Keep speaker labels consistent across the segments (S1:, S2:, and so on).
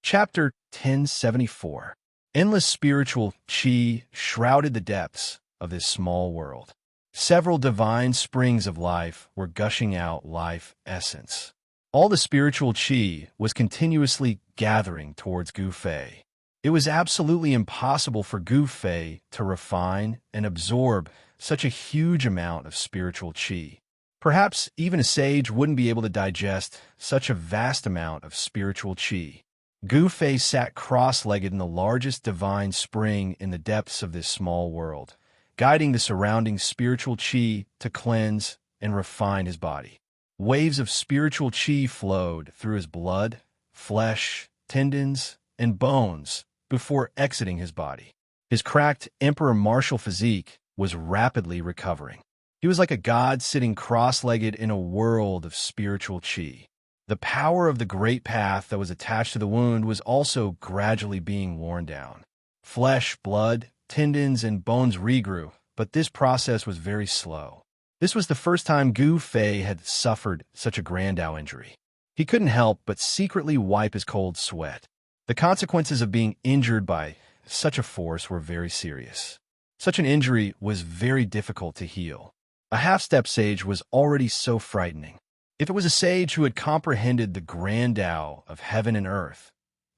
S1: Chapter 1074. Endless spiritual qi shrouded the depths of this small world. Several divine springs of life were gushing out life essence. All the spiritual qi was continuously gathering towards Gu Fei. It was absolutely impossible for Gu Fei to refine and absorb such a huge amount of spiritual qi. Perhaps even a sage wouldn't be able to digest such a vast amount of spiritual qi. Gu Fei sat cross-legged in the largest divine spring in the depths of this small world, guiding the surrounding spiritual qi to cleanse and refine his body. Waves of spiritual qi flowed through his blood, flesh, tendons, and bones before exiting his body. His cracked emperor martial physique was rapidly recovering. He was like a god sitting cross-legged in a world of spiritual qi. The power of the great path that was attached to the wound was also gradually being worn down. Flesh, blood, tendons, and bones regrew, but this process was very slow. This was the first time Gu Fei had suffered such a Grandao injury. He couldn't help but secretly wipe his cold sweat. The consequences of being injured by such a force were very serious. Such an injury was very difficult to heal. A half-step sage was already so frightening. If it was a sage who had comprehended the Grandao of heaven and earth,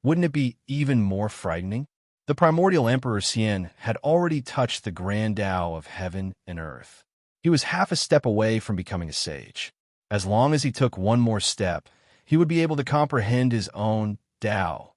S1: wouldn't it be even more frightening? The primordial Emperor Xian had already touched the Grandao of heaven and earth. He was half a step away from becoming a sage. As long as he took one more step, he would be able to comprehend his own Dao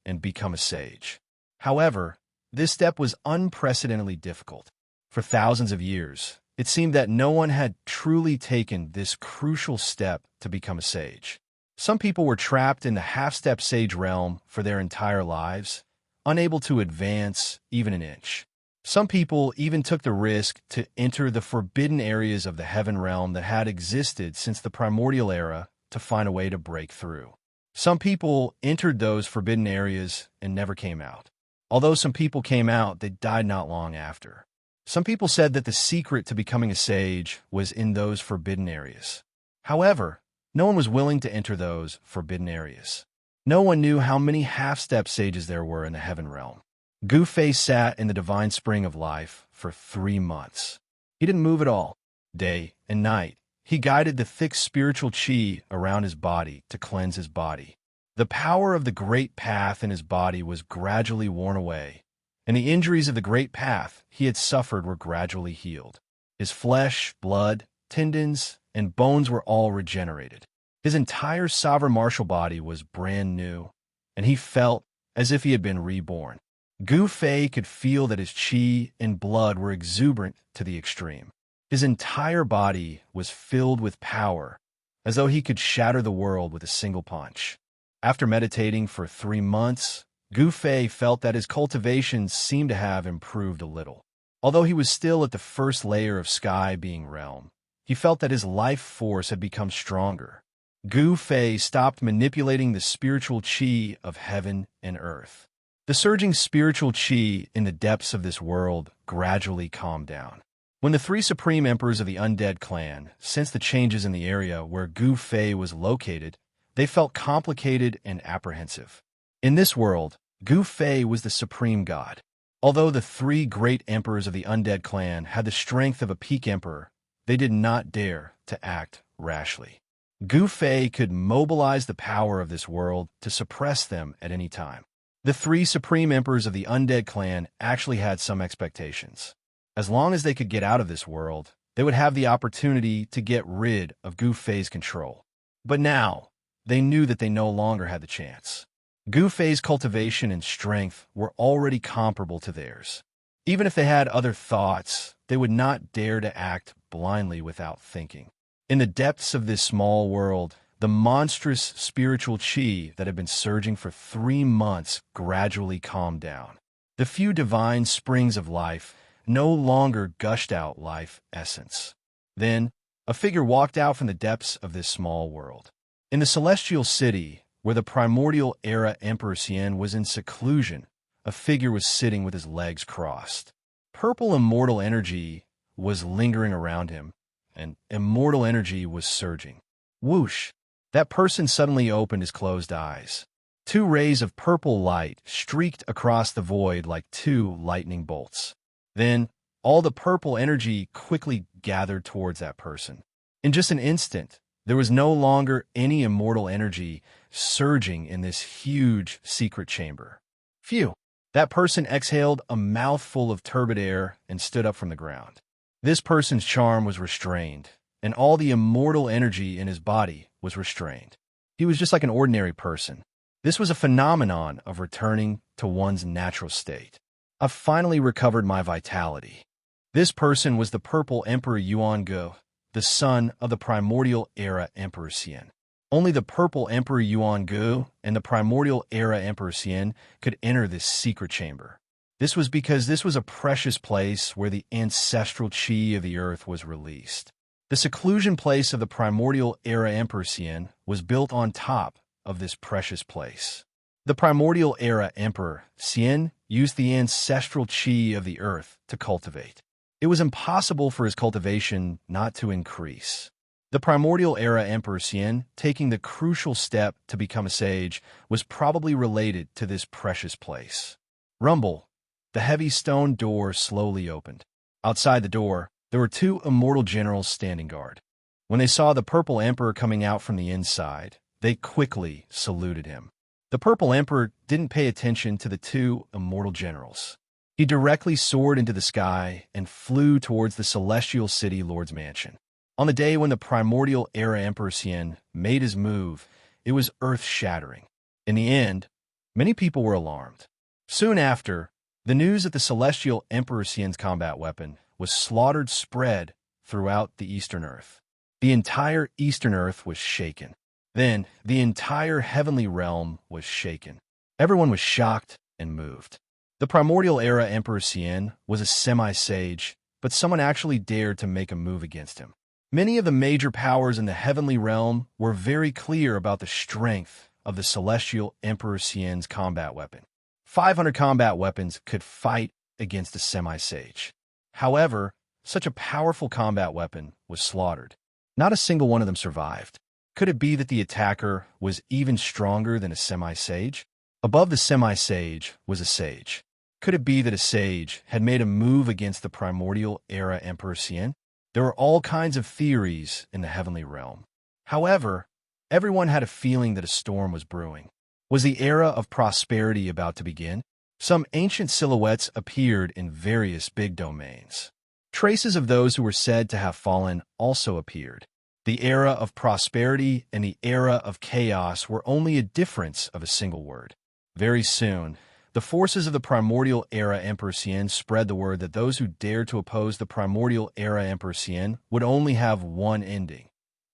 S1: and become a sage. However, this step was unprecedentedly difficult. For thousands of years, it seemed that no one had truly taken this crucial step to become a sage. Some people were trapped in the half-step sage realm for their entire lives, unable to advance even an inch. Some people even took the risk to enter the forbidden areas of the heaven realm that had existed since the primordial era to find a way to break through. Some people entered those forbidden areas and never came out. Although some people came out, they died not long after. Some people said that the secret to becoming a sage was in those forbidden areas. However, no one was willing to enter those forbidden areas. No one knew how many half-step sages there were in the heaven realm. Gu Fei sat in the divine spring of life for 3 months. He didn't move at all. Day and night, he guided the thick spiritual qi around his body to cleanse his body. The power of the great path in his body was gradually worn away, and the injuries of the great path he had suffered were gradually healed. His flesh, blood, tendons, and bones were all regenerated. His entire sovereign martial body was brand new, and he felt as if he had been reborn. Gu Fei could feel that his qi and blood were exuberant to the extreme. His entire body was filled with power, as though he could shatter the world with a single punch. After meditating for 3 months, Gu Fei felt that his cultivation seemed to have improved a little. Although he was still at the first layer of sky being realm, he felt that his life force had become stronger. Gu Fei stopped manipulating the spiritual qi of heaven and earth. The surging spiritual qi in the depths of this world gradually calmed down. When the 3 supreme emperors of the undead clan sensed the changes in the area where Gu Fei was located, they felt complicated and apprehensive. In this world, Gu Fei was the supreme god. Although the 3 great emperors of the undead clan had the strength of a peak emperor, they did not dare to act rashly. Gu Fei could mobilize the power of this world to suppress them at any time. The 3 supreme emperors of the undead clan actually had some expectations. As long as they could get out of this world, they would have the opportunity to get rid of Gu Fei's control. But now, they knew that they no longer had the chance. Gu Fei's cultivation and strength were already comparable to theirs. Even if they had other thoughts, they would not dare to act blindly without thinking. In the depths of this small world, the monstrous spiritual qi that had been surging for 3 months gradually calmed down. The few divine springs of life no longer gushed out life essence. Then, a figure walked out from the depths of this small world. In the celestial city, where the primordial era Emperor Xian was in seclusion, a figure was sitting with his legs crossed. Purple immortal energy was lingering around him, and immortal energy was surging. Whoosh! That person suddenly opened his closed eyes. Two rays of purple light streaked across the void like two lightning bolts. Then, all the purple energy quickly gathered towards that person. In just an instant, there was no longer any immortal energy surging in this huge secret chamber. Phew! That person exhaled a mouthful of turbid air and stood up from the ground. This person's charm was restrained, and all the immortal energy in his body was restrained. He was just like an ordinary person. This was a phenomenon of returning to one's natural state. I've finally recovered my vitality. This person was the Purple Emperor Yuan Ge, the son of the Primordial Era Emperor Xian. Only the Purple Emperor Yuan Ge and the Primordial Era Emperor Xian could enter this secret chamber. This was because this was a precious place where the ancestral qi of the earth was released. The seclusion place of the Primordial Era Emperor Xian was built on top of this precious place. The Primordial Era Emperor Xian used the ancestral qi of the earth to cultivate. It was impossible for his cultivation not to increase. The Primordial Era Emperor Xian, taking the crucial step to become a sage, was probably related to this precious place. Rumble. The heavy stone door slowly opened. Outside the door, there were two immortal generals standing guard. When they saw the Purple Emperor coming out from the inside, they quickly saluted him. The Purple Emperor didn't pay attention to the two immortal generals. He directly soared into the sky and flew towards the Celestial City Lord's mansion. On the day when the Primordial Era Emperor Xian made his move, it was earth-shattering. In the end, many people were alarmed. Soon after, the news that the Celestial Emperor Xian's combat weapon was slaughtered spread throughout the Eastern Earth. The entire Eastern Earth was shaken. Then, the entire heavenly realm was shaken. Everyone was shocked and moved. The Primordial Era Emperor Xian was a semi-sage, but someone actually dared to make a move against him. Many of the major powers in the heavenly realm were very clear about the strength of the Celestial Emperor Xian's combat weapon. 500 combat weapons could fight against a semi-sage. However, such a powerful combat weapon was slaughtered. Not a single one of them survived. Could it be that the attacker was even stronger than a semi-sage? Above the semi-sage was a sage. Could it be that a sage had made a move against the Primordial Era Emperor Xian? There were all kinds of theories in the heavenly realm. However, everyone had a feeling that a storm was brewing. Was the era of prosperity about to begin? Some ancient silhouettes appeared in various big domains. Traces of those who were said to have fallen also appeared. The era of prosperity and the era of chaos were only a difference of a single word. Very soon, the forces of the Primordial Era Emperor Xian spread the word that those who dared to oppose the Primordial Era Emperor Xian would only have one ending,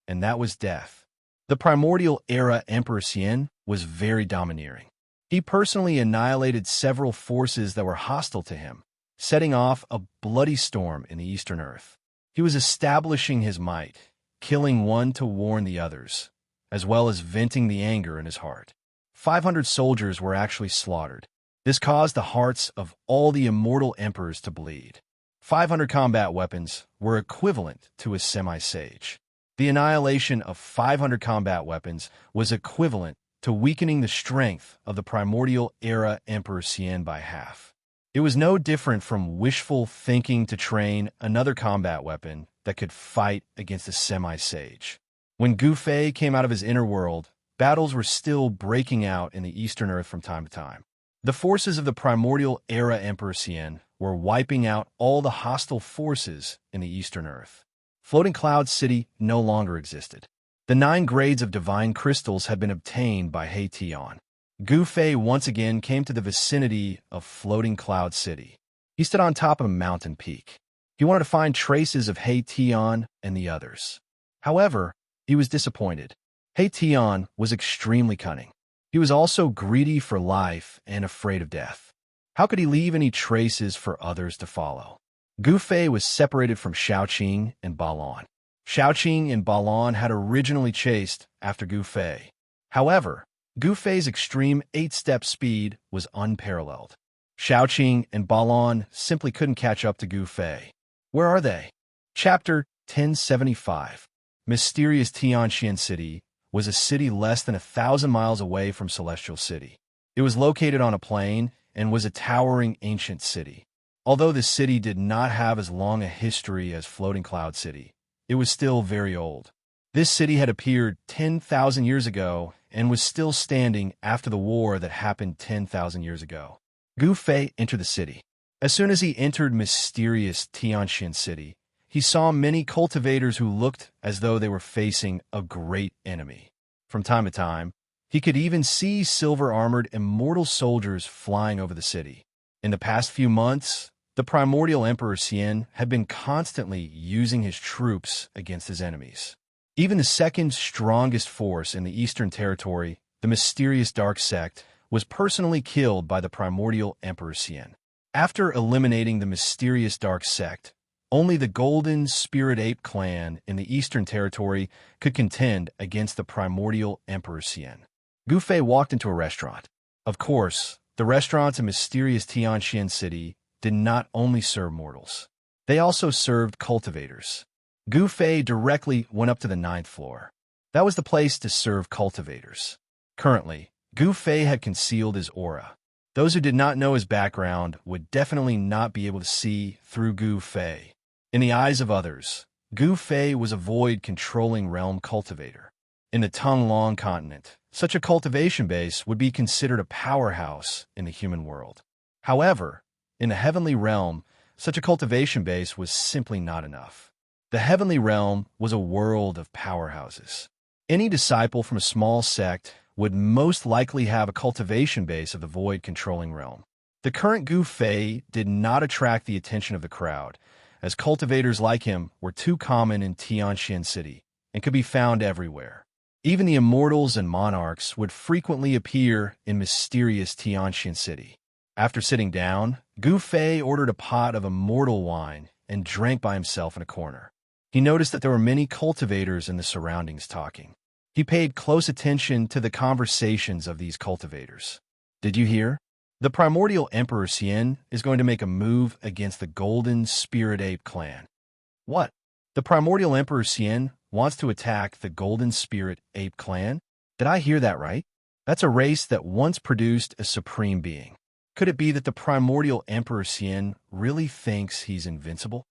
S1: and that was death. The Primordial Era Emperor Xian was very domineering. He personally annihilated several forces that were hostile to him, setting off a bloody storm in the Eastern Earth. He was establishing his might, killing one to warn the others, as well as venting the anger in his heart. 500 soldiers were actually slaughtered. This caused the hearts of all the immortal emperors to bleed. 500 combat weapons were equivalent to a semi-sage. The annihilation of 500 combat weapons was equivalent to weakening the strength of the Primordial Era Emperor Xian by half. It was no different from wishful thinking to train another combat weapon that could fight against a semi-sage. When Gu Fei came out of his inner world, battles were still breaking out in the Eastern Earth from time to time. The forces of the Primordial Era Emperor Xian were wiping out all the hostile forces in the Eastern Earth. Floating Cloud City no longer existed. The 9 grades of divine crystals had been obtained by He Tian. Gu Fei once again came to the vicinity of Floating Cloud City. He stood on top of a mountain peak. He wanted to find traces of He Tian and the others. However, he was disappointed. He Tian was extremely cunning. He was also greedy for life and afraid of death. How could he leave any traces for others to follow? Gu Fei was separated from Xiaoqing and Balan. Xiaoqing and Balan had originally chased after Gu Fei. However, Gu Fei's extreme 8-step speed was unparalleled. Xiaoqing and Balan simply couldn't catch up to Gu Fei. Where are they? Chapter 1075. Mysterious Tianxian City, was a city less than 1,000 miles away from Celestial City. It was located on a plain and was a towering ancient city. Although the city did not have as long a history as Floating Cloud City, it was still very old. This city had appeared 10,000 years ago and was still standing after the war that happened 10,000 years ago. Gu Fei entered the city. As soon as he entered mysterious Xianxia City, he saw many cultivators who looked as though they were facing a great enemy. From time to time, he could even see silver-armored immortal soldiers flying over the city. In the past few months, the primordial Emperor Xian had been constantly using his troops against his enemies. Even the second strongest force in the Eastern Territory, the mysterious Dark Sect, was personally killed by the primordial Emperor Xian. After eliminating the mysterious Dark Sect, only the Golden Spirit Ape clan in the Eastern Territory could contend against the primordial Emperor Xian. Gu Fei walked into a restaurant. Of course, the restaurants in mysterious Xianxia City did not only serve mortals. They also served cultivators. Gu Fei directly went up to the 9th floor. That was the place to serve cultivators. Currently, Gu Fei had concealed his aura. Those who did not know his background would definitely not be able to see through Gu Fei. In the eyes of others, Gu Fei was a void-controlling realm cultivator. In the Tonglong continent, such a cultivation base would be considered a powerhouse in the human world. However, in the heavenly realm, such a cultivation base was simply not enough. The heavenly realm was a world of powerhouses. Any disciple from a small sect would most likely have a cultivation base of the void-controlling realm. The current Gu Fei did not attract the attention of the crowd, as cultivators like him were too common in Xianxia City and could be found everywhere. Even the immortals and monarchs would frequently appear in mysterious Xianxia City. After sitting down, Gu Fei ordered a pot of immortal wine and drank by himself in a corner. He noticed that there were many cultivators in the surroundings talking. He paid close attention to the conversations of these cultivators. Did you hear? The primordial Emperor Xian is going to make a move against the Golden Spirit Ape clan. What? The primordial Emperor Xian wants to attack the Golden Spirit Ape clan? Did I hear that right? That's a race that once produced a supreme being. Could it be that the primordial Emperor Xian really thinks he's invincible?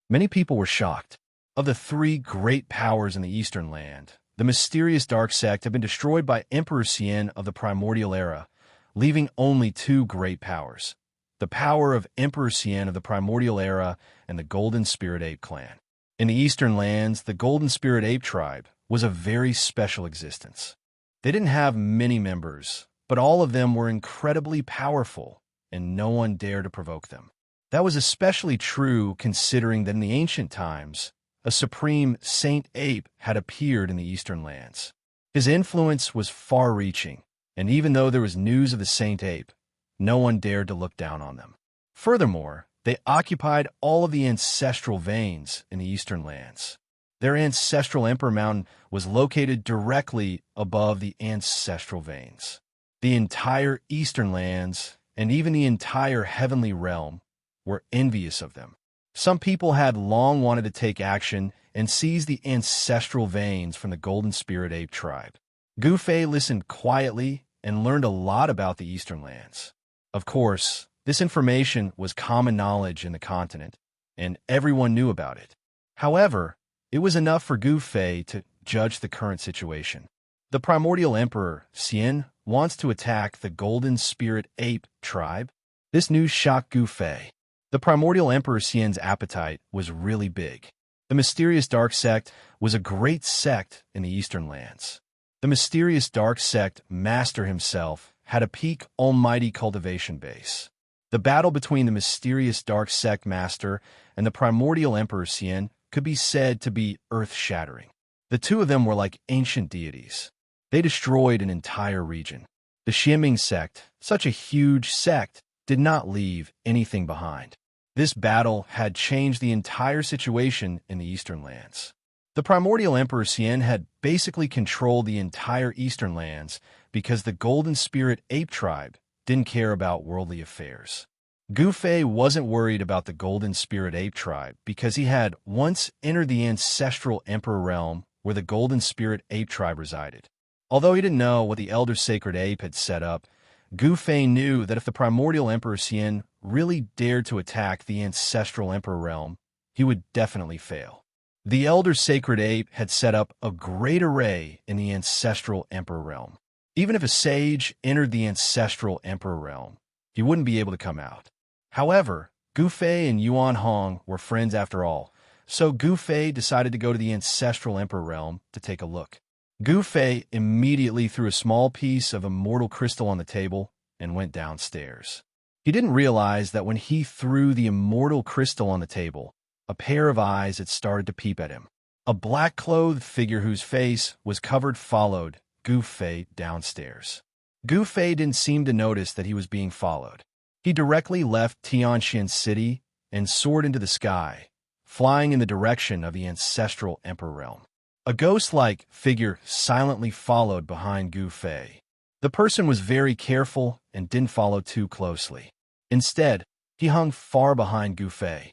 S1: Many people were shocked. Of the 3 great powers in the Eastern Land, the mysterious Dark Sect had been destroyed by Emperor Xian of the Primordial Era, leaving only 2 great powers: the power of Emperor Xian of the Primordial Era and the Golden Spirit Ape clan. In the Eastern Lands, the Golden Spirit Ape tribe was a very special existence. They didn't have many members, but all of them were incredibly powerful, and no one dared to provoke them. That was especially true considering that in the ancient times, a supreme Saint Ape had appeared in the Eastern Lands. His influence was far-reaching, and even though there was news of the Saint Ape, no one dared to look down on them. Furthermore, they occupied all of the ancestral veins in the Eastern Lands. Their ancestral Emperor Mountain was located directly above the ancestral veins. The entire Eastern Lands, and even the entire heavenly realm, were envious of them. Some people had long wanted to take action and seize the ancestral veins from the Golden Spirit Ape tribe. Gu Fei listened quietly and learned a lot about the Eastern Lands. Of course, this information was common knowledge in the continent, and everyone knew about it. However, it was enough for Gu Fei to judge the current situation. The primordial Emperor, Xian, wants to attack the Golden Spirit Ape tribe. This news shocked Gu Fei. The primordial Emperor Xian's appetite was really big. The mysterious Dark Sect was a great sect in the Eastern Lands. The mysterious Dark Sect master himself had a peak almighty cultivation base. The battle between the mysterious Dark Sect master and the primordial Emperor Xian could be said to be earth-shattering. The two of them were like ancient deities. They destroyed an entire region. The Xianming sect, such a huge sect, did not leave anything behind. This battle had changed the entire situation in the Eastern Lands. The primordial Emperor Xian had basically controlled the entire Eastern Lands because the Golden Spirit Ape tribe didn't care about worldly affairs. Gu Fei wasn't worried about the Golden Spirit Ape tribe because he had once entered the ancestral Emperor realm where the Golden Spirit Ape tribe resided. Although he didn't know what the Elder Sacred Ape had set up, Gu Fei knew that if the primordial Emperor Xian really dared to attack the ancestral Emperor realm, he would definitely fail. The Elder Sacred Ape had set up a great array in the ancestral Emperor realm. Even if a sage entered the ancestral Emperor realm, he wouldn't be able to come out. However, Gu Fei and Yuan Hong were friends after all, so Gu Fei decided to go to the ancestral Emperor realm to take a look. Gu Fei immediately threw a small piece of immortal crystal on the table and went downstairs. He didn't realize that when he threw the immortal crystal on the table, a pair of eyes had started to peep at him. A black-clothed figure whose face was covered followed Gu Fei downstairs. Gu Fei didn't seem to notice that he was being followed. He directly left Tianxian City and soared into the sky, flying in the direction of the ancestral Emperor realm. A ghost-like figure silently followed behind Gu Fei. The person was very careful and didn't follow too closely. Instead, he hung far behind Gu Fei.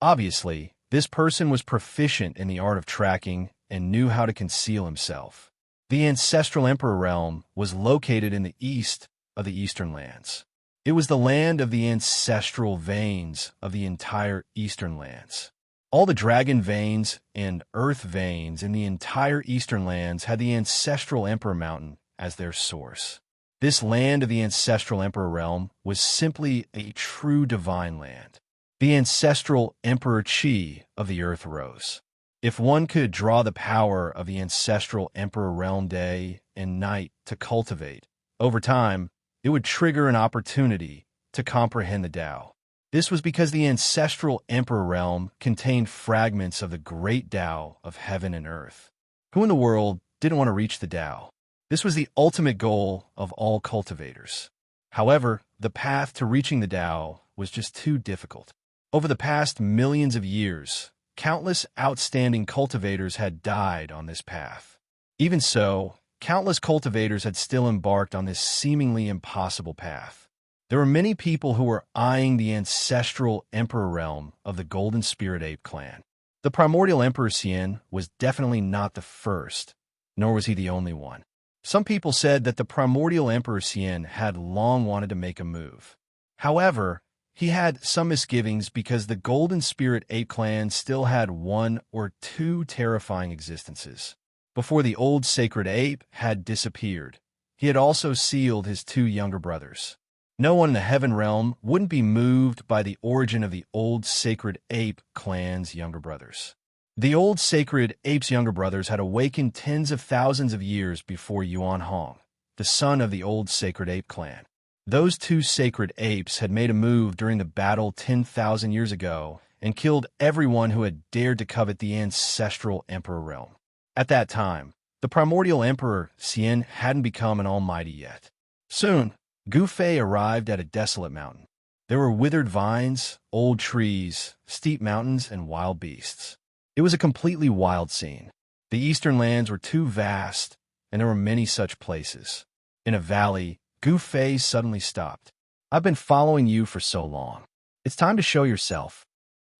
S1: Obviously, this person was proficient in the art of tracking and knew how to conceal himself. The ancestral Emperor realm was located in the east of the Eastern lands. It was the land of the ancestral veins of the entire Eastern lands. All the dragon veins and earth veins in the entire Eastern lands had the ancestral Emperor Mountain as their source. This land of the ancestral Emperor realm was simply a true divine land. The ancestral Emperor Qi of the earth rose. If one could draw the power of the ancestral Emperor realm day and night to cultivate, over time, it would trigger an opportunity to comprehend the Tao. This was because the ancestral Emperor realm contained fragments of the great Tao of heaven and earth. Who in the world didn't want to reach the Tao? This was the ultimate goal of all cultivators. However, the path to reaching the Tao was just too difficult. Over the past millions of years, countless outstanding cultivators had died on this path. Even so, countless cultivators had still embarked on this seemingly impossible path. There were many people who were eyeing the ancestral Emperor realm of the Golden Spirit Ape clan. The primordial Emperor Xian was definitely not the first, nor was he the only one. Some people said that the primordial Emperor Xian had long wanted to make a move. However, he had some misgivings because the Golden Spirit Ape clan still had one or two terrifying existences. Before the old sacred ape had disappeared, he had also sealed his two younger brothers. No one in the heaven realm wouldn't be moved by the origin of the old sacred ape clan's younger brothers. The old sacred ape's younger brothers had awakened tens of thousands of years before Yuan Hong, the son of the old sacred ape clan. Those two sacred apes had made a move during the battle 10,000 years ago and killed everyone who had dared to covet the ancestral Emperor realm. At that time, the primordial Emperor Xian hadn't become an almighty yet. Soon, Gu Fei arrived at a desolate mountain. There were withered vines, old trees, steep mountains, and wild beasts. It was a completely wild scene. The eastern lands were too vast, and there were many such places. In a valley, Gu Fei suddenly stopped. "I've been following you for so long. It's time to show yourself."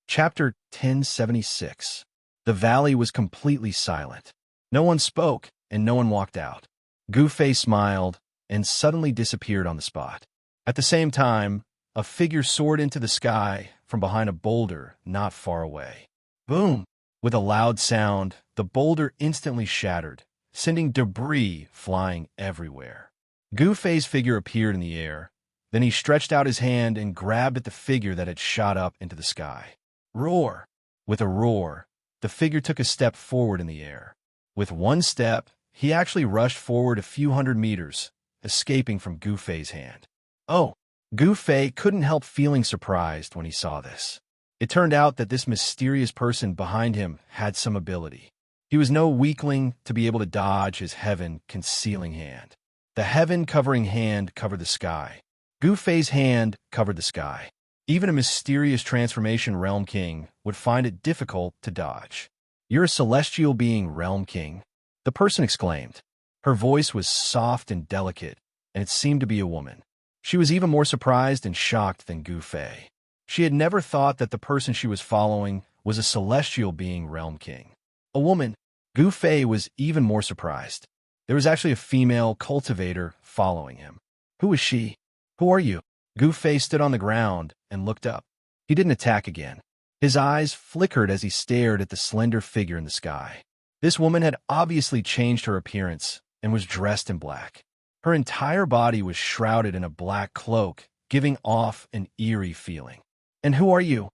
S1: Chapter 1076. The valley was completely silent. No one spoke, and no one walked out. Gu Fei smiled and suddenly disappeared on the spot. At the same time, a figure soared into the sky from behind a boulder not far away. Boom! With a loud sound, the boulder instantly shattered, sending debris flying everywhere. Gu Fei's figure appeared in the air. Then he stretched out his hand and grabbed at the figure that had shot up into the sky. Roar! With a roar, the figure took a step forward in the air. With one step, he actually rushed forward a few hundred meters, escaping from Gu Fei's hand. Oh! Gu Fei couldn't help feeling surprised when he saw this. It turned out that this mysterious person behind him had some ability. He was no weakling to be able to dodge his heaven-concealing hand. The heaven-covering hand covered the sky. Gu Fei's hand covered the sky. Even a mysterious transformation Realm King would find it difficult to dodge. "You're a celestial being, Realm King," the person exclaimed. Her voice was soft and delicate, and it seemed to be a woman. She was even more surprised and shocked than Gu Fei. She had never thought that the person she was following was a celestial being Realm King. A woman, Gu Fei was even more surprised. There was actually a female cultivator following him. Who was she? Who are you? Gu Fei stood on the ground and looked up. He didn't attack again. His eyes flickered as he stared at the slender figure in the sky. This woman had obviously changed her appearance and was dressed in black. Her entire body was shrouded in a black cloak, giving off an eerie feeling. "And who are you?"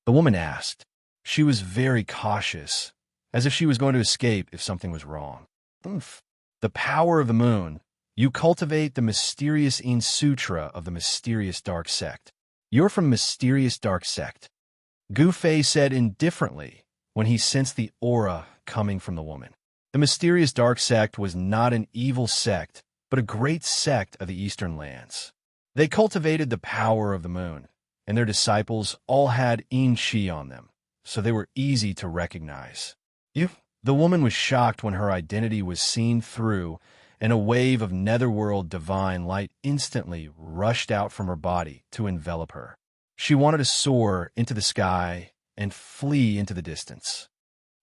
S1: the woman asked. She was very cautious, as if she was going to escape if something was wrong. "The power of the moon. You cultivate the mysterious In Sutra of the mysterious dark sect. You're from mysterious dark sect," Gu Fei said indifferently when he sensed the aura coming from the woman. The mysterious dark sect was not an evil sect, but a great sect of the eastern lands. They cultivated the power of the moon, and their disciples all had In Chi on them, so they were easy to recognize. The woman was shocked when her identity was seen through, and a wave of netherworld divine light instantly rushed out from her body to envelop her. She wanted to soar into the sky and flee into the distance.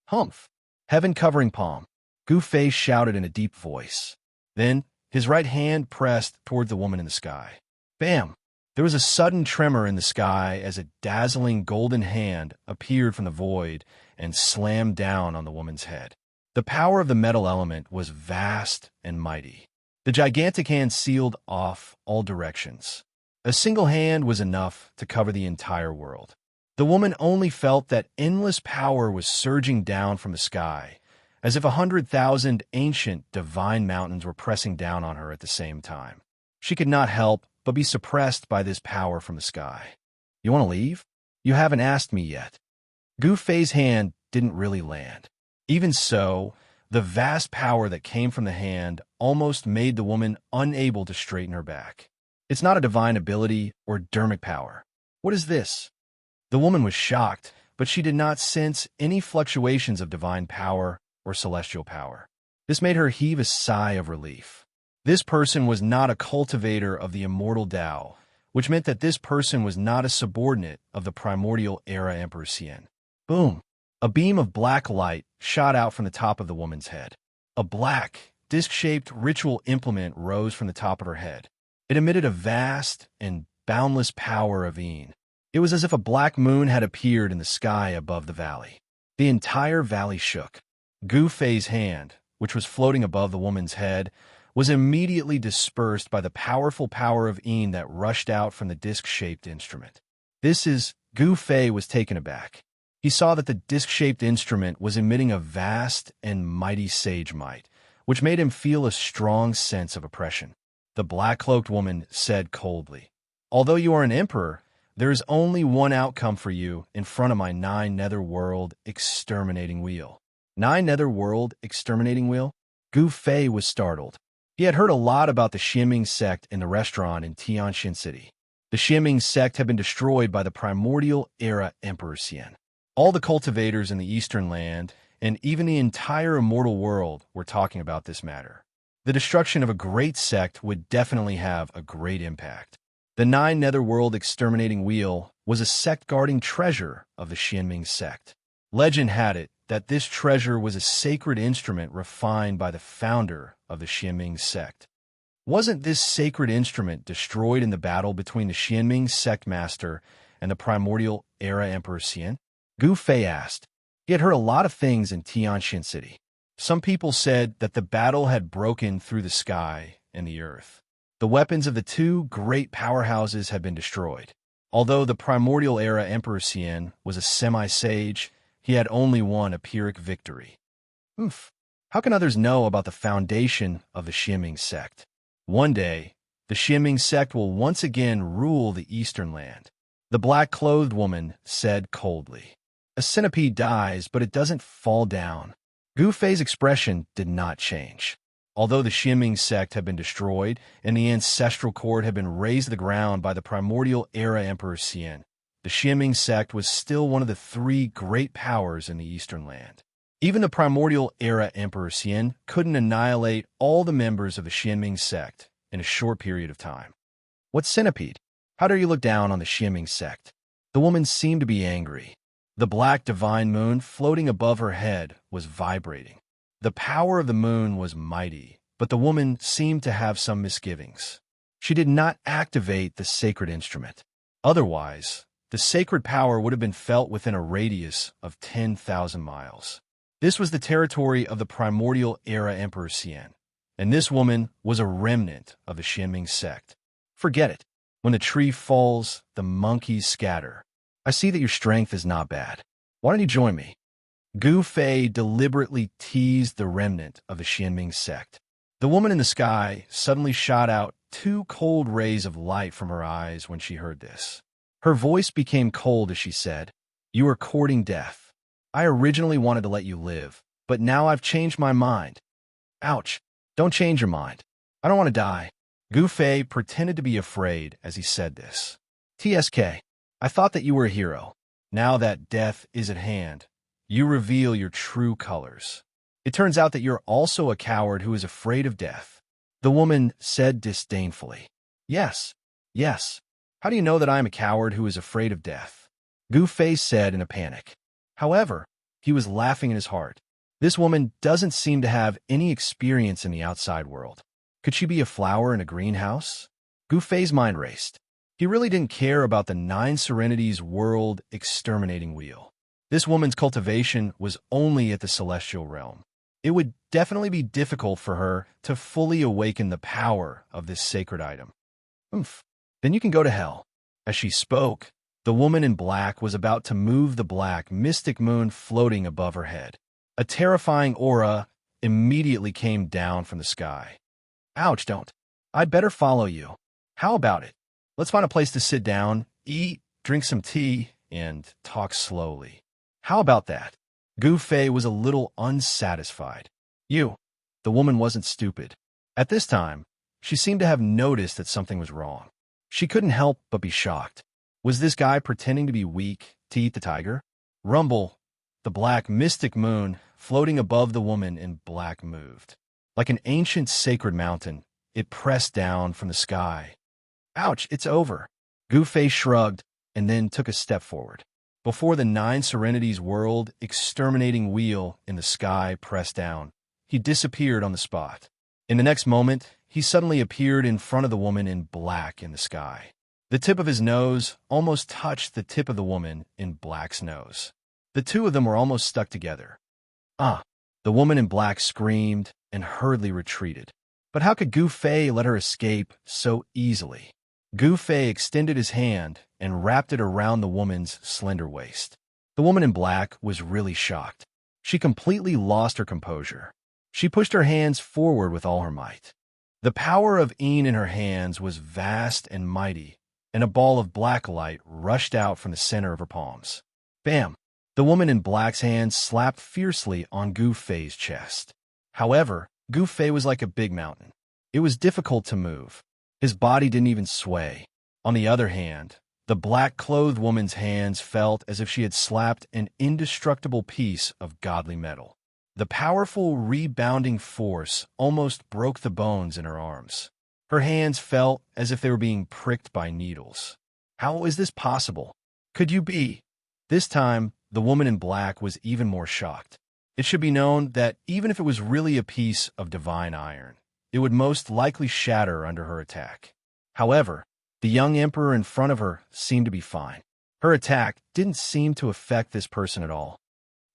S1: "Humph! Heaven-covering palm," Gu Fei shouted in a deep voice. Then, his right hand pressed toward the woman in the sky. Bam! There was a sudden tremor in the sky as a dazzling golden hand appeared from the void and slammed down on the woman's head. The power of the metal element was vast and mighty. The gigantic hand sealed off all directions. A single hand was enough to cover the entire world. The woman only felt that endless power was surging down from the sky, as if 100,000 ancient divine mountains were pressing down on her at the same time. She could not help but be suppressed by this power from the sky. "You want to leave? You haven't asked me yet." Gu Fei's hand didn't really land. Even so, the vast power that came from the hand almost made the woman unable to straighten her back. "It's not a divine ability or dermic power. What is this?" The woman was shocked, but she did not sense any fluctuations of divine power or celestial power. This made her heave a sigh of relief. This person was not a cultivator of the immortal Tao, which meant that this person was not a subordinate of the primordial era Emperor Xian. Boom! A beam of black light shot out from the top of the woman's head. A black, disc-shaped ritual implement rose from the top of her head. It emitted a vast and boundless power of Yin. It was as if a black moon had appeared in the sky above the valley. The entire valley shook. Gu Fei's hand, which was floating above the woman's head, was immediately dispersed by the powerful power of Yin that rushed out from the disc-shaped instrument. Gu Fei was taken aback. He saw that the disc-shaped instrument was emitting a vast and mighty sage might, which made him feel a strong sense of oppression. The black-cloaked woman said coldly, "Although you are an emperor, there is only one outcome for you in front of my 9 netherworld exterminating wheel." 9 netherworld exterminating wheel? Gu Fei was startled. He had heard a lot about the Xianming sect in the restaurant in Tianxin City. The Xianming sect had been destroyed by the primordial era Emperor Xian. All the cultivators in the eastern land, and even the entire immortal world, were talking about this matter. The destruction of a great sect would definitely have a great impact. The 9 netherworld exterminating wheel was a sect-guarding treasure of the Xianming sect. Legend had it that this treasure was a sacred instrument refined by the founder of the Xianming sect. Wasn't this sacred instrument destroyed in the battle between the Xianming sect master and the primordial era Emperor Xian? Gu Fei asked. He had heard a lot of things in Tianxin City. Some people said that the battle had broken through the sky and the earth. The weapons of the 2 great powerhouses had been destroyed. Although the primordial era Emperor Xian was a semi-sage, he had only won a Pyrrhic victory. How can others know about the foundation of the Xianming sect? One day, the Xianming sect will once again rule the eastern land. The black-clothed woman said coldly. A centipede dies, but it doesn't fall down. Gu Fei's expression did not change. Although the Xianming sect had been destroyed and the ancestral cord had been razed to the ground by the primordial era Emperor Xian, the Xianming sect was still one of the 3 great powers in the eastern land. Even the primordial era Emperor Xian couldn't annihilate all the members of the Xianming sect in a short period of time. What centipede? How dare you look down on the Xianming sect? The woman seemed to be angry. The black divine moon floating above her head was vibrating. The power of the moon was mighty, but the woman seemed to have some misgivings. She did not activate the sacred instrument. Otherwise, the sacred power would have been felt within a radius of 10,000 miles. This was the territory of the primordial era Emperor Xian, and this woman was a remnant of the Xianming sect. Forget it. When the tree falls, the monkeys scatter. I see that your strength is not bad. Why don't you join me? Gu Fei deliberately teased the remnant of the Xianming sect. The woman in the sky suddenly shot out 2 cold rays of light from her eyes when she heard this. Her voice became cold as she said, "You are courting death. I originally wanted to let you live, but now I've changed my mind." Ouch. Don't change your mind. I don't want to die. Gu Fei pretended to be afraid as he said this. TSK, I thought that you were a hero. Now that death is at hand, you reveal your true colors. It turns out that you're also a coward who is afraid of death. The woman said disdainfully. Yes. How do you know that I am a coward who is afraid of death? Gu Fei said in a panic. However, he was laughing in his heart. This woman doesn't seem to have any experience in the outside world. Could she be a flower in a greenhouse? Gu Fei's mind raced. He really didn't care about the 9 Serenities world exterminating wheel. This woman's cultivation was only at the celestial realm. It would definitely be difficult for her to fully awaken the power of this sacred item. Then you can go to hell. As she spoke, the woman in black was about to move the black mystic moon floating above her head. A terrifying aura immediately came down from the sky. Ouch, don't. I'd better follow you. How about it? Let's find a place to sit down, eat, drink some tea, and talk slowly. How about that? Gu Fei was a little unsatisfied. The woman wasn't stupid. At this time, she seemed to have noticed that something was wrong. She couldn't help but be shocked. Was this guy pretending to be weak to eat the tiger? Rumble, the black mystic moon floating above the woman in black moved. Like an ancient sacred mountain, it pressed down from the sky. Ouch, it's over. Gu Fei shrugged and then took a step forward. Before the 9 Serenities world exterminating wheel in the sky pressed down, he disappeared on the spot. In the next moment, he suddenly appeared in front of the woman in black in the sky. The tip of his nose almost touched the tip of the woman in black's nose. The two of them were almost stuck together. The woman in black screamed and hurriedly retreated. But how could Gu Fei let her escape so easily? Gu Fei extended his hand and wrapped it around the woman's slender waist. The woman in black was really shocked. She completely lost her composure. She pushed her hands forward with all her might. The power of Yin in her hands was vast and mighty, and a ball of black light rushed out from the center of her palms. Bam! The woman in black's hands slapped fiercely on Gu Fei's chest. However, Gu Fei was like a big mountain. It was difficult to move. His body didn't even sway. On the other hand, the black-clothed woman's hands felt as if she had slapped an indestructible piece of godly metal. The powerful rebounding force almost broke the bones in her arms. Her hands felt as if they were being pricked by needles. How is this possible? Could you be? This time, the woman in black was even more shocked. It should be known that even if it was really a piece of divine iron, it would most likely shatter under her attack. However, the young emperor in front of her seemed to be fine. Her attack didn't seem to affect this person at all.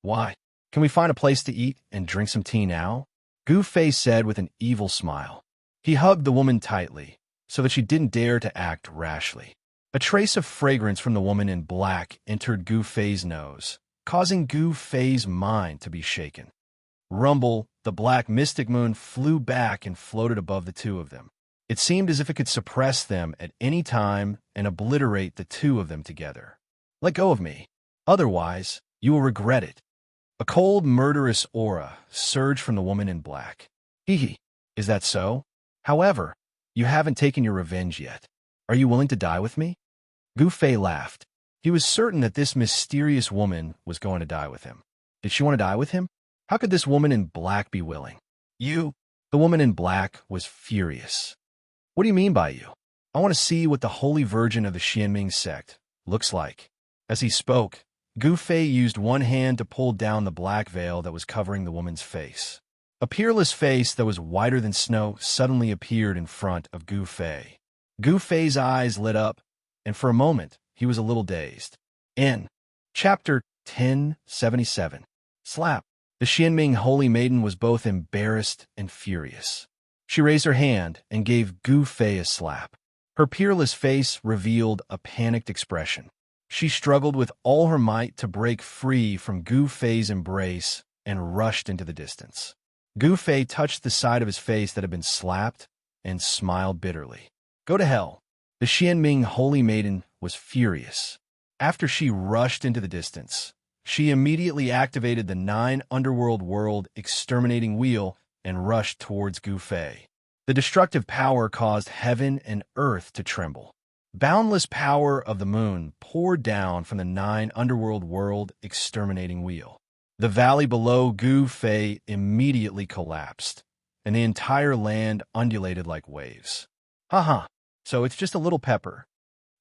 S1: Why? Can we find a place to eat and drink some tea now? Gu Fei said with an evil smile. He hugged the woman tightly, so that she didn't dare to act rashly. A trace of fragrance from the woman in black entered Gu Fei's nose, causing Gu Fei's mind to be shaken. Rumble, the black mystic moon flew back and floated above the two of them. It seemed as if it could suppress them at any time and obliterate the two of them together. Let go of me. Otherwise, you will regret it. A cold, murderous aura surged from the woman in black. Hee. Is that so? However, you haven't taken your revenge yet. Are you willing to die with me? Gu Fei laughed. He was certain that this mysterious woman was going to die with him. Did she want to die with him? How could this woman in black be willing? You? The woman in black was furious. What do you mean by you? I want to see what the Holy Virgin of the Xianming sect looks like. As he spoke, Gu Fei used one hand to pull down the black veil that was covering the woman's face. A peerless face that was whiter than snow suddenly appeared in front of Gu Fei. Gu Fei's eyes lit up, and for a moment, he was a little dazed. In Chapter 1077, Slap. The Xianming Holy Maiden was both embarrassed and furious. She raised her hand and gave Gu Fei a slap. Her peerless face revealed a panicked expression. She struggled with all her might to break free from Gu Fei's embrace and rushed into the distance. Gu Fei touched the side of his face that had been slapped and smiled bitterly. Go to hell. The Xianming Holy Maiden was furious. After she rushed into the distance, she immediately activated the 9 Underworld World Exterminating Wheel and rushed towards Gu Fei. The destructive power caused heaven and earth to tremble. Boundless power of the moon poured down from the 9 Underworld World Exterminating Wheel. The valley below Gu Fei immediately collapsed, and the entire land undulated like waves. Haha, so it's just a little pepper.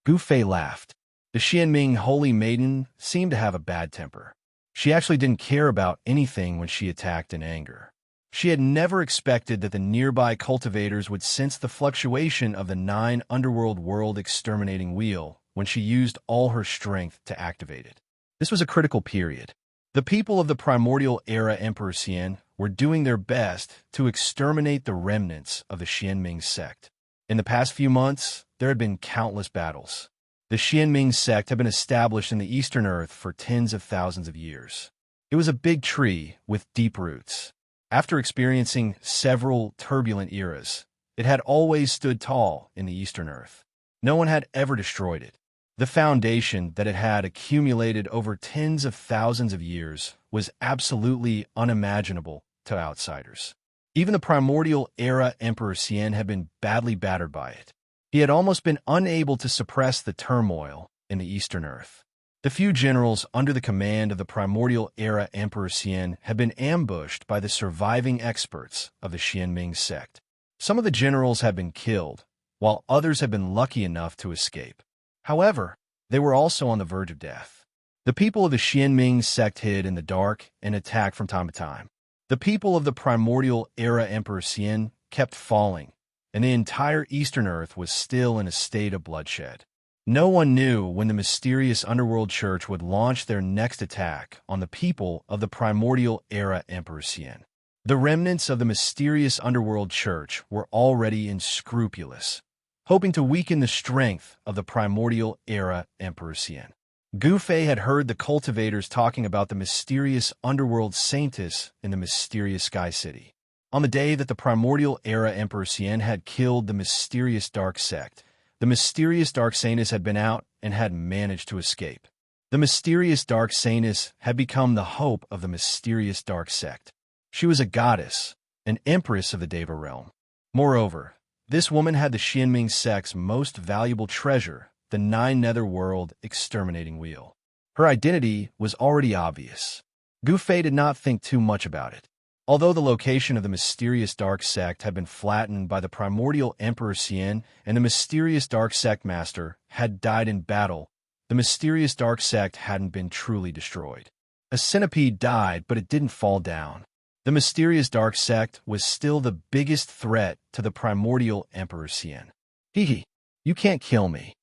S1: Gu Fei laughed. The Xianming Holy Maiden seemed to have a bad temper. She actually didn't care about anything when she attacked in anger. She had never expected that the nearby cultivators would sense the fluctuation of the 9 Underworld World Exterminating Wheel when she used all her strength to activate it. This was a critical period. The people of the primordial era Emperor Xian were doing their best to exterminate the remnants of the Xianming sect. In the past few months, there had been countless battles. The Xianming sect had been established in the Eastern Earth for tens of thousands of years. It was a big tree with deep roots. After experiencing several turbulent eras, it had always stood tall in the Eastern Earth. No one had ever destroyed it. The foundation that it had accumulated over tens of thousands of years was absolutely unimaginable to outsiders. Even the primordial era Emperor Xian had been badly battered by it. He had almost been unable to suppress the turmoil in the Eastern Earth. The few generals under the command of the primordial era Emperor Xian had been ambushed by the surviving experts of the Xianming sect. Some of the generals had been killed, while others had been lucky enough to escape. However, they were also on the verge of death. The people of the Xianming sect hid in the dark and attacked from time to time. The people of the primordial era Emperor Xian kept falling, and the entire Eastern Earth was still in a state of bloodshed. No one knew when the mysterious underworld church would launch their next attack on the people of the primordial era Emperor Xian. The remnants of the mysterious underworld church were already unscrupulous, hoping to weaken the strength of the primordial era Emperor Xian. Gu Fei had heard the cultivators talking about the mysterious underworld saintess in the mysterious Sky City. On the day that the primordial era Emperor Xian had killed the mysterious dark sect, the mysterious dark saintess had been out and had managed to escape. The mysterious dark saintess had become the hope of the mysterious dark sect. She was a goddess, an empress of the Deva realm. Moreover, this woman had the Xianming sect's most valuable treasure, the 9 Netherworld Exterminating Wheel. Her identity was already obvious. Gu Fei did not think too much about it. Although the location of the mysterious dark sect had been flattened by the primordial Emperor Xian and the mysterious dark sect master had died in battle, the mysterious dark sect hadn't been truly destroyed. A centipede died, but it didn't fall down. The mysterious dark sect was still the biggest threat to the primordial Emperor Xian. Hee, you can't kill me.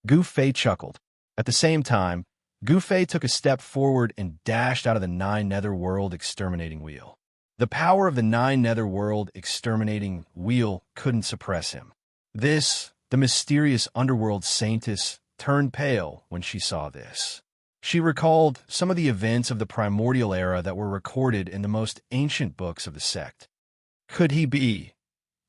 S1: Gu Fei chuckled. At the same time, Gu Fei took a step forward and dashed out of the 9 Netherworld Exterminating Wheel. The power of the 9 Netherworld Exterminating Wheel couldn't suppress him. The mysterious underworld saintess, turned pale when she saw this. She recalled some of the events of the primordial era that were recorded in the most ancient books of the sect. Could he be?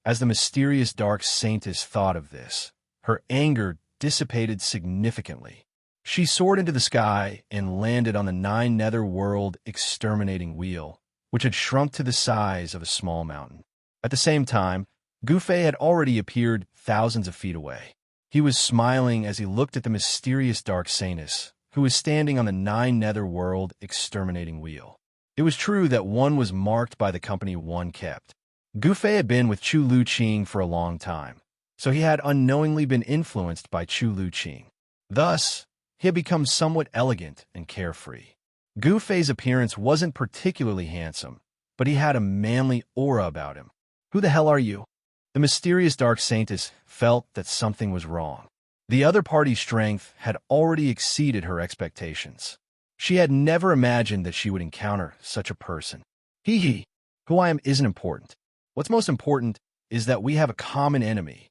S1: As the mysterious dark saintess thought of this, her anger dissipated significantly. She soared into the sky and landed on the 9 Netherworld Exterminating Wheel, which had shrunk to the size of a small mountain. At the same time, Gu Fei had already appeared thousands of feet away. He was smiling as he looked at the mysterious dark saintess, who was standing on the 9 Netherworld Exterminating Wheel. It was true that one was marked by the company one kept. Gu Fei had been with Chu Lu Qing for a long time, so he had unknowingly been influenced by Chu Lu Qing. Thus, he had become somewhat elegant and carefree. Gu Fei's appearance wasn't particularly handsome, but he had a manly aura about him. "Who the hell are you?" The mysterious dark saintess felt that something was wrong. The other party's strength had already exceeded her expectations. She had never imagined that she would encounter such a person. Hee. Who I am isn't important. What's most important is that we have a common enemy.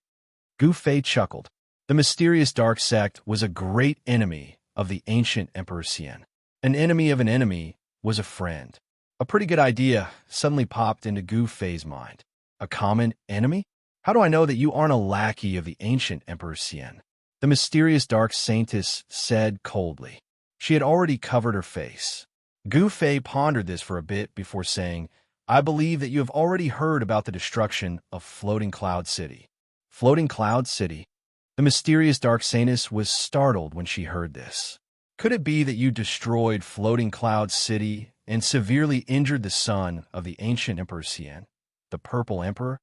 S1: Gu Fei chuckled. The mysterious dark sect was a great enemy of the ancient Emperor Xian. An enemy of an enemy was a friend. A pretty good idea suddenly popped into Gu Fei's mind. A common enemy? How do I know that you aren't a lackey of the ancient Emperor Xian? The mysterious dark saintess said coldly. She had already covered her face. Gu Fei pondered this for a bit before saying, "I believe that you have already heard about the destruction of Floating Cloud City." Floating Cloud City? The mysterious dark saintess was startled when she heard this. Could it be that you destroyed Floating Cloud City and severely injured the son of the ancient Emperor Xian, the Purple Emperor?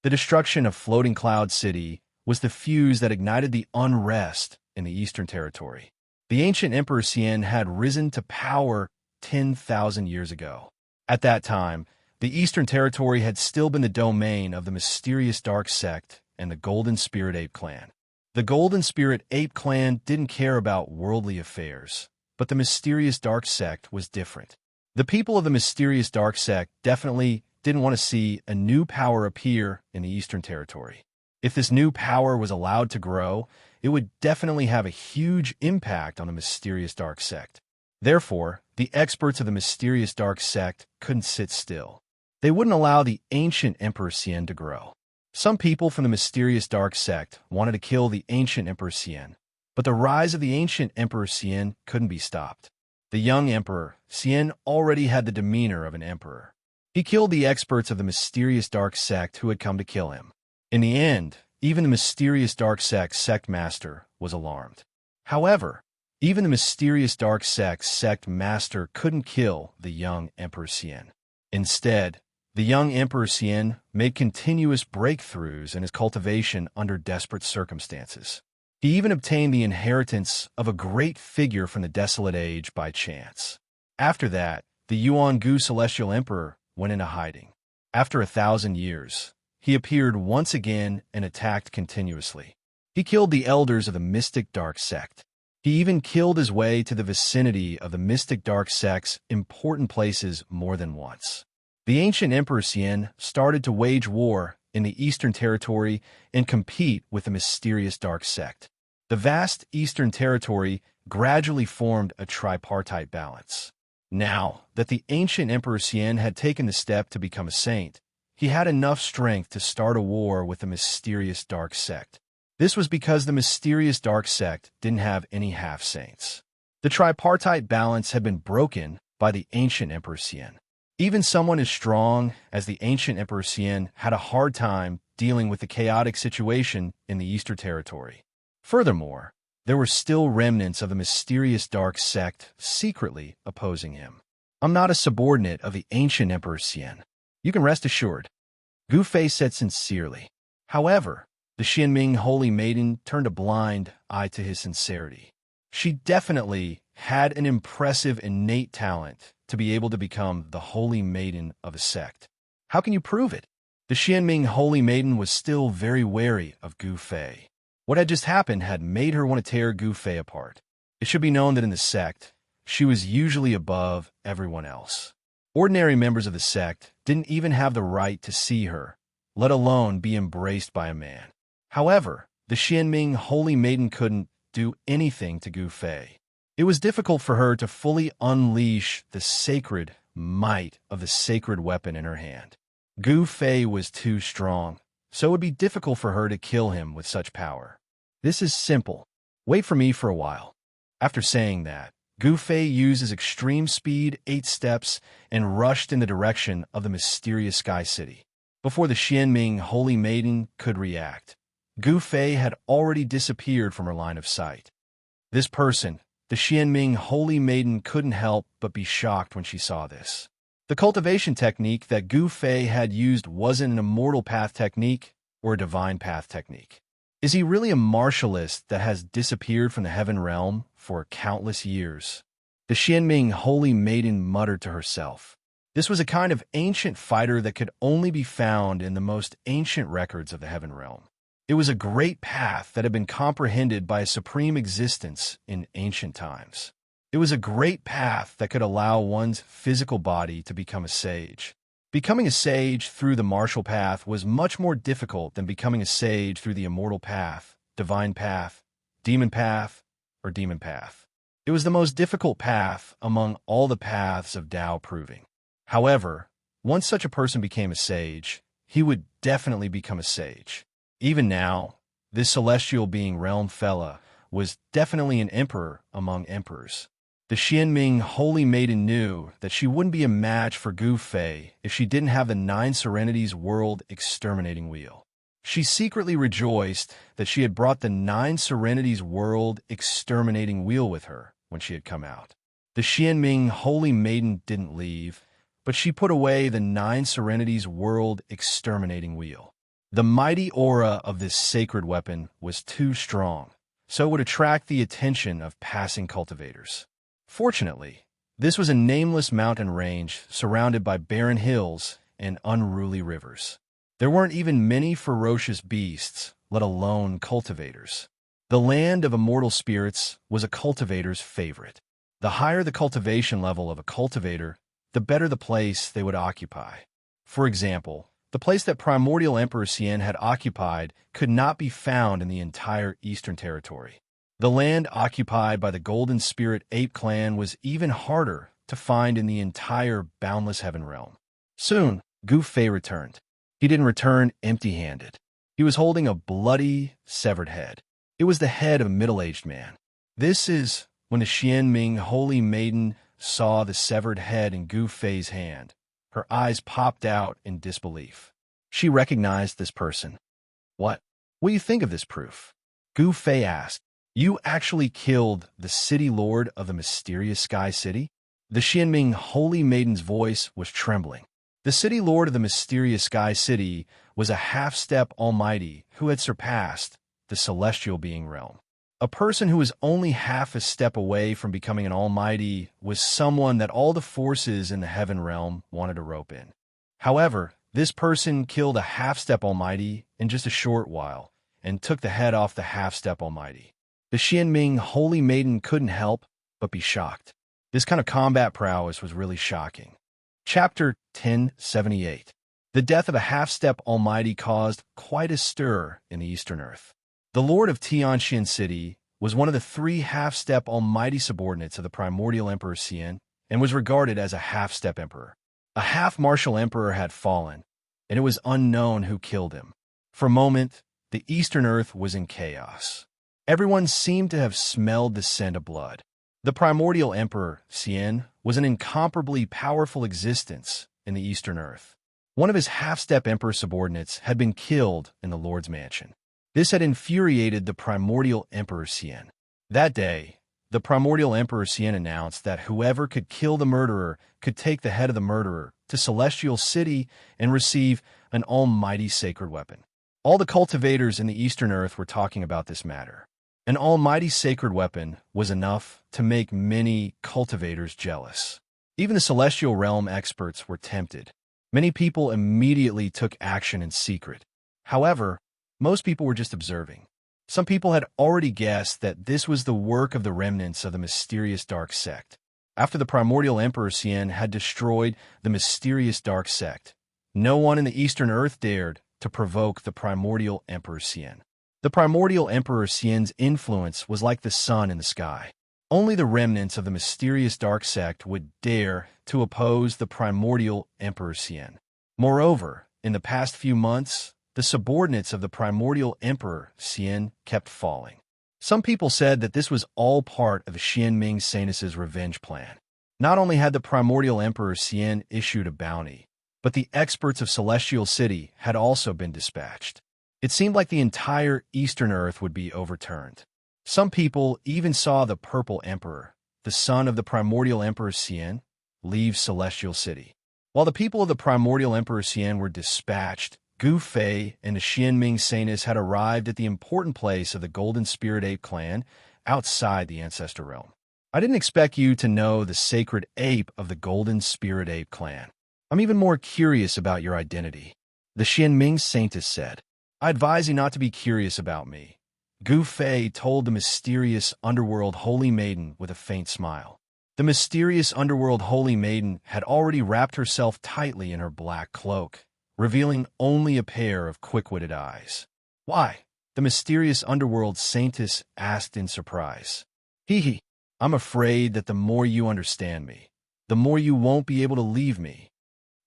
S1: The destruction of Floating Cloud City was the fuse that ignited the unrest in the Eastern Territory. The ancient Emperor Xian had risen to power 10,000 years ago. At that time, the Eastern Territory had still been the domain of the mysterious dark sect and the Golden Spirit Ape clan. The Golden Spirit Ape clan didn't care about worldly affairs, but the mysterious dark sect was different. The people of the mysterious dark sect definitely didn't want to see a new power appear in the Eastern Territory. If this new power was allowed to grow, it would definitely have a huge impact on the mysterious dark sect. Therefore, the experts of the mysterious dark sect couldn't sit still. They wouldn't allow the ancient Emperor Xian to grow. Some people from the mysterious dark sect wanted to kill the ancient Emperor Xian, but the rise of the ancient Emperor Xian couldn't be stopped. The young Emperor Xian already had the demeanor of an emperor. He killed the experts of the mysterious dark sect who had come to kill him. In the end, even the mysterious dark sect master was alarmed. However, even the mysterious dark sect master couldn't kill the young Emperor Xian. Instead, the young Emperor Xian made continuous breakthroughs in his cultivation under desperate circumstances. He even obtained the inheritance of a great figure from the Desolate Age by chance. After that, the Yuan Gu Celestial Emperor went into hiding. After 1,000 years, he appeared once again and attacked continuously. He killed the elders of the Mystic Dark Sect. He even killed his way to the vicinity of the Mystic Dark Sect's important places more than once. The ancient Emperor Xian started to wage war in the Eastern Territory and compete with the mysterious dark sect. The vast Eastern Territory gradually formed a tripartite balance. Now that the ancient Emperor Xian had taken the step to become a saint, he had enough strength to start a war with the mysterious dark sect. This was because the mysterious dark sect didn't have any half-saints. The tripartite balance had been broken by the ancient Emperor Xian. Even someone as strong as the ancient Emperor Xian had a hard time dealing with the chaotic situation in the Eastern Territory. Furthermore, there were still remnants of the mysterious dark sect secretly opposing him. "I'm not a subordinate of the ancient Emperor Xian. You can rest assured," Gu Fei said sincerely. However, the Xianming Holy Maiden turned a blind eye to his sincerity. She definitely had an impressive innate talent to be able to become the Holy Maiden of a sect. How can you prove it? The Xianming Holy Maiden was still very wary of Gu Fei. What had just happened had made her want to tear Gu Fei apart. It should be known that in the sect, she was usually above everyone else. Ordinary members of the sect didn't even have the right to see her, let alone be embraced by a man. However, the Xianming Holy Maiden couldn't do anything to Gu Fei. It was difficult for her to fully unleash the sacred might of the sacred weapon in her hand. Gu Fei was too strong, so it would be difficult for her to kill him with such power. "This is simple. Wait for me for a while." After saying that, Gu Fei used his extreme speed 8 steps and rushed in the direction of the mysterious Sky City. Before the Xianming Holy Maiden could react, Gu Fei had already disappeared from her line of sight. This person, the Xianming Holy Maiden, couldn't help but be shocked when she saw this. The cultivation technique that Gu Fei had used wasn't an immortal path technique or a divine path technique. Is he really a martialist that has disappeared from the heaven realm for countless years? The Xianming holy maiden muttered to herself. This was a kind of ancient fighter that could only be found in the most ancient records of the heaven realm. It was a great path that had been comprehended by a supreme existence in ancient times. It was a great path that could allow one's physical body to become a sage. Becoming a sage through the martial path was much more difficult than becoming a sage through the immortal path, divine path, demon path, or demon path. It was the most difficult path among all the paths of Tao proving. However, once such a person became a sage, he would definitely become a sage. Even now, this celestial being realm fella was definitely an emperor among emperors. The Xianming holy maiden knew that she wouldn't be a match for Gu Fei if she didn't have the Nine Serenities World Exterminating Wheel. She secretly rejoiced that she had brought the Nine Serenities World Exterminating Wheel with her when she had come out. The Xianming holy maiden didn't leave, but she put away the Nine Serenities World Exterminating Wheel. The mighty aura of this sacred weapon was too strong, so it would attract the attention of passing cultivators. Fortunately, this was a nameless mountain range surrounded by barren hills and unruly rivers. There weren't even many ferocious beasts, let alone cultivators. The land of immortal spirits was a cultivator's favorite. The higher the cultivation level of a cultivator, the better the place they would occupy. For example, the place that primordial Emperor Xian had occupied could not be found in the entire Eastern Territory. The land occupied by the Golden Spirit Ape Clan was even harder to find in the entire Boundless Heaven realm. Soon, Gu Fei returned. He didn't return empty-handed. He was holding a bloody, severed head. It was the head of a middle-aged man. This is when the Xianming holy maiden saw the severed head in Gu Fei's hand. Her eyes popped out in disbelief. She recognized this person. What do you think of this proof? Gu Fei asked. You actually killed the city lord of the mysterious Sky City? The Xianming holy maiden's voice was trembling. The city lord of the mysterious Sky City was a half-step almighty who had surpassed the celestial being realm. A person who was only half a step away from becoming an almighty was someone that all the forces in the heaven realm wanted to rope in. However, this person killed a half-step almighty in just a short while and took the head off the half-step almighty. The Xianming holy maiden couldn't help but be shocked. This kind of combat prowess was really shocking. Chapter 1078. The death of a half-step almighty caused quite a stir in the Eastern Earth. The Lord of Xianxia City was one of the 3 half-step almighty subordinates of the primordial Emperor Xian and was regarded as a half-step emperor. A half-martial emperor had fallen, and it was unknown who killed him. For a moment, the Eastern Earth was in chaos. Everyone seemed to have smelled the scent of blood. The primordial Emperor, Xian, was an incomparably powerful existence in the Eastern Earth. One of his half-step emperor subordinates had been killed in the Lord's mansion. This had infuriated the primordial Emperor Xian. That day, the primordial Emperor Xian announced that whoever could kill the murderer could take the head of the murderer to Celestial City and receive an almighty sacred weapon. All the cultivators in the Eastern Earth were talking about this matter. An almighty sacred weapon was enough to make many cultivators jealous. Even the celestial realm experts were tempted. Many people immediately took action in secret. However, most people were just observing. Some people had already guessed that this was the work of the remnants of the mysterious dark sect. After the primordial Emperor Xian had destroyed the mysterious dark sect, no one in the Eastern Earth dared to provoke the primordial Emperor Xian. The primordial Emperor Xian's influence was like the sun in the sky. Only the remnants of the mysterious dark sect would dare to oppose the primordial Emperor Xian. Moreover, in the past few months, the subordinates of the primordial Emperor Xian kept falling. Some people said that this was all part of Xianming Sanus' revenge plan. Not only had the primordial Emperor Xian issued a bounty, but the experts of Celestial City had also been dispatched. It seemed like the entire Eastern Earth would be overturned. Some people even saw the Purple Emperor, the son of the primordial Emperor Xian, leave Celestial City. While the people of the primordial Emperor Xian were dispatched Gu Fei and the Xianming Saints had arrived at the important place of the Golden Spirit Ape clan outside the Ancestor Realm. I didn't expect you to know the sacred ape of the Golden Spirit Ape clan. I'm even more curious about your identity. The Xianming Saintess said, I advise you not to be curious about me. Gu Fei told the mysterious underworld holy maiden with a faint smile. The mysterious underworld holy maiden had already wrapped herself tightly in her black cloak, revealing only a pair of quick-witted eyes. Why? The mysterious underworld saintess asked in surprise. Hee. I'm afraid that the more you understand me, the more you won't be able to leave me,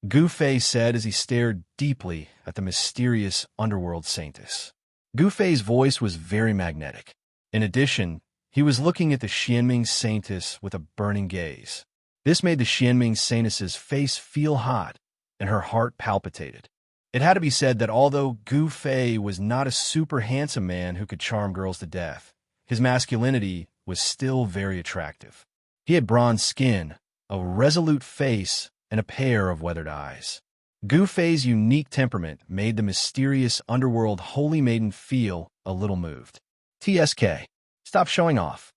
S1: Gu Fei said as he stared deeply at the mysterious underworld saintess. Gu Fei's voice was very magnetic. In addition, he was looking at the Xianming Saintess with a burning gaze. This made the Xianming Saintess's face feel hot, and her heart palpitated. It had to be said that although Gu Fei was not a super handsome man who could charm girls to death, his masculinity was still very attractive. He had bronze skin, a resolute face, and a pair of weathered eyes. Gu Fei's unique temperament made the mysterious underworld holy maiden feel a little moved. TSK. Stop showing off.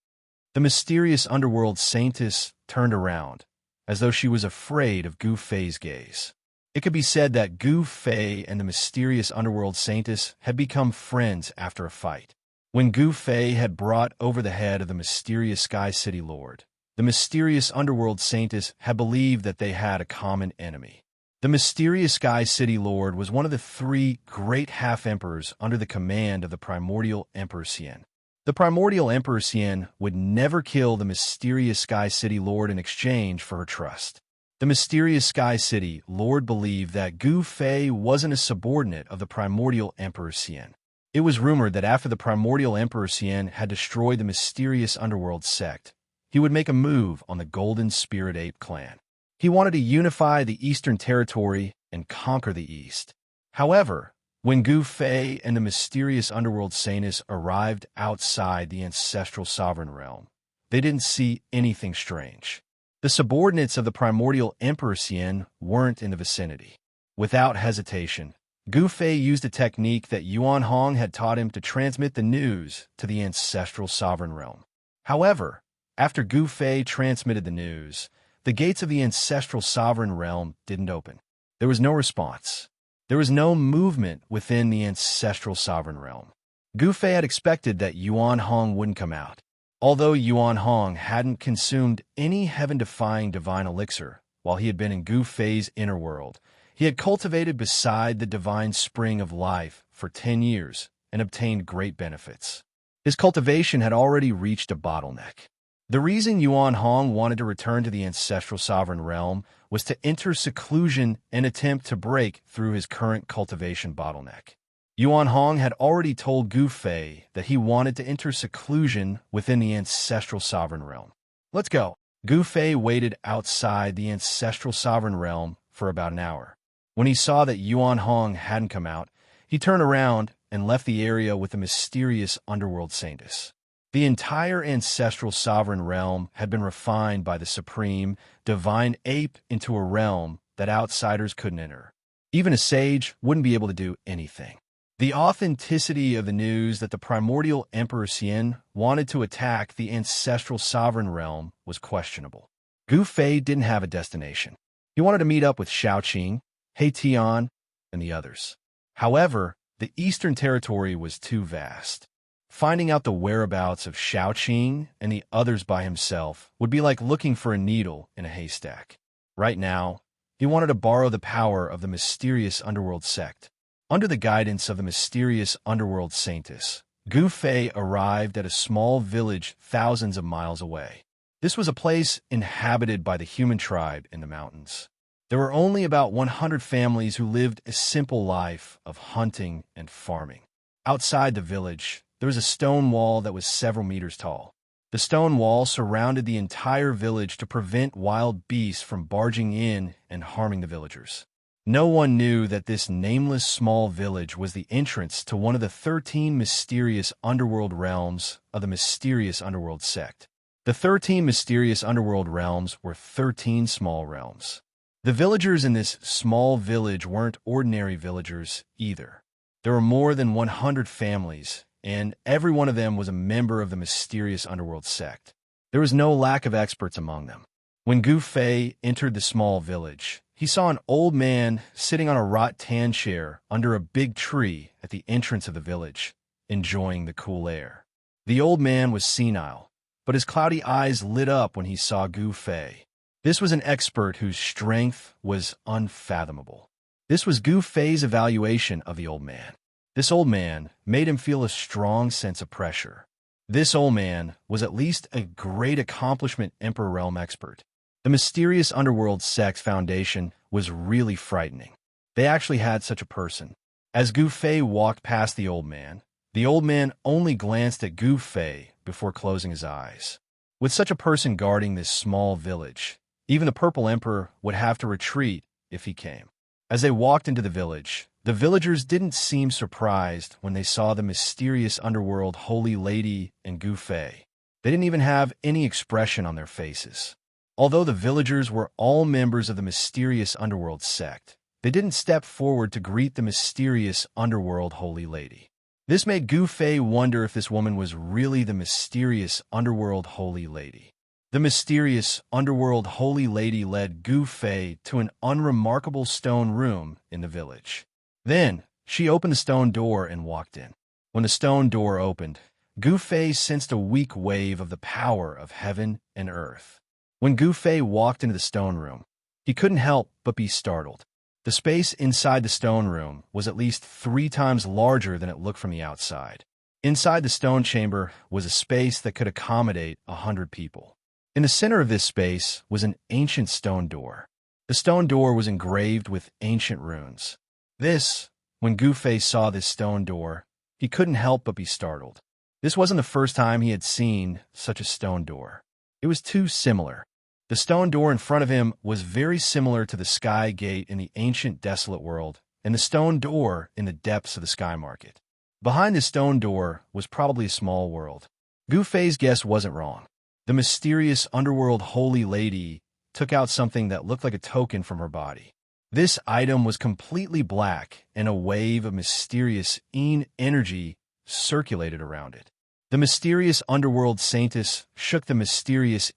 S1: The mysterious underworld saintess turned around, as though she was afraid of Gu Fei's gaze. It could be said that Gu Fei and the mysterious underworld saintess had become friends after a fight. When Gu Fei had brought over the head of the mysterious Sky City Lord, the mysterious underworld saintess had believed that they had a common enemy. The mysterious Sky City Lord was one of the three great half-emperors under the command of the primordial Emperor Xian. The primordial Emperor Xian would never kill the mysterious Sky City Lord in exchange for her trust. The mysterious Sky City Lord believed that Gu Fei wasn't a subordinate of the primordial Emperor Xian. It was rumored that after the primordial Emperor Xian had destroyed the mysterious underworld sect, he would make a move on the Golden Spirit Ape clan. He wanted to unify the Eastern Territory and conquer the East. However, when Gu Fei and the mysterious underworld saintess arrived outside the ancestral sovereign realm, they didn't see anything strange. The subordinates of the primordial Emperor Xian weren't in the vicinity. Without hesitation, Gu Fei used a technique that Yuan Hong had taught him to transmit the news to the ancestral sovereign realm. However, after Gu Fei transmitted the news, the gates of the ancestral sovereign realm didn't open. There was no response. There was no movement within the ancestral sovereign realm. Gu Fei had expected that Yuan Hong wouldn't come out. Although Yuan Hong hadn't consumed any heaven-defying divine elixir while he had been in Gu Fei's inner world, he had cultivated beside the divine spring of life for 10 years and obtained great benefits. His cultivation had already reached a bottleneck. The reason Yuan Hong wanted to return to the ancestral sovereign realm was to enter seclusion and attempt to break through his current cultivation bottleneck. Yuan Hong had already told Gu Fei that he wanted to enter seclusion within the ancestral sovereign realm. Let's go. Gu Fei waited outside the ancestral sovereign realm for about an hour. When he saw that Yuan Hong hadn't come out, he turned around and left the area with the mysterious underworld saintess. The entire ancestral sovereign realm had been refined by the supreme, divine ape into a realm that outsiders couldn't enter. Even a sage wouldn't be able to do anything. The authenticity of the news that the primordial Emperor Xian wanted to attack the ancestral sovereign realm was questionable. Gu Fei didn't have a destination. He wanted to meet up with Xiaoqing, He Tian, and the others. However, the Eastern Territory was too vast. Finding out the whereabouts of Xiaoqing and the others by himself would be like looking for a needle in a haystack. Right now, he wanted to borrow the power of the mysterious underworld sect. Under the guidance of the mysterious underworld saintess, Gu Fei arrived at a small village thousands of miles away. This was a place inhabited by the human tribe in the mountains. There were only about 100 families who lived a simple life of hunting and farming. Outside the village, there was a stone wall that was several meters tall. The stone wall surrounded the entire village to prevent wild beasts from barging in and harming the villagers. No one knew that this nameless small village was the entrance to one of the 13 mysterious underworld realms of the mysterious underworld sect. The 13 mysterious underworld realms were 13 small realms. The villagers in this small village weren't ordinary villagers either. There were more than 100 families, and every one of them was a member of the mysterious underworld sect. There was no lack of experts among them. When Gu Fei entered the small village, he saw an old man sitting on a rattan chair under a big tree at the entrance of the village, enjoying the cool air. The old man was senile, but his cloudy eyes lit up when he saw Gu Fei. This was an expert whose strength was unfathomable. This was Gu Fei's evaluation of the old man. This old man made him feel a strong sense of pressure. This old man was at least a great accomplishment Emperor Realm expert. The mysterious underworld sect's foundation was really frightening. They actually had such a person. As Gu Fei walked past the old man only glanced at Gu Fei before closing his eyes. With such a person guarding this small village, even the Purple Emperor would have to retreat if he came. As they walked into the village, the villagers didn't seem surprised when they saw the mysterious underworld holy lady and Gu Fei. They didn't even have any expression on their faces. Although the villagers were all members of the mysterious underworld sect, they didn't step forward to greet the mysterious underworld holy lady. This made Gu Fei wonder if this woman was really the mysterious underworld holy lady. The mysterious underworld holy lady led Gu Fei to an unremarkable stone room in the village. Then, she opened the stone door and walked in. When the stone door opened, Gu Fei sensed a weak wave of the power of heaven and earth. When Gu Fei walked into the stone room, he couldn't help but be startled. The space inside the stone room was at least 3 times larger than it looked from the outside. Inside the stone chamber was a space that could accommodate 100 people. In the center of this space was an ancient stone door. The stone door was engraved with ancient runes. When Gu Fei saw this stone door, he couldn't help but be startled. This wasn't the first time he had seen such a stone door. It was too similar. The stone door in front of him was very similar to the sky gate in the ancient desolate world and the stone door in the depths of the sky market. Behind the stone door was probably a small world. Gu Fei's guess wasn't wrong. The mysterious underworld holy lady took out something that looked like a token from her body. This item was completely black, and a wave of mysterious energy circulated around it. The mysterious underworld saintess shook the mysterious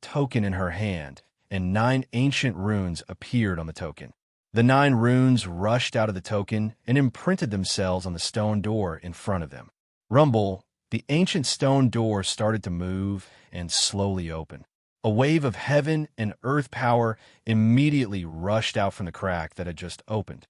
S1: token in her hand, and 9 ancient runes appeared on the token. The 9 runes rushed out of the token and imprinted themselves on the stone door in front of them. Rumble, the ancient stone door started to move and slowly open. A wave of heaven and earth power immediately rushed out from the crack that had just opened.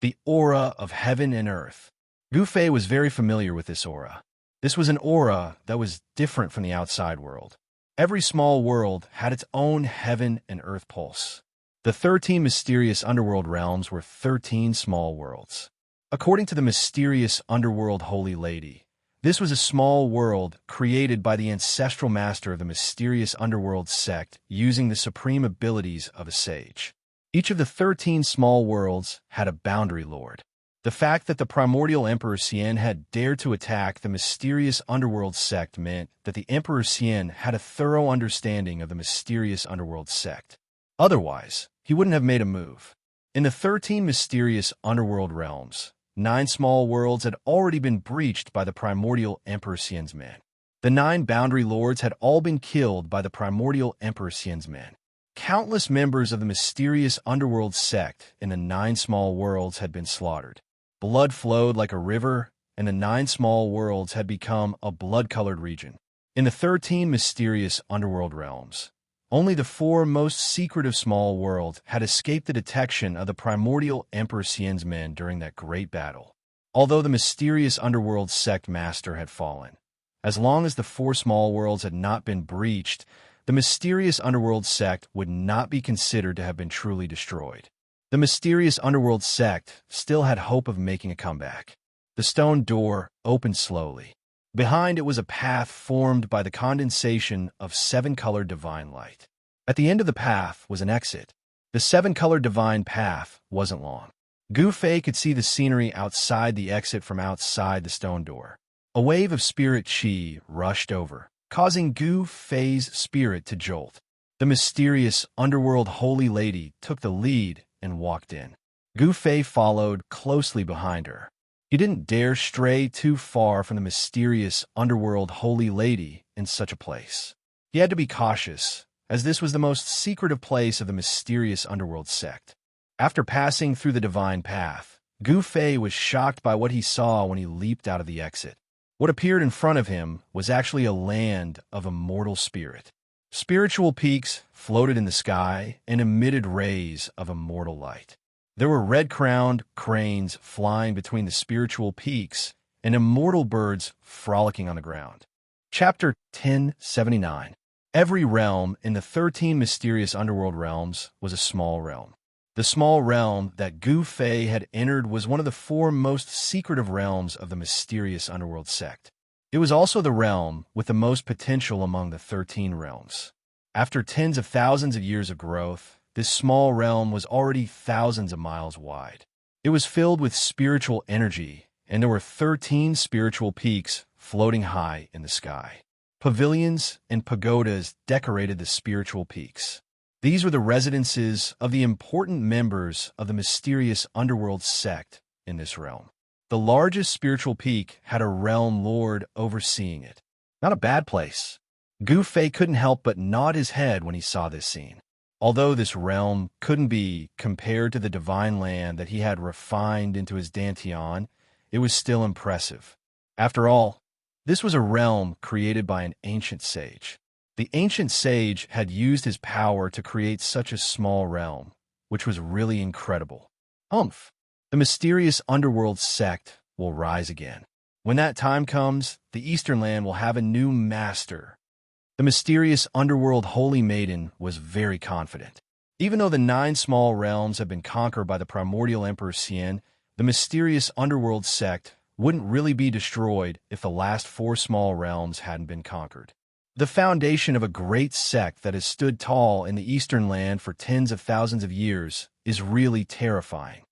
S1: The aura of heaven and earth. Gu Fei was very familiar with this aura. This was an aura that was different from the outside world. Every small world had its own heaven and earth pulse. The 13 mysterious underworld realms were 13 small worlds. According to the mysterious underworld holy lady, this was a small world created by the ancestral master of the mysterious underworld sect using the supreme abilities of a sage. Each of the 13 small worlds had a boundary lord. The fact that the primordial Emperor Xian had dared to attack the mysterious underworld sect meant that the Emperor Xian had a thorough understanding of the mysterious underworld sect. Otherwise, he wouldn't have made a move. In the 13 mysterious underworld realms, 9 small worlds had already been breached by the primordial Emperor Xian's men. The 9 boundary lords had all been killed by the primordial Emperor Xian's men. Countless members of the mysterious underworld sect in the 9 small worlds had been slaughtered. Blood flowed like a river, and the 9 small worlds had become a blood-colored region. In the 13 mysterious underworld realms, only the 4 most secretive small worlds had escaped the detection of the primordial Emperor Xian's men during that great battle. Although the mysterious underworld sect master had fallen, as long as the 4 small worlds had not been breached, the mysterious underworld sect would not be considered to have been truly destroyed. The mysterious underworld sect still had hope of making a comeback. The stone door opened slowly. Behind it was a path formed by the condensation of 7-colored divine light. At the end of the path was an exit. The 7-colored divine path wasn't long. Gu Fei could see the scenery outside the exit from outside the stone door. A wave of spirit qi rushed over, causing Gu Fei's spirit to jolt. The mysterious underworld holy lady took the lead and walked in. Gu Fei followed closely behind her. He didn't dare stray too far from the mysterious underworld holy lady in such a place. He had to be cautious, as this was the most secretive place of the mysterious underworld sect. After passing through the divine path, Gu Fei was shocked by what he saw when he leaped out of the exit. What appeared in front of him was actually a land of immortal spirit. Spiritual peaks floated in the sky and emitted rays of immortal light. There were red-crowned cranes flying between the spiritual peaks and immortal birds frolicking on the ground. Chapter 1079. Every realm in the 13 mysterious underworld realms was a small realm. The small realm that Gu Fei had entered was one of the 4 most secretive realms of the mysterious underworld sect. It was also the realm with the most potential among the 13 realms. After tens of thousands of years of growth, this small realm was already thousands of miles wide. It was filled with spiritual energy, and there were 13 spiritual peaks floating high in the sky. Pavilions and pagodas decorated the spiritual peaks. These were the residences of the important members of the mysterious underworld sect in this realm. The largest spiritual peak had a realm lord overseeing it. Not a bad place. Gu Fei couldn't help but nod his head when he saw this scene. Although this realm couldn't be compared to the divine land that he had refined into his Dantian, it was still impressive. After all, this was a realm created by an ancient sage. The ancient sage had used his power to create such a small realm, which was really incredible. The mysterious underworld sect will rise again. When that time comes, the Eastern Land will have a new master. The mysterious underworld holy maiden was very confident. Even though the 9 small realms had been conquered by the primordial Emperor Xian, the mysterious underworld sect wouldn't really be destroyed if the last 4 small realms hadn't been conquered. The foundation of a great sect that has stood tall in the Eastern Land for tens of thousands of years is really terrifying.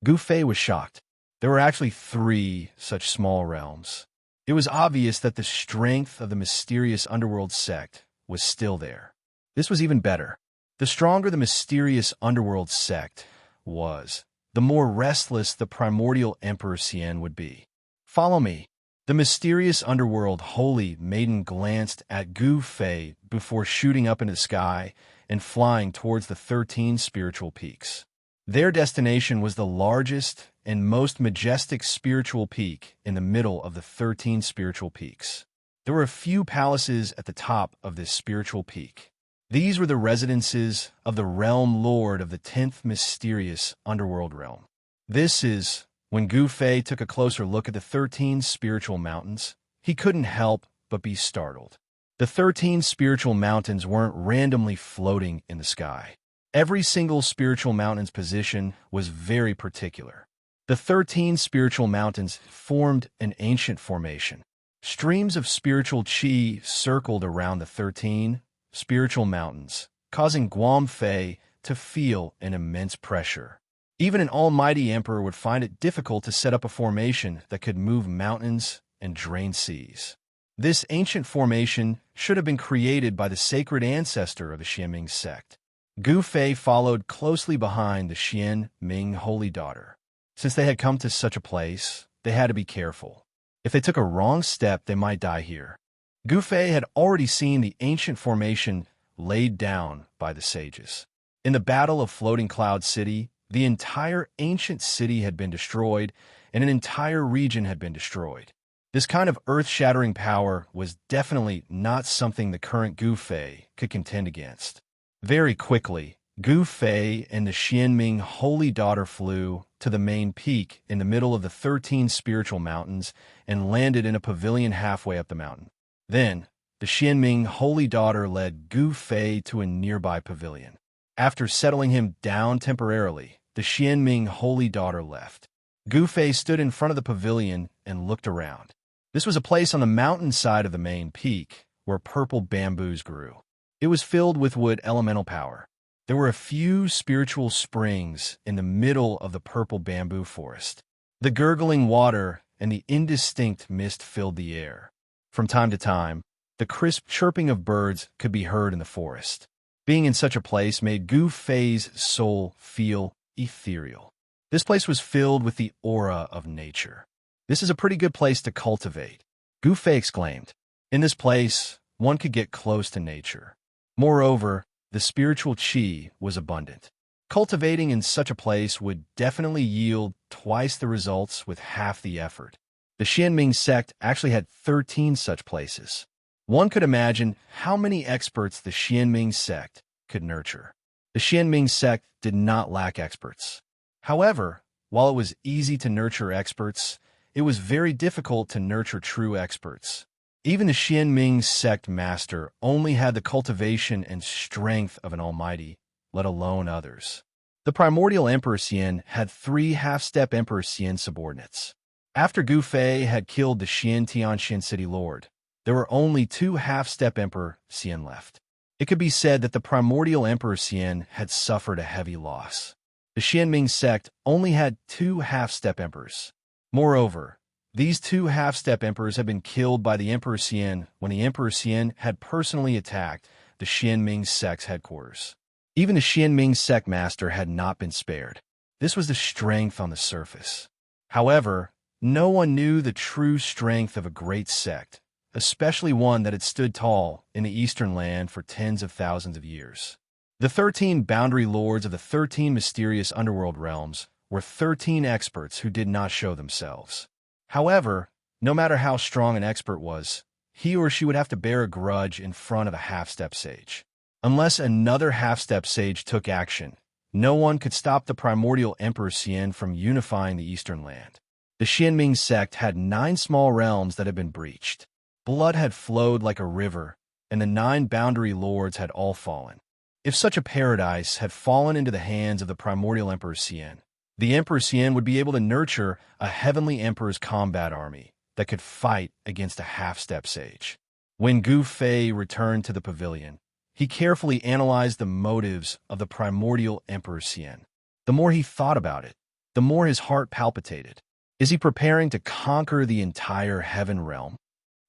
S1: Gu Fei was shocked. There were actually 3 such small realms. It was obvious that the strength of the mysterious underworld sect was still there. This was even better. The stronger the mysterious underworld sect was, the more restless the primordial Emperor Xian would be. Follow me. The mysterious underworld holy maiden glanced at Gu Fei before shooting up into the sky and flying towards the 13 spiritual peaks. Their destination was the largest and most majestic spiritual peak in the middle of the 13 spiritual peaks. There were a few palaces at the top of this spiritual peak. These were the residences of the realm lord of the 10th mysterious underworld realm. This is when Gu Fei took a closer look at the 13 spiritual mountains. He couldn't help but be startled. The 13 spiritual mountains weren't randomly floating in the sky. Every single spiritual mountain's position was very particular. The 13 spiritual mountains formed an ancient formation. Streams of spiritual qi circled around the 13 spiritual mountains, causing Guam Fei to feel an immense pressure. Even an almighty emperor would find it difficult to set up a formation that could move mountains and drain seas. This ancient formation should have been created by the sacred ancestor of the Xianming sect. Gu Fei followed closely behind the Xianming holy daughter. Since they had come to such a place, they had to be careful. If they took a wrong step, they might die here. Gu Fei had already seen the ancient formation laid down by the sages. In the Battle of Floating Cloud City, the entire ancient city had been destroyed, and an entire region had been destroyed. This kind of earth-shattering power was definitely not something the current Gu Fei could contend against. Very quickly, Gu Fei and the Xianming holy daughter flew to the main peak in the middle of the 13 spiritual mountains and landed in a pavilion halfway up the mountain. Then, the Xianming holy daughter led Gu Fei to a nearby pavilion. After settling him down temporarily, the Xianming holy daughter left. Gu Fei stood in front of the pavilion and looked around. This was a place on the mountainside of the main peak where purple bamboos grew. It was filled with wood elemental power. There were a few spiritual springs in the middle of the purple bamboo forest. The gurgling water and the indistinct mist filled the air. From time to time, the crisp chirping of birds could be heard in the forest. Being in such a place made Gu Fei's soul feel ethereal. This place was filled with the aura of nature. "This is a pretty good place to cultivate," Gu Fei exclaimed. In this place, one could get close to nature. Moreover, the spiritual qi was abundant. Cultivating in such a place would definitely yield twice the results with half the effort. The Xianming sect actually had 13 such places. One could imagine how many experts the Xianming sect could nurture. The Xianming sect did not lack experts. However, while it was easy to nurture experts, it was very difficult to nurture true experts. Even the Xianming sect master only had the cultivation and strength of an almighty, let alone others. The primordial Emperor Xian had 3 half-step Emperor Xian subordinates. After Gu Fei had killed the Xian Tianxian city lord, there were only 2 half-step Emperor Xian left. It could be said that the primordial Emperor Xian had suffered a heavy loss. The Xianming sect only had 2 half-step emperors. Moreover, these 2 half-step emperors had been killed by the Emperor Xian when the Emperor Xian had personally attacked the Xianming sect's headquarters. Even the Xianming sect master had not been spared. This was the strength on the surface. However, no one knew the true strength of a great sect, especially one that had stood tall in the Eastern land for tens of thousands of years. The 13 boundary lords of the 13 mysterious underworld realms were 13 experts who did not show themselves. However, no matter how strong an expert was, he or she would have to bear a grudge in front of a half-step sage. Unless another half-step sage took action, no one could stop the primordial Emperor Xian from unifying the Eastern land. The Xianming sect had 9 small realms that had been breached. Blood had flowed like a river, and the 9 boundary lords had all fallen. If such a paradise had fallen into the hands of the primordial Emperor Xian, the Emperor Xian would be able to nurture a heavenly emperor's combat army that could fight against a half-step sage. When Gu Fei returned to the pavilion, he carefully analyzed the motives of the primordial Emperor Xian. The more he thought about it, the more his heart palpitated. Is he preparing to conquer the entire heaven realm?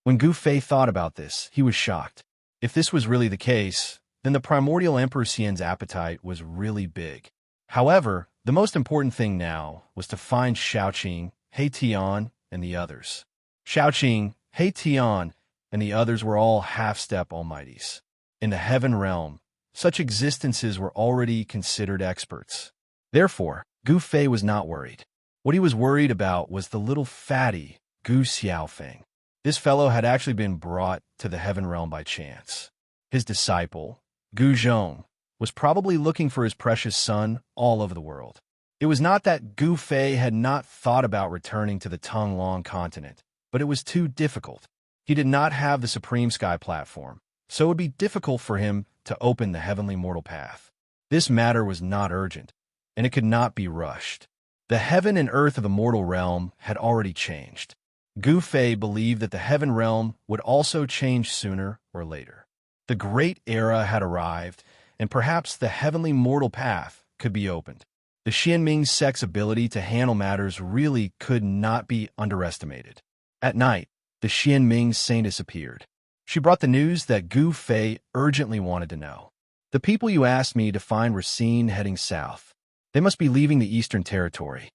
S1: When Gu Fei thought about this, he was shocked. If this was really the case, then the primordial Emperor Xian's appetite was really big. However, the most important thing now was to find Xiaoqing, He Tian, and the others. Xiaoqing, He Tian, and the others were all half-step almighties. In the heaven realm, such existences were already considered experts. Therefore, Gu Fei was not worried. What he was worried about was the little fatty, Gu Xiaofeng. This fellow had actually been brought to the heaven realm by chance. His disciple, Gu Zhong, was probably looking for his precious son all over the world. It was not that Gu Fei had not thought about returning to the Tonglong continent, but it was too difficult. He did not have the Supreme Sky platform, so it would be difficult for him to open the heavenly mortal path. This matter was not urgent, and it could not be rushed. The heaven and earth of the mortal realm had already changed. Gu Fei believed that the heaven realm would also change sooner or later. The great era had arrived, and perhaps the heavenly mortal path could be opened. The Xianming sect's ability to handle matters really could not be underestimated. At night, the Xianming saintess appeared. She brought the news that Gu Fei urgently wanted to know. "The people you asked me to find were seen heading south. They must be leaving the Eastern Territory."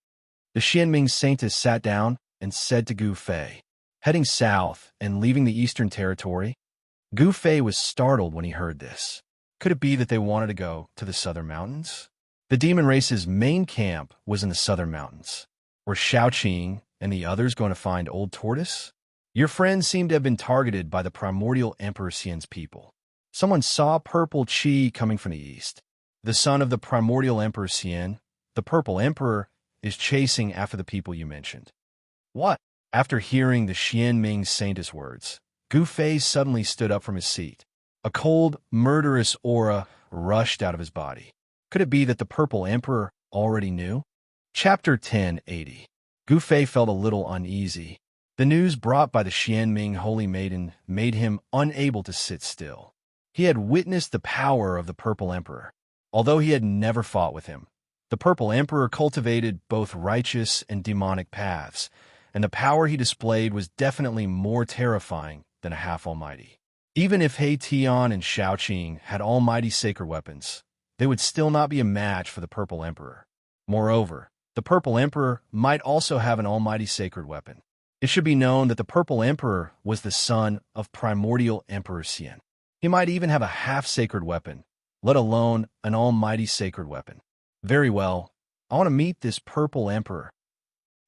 S1: The Xianming saintess sat down and said to Gu Fei, "Heading south and leaving the Eastern Territory?" Gu Fei was startled when he heard this. Could it be that they wanted to go to the southern mountains? The demon race's main camp was in the southern mountains. Were Xiaoqing and the others going to find Old Tortoise? Your friends seem to have been targeted by the primordial Emperor Xian's people. Someone saw purple qi coming from the east. The son of the primordial Emperor Xian, the purple emperor, is chasing after the people you mentioned. What? After hearing the Xianming saintess words, Gu Fei suddenly stood up from his seat. A cold, murderous aura rushed out of his body. Could it be that the purple emperor already knew? Chapter 1080. Gu Fei felt a little uneasy. The news brought by the Xianming holy maiden made him unable to sit still. He had witnessed the power of the purple emperor. Although he had never fought with him, the purple emperor cultivated both righteous and demonic paths, and the power he displayed was definitely more terrifying than a half-almighty. Even if He Tian and Xiaoqing had almighty sacred weapons, they would still not be a match for the Purple Emperor. Moreover, the Purple Emperor might also have an almighty sacred weapon. It should be known that the Purple Emperor was the son of primordial Emperor Xian. He might even have a half-sacred weapon, let alone an almighty sacred weapon. Very well, I want to meet this Purple Emperor.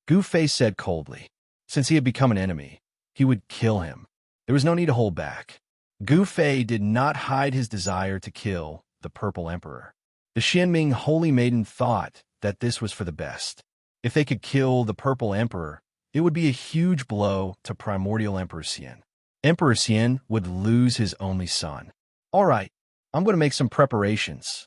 S1: Gu Fei said coldly. Since he had become an enemy, he would kill him. There was no need to hold back. Gu Fei did not hide his desire to kill the Purple Emperor. The Xianming Holy Maiden thought that this was for the best. If they could kill the Purple Emperor, it would be a huge blow to primordial Emperor Xian. Emperor Xian would lose his only son. All right, I'm going to make some preparations.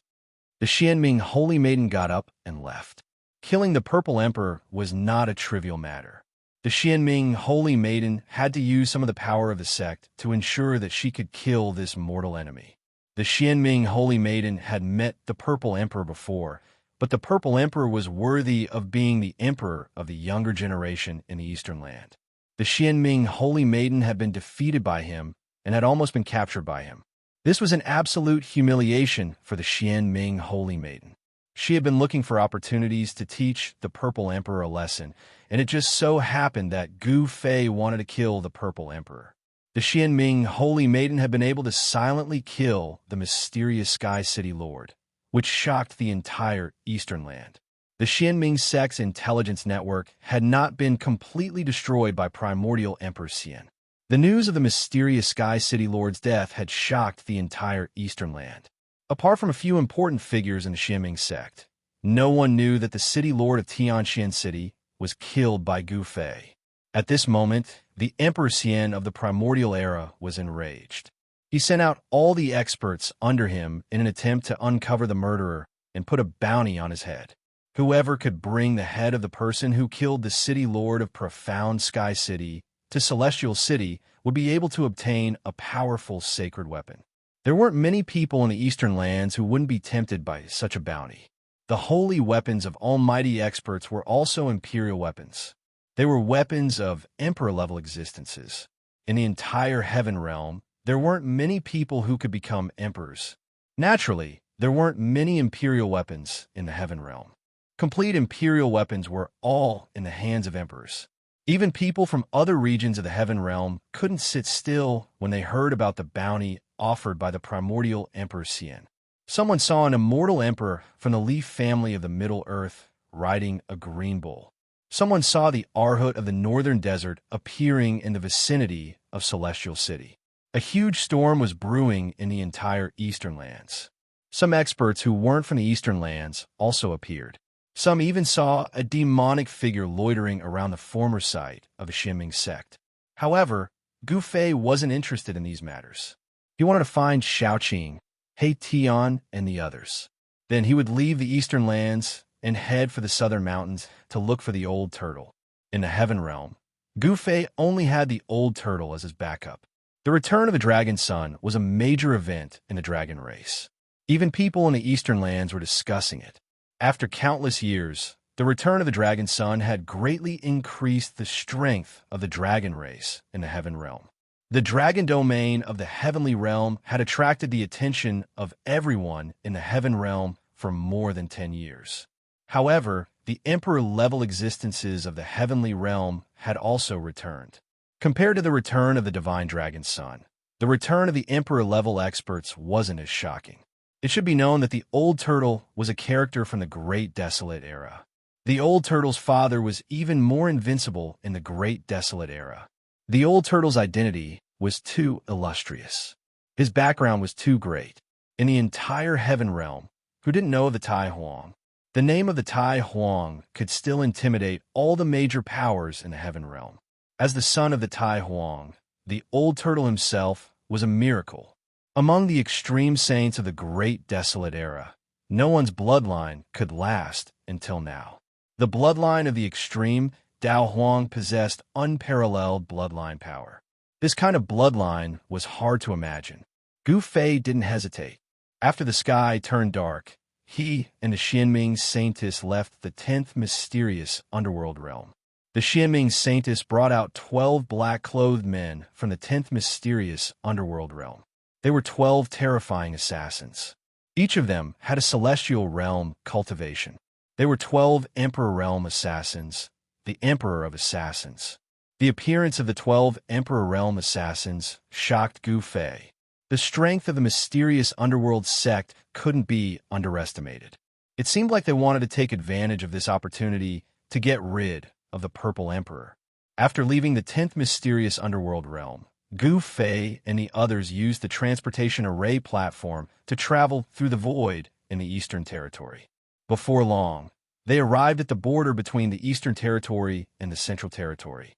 S1: The Xianming Holy Maiden got up and left. Killing the Purple Emperor was not a trivial matter. The Xianming Holy Maiden had to use some of the power of the sect to ensure that she could kill this mortal enemy. The Xianming Holy Maiden had met the Purple Emperor before, but the Purple Emperor was worthy of being the emperor of the younger generation in the Eastern Land. The Xianming Holy Maiden had been defeated by him and had almost been captured by him. This was an absolute humiliation for the Xianming Holy Maiden. She had been looking for opportunities to teach the Purple Emperor a lesson, and it just so happened that Gu Fei wanted to kill the Purple Emperor. The Xianming Holy Maiden had been able to silently kill the mysterious Sky City Lord, which shocked the entire Eastern Land. The Xianming sect's intelligence network had not been completely destroyed by primordial Emperor Xian. The news of the mysterious Sky City Lord's death had shocked the entire Eastern Land. Apart from a few important figures in the Xianming sect, no one knew that the City Lord of Tianxian City was killed by Gu Fei. At this moment, the Emperor Xian of the primordial era was enraged. He sent out all the experts under him in an attempt to uncover the murderer and put a bounty on his head. Whoever could bring the head of the person who killed the City Lord of Profound Sky City to Celestial City would be able to obtain a powerful sacred weapon. There weren't many people in the Eastern Lands who wouldn't be tempted by such a bounty. The holy weapons of almighty experts were also imperial weapons. They were weapons of emperor-level existences. In the entire heaven realm, there weren't many people who could become emperors. Naturally, there weren't many imperial weapons in the heaven realm. Complete imperial weapons were all in the hands of emperors. Even people from other regions of the heaven realm couldn't sit still when they heard about the bounty offered by the primordial Emperor Xian. Someone saw an immortal emperor from the Leaf family of the Middle Earth riding a green bull. Someone saw the Arhut of the Northern Desert appearing in the vicinity of Celestial City. A huge storm was brewing in the entire Eastern Lands. Some experts who weren't from the Eastern Lands also appeared. Some even saw a demonic figure loitering around the former site of the Xianming sect. However, Gu Fei wasn't interested in these matters. He wanted to find Xiaoqing, He Tian, and the others. Then he would leave the Eastern Lands and head for the Southern Mountains to look for the Old Turtle. In the Heaven Realm, Gu Fei only had the Old Turtle as his backup. The return of the Dragon Son was a major event in the dragon race. Even people in the Eastern Lands were discussing it. After countless years, the return of the Dragon Son had greatly increased the strength of the dragon race in the Heaven Realm. The dragon domain of the Heavenly Realm had attracted the attention of everyone in the Heaven Realm for more than 10 years. However, the Emperor-level existences of the Heavenly Realm had also returned. Compared to the return of the Divine Dragon Son, the return of the Emperor-level experts wasn't as shocking. It should be known that the Old Turtle was a character from the Great Desolate Era. The Old Turtle's father was even more invincible in the Great Desolate Era. The Old Turtle's identity was too illustrious. His background was too great. In the entire Heaven Realm, who didn't know of the Tai Huang? The name of the Tai Huang could still intimidate all the major powers in the Heaven Realm. As the son of the Tai Huang, the Old Turtle himself was a miracle. Among the extreme saints of the Great Desolate Era, no one's bloodline could last until now. The bloodline of the extreme Dao Huang possessed unparalleled bloodline power. This kind of bloodline was hard to imagine. Gu Fei didn't hesitate. After the sky turned dark, he and the Xianming Saintess left the 10th mysterious underworld realm. The Xianming Saintess brought out 12 black-clothed men from the 10th mysterious underworld realm. They were 12 terrifying assassins. Each of them had a celestial realm cultivation. They were 12 Emperor Realm assassins, the Emperor of Assassins. The appearance of the 12 Emperor Realm assassins shocked Gu Fei. The strength of the mysterious underworld sect couldn't be underestimated. It seemed like they wanted to take advantage of this opportunity to get rid of the Purple Emperor. After leaving the 10th mysterious underworld realm, Gu Fei and the others used the transportation array platform to travel through the void in the Eastern Territory. Before long, they arrived at the border between the Eastern Territory and the Central Territory.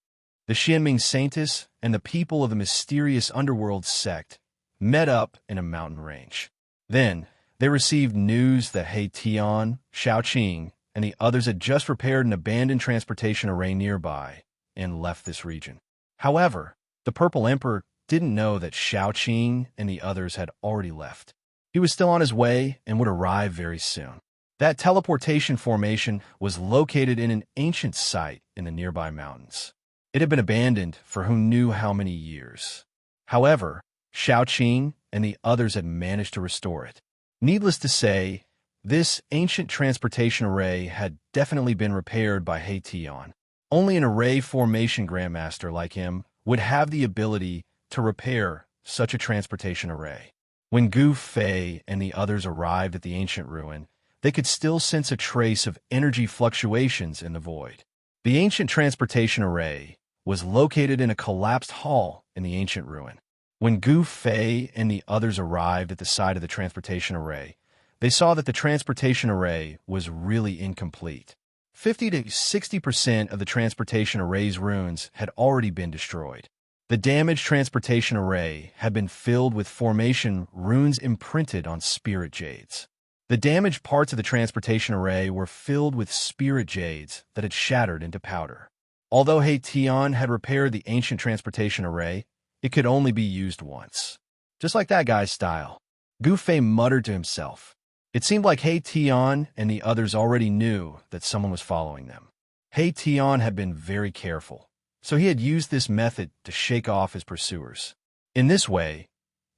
S1: The Xianming Saintess and the people of the mysterious underworld sect met up in a mountain range. Then, they received news that He Tian, Xiaoqing, and the others had just repaired an abandoned transportation array nearby and left this region. However, the Purple Emperor didn't know that Xiaoqing and the others had already left. He was still on his way and would arrive very soon. That teleportation formation was located in an ancient site in the nearby mountains. It had been abandoned for who knew how many years. However, Xiaoqing and the others had managed to restore it. Needless to say, this ancient transportation array had definitely been repaired by He Tian. Only an array formation grandmaster like him would have the ability to repair such a transportation array. When Gu Fei and the others arrived at the ancient ruin, they could still sense a trace of energy fluctuations in the void. The ancient transportation array was located in a collapsed hall in the ancient ruin. When Gu Fei and the others arrived at the site of the transportation array, they saw that the transportation array was really incomplete. 50 to 60% of the transportation array's ruins had already been destroyed. The damaged transportation array had been filled with formation runes imprinted on spirit jades. The damaged parts of the transportation array were filled with spirit jades that had shattered into powder. Although He Tian had repaired the ancient transportation array, it could only be used once. Just like that guy's style. Gu Fei muttered to himself. It seemed like He Tian and the others already knew that someone was following them. He Tian had been very careful, so he had used this method to shake off his pursuers. In this way,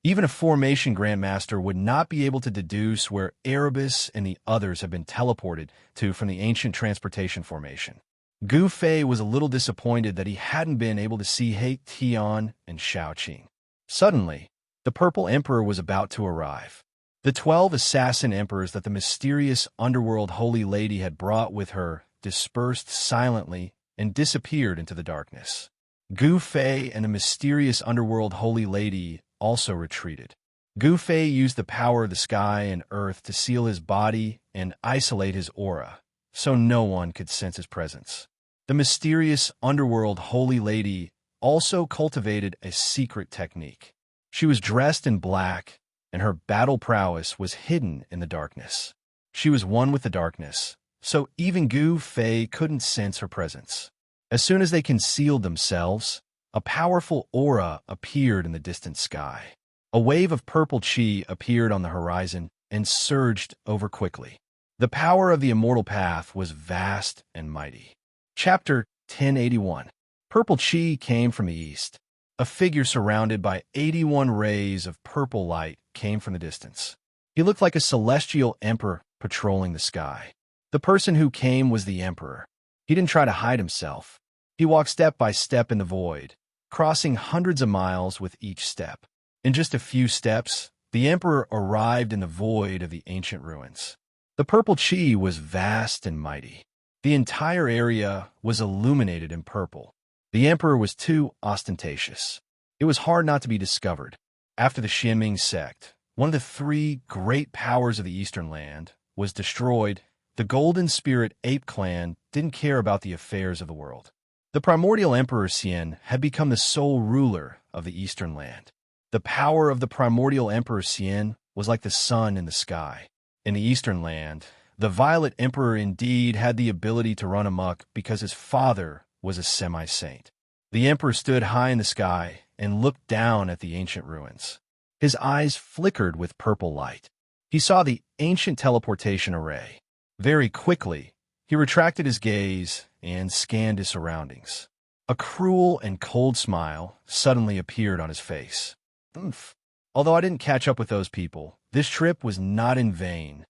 S1: even a formation grandmaster would not be able to deduce where Erebus and the others had been teleported to from the ancient transportation formation. Gu Fei was a little disappointed that he hadn't been able to see He Tian and Xiaoqing. Suddenly, the Purple Emperor was about to arrive. The 12 assassin emperors that the mysterious underworld holy lady had brought with her dispersed silently and disappeared into the darkness. Gu Fei and the mysterious underworld holy lady also retreated. Gu Fei used the power of the sky and earth to seal his body and isolate his aura, so no one could sense his presence. The mysterious underworld holy lady also cultivated a secret technique. She was dressed in black, and her battle prowess was hidden in the darkness. She was one with the darkness, so even Gu Fei couldn't sense her presence. As soon as they concealed themselves, a powerful aura appeared in the distant sky. A wave of purple chi appeared on the horizon and surged over quickly. The power of the immortal path was vast and mighty. Chapter 1081. Purple chi came from the east. A figure surrounded by 81 rays of purple light came from the distance. He looked like a celestial emperor patrolling the sky. The person who came was the emperor. He didn't try to hide himself. He walked step by step in the void, crossing hundreds of miles with each step. In just a few steps, the emperor arrived in the void of the ancient ruins. The purple chi was vast and mighty. The entire area was illuminated in purple. The emperor was too ostentatious. It was hard not to be discovered. After the Xianming sect, one of the 3 great powers of the Eastern Land, was destroyed, the Golden Spirit Ape Clan didn't care about the affairs of the world. The primordial Emperor Xian had become the sole ruler of the Eastern Land. The power of the primordial Emperor Xian was like the sun in the sky. In the Eastern Land, the Violet Emperor indeed had the ability to run amok because his father was a semi-saint. The Emperor stood high in the sky and looked down at the ancient ruins. His eyes flickered with purple light. He saw the ancient teleportation array. Very quickly, he retracted his gaze and scanned his surroundings. A cruel and cold smile suddenly appeared on his face. "Oomph. Although I didn't catch up with those people, this trip was not in vain."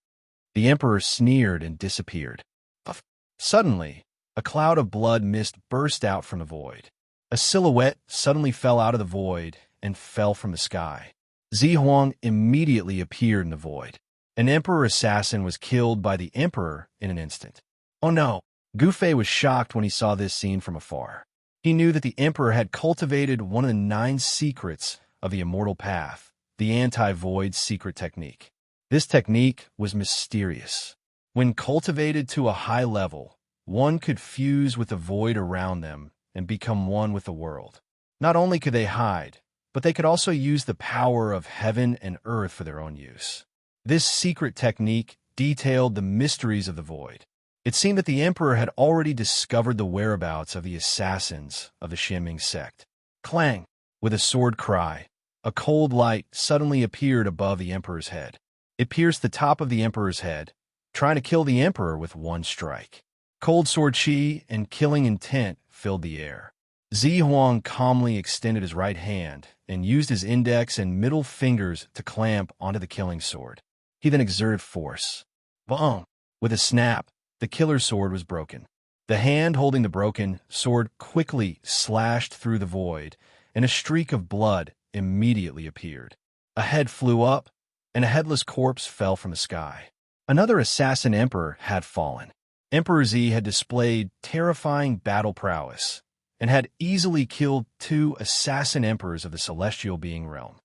S1: The emperor sneered and disappeared. Puff. Suddenly, a cloud of blood mist burst out from the void. A silhouette suddenly fell out of the void and fell from the sky. Zihuang immediately appeared in the void. An emperor assassin was killed by the emperor in an instant. Oh no! Gufei was shocked when he saw this scene from afar. He knew that the emperor had cultivated one of the 9 secrets of the immortal path, the anti-void secret technique. This technique was mysterious. When cultivated to a high level, one could fuse with the void around them and become one with the world. Not only could they hide, but they could also use the power of heaven and earth for their own use. This secret technique detailed the mysteries of the void. It seemed that the emperor had already discovered the whereabouts of the assassins of the Xianxia sect. Clang! With a sword cry, a cold light suddenly appeared above the emperor's head. It pierced the top of the emperor's head, trying to kill the emperor with one strike. Cold sword chi and killing intent filled the air. Zihuang calmly extended his right hand and used his index and middle fingers to clamp onto the killing sword. He then exerted force. Boom! With a snap, the killer's sword was broken. The hand holding the broken sword quickly slashed through the void, and a streak of blood immediately appeared. A head flew up, and a headless corpse fell from the sky. Another assassin emperor had fallen. Emperor Z had displayed terrifying battle prowess and had easily killed 2 assassin emperors of the celestial being realm.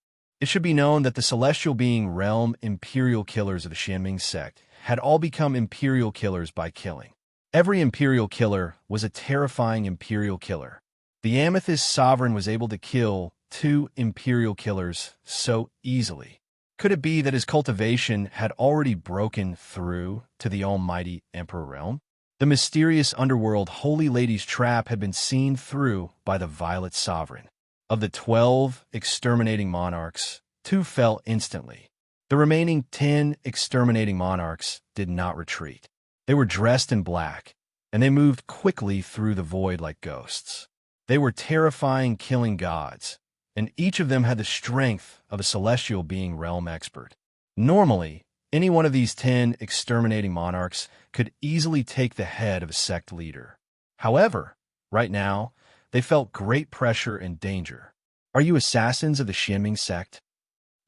S1: It should be known that the celestial being realm imperial killers of the Xianxia sect had all become imperial killers by killing. Every imperial killer was a terrifying imperial killer. The Amethyst Sovereign was able to kill 2 imperial killers so easily. Could it be that his cultivation had already broken through to the almighty Emperor realm? The mysterious underworld Holy Lady's trap had been seen through by the Violet Sovereign. Of the 12 exterminating monarchs, 2 fell instantly. The remaining 10 exterminating monarchs did not retreat. They were dressed in black, and they moved quickly through the void like ghosts. They were terrifying killing gods, and each of them had the strength of a celestial being realm expert. Normally, any one of these 10 exterminating monarchs could easily take the head of a sect leader. However, right now, they felt great pressure and danger. Are you assassins of the Xianxia sect?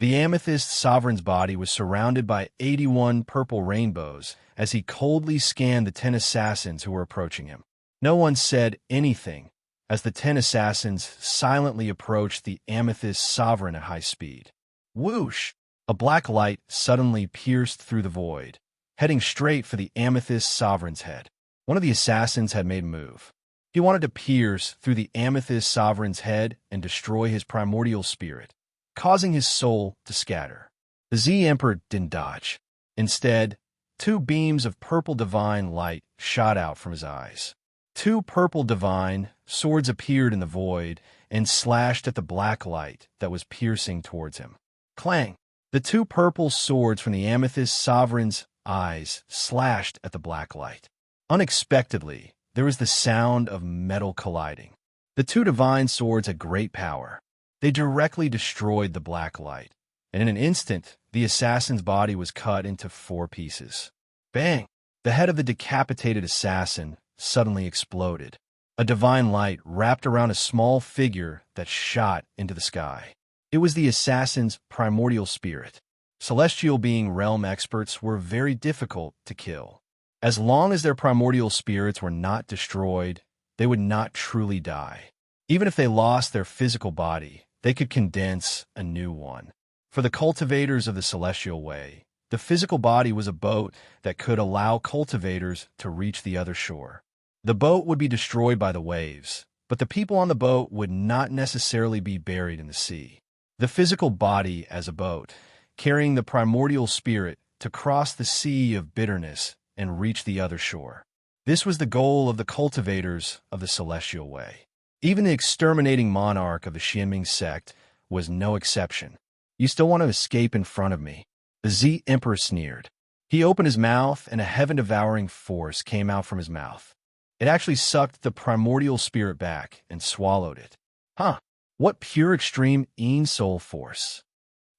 S1: The Amethyst Sovereign's body was surrounded by 81 purple rainbows as he coldly scanned the 10 assassins who were approaching him. No one said anything as the 10 assassins silently approached the Amethyst Sovereign at high speed. Whoosh! A black light suddenly pierced through the void, heading straight for the Amethyst Sovereign's head. One of the assassins had made a move. He wanted to pierce through the Amethyst Sovereign's head and destroy his primordial spirit, causing his soul to scatter. The Z Emperor didn't dodge. Instead, 2 beams of purple divine light shot out from his eyes. 2 purple divine swords appeared in the void and slashed at the black light that was piercing towards him. Clang! The 2 purple swords from the Amethyst Sovereign's eyes slashed at the black light. Unexpectedly, there was the sound of metal colliding. The 2 divine swords had great power. They directly destroyed the black light, and in an instant, the assassin's body was cut into 4 pieces. Bang! The head of the decapitated assassin suddenly exploded. A divine light wrapped around a small figure that shot into the sky. It was the assassin's primordial spirit. Celestial being realm experts were very difficult to kill. As long as their primordial spirits were not destroyed, they would not truly die. Even if they lost their physical body, they could condense a new one. For the cultivators of the celestial way, the physical body was a boat that could allow cultivators to reach the other shore. The boat would be destroyed by the waves, but the people on the boat would not necessarily be buried in the sea. The physical body as a boat, carrying the primordial spirit to cross the sea of bitterness and reach the other shore. This was the goal of the cultivators of the celestial way. Even the exterminating monarch of the Xianxia sect was no exception. You still want to escape in front of me? The Z Emperor sneered. He opened his mouth, and a heaven-devouring force came out from his mouth. It actually sucked the primordial spirit back and swallowed it. Huh. What pure extreme soul force.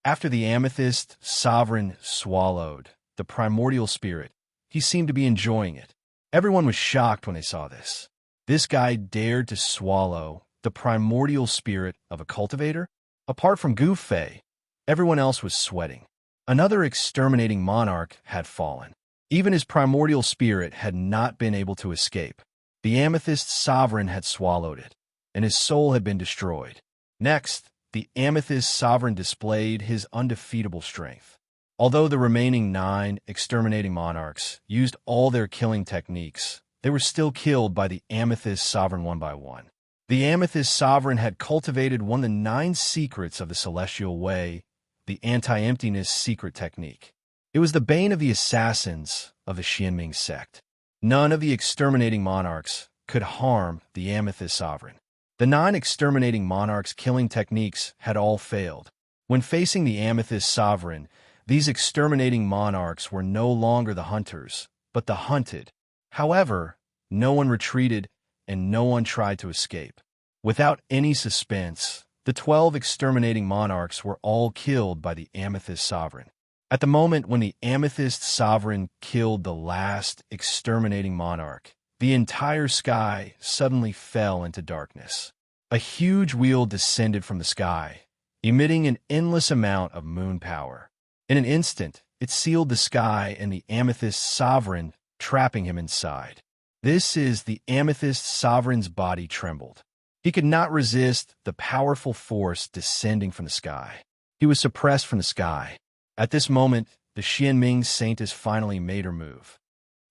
S1: After the amethyst sovereign swallowed the primordial spirit, he seemed to be enjoying it. Everyone was shocked when they saw this. This guy dared to swallow the primordial spirit of a cultivator? Apart from Gu Fei, everyone else was sweating. Another exterminating monarch had fallen. Even his primordial spirit had not been able to escape. The amethyst sovereign had swallowed it, and his soul had been destroyed. Next, the amethyst sovereign displayed his undefeatable strength. Although the remaining 9 exterminating monarchs used all their killing techniques, they were still killed by the amethyst sovereign one by one. The amethyst sovereign had cultivated one of the 9 secrets of the celestial way, the anti-emptiness secret technique. It was the bane of the assassins of the Xianming sect. None of the exterminating monarchs could harm the amethyst sovereign. The 9 exterminating monarchs' killing techniques had all failed. When facing the amethyst sovereign, these exterminating monarchs were no longer the hunters, but the hunted. However, no one retreated and no one tried to escape. Without any suspense, the 12 exterminating monarchs were all killed by the amethyst sovereign. At the moment when the amethyst sovereign killed the last exterminating monarch, the entire sky suddenly fell into darkness. A huge wheel descended from the sky, emitting an endless amount of moon power. In an instant, it sealed the sky and the amethyst sovereign, trapping him inside. This is the amethyst sovereign's body trembled. He could not resist the powerful force descending from the sky. He was suppressed from the sky. At this moment, the Xianming saintess finally made her move.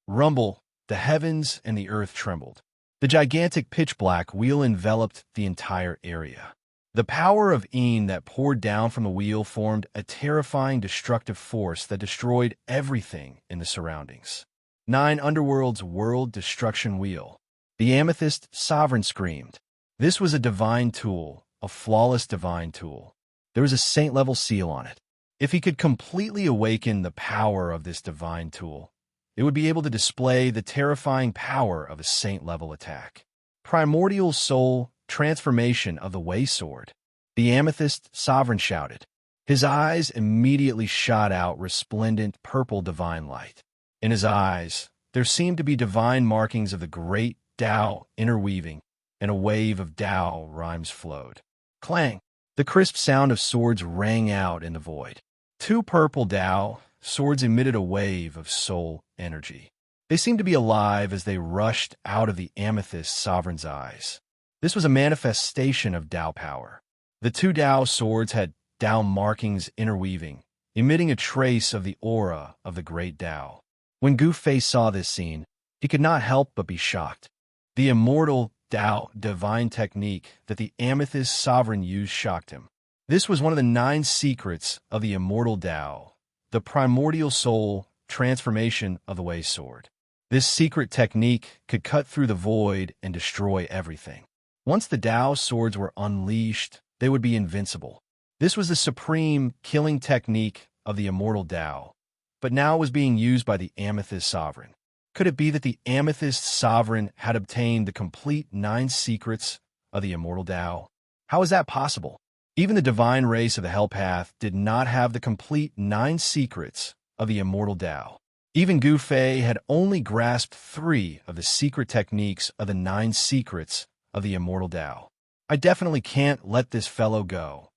S1: Rumble, the heavens and the earth trembled. The gigantic pitch-black wheel enveloped the entire area. The power of Yin that poured down from the wheel formed a terrifying destructive force that destroyed everything in the surroundings. 9 Underworld's World Destruction Wheel. The Amethyst Sovereign screamed. This was a divine tool, a flawless divine tool. There was a saint-level seal on it. If he could completely awaken the power of this divine tool, it would be able to display the terrifying power of a saint-level attack. Primordial Soul Transformation of the Way Sword. The Amethyst Sovereign shouted. His eyes immediately shot out resplendent purple divine light. In his eyes, there seemed to be divine markings of the great Tao interweaving, and a wave of Tao rhymes flowed. Clang! The crisp sound of swords rang out in the void. 2 purple Tao swords emitted a wave of soul energy. They seemed to be alive as they rushed out of the amethyst sovereign's eyes. This was a manifestation of Tao power. The 2 Tao swords had Tao markings interweaving, emitting a trace of the aura of the great Tao. When Gu Fei saw this scene, he could not help but be shocked. The immortal Tao divine technique that the amethyst sovereign used shocked him. This was one of the 9 secrets of the immortal Tao, the primordial soul transformation of the Way Sword. This secret technique could cut through the void and destroy everything. Once the Tao swords were unleashed, they would be invincible. This was the supreme killing technique of the immortal Tao, but now it was being used by the amethyst sovereign. Could it be that the amethyst sovereign had obtained the complete 9 secrets of the immortal Tao? How is that possible? Even the divine race of the Hell Path did not have the complete 9 secrets of the immortal Tao. Even Gu Fei had only grasped 3 of the secret techniques of the 9 secrets of the immortal Tao. I definitely can't let this fellow go.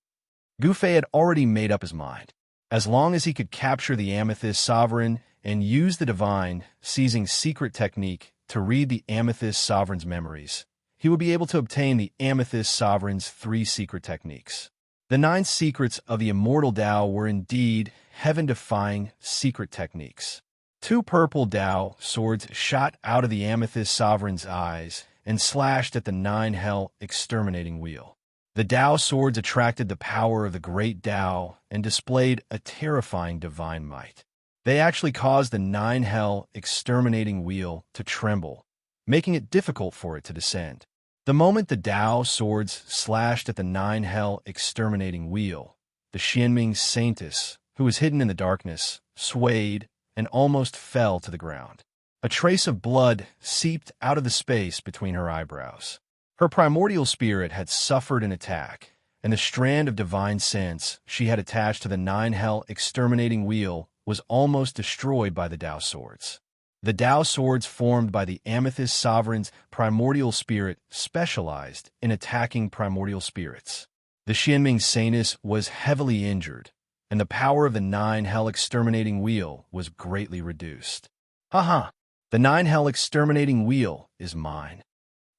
S1: Gu Fei had already made up his mind. As long as he could capture the amethyst sovereign and use the divine seizing secret technique to read the amethyst sovereign's memories, he would be able to obtain the amethyst sovereign's 3 secret techniques. The 9 secrets of the immortal Tao were indeed heaven-defying secret techniques. 2 purple Tao swords shot out of the amethyst sovereign's eyes and slashed at the 9 hell exterminating wheel. The Tao swords attracted the power of the great Tao and displayed a terrifying divine might. They actually caused the 9 hell exterminating wheel to tremble, making it difficult for it to descend. The moment the Tao swords slashed at the 9 hell exterminating wheel, the Xianming saintess, who was hidden in the darkness, swayed and almost fell to the ground. A trace of blood seeped out of the space between her eyebrows. Her primordial spirit had suffered an attack, and the strand of divine sense she had attached to the nine-hell exterminating wheel was almost destroyed by the Tao swords. The Tao swords formed by the Amethyst Sovereign's primordial spirit specialized in attacking primordial spirits. The Xianming Saintess was heavily injured, and the power of the nine-hell exterminating wheel was greatly reduced. Haha! The nine-hell exterminating wheel is mine.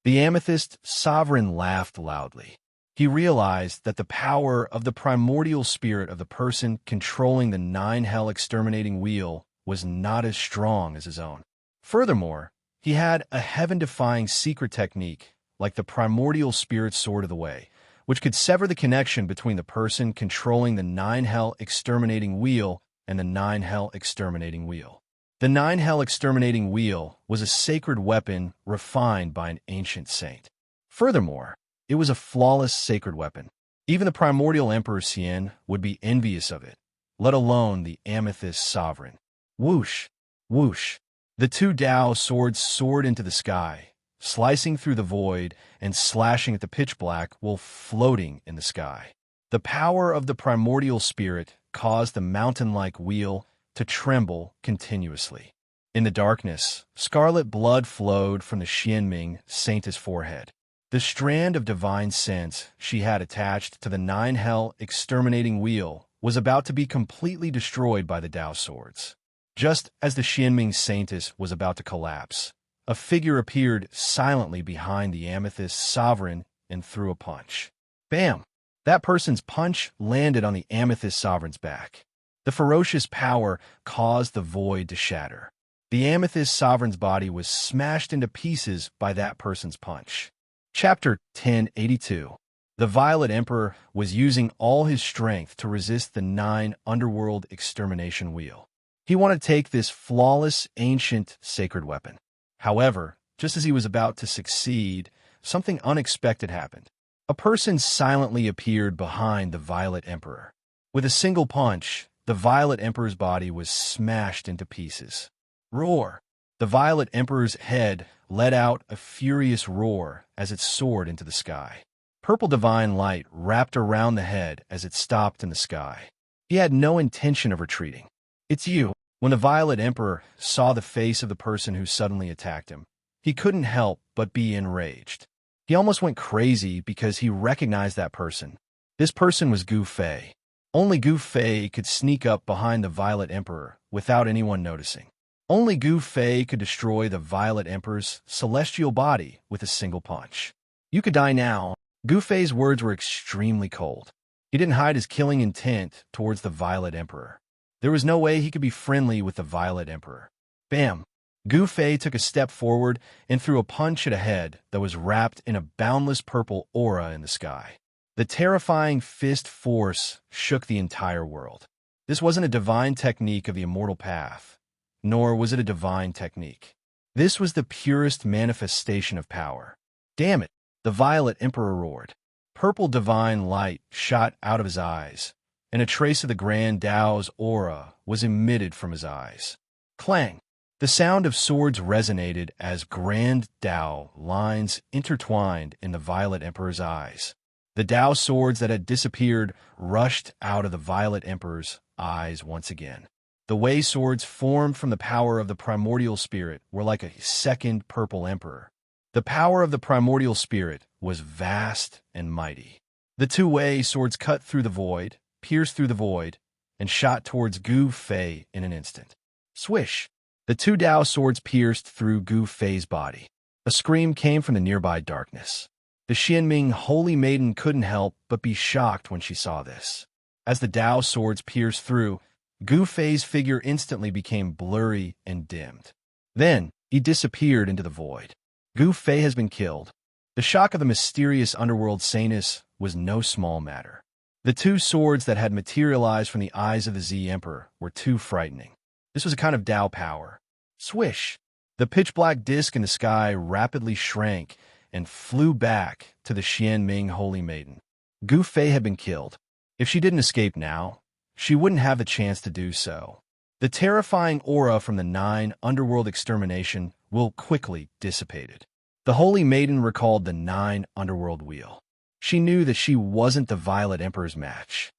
S1: The Amethyst Sovereign laughed loudly. He realized that the power of the primordial spirit of the person controlling the nine-hell exterminating wheel was not as strong as his own. Furthermore, he had a heaven-defying secret technique like the primordial spirit sword of the way, which could sever the connection between the person controlling the nine-hell exterminating wheel and the nine-hell exterminating wheel. The nine-hell exterminating wheel was a sacred weapon refined by an ancient saint. Furthermore, it was a flawless sacred weapon. Even the primordial Emperor Xian would be envious of it, let alone the Amethyst Sovereign. Whoosh! Whoosh! The two Tao swords soared into the sky, slicing through the void and slashing at the pitch black while floating in the sky. The power of the primordial spirit caused the mountain-like wheel to tremble continuously. In the darkness, scarlet blood flowed from the Xianming Saintess' forehead. The strand of divine sense she had attached to the nine-hell exterminating wheel was about to be completely destroyed by the Tao swords. Just as the Xianming Saintess was about to collapse, a figure appeared silently behind the Amethyst Sovereign and threw a punch. Bam! That person's punch landed on the Amethyst Sovereign's back. The ferocious power caused the void to shatter. The Amethyst Sovereign's body was smashed into pieces by that person's punch. Chapter 1082. The Violet Emperor was using all his strength to resist the nine underworld extermination wheel. He wanted to take this flawless, ancient, sacred weapon. However, just as he was about to succeed, something unexpected happened. A person silently appeared behind the Violet Emperor. With a single punch, the Violet Emperor's body was smashed into pieces. Roar! The Violet Emperor's head let out a furious roar as it soared into the sky. Purple divine light wrapped around the head as it stopped in the sky. He had no intention of retreating. It's you. When the Violet Emperor saw the face of the person who suddenly attacked him, he couldn't help but be enraged. He almost went crazy because he recognized that person. This person was Gu Fei. Only Gu Fei could sneak up behind the Violet Emperor without anyone noticing. Only Gu Fei could destroy the Violet Emperor's celestial body with a single punch. You could die now. Gu Fei's words were extremely cold. He didn't hide his killing intent towards the Violet Emperor. There was no way he could be friendly with the Violet Emperor. Bam! Gu Fei took a step forward and threw a punch at a head that was wrapped in a boundless purple aura in the sky. The terrifying fist force shook the entire world. This wasn't a divine technique of the immortal path, nor was it a divine technique. This was the purest manifestation of power. Damn it! The Violet Emperor roared. Purple divine light shot out of his eyes, and a trace of the Grand Tao's aura was emitted from his eyes. Clang! The sound of swords resonated as Grand Tao lines intertwined in the Violet Emperor's eyes. The Tao swords that had disappeared rushed out of the Violet Emperor's eyes once again. The Wei swords formed from the power of the primordial spirit were like a second purple emperor. The power of the primordial spirit was vast and mighty. The two Wei swords cut through the void, pierced through the void, and shot towards Gu Fei in an instant. Swish! The two Tao swords pierced through Gu Fei's body. A scream came from the nearby darkness. The Xianming Holy Maiden couldn't help but be shocked when she saw this. As the Tao swords pierced through, Gu Fei's figure instantly became blurry and dimmed. Then, he disappeared into the void. Gu Fei has been killed. The shock of the mysterious underworld saintess was no small matter. The two swords that had materialized from the eyes of the Z Emperor were too frightening. This was a kind of Tao power. Swish! The pitch-black disk in the sky rapidly shrank and flew back to the Xianming Holy Maiden. Gu Fei had been killed. If she didn't escape now, she wouldn't have the chance to do so. The terrifying aura from the 9 underworld extermination will quickly dissipated. The Holy Maiden recalled the 9 underworld wheel. She knew that she wasn't the Violet Emperor's match.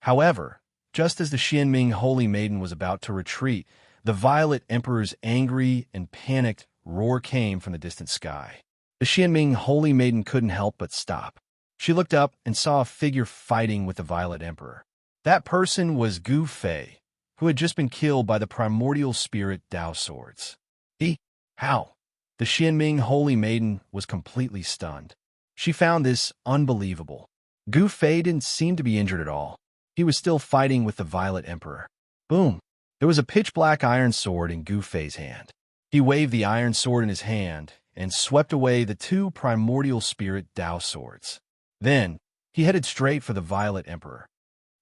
S1: However, just as the Xianming Holy Maiden was about to retreat, the Violet Emperor's angry and panicked roar came from the distant sky. The Xianming Holy Maiden couldn't help but stop. She looked up and saw a figure fighting with the Violet Emperor. That person was Gu Fei, who had just been killed by the primordial spirit Dao swords. How? The Xianming Holy Maiden was completely stunned. She found this unbelievable. Gu Fei didn't seem to be injured at all. He was still fighting with the Violet Emperor. Boom! There was a pitch-black iron sword in Gu Fei's hand. He waved the iron sword in his hand and swept away the 2 primordial spirit Dao swords. Then, he headed straight for the Violet Emperor.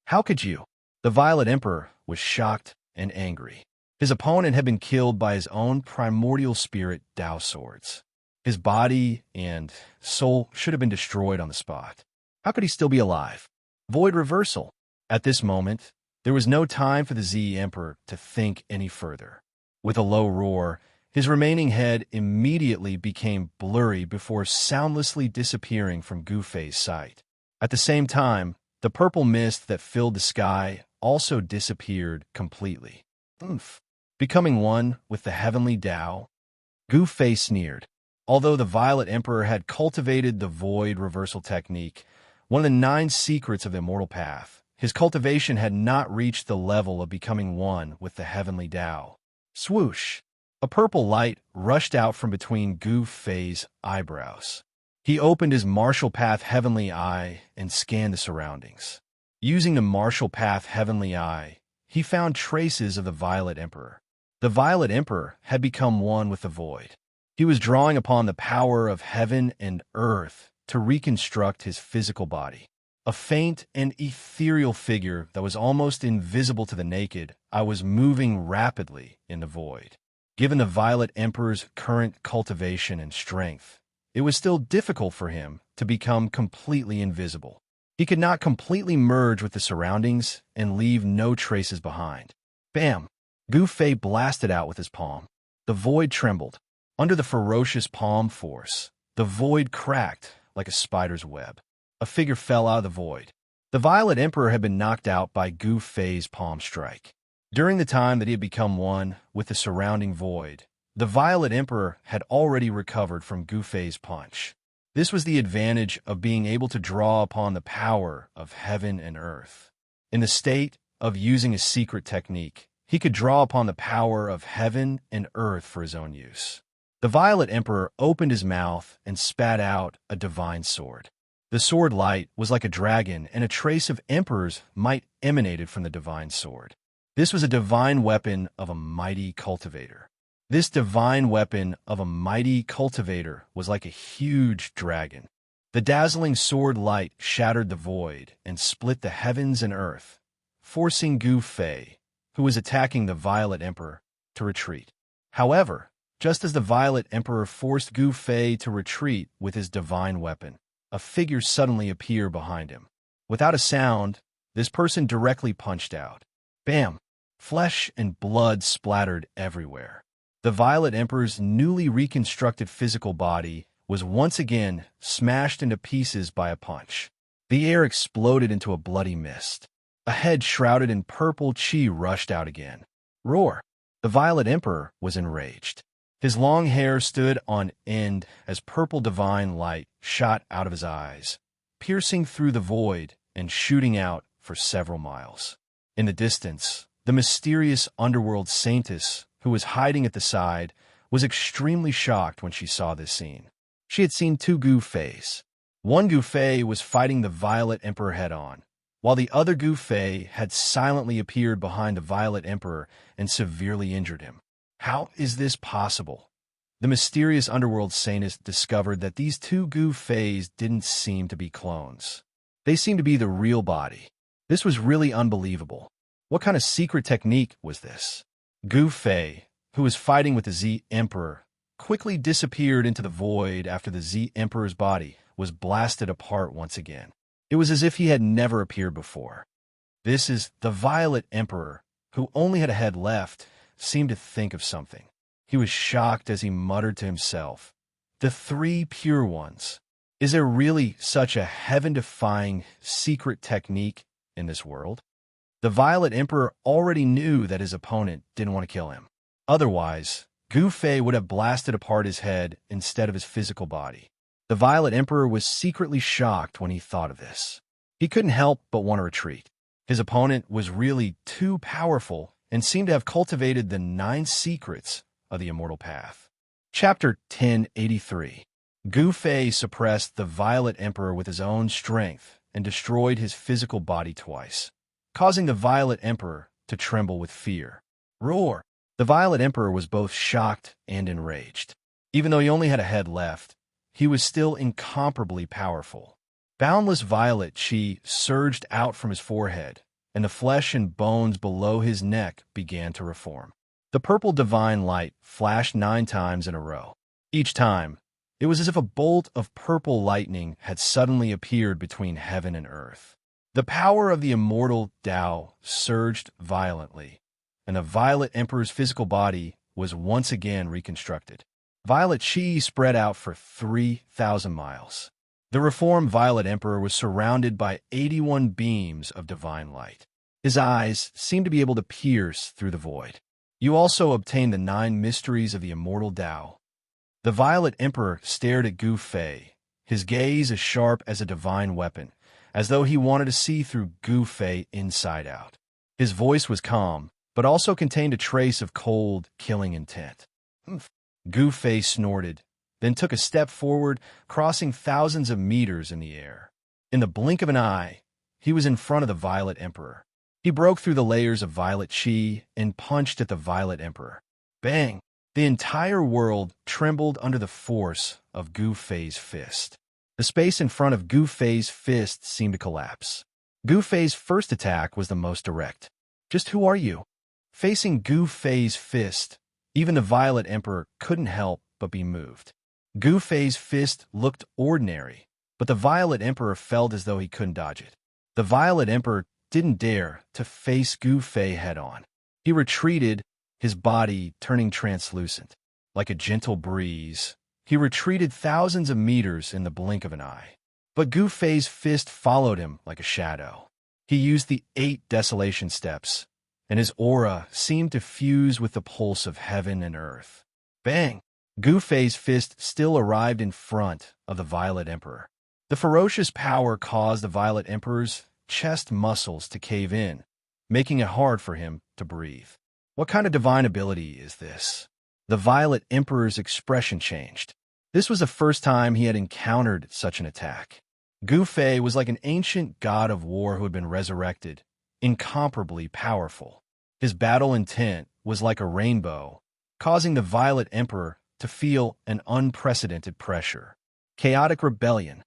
S1: How could you? The Violet Emperor was shocked and angry. His opponent had been killed by his own primordial spirit Dao swords. His body and soul should have been destroyed on the spot. How could he still be alive? Void reversal. At this moment, there was no time for the Z Emperor to think any further. With a low roar, his remaining head immediately became blurry before soundlessly disappearing from Gu Fei's sight. At the same time, the purple mist that filled the sky also disappeared completely. Becoming one with the heavenly Tao, Gu Fei sneered. Although the Violet Emperor had cultivated the void reversal technique, one of the 9 secrets of the Immortal Path, his cultivation had not reached the level of becoming one with the heavenly Tao. Swoosh! A purple light rushed out from between Gu Fei's eyebrows. He opened his Martial Path Heavenly Eye and scanned the surroundings. Using the Martial Path Heavenly Eye, he found traces of the Violet Emperor. The Violet Emperor had become one with the void. He was drawing upon the power of heaven and earth to reconstruct his physical body. A faint and ethereal figure that was almost invisible to the naked eye was moving rapidly in the void. Given the Violet Emperor's current cultivation and strength, it was still difficult for him to become completely invisible. He could not completely merge with the surroundings and leave no traces behind. Bam! Gu Fei blasted out with his palm. The void trembled. Under the ferocious palm force, the void cracked like a spider's web. A figure fell out of the void. The Violet Emperor had been knocked out by Gu Fei's palm strike. During the time that he had become one with the surrounding void, the Violet Emperor had already recovered from Gu Fei's punch. This was the advantage of being able to draw upon the power of heaven and earth. In the state of using a secret technique, he could draw upon the power of heaven and earth for his own use. The Violet Emperor opened his mouth and spat out a divine sword. The sword light was like a dragon, and a trace of emperor's might emanated from the divine sword. This was a divine weapon of a mighty cultivator. This divine weapon of a mighty cultivator was like a huge dragon. The dazzling sword light shattered the void and split the heavens and earth, forcing Gu Fei, who was attacking the Violet Emperor, to retreat. However, just as the Violet Emperor forced Gu Fei to retreat with his divine weapon, a figure suddenly appeared behind him. Without a sound, this person directly punched out. Bam! Flesh and blood splattered everywhere. The Violet Emperor's newly reconstructed physical body was once again smashed into pieces by a punch. The air exploded into a bloody mist. A head shrouded in purple chi rushed out again. Roar! The Violet Emperor was enraged. His long hair stood on end as purple divine light shot out of his eyes, piercing through the void and shooting out for several miles. In the distance, the mysterious underworld saintess, who was hiding at the side, was extremely shocked when she saw this scene. She had seen 2 Gu Feis. One Gu Fei was fighting the Violet Emperor head-on, while the other Gu Fei had silently appeared behind the Violet Emperor and severely injured him. How is this possible? The mysterious underworld saintess discovered that these 2 Gu Feis didn't seem to be clones. They seemed to be the real body. This was really unbelievable. What kind of secret technique was this? Gu Fei, who was fighting with the Z Emperor, quickly disappeared into the void after the Z Emperor's body was blasted apart once again. It was as if he had never appeared before. This is the Violet Emperor, who only had a head left, seemed to think of something. He was shocked as he muttered to himself, "The three pure ones. Is there really such a heaven-defying secret technique in this world?" The Violet Emperor already knew that his opponent didn't want to kill him. Otherwise, Gu Fei would have blasted apart his head instead of his physical body. The Violet Emperor was secretly shocked when he thought of this. He couldn't help but want to retreat. His opponent was really too powerful and seemed to have cultivated the 9 secrets of the Immortal Path. Chapter 1083. Gu Fei suppressed the Violet Emperor with his own strength and destroyed his physical body twice, causing the Violet Emperor to tremble with fear. Roar! The Violet Emperor was both shocked and enraged. Even though he only had a head left, he was still incomparably powerful. Boundless violet qi surged out from his forehead, and the flesh and bones below his neck began to reform. The purple divine light flashed 9 times in a row. Each time, it was as if a bolt of purple lightning had suddenly appeared between heaven and earth. The power of the immortal Tao surged violently, and the Violet Emperor's physical body was once again reconstructed. Violet qi spread out for 3,000 miles. The reformed Violet Emperor was surrounded by 81 beams of divine light. His eyes seemed to be able to pierce through the void. You also obtained the 9 mysteries of the immortal Tao. The Violet Emperor stared at Gu Fei, his gaze as sharp as a divine weapon, as though he wanted to see through Gu Fei inside out. His voice was calm, but also contained a trace of cold, killing intent. Gu Fei snorted, then took a step forward, crossing thousands of meters in the air. In the blink of an eye, he was in front of the Violet Emperor. He broke through the layers of violet qi and punched at the Violet Emperor. Bang! The entire world trembled under the force of Gu Fei's fist. The space in front of Gu Fei's fist seemed to collapse. Gu Fei's first attack was the most direct. "Just who are you?" Facing Gu Fei's fist, even the Violet Emperor couldn't help but be moved. Gu Fei's fist looked ordinary, but the Violet Emperor felt as though he couldn't dodge it. The Violet Emperor didn't dare to face Gu Fei head-on. He retreated, his body turning translucent. Like a gentle breeze, he retreated thousands of meters in the blink of an eye. But Gu Fei's fist followed him like a shadow. He used the 8 desolation steps, and his aura seemed to fuse with the pulse of heaven and earth. Bang! Gu Fei's fist still arrived in front of the Violet Emperor. The ferocious power caused the Violet Emperor's chest muscles to cave in, making it hard for him to breathe. What kind of divine ability is this? The Violet Emperor's expression changed. This was the first time he had encountered such an attack. Gu Fei was like an ancient god of war who had been resurrected, incomparably powerful. His battle intent was like a rainbow, causing the Violet Emperor to feel an unprecedented pressure. Chaotic rebellion.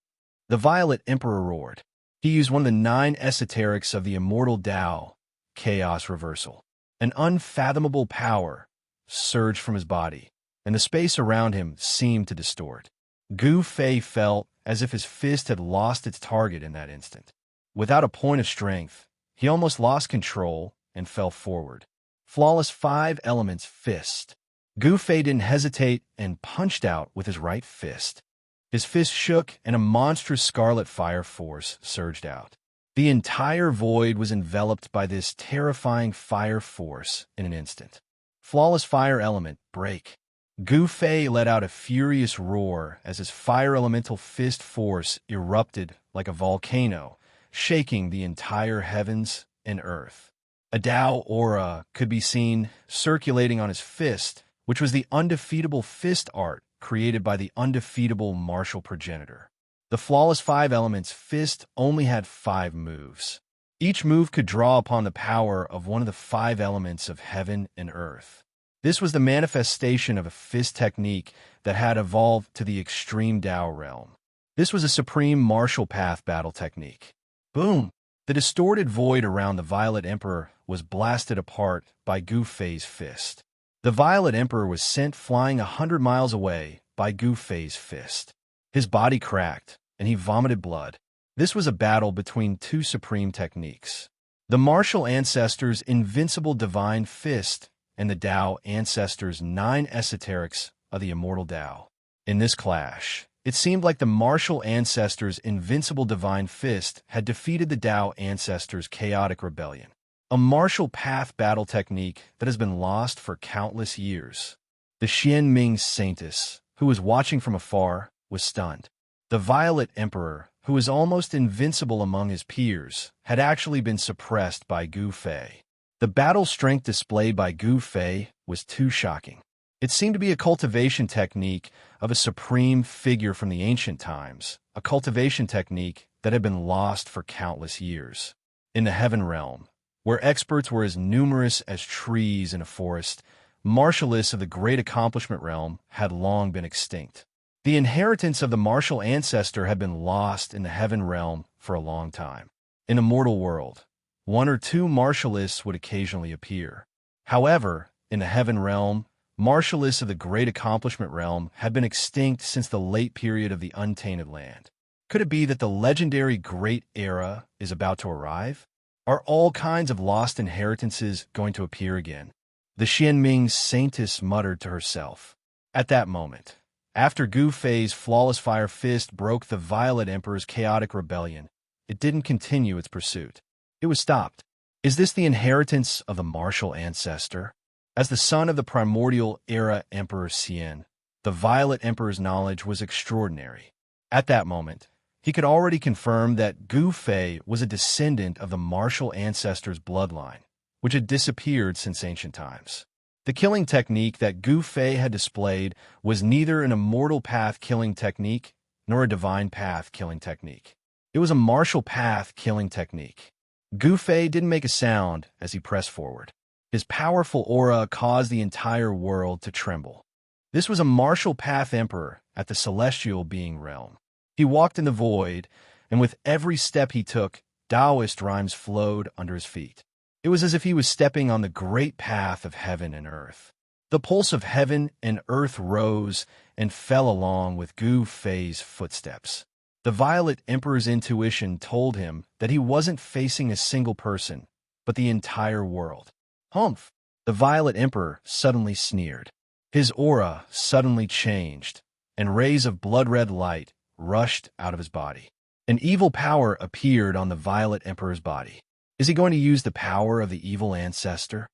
S1: The Violet Emperor roared. He used one of the 9 esoterics of the immortal Tao, chaos reversal. An unfathomable power surged from his body, and the space around him seemed to distort. Gu Fei felt as if his fist had lost its target in that instant. Without a point of strength, he almost lost control and fell forward. Flawless 5 elements fist. Gu Fei didn't hesitate and punched out with his right fist. His fist shook and a monstrous scarlet fire force surged out. The entire void was enveloped by this terrifying fire force in an instant. Flawless fire element break. Gu Fei let out a furious roar as his fire elemental fist force erupted like a volcano, shaking the entire heavens and earth. A Tao aura could be seen circulating on his fist, which was the undefeatable fist art created by the undefeatable martial progenitor. The flawless 5 elements fist only had 5 moves. Each move could draw upon the power of one of the 5 elements of heaven and earth. This was the manifestation of a fist technique that had evolved to the extreme Tao realm. This was a supreme martial path battle technique. Boom! The distorted void around the Violet Emperor was blasted apart by Gu Fei's fist. The Violet Emperor was sent flying 100 miles away by Gu Fei's fist. His body cracked, and he vomited blood. This was a battle between 2 supreme techniques. The martial ancestors' invincible divine fist and the Tao ancestors' 9 esoterics of the immortal Tao. In this clash, it seemed like the martial ancestors' invincible divine fist had defeated the Tao ancestors' chaotic rebellion, a martial path battle technique that has been lost for countless years. The Xianming Saintess, who was watching from afar, was stunned. The Violet Emperor, who was almost invincible among his peers, had actually been suppressed by Gu Fei. The battle strength displayed by Gu Fei was too shocking. It seemed to be a cultivation technique of a supreme figure from the ancient times, a cultivation technique that had been lost for countless years. In the Heaven Realm, where experts were as numerous as trees in a forest, martialists of the Great Accomplishment Realm had long been extinct. The inheritance of the martial ancestor had been lost in the Heaven Realm for a long time. In a mortal world, 1 or 2 martialists would occasionally appear. However, in the Heaven Realm, martialists of the Great Accomplishment Realm had been extinct since the late period of the Untainted Land. Could it be that the legendary Great Era is about to arrive? Are all kinds of lost inheritances going to appear again? The Xianming Saintess muttered to herself. At that moment, after Gu Fei's flawless fire fist broke the Violet Emperor's chaotic rebellion, it didn't continue its pursuit. It was stopped. Is this the inheritance of the martial ancestor? As the son of the primordial era Emperor Xian, the Violet Emperor's knowledge was extraordinary. At that moment, he could already confirm that Gu Fei was a descendant of the martial ancestor's bloodline, which had disappeared since ancient times. The killing technique that Gu Fei had displayed was neither an immortal path killing technique nor a divine path killing technique. It was a martial path killing technique. Gu Fei didn't make a sound as he pressed forward. His powerful aura caused the entire world to tremble. This was a martial path emperor at the celestial being realm. He walked in the void, and with every step he took, Taoist rhymes flowed under his feet. It was as if he was stepping on the great path of heaven and earth. The pulse of heaven and earth rose and fell along with Gu Fei's footsteps. The Violet Emperor's intuition told him that he wasn't facing a single person, but the entire world. Humph! The Violet Emperor suddenly sneered. His aura suddenly changed, and rays of blood-red light rushed out of his body. An evil power appeared on the Violet Emperor's body. Is he going to use the power of the evil ancestor?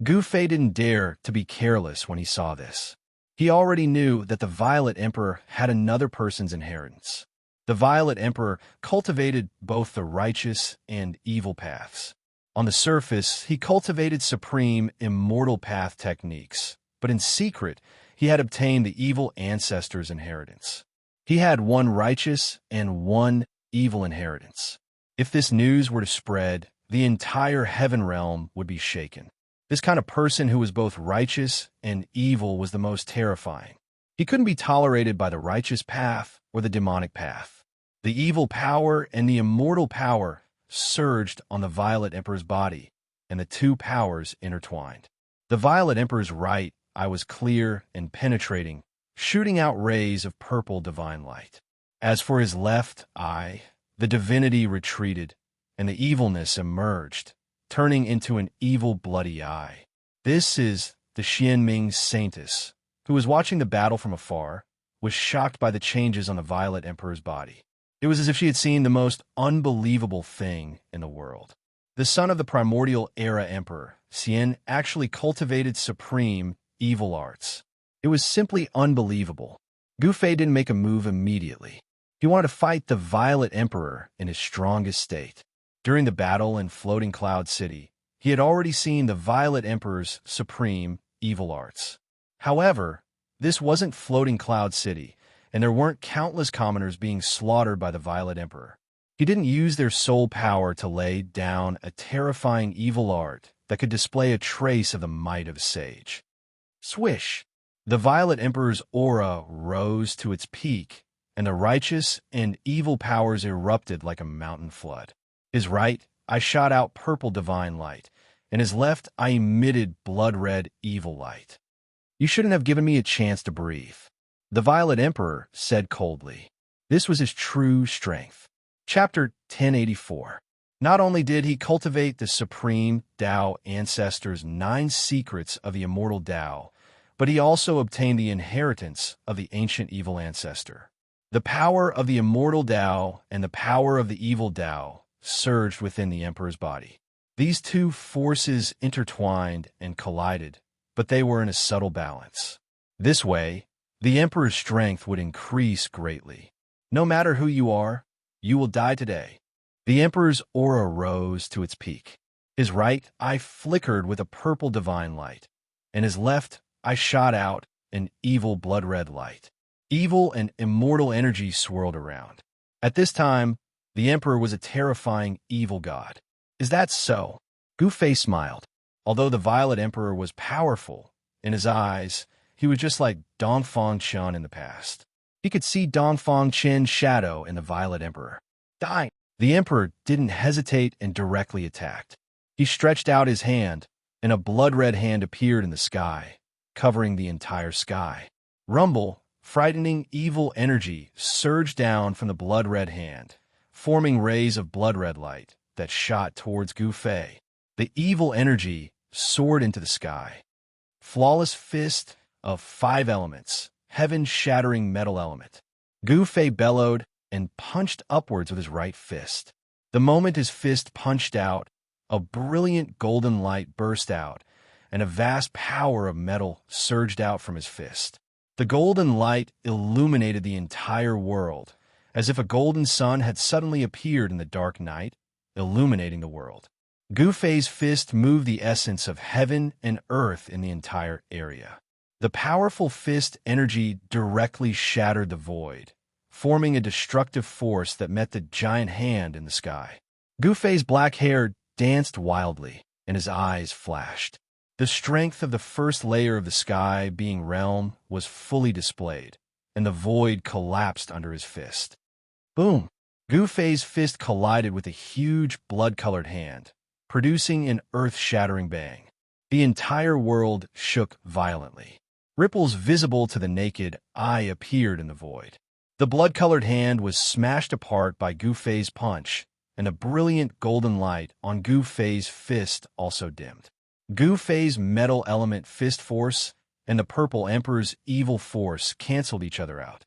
S1: Gu Fei didn't dare to be careless when he saw this. He already knew that the Violet Emperor had another person's inheritance. The Violet Emperor cultivated both the righteous and evil paths. On the surface, he cultivated supreme immortal path techniques, but in secret, he had obtained the evil ancestor's inheritance. He had 1 righteous and 1 evil inheritance. If this news were to spread, the entire Heaven Realm would be shaken. This kind of person who was both righteous and evil was the most terrifying. He couldn't be tolerated by the righteous path or the demonic path. The evil power and the immortal power surged on the Violet Emperor's body, and the 2 powers intertwined. The Violet Emperor's right eye was clear and penetrating, shooting out rays of purple divine light. As for his left eye, the divinity retreated, and the evilness emerged, turning into an evil bloody eye. This is the Xianming Saintess, who was watching the battle from afar, was shocked by the changes on the Violet Emperor's body. It was as if she had seen the most unbelievable thing in the world. The son of the primordial era emperor, Xian, actually cultivated supreme evil arts. It was simply unbelievable. Gu Fei didn't make a move immediately. He wanted to fight the Violet Emperor in his strongest state. During the battle in Floating Cloud City, he had already seen the Violet Emperor's supreme evil arts. However, this wasn't Floating Cloud City, and there weren't countless commoners being slaughtered by the Violet Emperor. He didn't use their soul power to lay down a terrifying evil art that could display a trace of the might of a sage. Swish! The Violet Emperor's aura rose to its peak, and the righteous and evil powers erupted like a mountain flood. His right eye shot out purple divine light, and his left eye emitted blood-red evil light. You shouldn't have given me a chance to breathe, the Violet Emperor said coldly. This was his true strength. Chapter 1084. Not only did he cultivate the supreme Tao ancestors' 9 secrets of the immortal Tao, but he also obtained the inheritance of the ancient evil ancestor. The power of the immortal Tao and the power of the evil Tao surged within the emperor's body. These two forces intertwined and collided, but they were in a subtle balance. This way, the emperor's strength would increase greatly. No matter who you are, you will die today. The emperor's aura rose to its peak. His right eye flickered with a purple divine light, and his left eye shot out an evil blood-red light. Evil and immortal energy swirled around. At this time, the emperor was a terrifying evil god. Is that so? Gu Fei smiled. Although the Violet Emperor was powerful, in his eyes, he was just like Dongfang Chen in the past. He could see Dongfang Chen's shadow in the Violet Emperor. Die! The emperor didn't hesitate and directly attacked. He stretched out his hand, and a blood-red hand appeared in the sky, covering the entire sky. Rumble, frightening evil energy, surged down from the blood-red hand, forming rays of blood-red light that shot towards Gu Fei. The evil energy soared into the sky. Flawless fist of 5 elements, heaven-shattering metal element. Gu Fei bellowed and punched upwards with his right fist. The moment his fist punched out, a brilliant golden light burst out, and a vast power of metal surged out from his fist. The golden light illuminated the entire world, as if a golden sun had suddenly appeared in the dark night, illuminating the world. Gu Fei's fist moved the essence of heaven and earth in the entire area. The powerful fist energy directly shattered the void, forming a destructive force that met the giant hand in the sky. Gu Fei's black hair danced wildly, and his eyes flashed. The strength of the first layer of the sky being realm was fully displayed, and the void collapsed under his fist. Boom! Gu Fei's fist collided with a huge blood-colored hand, producing an earth-shattering bang. The entire world shook violently. Ripples visible to the naked eye appeared in the void. The blood-colored hand was smashed apart by Gu Fei's punch, and a brilliant golden light on Gu Fei's fist also dimmed. Gu Fei's metal element fist force and the purple emperor's evil force canceled each other out.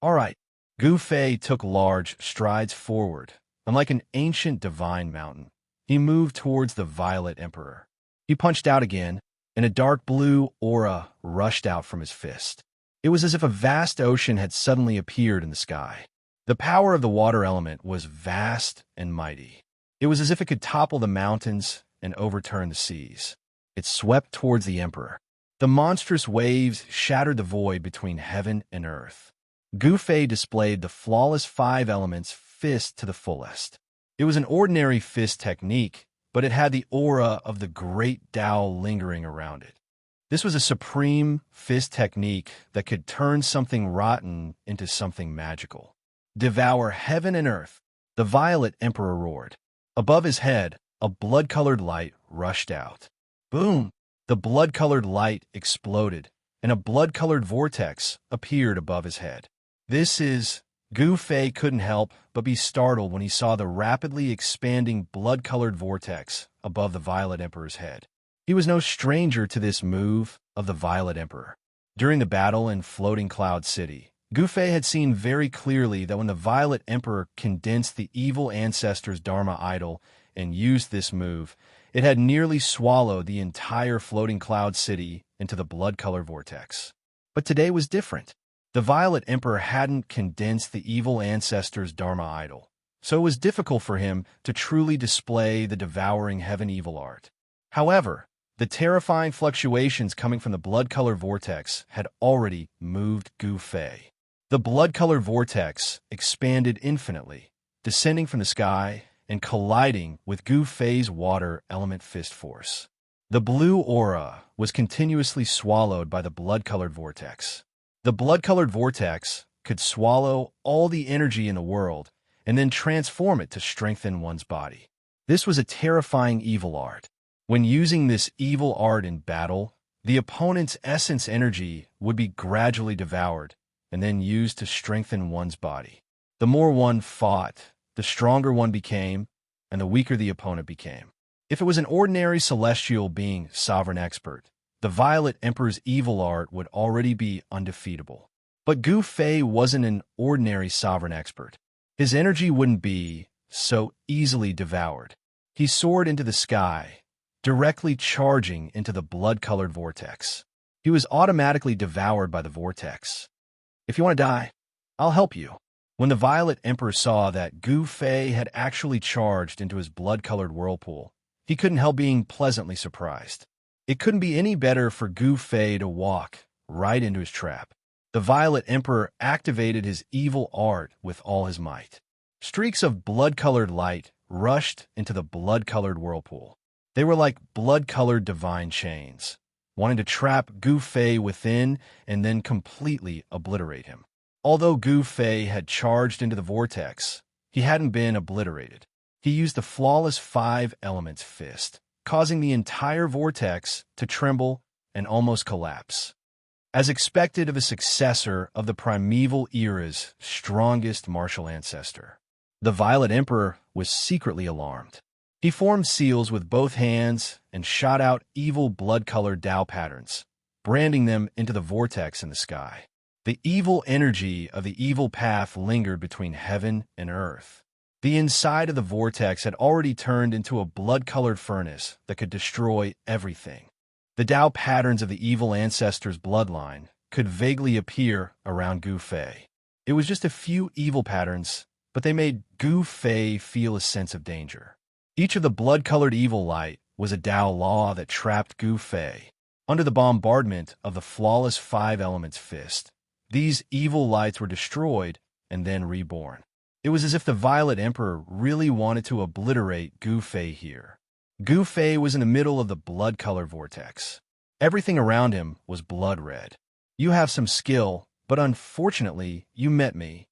S1: All right. Gu Fei took large strides forward, and like an ancient divine mountain, he moved towards the Violet Emperor. He punched out again, and a dark blue aura rushed out from his fist. It was as if a vast ocean had suddenly appeared in the sky. The power of the water element was vast and mighty. It was as if it could topple the mountains and overturn the seas. It swept towards the emperor. The monstrous waves shattered the void between heaven and earth. Gu Fei displayed the flawless 5 elements fist to the fullest. It was an ordinary fist technique, but it had the aura of the great Tao lingering around it. This was a supreme fist technique that could turn something rotten into something magical. Devour heaven and earth, the Violet Emperor roared. Above his head, a blood-colored light rushed out. Boom! The blood-colored light exploded, and a blood-colored vortex appeared above his head. Gu Fei couldn't help but be startled when he saw the rapidly expanding blood-colored vortex above the Violet Emperor's head. He was no stranger to this move of the Violet Emperor. During the battle in Floating Cloud City, Gu Fei had seen very clearly that when the Violet Emperor condensed the evil ancestor's Dharma idol and used this move, it had nearly swallowed the entire Floating Cloud City into the blood-colored vortex. But today was different. The Violet Emperor hadn't condensed the evil ancestor's Dharma idol, so it was difficult for him to truly display the devouring heaven evil art. However, the terrifying fluctuations coming from the blood-colored vortex had already moved Gu Fei. The blood-colored vortex expanded infinitely, descending from the sky and colliding with Gu Fei's water element fist force. The blue aura was continuously swallowed by the blood-colored vortex. The blood-colored vortex could swallow all the energy in the world and then transform it to strengthen one's body. This was a terrifying evil art. When using this evil art in battle, the opponent's essence energy would be gradually devoured and then used to strengthen one's body. The more one fought, the stronger one became, and the weaker the opponent became. If it was an ordinary celestial being sovereign expert, the Violet Emperor's evil art would already be undefeatable. But Gu Fei wasn't an ordinary sovereign expert. His energy wouldn't be so easily devoured. He soared into the sky, directly charging into the blood-colored vortex. He was automatically devoured by the vortex. If you want to die, I'll help you. When the Violet Emperor saw that Gu Fei had actually charged into his blood-colored whirlpool, he couldn't help being pleasantly surprised. It couldn't be any better for Gu Fei to walk right into his trap. The Violet Emperor activated his evil art with all his might. Streaks of blood-colored light rushed into the blood-colored whirlpool. They were like blood-colored divine chains, wanting to trap Gu Fei within and then completely obliterate him. Although Gu Fei had charged into the vortex, he hadn't been obliterated. He used the flawless 5 Elements fist, causing the entire vortex to tremble and almost collapse. As expected of a successor of the primeval era's strongest martial ancestor, the Violet Emperor was secretly alarmed. He formed seals with both hands and shot out evil blood-colored Tao patterns, branding them into the vortex in the sky. The evil energy of the evil path lingered between heaven and earth. The inside of the vortex had already turned into a blood-colored furnace that could destroy everything. The Tao patterns of the evil ancestor's bloodline could vaguely appear around Gu Fei. It was just a few evil patterns, but they made Gu Fei feel a sense of danger. Each of the blood-colored evil light was a Tao law that trapped Gu Fei. Under the bombardment of the flawless 5 Elements fist, these evil lights were destroyed and then reborn. It was as if the Violet Emperor really wanted to obliterate Gu Fei here. Gu Fei was in the middle of the blood-colored vortex. Everything around him was blood red. You have some skill, but unfortunately, you met me.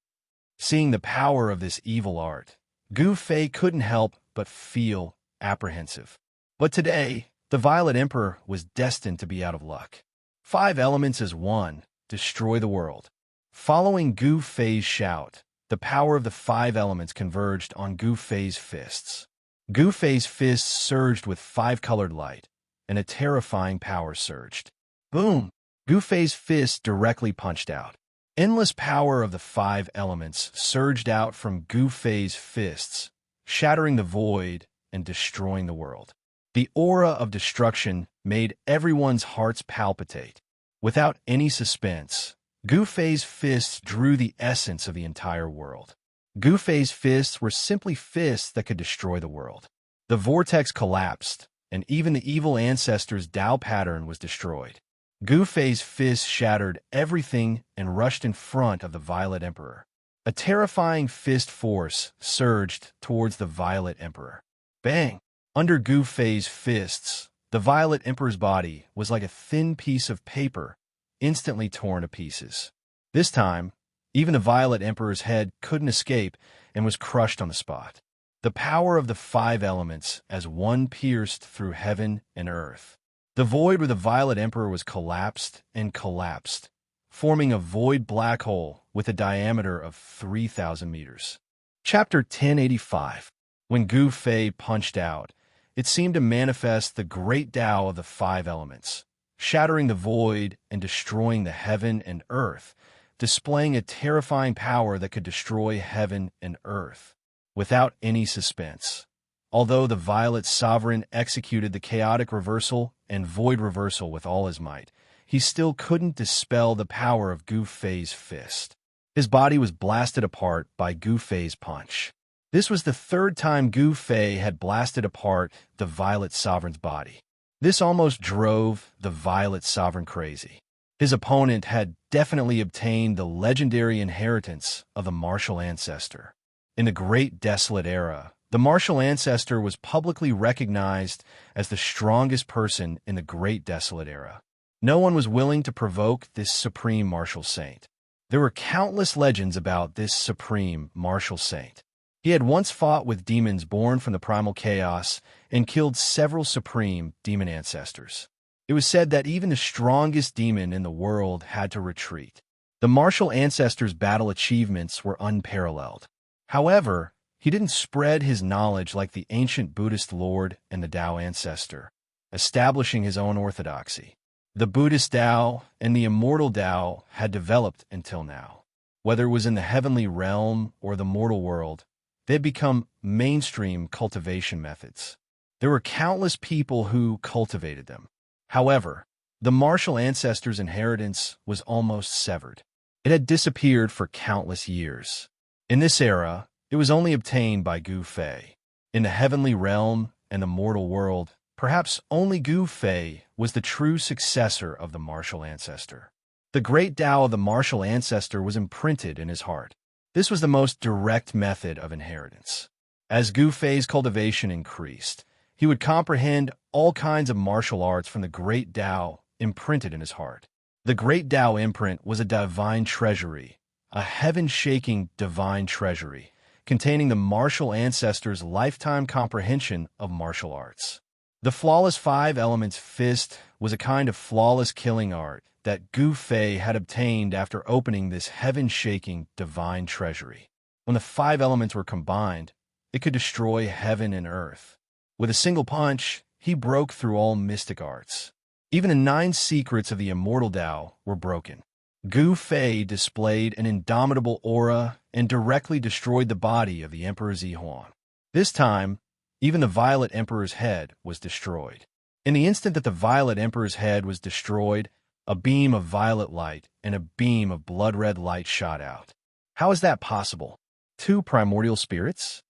S1: Seeing the power of this evil art, Gu Fei couldn't help but feel apprehensive. But today, the Violet Emperor was destined to be out of luck. 5 Elements as one, destroy the world. Following Gu Fei's shout, the power of the 5 Elements converged on Gu Fei's fists. Gu Fei's fists surged with 5-colored light, and a terrifying power surged. Boom! Gu Fei's fist directly punched out. Endless power of the 5 Elements surged out from Gu Fei's fists, shattering the void and destroying the world. The aura of destruction made everyone's hearts palpitate. Without any suspense, Gu Fei's fists drew the essence of the entire world. Gu Fei's fists were simply fists that could destroy the world. The vortex collapsed, and even the evil ancestor's Tao pattern was destroyed. Gu Fei's fists shattered everything and rushed in front of the Violet Emperor. A terrifying fist force surged towards the Violet Emperor. Bang! Under Gu Fei's fists, the Violet Emperor's body was like a thin piece of paper, instantly torn to pieces. This time, even the Violet Emperor's head couldn't escape and was crushed on the spot. The power of the 5 Elements as one pierced through heaven and earth. The void where the Violet Emperor was collapsed and collapsed, forming a void black hole with a diameter of 3,000 meters. Chapter 1085. When Gu Fei punched out, it seemed to manifest the great Tao of the 5 Elements, shattering the void and destroying the heaven and earth, displaying a terrifying power that could destroy heaven and earth, without any suspense. Although the Violet Sovereign executed the chaotic reversal and void reversal with all his might, he still couldn't dispel the power of Gu Fei's fist. His body was blasted apart by Gu Fei's punch. This was the 3rd time Gu Fei had blasted apart the Violet Sovereign's body. This almost drove the Violet Sovereign crazy. His opponent had definitely obtained the legendary inheritance of the martial ancestor. In the Great Desolate Era, the martial ancestor was publicly recognized as the strongest person in the Great Desolate Era. No one was willing to provoke this supreme martial saint. There were countless legends about this supreme martial saint. He had once fought with demons born from the primal chaos and killed several supreme demon ancestors. It was said that even the strongest demon in the world had to retreat. The martial ancestor's battle achievements were unparalleled. However, He didn't spread his knowledge like the ancient Buddhist Lord and the Tao ancestor, establishing his own orthodoxy. The Buddhist Tao and the immortal Tao had developed until now. Whether it was in the heavenly realm or the mortal world, they had become mainstream cultivation methods. There were countless people who cultivated them. However, the martial ancestors' inheritance was almost severed. It had disappeared for countless years. In this era, it was only obtained by Gu Fei. In the heavenly realm and the mortal world, perhaps only Gu Fei was the true successor of the martial ancestor. The great Tao of the martial ancestor was imprinted in his heart. This was the most direct method of inheritance. As Gu Fei's cultivation increased, he would comprehend all kinds of martial arts from the great Tao imprinted in his heart. The great Tao imprint was a divine treasury, a heaven-shaking divine treasury, containing the martial ancestor's lifetime comprehension of martial arts. The flawless five elements fist was a kind of flawless killing art that Gu Fei had obtained after opening this heaven-shaking divine treasury. When the five elements were combined, it could destroy heaven and earth. With a single punch, he broke through all mystic arts. Even the 9 secrets of the immortal Tao were broken. Gu Fei displayed an indomitable aura and directly destroyed the body of the Emperor Zihuang. This time, even the Violet Emperor's head was destroyed. In the instant that the Violet Emperor's head was destroyed, a beam of violet light and a beam of blood-red light shot out. How is that possible? 2 primordial spirits?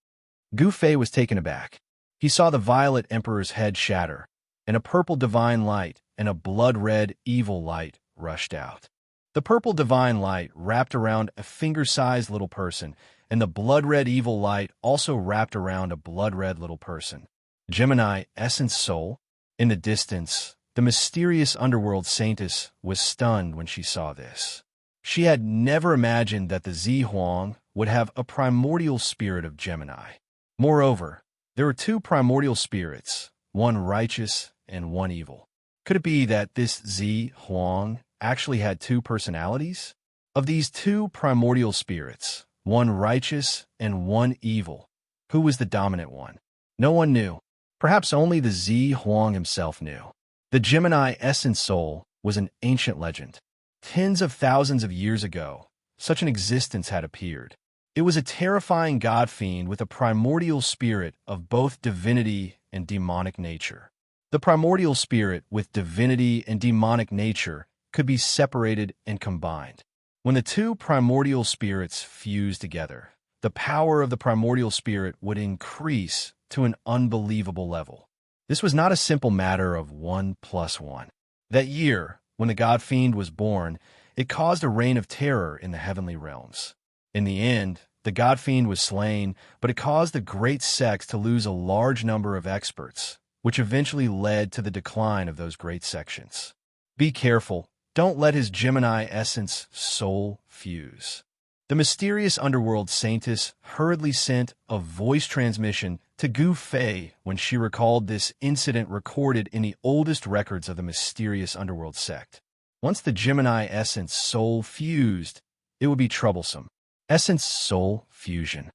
S1: Gu Fei was taken aback. He saw the Violet Emperor's head shatter, and a purple divine light and a blood-red evil light rushed out. The purple divine light wrapped around a finger-sized little person, and the blood-red evil light also wrapped around a blood-red little person. Gemini, essence soul. In the distance, the mysterious underworld saintess was stunned when she saw this. She had never imagined that the Zihuang would have a primordial spirit of Gemini. Moreover, there were 2 primordial spirits, one righteous and one evil. Could it be that this Zihuang actually had 2 personalities? Of these 2 primordial spirits, one righteous and one evil, who was the dominant one? No one knew. Perhaps only the Zihuang himself knew. The Gemini essence soul was an ancient legend. Tens of thousands of years ago, such an existence had appeared. It was a terrifying god fiend with a primordial spirit of both divinity and demonic nature. The primordial spirit with divinity and demonic nature could be separated and combined. When the 2 primordial spirits fused together, the power of the primordial spirit would increase to an unbelievable level. This was not a simple matter of 1 + 1. That year, when the god fiend was born, it caused a reign of terror in the heavenly realms. In the end, the god fiend was slain, but it caused the great sects to lose a large number of experts, which eventually led to the decline of those great sections. Be careful. Don't let his Gemini essence soul fuse. The mysterious underworld saintess hurriedly sent a voice transmission to Gu Fei when she recalled this incident recorded in the oldest records of the mysterious underworld sect. Once the Gemini essence soul fused, it would be troublesome. Essence soul fusion.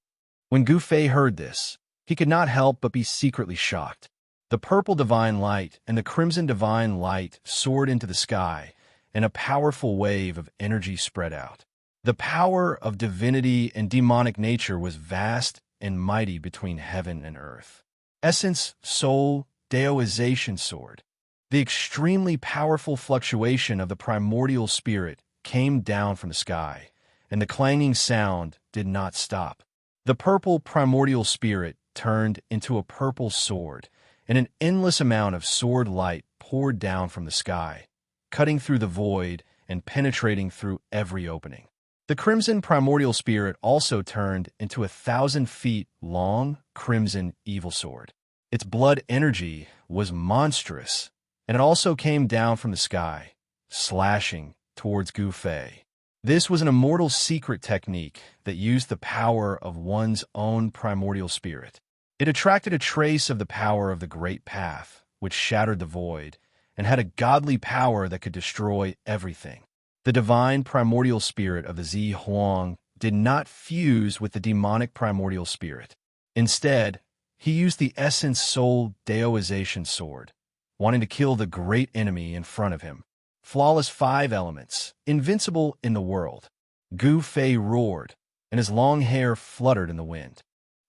S1: When Gu Fei heard this, he could not help but be secretly shocked. The purple divine light and the crimson divine light soared into the sky, and a powerful wave of energy spread out. The power of divinity and demonic nature was vast and mighty between heaven and earth. Essence, soul, Daoization soared. The extremely powerful fluctuation of the primordial spirit came down from the sky, and the clanging sound did not stop. The purple primordial spirit turned into a purple sword, and an endless amount of sword light poured down from the sky, cutting through the void and penetrating through every opening. The crimson primordial spirit also turned into 1,000 feet long crimson evil sword. Its blood energy was monstrous, and it also came down from the sky, slashing towards Gu Fei. This was an immortal secret technique that used the power of one's own primordial spirit. It attracted a trace of the power of the Great Path, which shattered the void, and had a godly power that could destroy everything. The divine primordial spirit of the Zihuang did not fuse with the demonic primordial spirit. Instead, he used the essence soul daoization sword, wanting to kill the great enemy in front of him. Flawless 5 elements, invincible in the world. Gu Fei roared, and his long hair fluttered in the wind.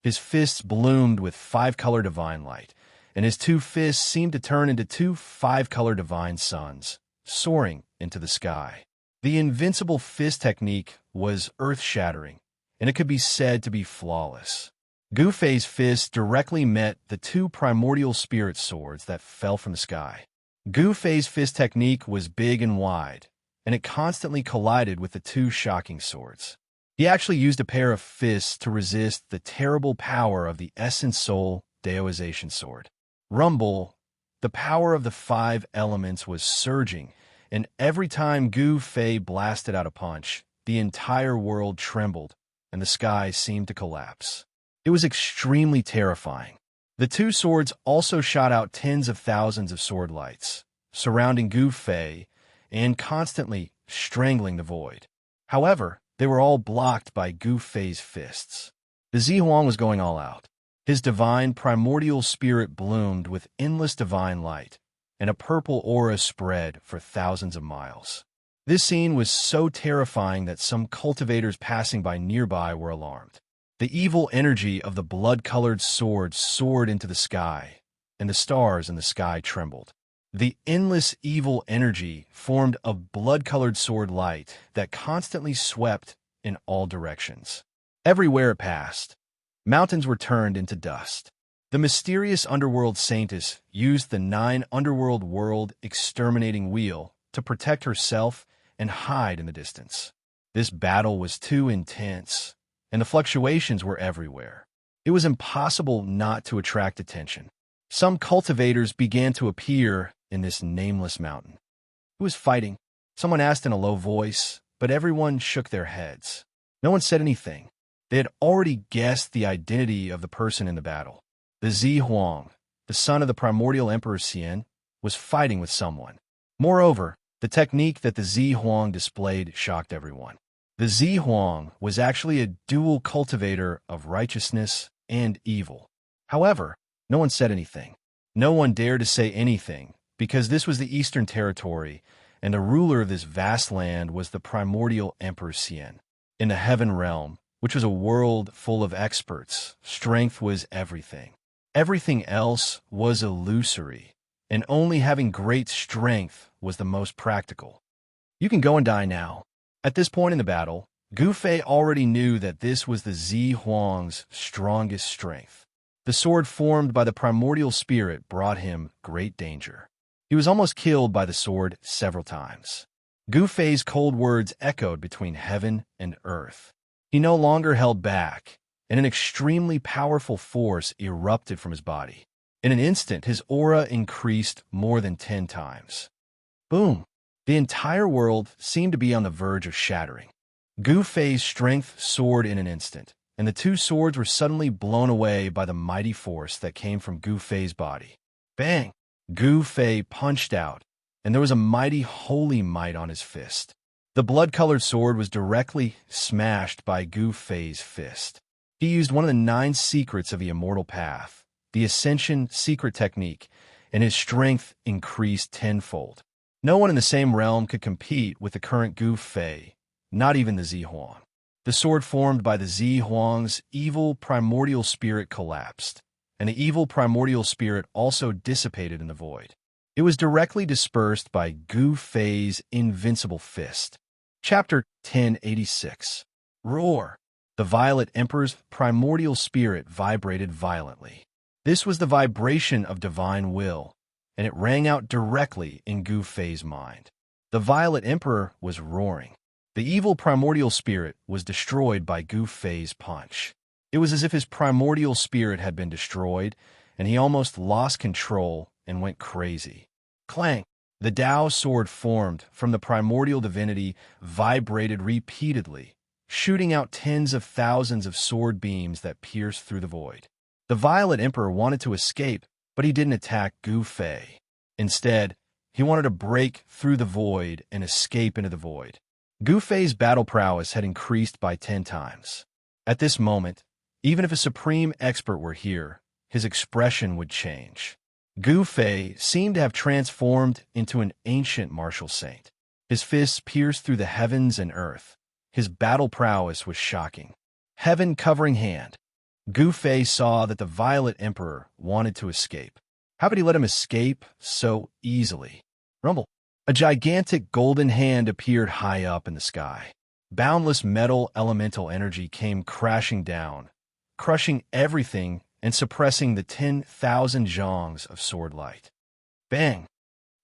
S1: His fists bloomed with 5-color divine light, and his 2 fists seemed to turn into 2 5-color divine suns, soaring into the sky. The invincible fist technique was earth-shattering, and it could be said to be flawless. Gu Fei's fists directly met the 2 primordial spirit swords that fell from the sky. Gu Fei's fist technique was big and wide, and it constantly collided with the 2 shocking swords. He actually used a pair of fists to resist the terrible power of the essence soul daoization sword. Rumble, the power of the 5 elements was surging, and every time Gu Fei blasted out a punch, the entire world trembled, and the sky seemed to collapse. It was extremely terrifying. The 2 swords also shot out tens of thousands of sword lights, surrounding Gu Fei and constantly strangling the void. However, they were all blocked by Gu Fei's fists. The Zihuang was going all out. His divine primordial spirit bloomed with endless divine light, and a purple aura spread for thousands of miles. This scene was so terrifying that some cultivators passing by nearby were alarmed. The evil energy of the blood-colored sword soared into the sky, and the stars in the sky trembled. The endless evil energy formed a blood-colored sword light that constantly swept in all directions. Everywhere it passed, mountains were turned into dust. The mysterious underworld saintess used the 9 underworld world exterminating wheel to protect herself and hide in the distance. This battle was too intense, and the fluctuations were everywhere. It was impossible not to attract attention. Some cultivators began to appear in this nameless mountain. Who was fighting? Someone asked in a low voice, but everyone shook their heads. No one said anything. They had already guessed the identity of the person in the battle. The Zihuang, the son of the primordial Emperor Xian, was fighting with someone. Moreover, the technique that the Zihuang displayed shocked everyone. The Zihuang was actually a dual cultivator of righteousness and evil. However, no one said anything. No one dared to say anything, because this was the Eastern Territory, and the ruler of this vast land was the primordial Emperor Xian. In the Heaven Realm, which was a world full of experts, strength was everything. Everything else was illusory, and only having great strength was the most practical. You can go and die now. At this point in the battle, Gu Fei already knew that this was the Zihuang's strongest strength. The sword formed by the primordial spirit brought him great danger. He was almost killed by the sword several times. Gu Fei's cold words echoed between heaven and earth. He no longer held back, and an extremely powerful force erupted from his body. In an instant, his aura increased more than 10 times. Boom! The entire world seemed to be on the verge of shattering. Gu Fei's strength soared in an instant, and the 2 swords were suddenly blown away by the mighty force that came from Gu Fei's body. Bang! Gu Fei punched out, and there was a mighty holy might on his fist. The blood-colored sword was directly smashed by Gu Fei's fist. He used one of the 9 secrets of the immortal path, the Ascension secret technique, and his strength increased tenfold. No one in the same realm could compete with the current Gu Fei, not even the Zihuang. The sword formed by the Zihuang's evil primordial spirit collapsed, and the evil primordial spirit also dissipated in the void. It was directly dispersed by Gu Fei's invincible fist. Chapter 1086. Roar! The Violet Emperor's primordial spirit vibrated violently. This was the vibration of divine will, and it rang out directly in Gu Fei's mind. The Violet Emperor was roaring. The evil primordial spirit was destroyed by Gu Fei's punch. It was as if his primordial spirit had been destroyed, and he almost lost control and went crazy. Clang! The Dao sword formed from the primordial divinity vibrated repeatedly, shooting out tens of thousands of sword beams that pierced through the void. The Violet Emperor wanted to escape, but he didn't attack Gu Fei. Instead, he wanted to break through the void and escape into the void. Gu Fei's battle prowess had increased by 10 times. At this moment, Even if a supreme expert were here, his expression would change. Gu Fei seemed to have transformed into an ancient martial saint. His fists pierced through the heavens and earth. His battle prowess was shocking. Heaven-covering hand. Gu Fei saw that the Violet Emperor wanted to escape. How could he let him escape so easily? Rumble. A gigantic golden hand appeared high up in the sky. Boundless metal elemental energy came crashing down, crushing everything and suppressing the 10,000 zhongs of sword light. Bang!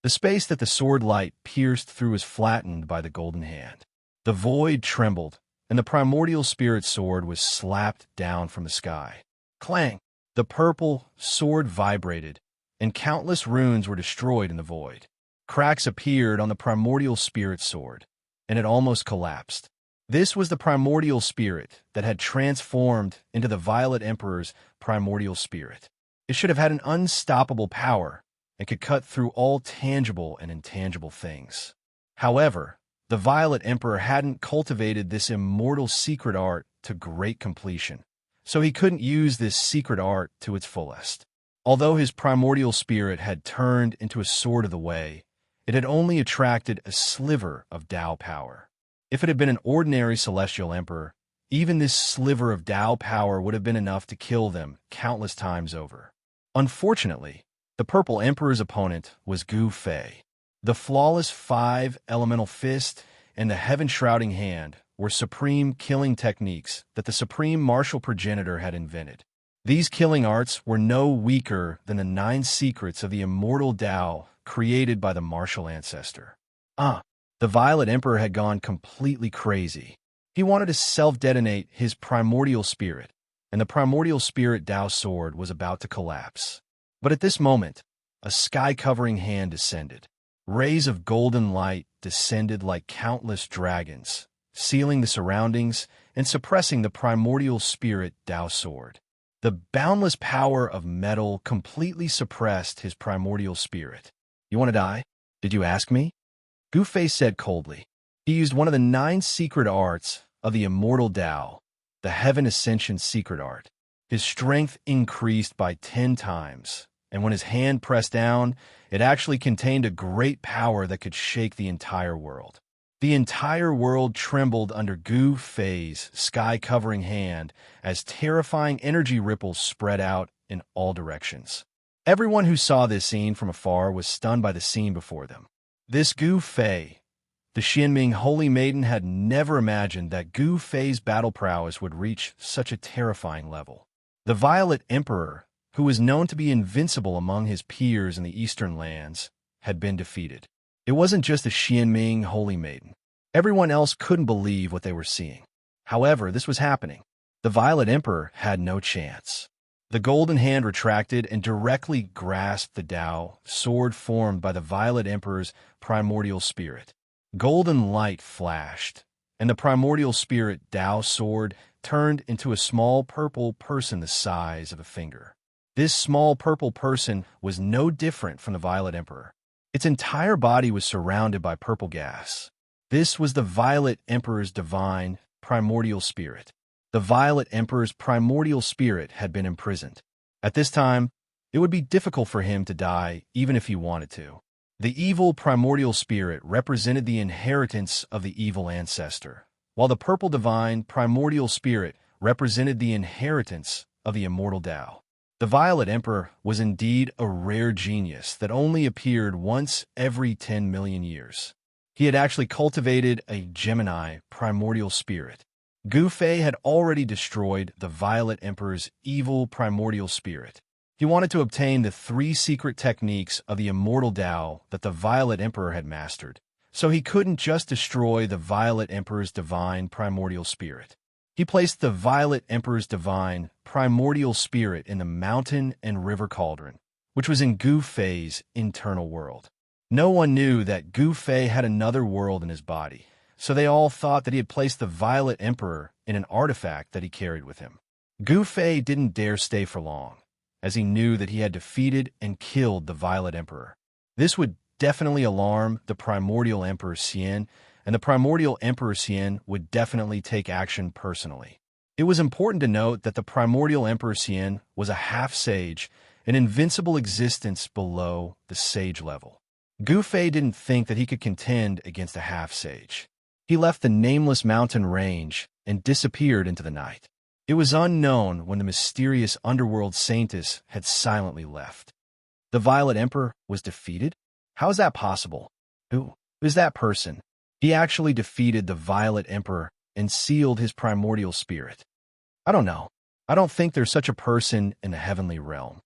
S1: The space that the sword light pierced through was flattened by the golden hand. The void trembled, and the primordial spirit sword was slapped down from the sky. Clang! The purple sword vibrated, and countless runes were destroyed in the void. Cracks appeared on the primordial spirit sword, and it almost collapsed. This was the primordial spirit that had transformed into the Violet Emperor's primordial spirit. It should have had an unstoppable power and could cut through all tangible and intangible things. However, the Violet Emperor hadn't cultivated this immortal secret art to great completion, so he couldn't use this secret art to its fullest. Although his primordial spirit had turned into a sword of the way, it had only attracted a sliver of Dao power. If it had been an ordinary celestial emperor, even this sliver of Dao power would have been enough to kill them countless times over. Unfortunately, the Purple Emperor's opponent was Gu Fei. The flawless 5-elemental fist and the heaven-shrouding hand were supreme killing techniques that the supreme martial progenitor had invented. These killing arts were no weaker than the 9 secrets of the immortal Dao created by the martial ancestor. The Violet Emperor had gone completely crazy. He wanted to self-detonate his primordial spirit, and the primordial spirit Dao sword was about to collapse. But at this moment, a sky-covering hand descended. Rays of golden light descended like countless dragons, sealing the surroundings and suppressing the primordial spirit Dao sword. The boundless power of metal completely suppressed his primordial spirit. "You want to die? Did you ask me?" Gu Fei said coldly. He used one of the 9 secret arts of the immortal Dao, the Heaven Ascension secret art. His strength increased by 10 times, and when his hand pressed down, it actually contained a great power that could shake the entire world. The entire world trembled under Gu Fei's sky-covering hand as terrifying energy ripples spread out in all directions. Everyone who saw this scene from afar was stunned by the scene before them. This Gu Fei, the Xianming Holy Maiden, had never imagined that Gu Fei's battle prowess would reach such a terrifying level. The Violet Emperor, who was known to be invincible among his peers in the eastern lands, had been defeated. It wasn't just the Xianming Holy Maiden. Everyone else couldn't believe what they were seeing. However, this was happening. The Violet Emperor had no chance. The golden hand retracted and directly grasped the Dao sword formed by the Violet Emperor's primordial spirit. Golden light flashed, and the primordial spirit Dao sword turned into a small purple person the size of a finger. This small purple person was no different from the Violet Emperor. Its entire body was surrounded by purple gas. This was the Violet Emperor's divine primordial spirit. The Violet Emperor's primordial spirit had been imprisoned. At this time, it would be difficult for him to die even if he wanted to. The evil primordial spirit represented the inheritance of the evil ancestor, while the purple divine primordial spirit represented the inheritance of the immortal Dao. The Violet Emperor was indeed a rare genius that only appeared once every 10 million years. He had actually cultivated a Gemini primordial spirit. Gu Fei had already destroyed the Violet Emperor's evil primordial spirit. He wanted to obtain the 3 secret techniques of the immortal Dao that the Violet Emperor had mastered, so he couldn't just destroy the Violet Emperor's divine primordial spirit. He placed the Violet Emperor's divine primordial spirit in the mountain and river cauldron, which was in Gu Fei's internal world. No one knew that Gu Fei had another world in his body, so they all thought that he had placed the Violet Emperor in an artifact that he carried with him. Gu Fei didn't dare stay for long, as he knew that he had defeated and killed the Violet Emperor. This would definitely alarm the Primordial Emperor Xian, and the Primordial Emperor Xian would definitely take action personally. It was important to note that the primordial Emperor Xian was a half-sage, an invincible existence below the sage level. Gu Fei didn't think that he could contend against a half-sage. He left the nameless mountain range and disappeared into the night. It was unknown when the mysterious underworld saintess had silently left. The Violet Emperor was defeated? How is that possible? Who is that person? He actually defeated the Violet Emperor and sealed his primordial spirit. I don't know. I don't think there's such a person in the heavenly realm.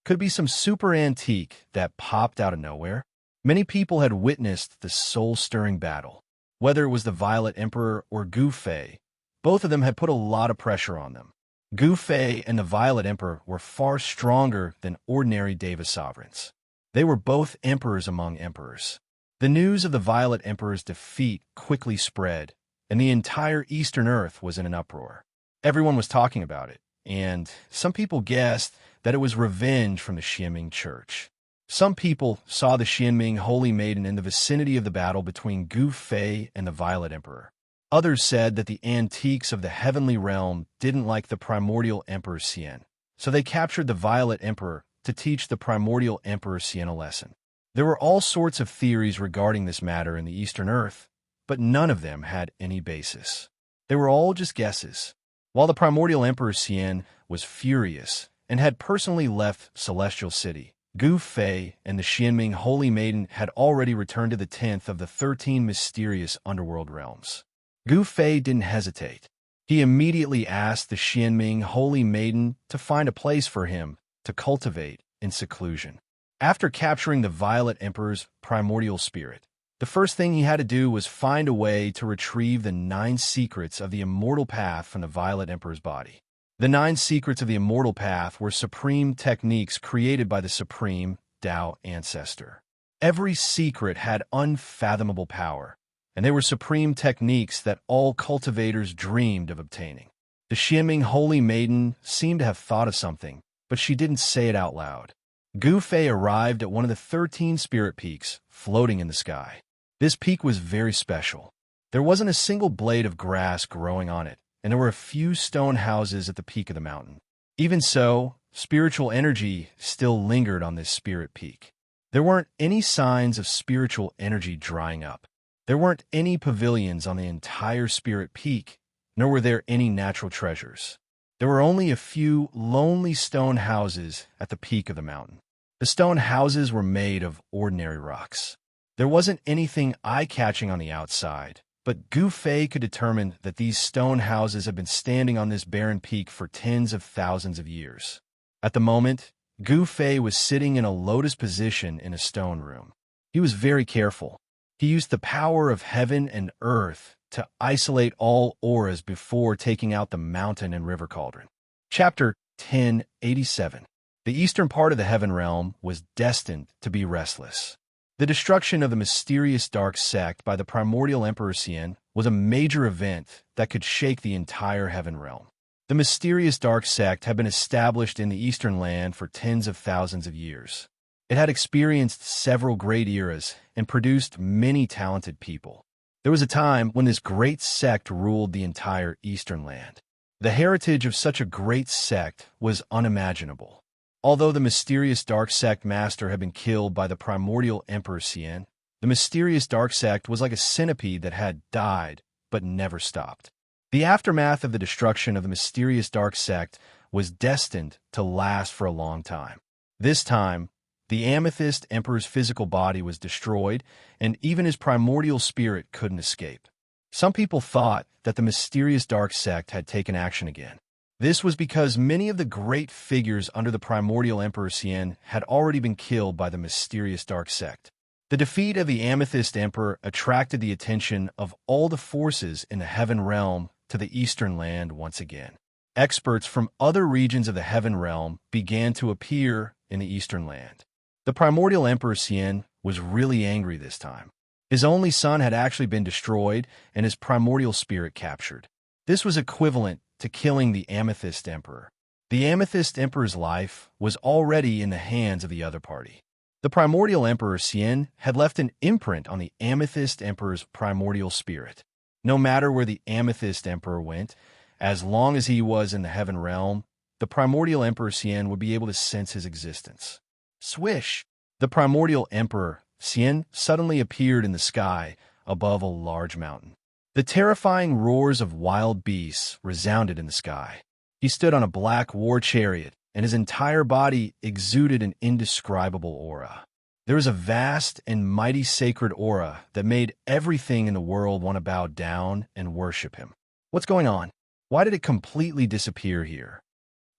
S1: Could be some super antique that popped out of nowhere. Many people had witnessed the soul-stirring battle. Whether it was the Violet Emperor or Gu Fei, both of them had put a lot of pressure on them. Gu Fei and the Violet Emperor were far stronger than ordinary Deva sovereigns. They were both emperors among emperors. The news of the Violet Emperor's defeat quickly spread, and the entire Eastern Earth was in an uproar. Everyone was talking about it, and some people guessed that it was revenge from the Xianming Church. Some people saw the Xianming Holy Maiden in the vicinity of the battle between Gu Fei and the Violet Emperor. Others said that the antiques of the heavenly realm didn't like the primordial Emperor Xian, so they captured the Violet Emperor to teach the primordial Emperor Xian a lesson. There were all sorts of theories regarding this matter in the Eastern Earth, but none of them had any basis. They were all just guesses. While the primordial Emperor Xian was furious and had personally left Celestial City, Gu Fei and the Xianming Holy Maiden had already returned to the 10th of the 13 mysterious underworld realms. Gu Fei didn't hesitate. He immediately asked the Xianming Holy Maiden to find a place for him to cultivate in seclusion. After capturing the Violet Emperor's primordial spirit, the first thing he had to do was find a way to retrieve the 9 secrets of the immortal path from the Violet Emperor's body. The 9 secrets of the immortal path were supreme techniques created by the supreme Tao ancestor. Every secret had unfathomable power, and they were supreme techniques that all cultivators dreamed of obtaining. The Xianming Holy Maiden seemed to have thought of something, but she didn't say it out loud. Gu Fei arrived at one of the 13 spirit peaks floating in the sky. This peak was very special. There wasn't a single blade of grass growing on it, and there were a few stone houses at the peak of the mountain. Even so, spiritual energy still lingered on this spirit peak. There weren't any signs of spiritual energy drying up. There weren't any pavilions on the entire spirit peak, nor were there any natural treasures. There were only a few lonely stone houses at the peak of the mountain. The stone houses were made of ordinary rocks. There wasn't anything eye-catching on the outside, but Gu Fei could determine that these stone houses had been standing on this barren peak for tens of thousands of years. At the moment, Gu Fei was sitting in a lotus position in a stone room. He was very careful. He used the power of heaven and earth to isolate all auras before taking out the mountain and river cauldron. Chapter 1087. The eastern part of the heaven realm was destined to be restless. The destruction of the mysterious dark sect by the primordial Emperor Xian was a major event that could shake the entire heaven realm. The mysterious dark sect had been established in the eastern land for tens of thousands of years. It had experienced several great eras and produced many talented people. There was a time when this great sect ruled the entire eastern land. The heritage of such a great sect was unimaginable. Although the mysterious dark sect master had been killed by the primordial Emperor Xian, the mysterious dark sect was like a centipede that had died but never stopped. The aftermath of the destruction of the mysterious dark sect was destined to last for a long time. This time, the Amethyst Emperor's physical body was destroyed, and even his primordial spirit couldn't escape. Some people thought that the mysterious dark sect had taken action again. This was because many of the great figures under the primordial Emperor Xian had already been killed by the mysterious dark sect. The defeat of the Amethyst Emperor attracted the attention of all the forces in the heaven realm to the eastern land once again. Experts from other regions of the heaven realm began to appear in the eastern land. The primordial Emperor Xian was really angry this time. His only son had actually been destroyed and his primordial spirit captured. This was equivalent to killing the Amethyst Emperor. The Amethyst Emperor's life was already in the hands of the other party. The primordial Emperor Xian had left an imprint on the Amethyst Emperor's primordial spirit. No matter where the Amethyst Emperor went, As long as he was in the heaven realm, the primordial Emperor Xian would be able to sense his existence. Swish! The primordial Emperor Xian suddenly appeared in the sky above a large mountain. The terrifying roars of wild beasts resounded in the sky. He stood on a black war chariot, and his entire body exuded an indescribable aura. There was a vast and mighty sacred aura that made everything in the world want to bow down and worship him. What's going on? Why did it completely disappear here?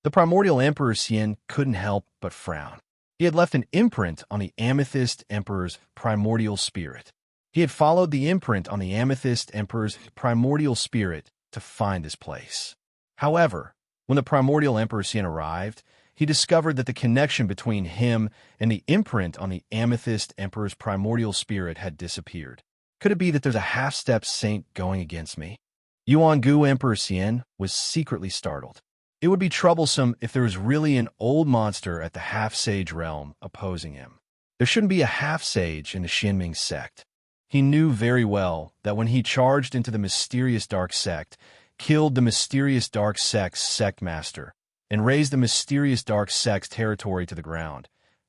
S1: The primordial Emperor Xian couldn't help but frown. He had left an imprint on the Amethyst Emperor's primordial spirit. He had followed the imprint on the Amethyst Emperor's primordial spirit to find this place. However, when the primordial Emperor Xian arrived, he discovered that the connection between him and the imprint on the Amethyst Emperor's primordial spirit had disappeared. Could it be that there's a half-step saint going against me? Yuan-Gu Emperor Xian was secretly startled. It would be troublesome if there was really an old monster at the half-sage realm opposing him. There shouldn't be a half-sage in the Xinming sect. He knew very well that when he charged into the mysterious dark sect, killed the mysterious dark sect's sect master, and razed the mysterious dark sect's territory to the ground,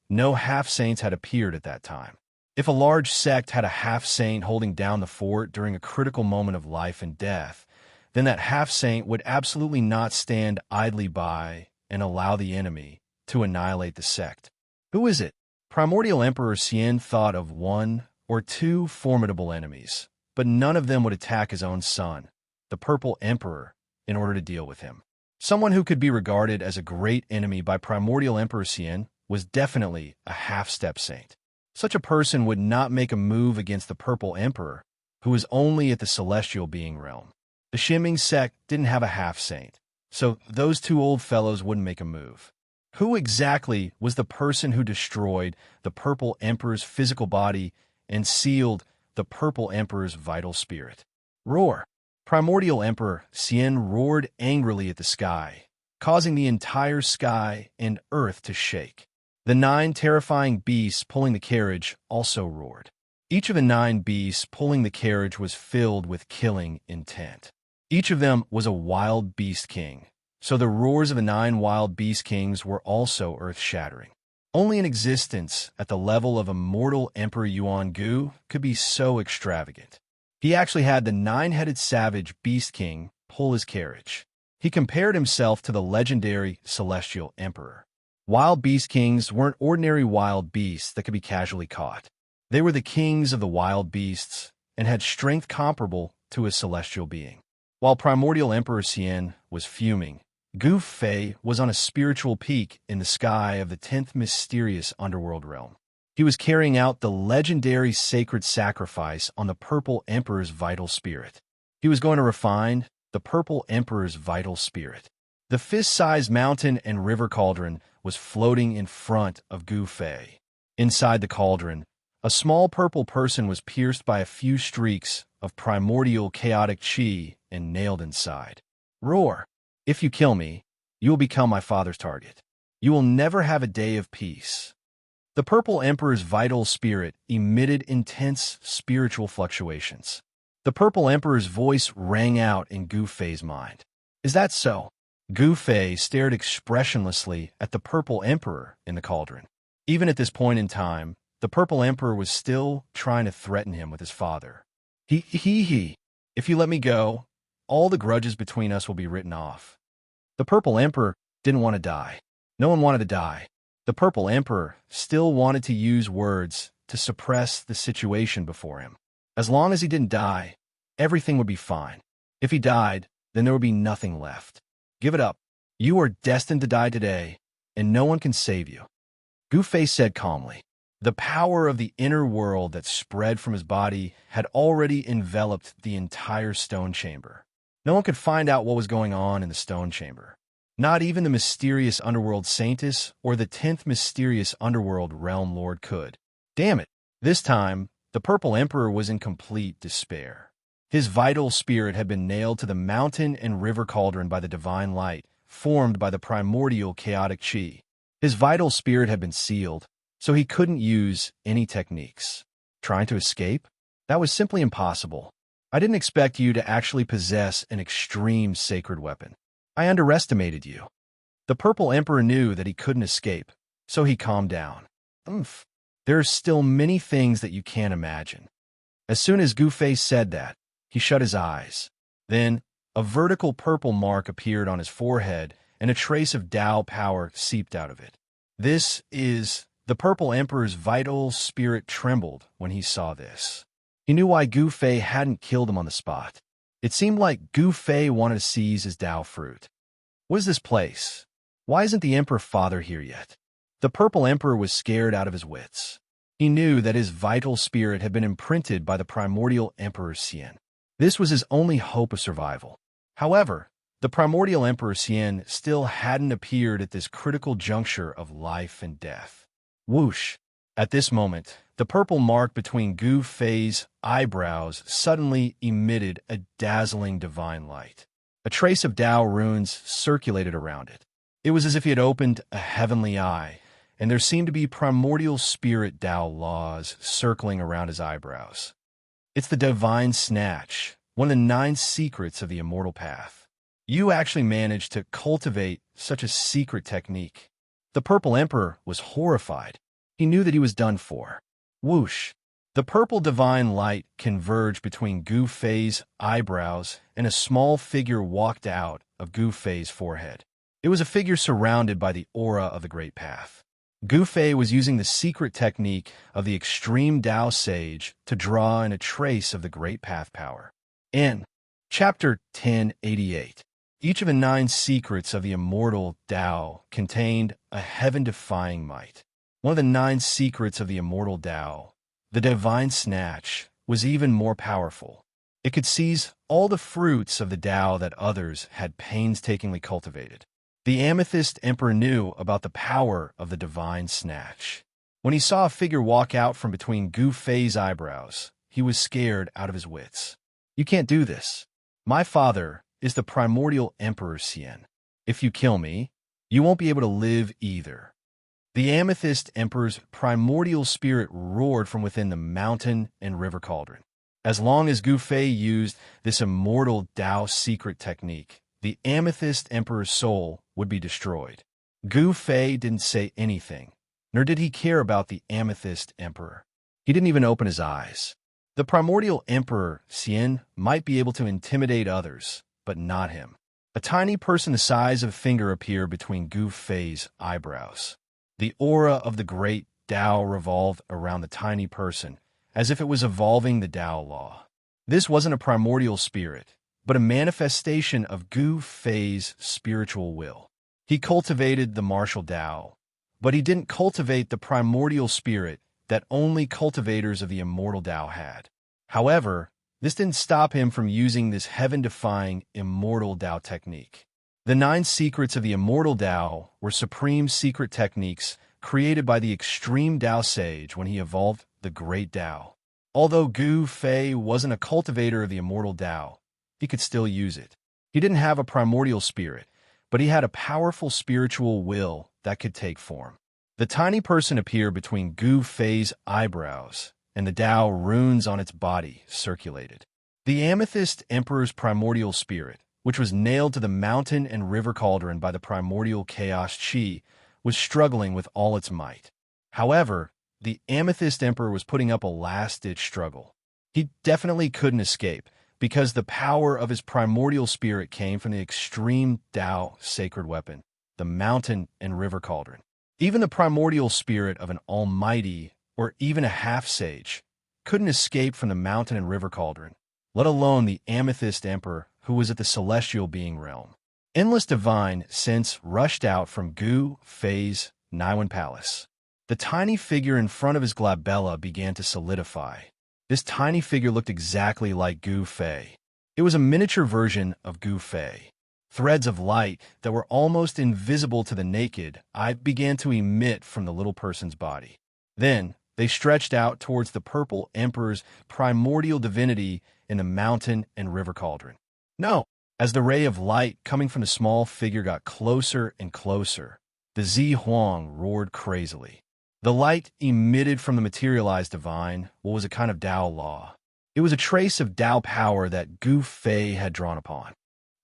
S1: no half-saints had appeared at that time. If a large sect had a half-saint holding down the fort during a critical moment of life and death, then that half-saint would absolutely not stand idly by and allow the enemy to annihilate the sect. Who is it? Primordial Emperor Xian thought of one or two formidable enemies, but none of them would attack his own son, the Purple Emperor, in order to deal with him. Someone who could be regarded as a great enemy by Primordial Emperor Xian was definitely a half-step saint. Such a person would not make a move against the Purple Emperor, who was only at the celestial being realm. The Xinming sect didn't have a half-saint, so those two old fellows wouldn't make a move. Who exactly was the person who destroyed the Purple Emperor's physical body and sealed the Purple Emperor's vital spirit? Roar! Primordial Emperor Xian roared angrily at the sky, causing the entire sky and earth to shake. The 9 terrifying beasts pulling the carriage also roared. Each of the 9 beasts pulling the carriage was filled with killing intent. Each of them was a wild beast king, so the roars of the 9 wild beast kings were also earth-shattering. Only an existence at the level of immortal Emperor Yuan-Gu could be so extravagant. He actually had the 9-headed savage beast king pull his carriage. He compared himself to the legendary celestial emperor. Wild beast kings weren't ordinary wild beasts that could be casually caught. They were the kings of the wild beasts and had strength comparable to a celestial being. While Primordial Emperor Xian was fuming, Gu Fei was on a spiritual peak in the sky of the 10th mysterious underworld realm. He was carrying out the legendary sacred sacrifice on the Purple Emperor's vital spirit. He was going to refine the Purple Emperor's vital spirit. The fist-sized mountain and river cauldron was floating in front of Gu Fei. Inside the cauldron, a small purple person was pierced by a few streaks of primordial chaotic chi and nailed inside. Roar! If you kill me, you will become my father's target. You will never have a day of peace. The Purple Emperor's vital spirit emitted intense spiritual fluctuations. The Purple Emperor's voice rang out in Gu Fei's mind. Is that so? Gu Fei stared expressionlessly at the Purple Emperor in the cauldron. Even at this point in time, the Purple Emperor was still trying to threaten him with his father. If you let me go, all the grudges between us will be written off. The Purple Emperor didn't want to die. No one wanted to die. The Purple Emperor still wanted to use words to suppress the situation before him. As long as he didn't die, everything would be fine. If he died, then there would be nothing left. Give it up. You are destined to die today, and no one can save you. Gu Fei said calmly. The power of the inner world that spread from his body had already enveloped the entire stone chamber. No one could find out what was going on in the stone chamber. Not even the mysterious underworld saintess or the 10th mysterious underworld realm lord could. Damn it! This time, the Purple Emperor was in complete despair. His vital spirit had been nailed to the mountain and river cauldron by the divine light, formed by the primordial chaotic chi. His vital spirit had been sealed, so he couldn't use any techniques. Trying to escape? That was simply impossible. I didn't expect you to actually possess an extreme sacred weapon. I underestimated you. The Purple Emperor knew that he couldn't escape, so he calmed down. Umph. There are still many things that you can't imagine. As soon as Gu Fei said that, he shut his eyes. Then, a vertical purple mark appeared on his forehead, and a trace of Tao power seeped out of it. The Purple Emperor's vital spirit trembled when he saw this. He knew why Gu Fei hadn't killed him on the spot. It seemed like Gu Fei wanted to seize his Tao fruit. What is this place? Why isn't the Emperor Father here yet? The Purple Emperor was scared out of his wits. He knew that his vital spirit had been imprinted by the primordial Emperor Xian. This was his only hope of survival. However, the primordial Emperor Xian still hadn't appeared at this critical juncture of life and death. Whoosh! At this moment, the purple mark between Gu Fei's eyebrows suddenly emitted a dazzling divine light. A trace of Tao runes circulated around it. It was as if he had opened a heavenly eye, and there seemed to be primordial spirit Tao laws circling around his eyebrows. It's the divine snatch, one of the 9 secrets of the immortal path. You actually managed to cultivate such a secret technique. The Purple Emperor was horrified. He knew that he was done for. Whoosh! The purple divine light converged between Gu Fei's eyebrows, and a small figure walked out of Gu Fei's forehead. It was a figure surrounded by the aura of the Great Path. Gu Fei was using the secret technique of the extreme Tao Sage to draw in a trace of the Great Path power. In Chapter 1088, each of the 9 secrets of the immortal Tao contained a heaven-defying might. One of the 9 secrets of the immortal Tao, the divine snatch, was even more powerful. It could seize all the fruits of the Tao that others had painstakingly cultivated. The Amethyst Emperor knew about the power of the divine snatch. When he saw a figure walk out from between Gu Fei's eyebrows, he was scared out of his wits. You can't do this. My father is the primordial Emperor Xian. If you kill me, you won't be able to live either. The Amethyst Emperor's primordial spirit roared from within the mountain and river cauldron. As long as Gu Fei used this immortal Tao secret technique, the Amethyst Emperor's soul would be destroyed. Gu Fei didn't say anything, nor did he care about the Amethyst Emperor. He didn't even open his eyes. The primordial Emperor Xian might be able to intimidate others, but not him. A tiny person the size of a finger appeared between Gu Fei's eyebrows. The aura of the great Tao revolved around the tiny person, as if it was evolving the Tao law. This wasn't a primordial spirit, but a manifestation of Gu Fei's spiritual will. He cultivated the martial Tao, but he didn't cultivate the primordial spirit that only cultivators of the immortal Tao had. However, this didn't stop him from using this heaven-defying immortal Tao technique. The 9 secrets of the immortal Tao were supreme secret techniques created by the extreme Tao Sage when he evolved the Great Tao. Although Gu Fei wasn't a cultivator of the immortal Tao, he could still use it. He didn't have a primordial spirit, but he had a powerful spiritual will that could take form. The tiny person appeared between Gu Fei's eyebrows, and the Tao runes on its body circulated. The Amethyst Emperor's primordial spirit, which was nailed to the mountain and river cauldron by the primordial chaos chi, was struggling with all its might. However, the Amethyst Emperor was putting up a last-ditch struggle. He definitely couldn't escape, because the power of his primordial spirit came from the extreme Tao sacred weapon, the mountain and river cauldron. Even the primordial spirit of an almighty, or even a half-sage, couldn't escape from the mountain and river cauldron, let alone the Amethyst Emperor who was at the celestial being realm. Endless divine sense rushed out from Gu Fei's Niwen Palace. The tiny figure in front of his glabella began to solidify. This tiny figure looked exactly like Gu Fei. It was a miniature version of Gu Fei. Threads of light that were almost invisible to the naked eye began to emit from the little person's body. Then, they stretched out towards the Purple Emperor's primordial divinity in the mountain and river cauldron. No! As the ray of light coming from the small figure got closer and closer, the Zi Huang roared crazily. The light emitted from the materialized divine, what was a kind of Tao law. It was a trace of Tao power that Gu Fei had drawn upon.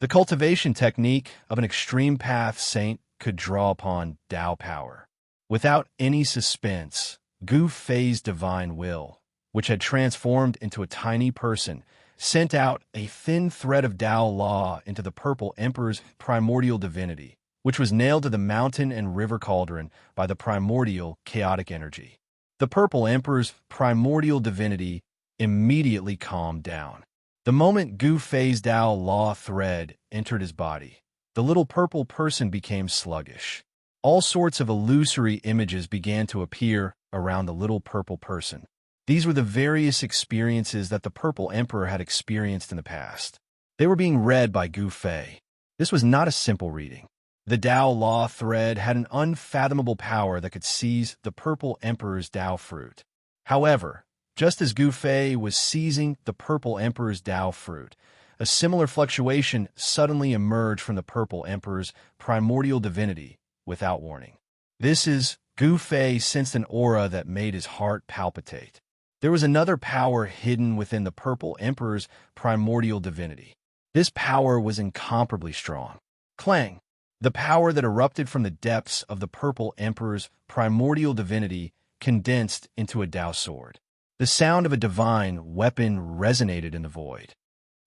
S1: The cultivation technique of an extreme path saint could draw upon Tao power. Without any suspense, Gu Fei's divine will, which had transformed into a tiny person, sent out a thin thread of Tao law into the Purple Emperor's primordial divinity, which was nailed to the mountain and river cauldron by the primordial chaotic energy. The Purple Emperor's primordial divinity immediately calmed down. The moment Gu Fei's Tao law thread entered his body, the little purple person became sluggish. All sorts of illusory images began to appear around the little purple person. These were the various experiences that the Purple Emperor had experienced in the past. They were being read by Gu Fei. This was not a simple reading. The Tao law thread had an unfathomable power that could seize the Purple Emperor's Tao fruit. However, just as Gu Fei was seizing the Purple Emperor's Tao fruit, a similar fluctuation suddenly emerged from the Purple Emperor's primordial divinity without warning. Gu Fei sensed an aura that made his heart palpitate. There was another power hidden within the Purple Emperor's primordial divinity. This power was incomparably strong. Clang! The power that erupted from the depths of the Purple Emperor's primordial divinity condensed into a Tao sword. The sound of a divine weapon resonated in the void.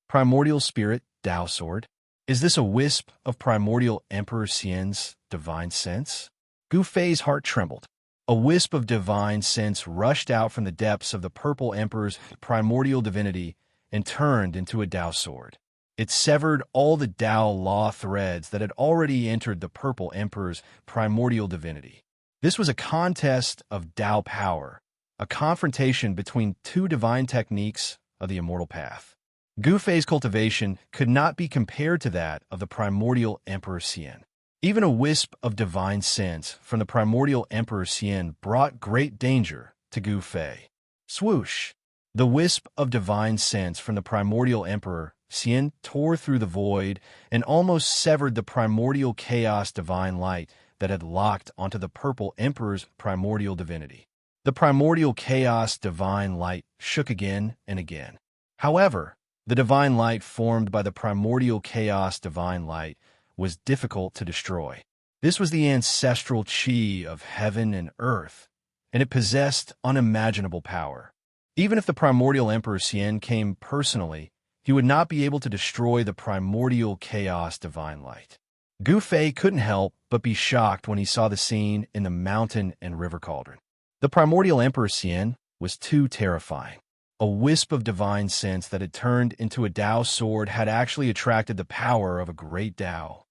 S1: Primordial spirit, Tao sword. Is this a wisp of primordial Emperor Xian's divine sense? Gu Fei's heart trembled. A wisp of divine sense rushed out from the depths of the Purple Emperor's primordial divinity and turned into a Tao sword. It severed all the Tao law threads that had already entered the Purple Emperor's primordial divinity. This was a contest of Tao power, a confrontation between two divine techniques of the immortal path. Gu Fei's cultivation could not be compared to that of the primordial Emperor Xian. Even a wisp of divine sense from the primordial Emperor Xian brought great danger to Gu Fei. Swoosh! The wisp of divine sense from the primordial Emperor Xian tore through the void and almost severed the primordial chaos divine light that had locked onto the Purple Emperor's primordial divinity. The primordial chaos divine light shook again and again. However, the divine light formed by the primordial chaos divine light was difficult to destroy. This was the ancestral chi of heaven and earth, and it possessed unimaginable power. Even if the primordial Emperor Xian came personally, he would not be able to destroy the primordial chaos divine light. Gu Fei couldn't help but be shocked when he saw the scene in the mountain and river cauldron. The primordial Emperor Xian was too terrifying. A wisp of divine sense that had turned into a Tao sword had actually attracted the power of a great Tao.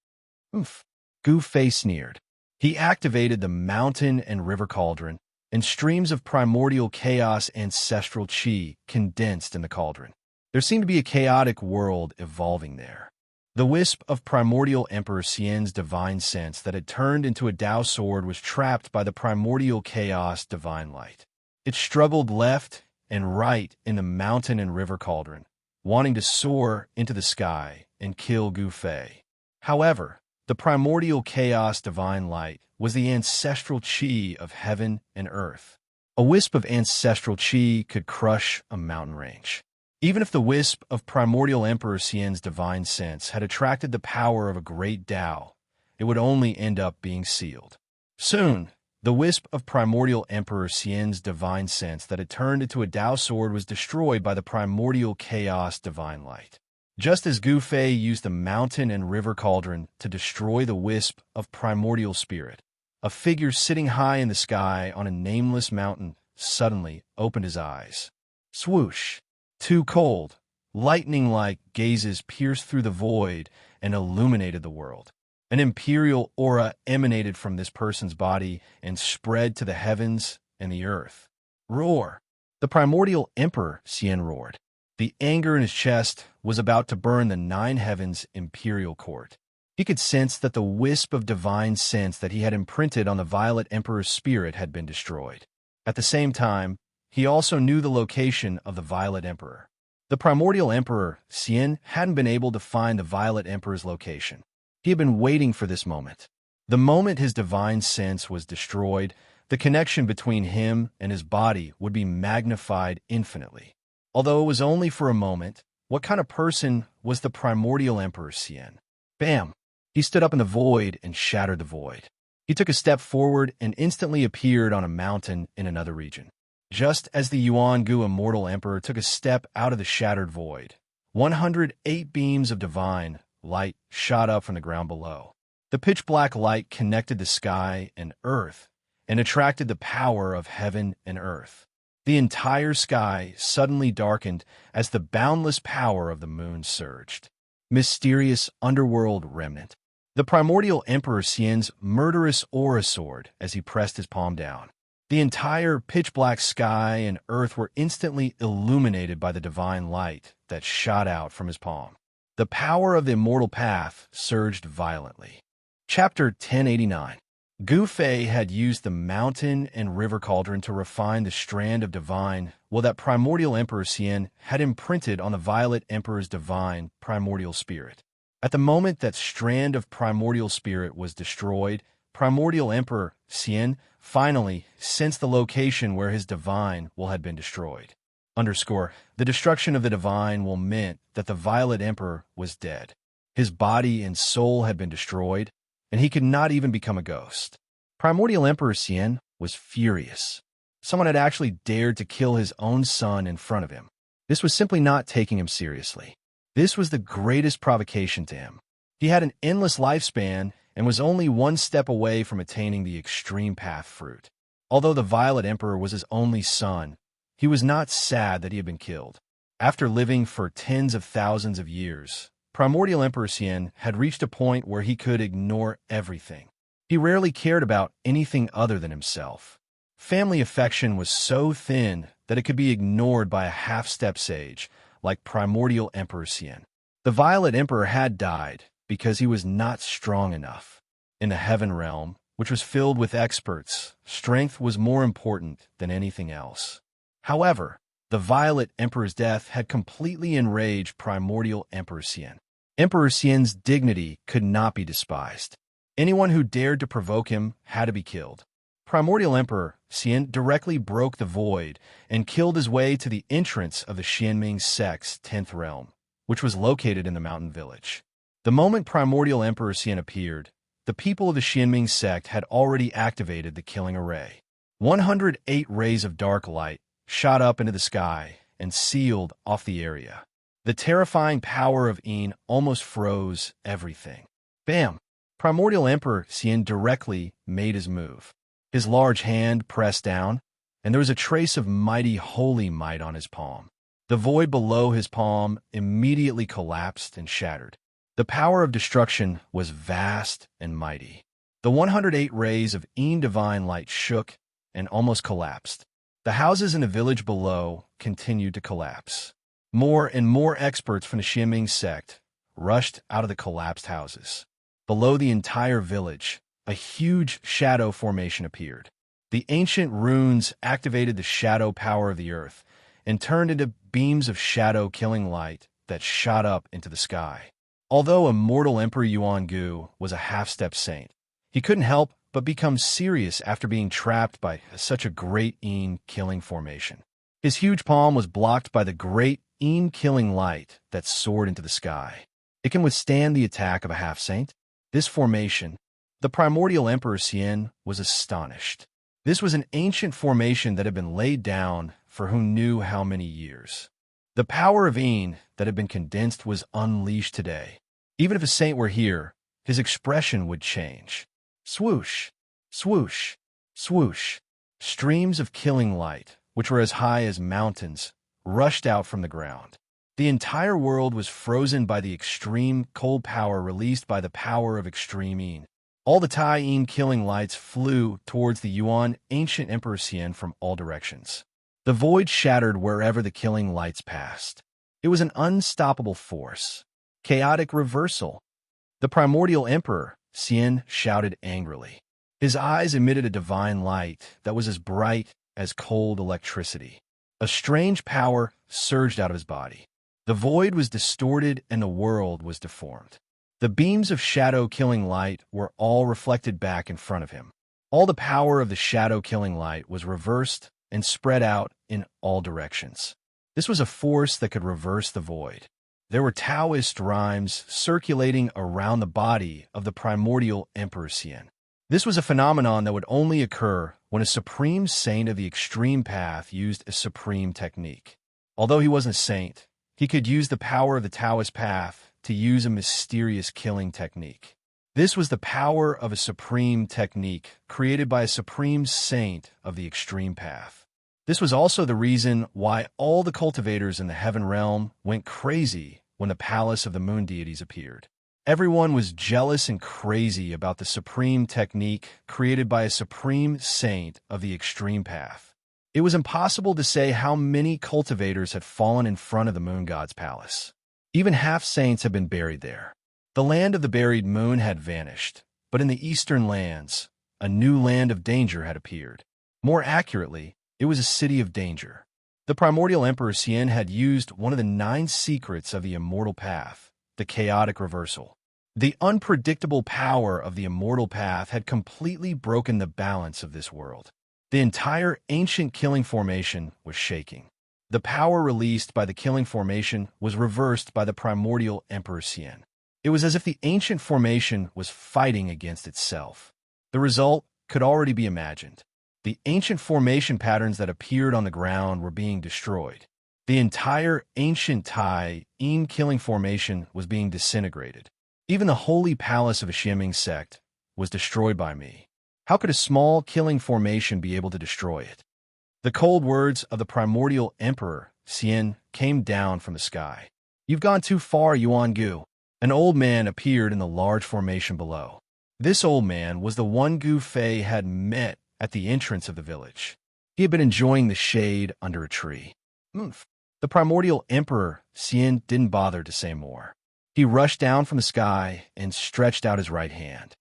S1: Oof! Gu Fei sneered. He activated the mountain and river cauldron, and streams of primordial chaos ancestral chi condensed in the cauldron. There seemed to be a chaotic world evolving there. The wisp of primordial Emperor Xian's divine sense that had turned into a Tao sword was trapped by the primordial chaos divine light. It struggled left and right in the mountain and river cauldron, wanting to soar into the sky and kill Gu Fei. However, the primordial chaos divine light was the ancestral chi of heaven and earth. A wisp of ancestral chi could crush a mountain range. Even if the wisp of primordial Emperor Xian's divine sense had attracted the power of a great Tao, it would only end up being sealed. Soon, the wisp of primordial Emperor Xian's divine sense that had turned into a Tao sword was destroyed by the primordial chaos divine light. Just as Gu Fei used the mountain and river cauldron to destroy the wisp of primordial spirit, a figure sitting high in the sky on a nameless mountain suddenly opened his eyes. Swoosh! Two cold, lightning-like gazes pierced through the void and illuminated the world. An imperial aura emanated from this person's body and spread to the heavens and the earth. Roar! The primordial Emperor Xian roared. The anger in his chest was about to burn the nine heavens' imperial court. He could sense that the wisp of divine sense that he had imprinted on the Violet Emperor's spirit had been destroyed. At the same time, he also knew the location of the Violet Emperor. The primordial Emperor Xian hadn't been able to find the Violet Emperor's location. He had been waiting for this moment. The moment his divine sense was destroyed, the connection between him and his body would be magnified infinitely. Although it was only for a moment, what kind of person was the primordial Emperor Xian? Bam! He stood up in the void and shattered the void. He took a step forward and instantly appeared on a mountain in another region. Just as the Yuan-Gu Immortal Emperor took a step out of the shattered void, 108 beams of divine light shot up from the ground below. The pitch-black light connected the sky and earth and attracted the power of heaven and earth. The entire sky suddenly darkened as the boundless power of the moon surged. Mysterious underworld remnant. The primordial Emperor Xian's murderous aura soared as he pressed his palm down. The entire pitch-black sky and earth were instantly illuminated by the divine light that shot out from his palm. The power of the immortal path surged violently. Chapter 1089. Gu Fei had used the mountain and river cauldron to refine the strand of divine will that primordial Emperor Xian had imprinted on the Violet Emperor's divine primordial spirit. At the moment that strand of primordial spirit was destroyed, primordial Emperor Xian finally sensed the location where his divine will had been destroyed. The destruction of the divine will meant that the Violet Emperor was dead. His body and soul had been destroyed, and he could not even become a ghost. Primordial Emperor Xian was furious. Someone had actually dared to kill his own son in front of him. This was simply not taking him seriously. This was the greatest provocation to him. He had an endless lifespan and was only one step away from attaining the extreme path fruit. Although the Violet Emperor was his only son, he was not sad that he had been killed. After living for tens of thousands of years, Primordial Emperor Xian had reached a point where he could ignore everything. He rarely cared about anything other than himself. Family affection was so thin that it could be ignored by a half-step sage like Primordial Emperor Xian. The Violet Emperor had died because he was not strong enough. In the Heaven Realm, which was filled with experts, strength was more important than anything else. However, the Violet Emperor's death had completely enraged Primordial Emperor Xian. Emperor Xian's dignity could not be despised. Anyone who dared to provoke him had to be killed. Primordial Emperor Xian directly broke the void and killed his way to the entrance of the Xianming sect's 10th realm, which was located in the mountain village. The moment Primordial Emperor Xian appeared, the people of the Xianming sect had already activated the killing array. 108 rays of dark light shot up into the sky and sealed off the area. The terrifying power of Yin almost froze everything. Bam! Primordial Emperor Xian directly made his move. His large hand pressed down, and there was a trace of mighty holy might on his palm. The void below his palm immediately collapsed and shattered. The power of destruction was vast and mighty. The 108 rays of Yin divine light shook and almost collapsed. The houses in the village below continued to collapse. More and more experts from the Xianming sect rushed out of the collapsed houses. Below the entire village, a huge shadow formation appeared. The ancient runes activated the shadow power of the earth and turned into beams of shadow-killing light that shot up into the sky. Although Immortal Emperor Yuan-Gu was a half-step saint, he couldn't help but become serious after being trapped by such a great Yin-killing formation. His huge palm was blocked by the great Yin-killing light that soared into the sky. It can withstand the attack of a half-saint. This formation, the Primordial Emperor Xian was astonished. This was an ancient formation that had been laid down for who knew how many years. The power of Yin that had been condensed was unleashed today. Even if a saint were here, his expression would change. Swoosh, swoosh, swoosh. Streams of killing light, which were as high as mountains, rushed out from the ground. The entire world was frozen by the extreme cold power released by the power of extreme Yin. All the Tai Yin killing lights flew towards the Yuan ancient Emperor Xian from all directions. The void shattered wherever the killing lights passed. It was an unstoppable force. Chaotic reversal. The Primordial Emperor Xian shouted angrily. His eyes emitted a divine light that was as bright as cold electricity. A strange power surged out of his body. The void was distorted and the world was deformed. The beams of shadow-killing light were all reflected back in front of him. All the power of the shadow-killing light was reversed and spread out in all directions. This was a force that could reverse the void. There were Taoist rhymes circulating around the body of the primordial Emperor Xian. This was a phenomenon that would only occur when a supreme saint of the extreme path used a supreme technique. Although he wasn't a saint, he could use the power of the Taoist path to use a mysterious killing technique. This was the power of a supreme technique created by a supreme saint of the extreme path. This was also the reason why all the cultivators in the heaven realm went crazy when the palace of the moon deities appeared. Everyone was jealous and crazy about the supreme technique created by a supreme saint of the extreme path. It was impossible to say how many cultivators had fallen in front of the moon god's palace. Even half-saints had been buried there. The land of the buried moon had vanished, but in the eastern lands, a new land of danger had appeared. More accurately, it was a city of danger. The primordial Emperor Xian had used one of the 9 secrets of the immortal path, the chaotic reversal. The unpredictable power of the immortal path had completely broken the balance of this world. The entire ancient killing formation was shaking. The power released by the killing formation was reversed by the primordial Emperor Xian. It was as if the ancient formation was fighting against itself. The result could already be imagined. The ancient formation patterns that appeared on the ground were being destroyed. The entire ancient Tai Yin killing formation was being disintegrated. Even the holy palace of a Xianming sect was destroyed by me. How could a small killing formation be able to destroy it? The cold words of the primordial Emperor Xian came down from the sky. You've gone too far, Yuan Gu. An old man appeared in the large formation below. This old man was the one Gu Fei had met at the entrance of the village. He had been enjoying the shade under a tree. The primordial Emperor Xian didn't bother to say more. He rushed down from the sky and stretched out his right hand.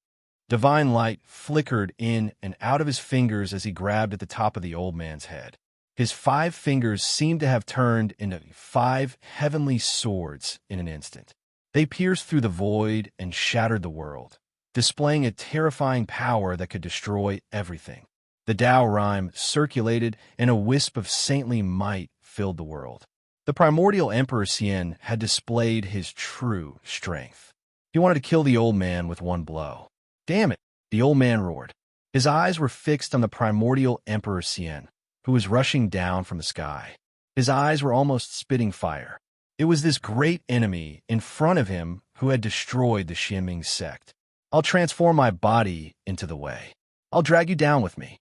S1: Divine light flickered in and out of his fingers as he grabbed at the top of the old man's head. His 5 fingers seemed to have turned into 5 heavenly swords in an instant. They pierced through the void and shattered the world, displaying a terrifying power that could destroy everything. The Tao rhyme circulated, and a wisp of saintly might filled the world. The primordial Emperor Xian had displayed his true strength. He wanted to kill the old man with one blow. Damn it, the old man roared. His eyes were fixed on the primordial Emperor Xian, who was rushing down from the sky. His eyes were almost spitting fire. It was this great enemy in front of him who had destroyed the Xianming sect. I'll transform my body into the way. I'll drag you down with me.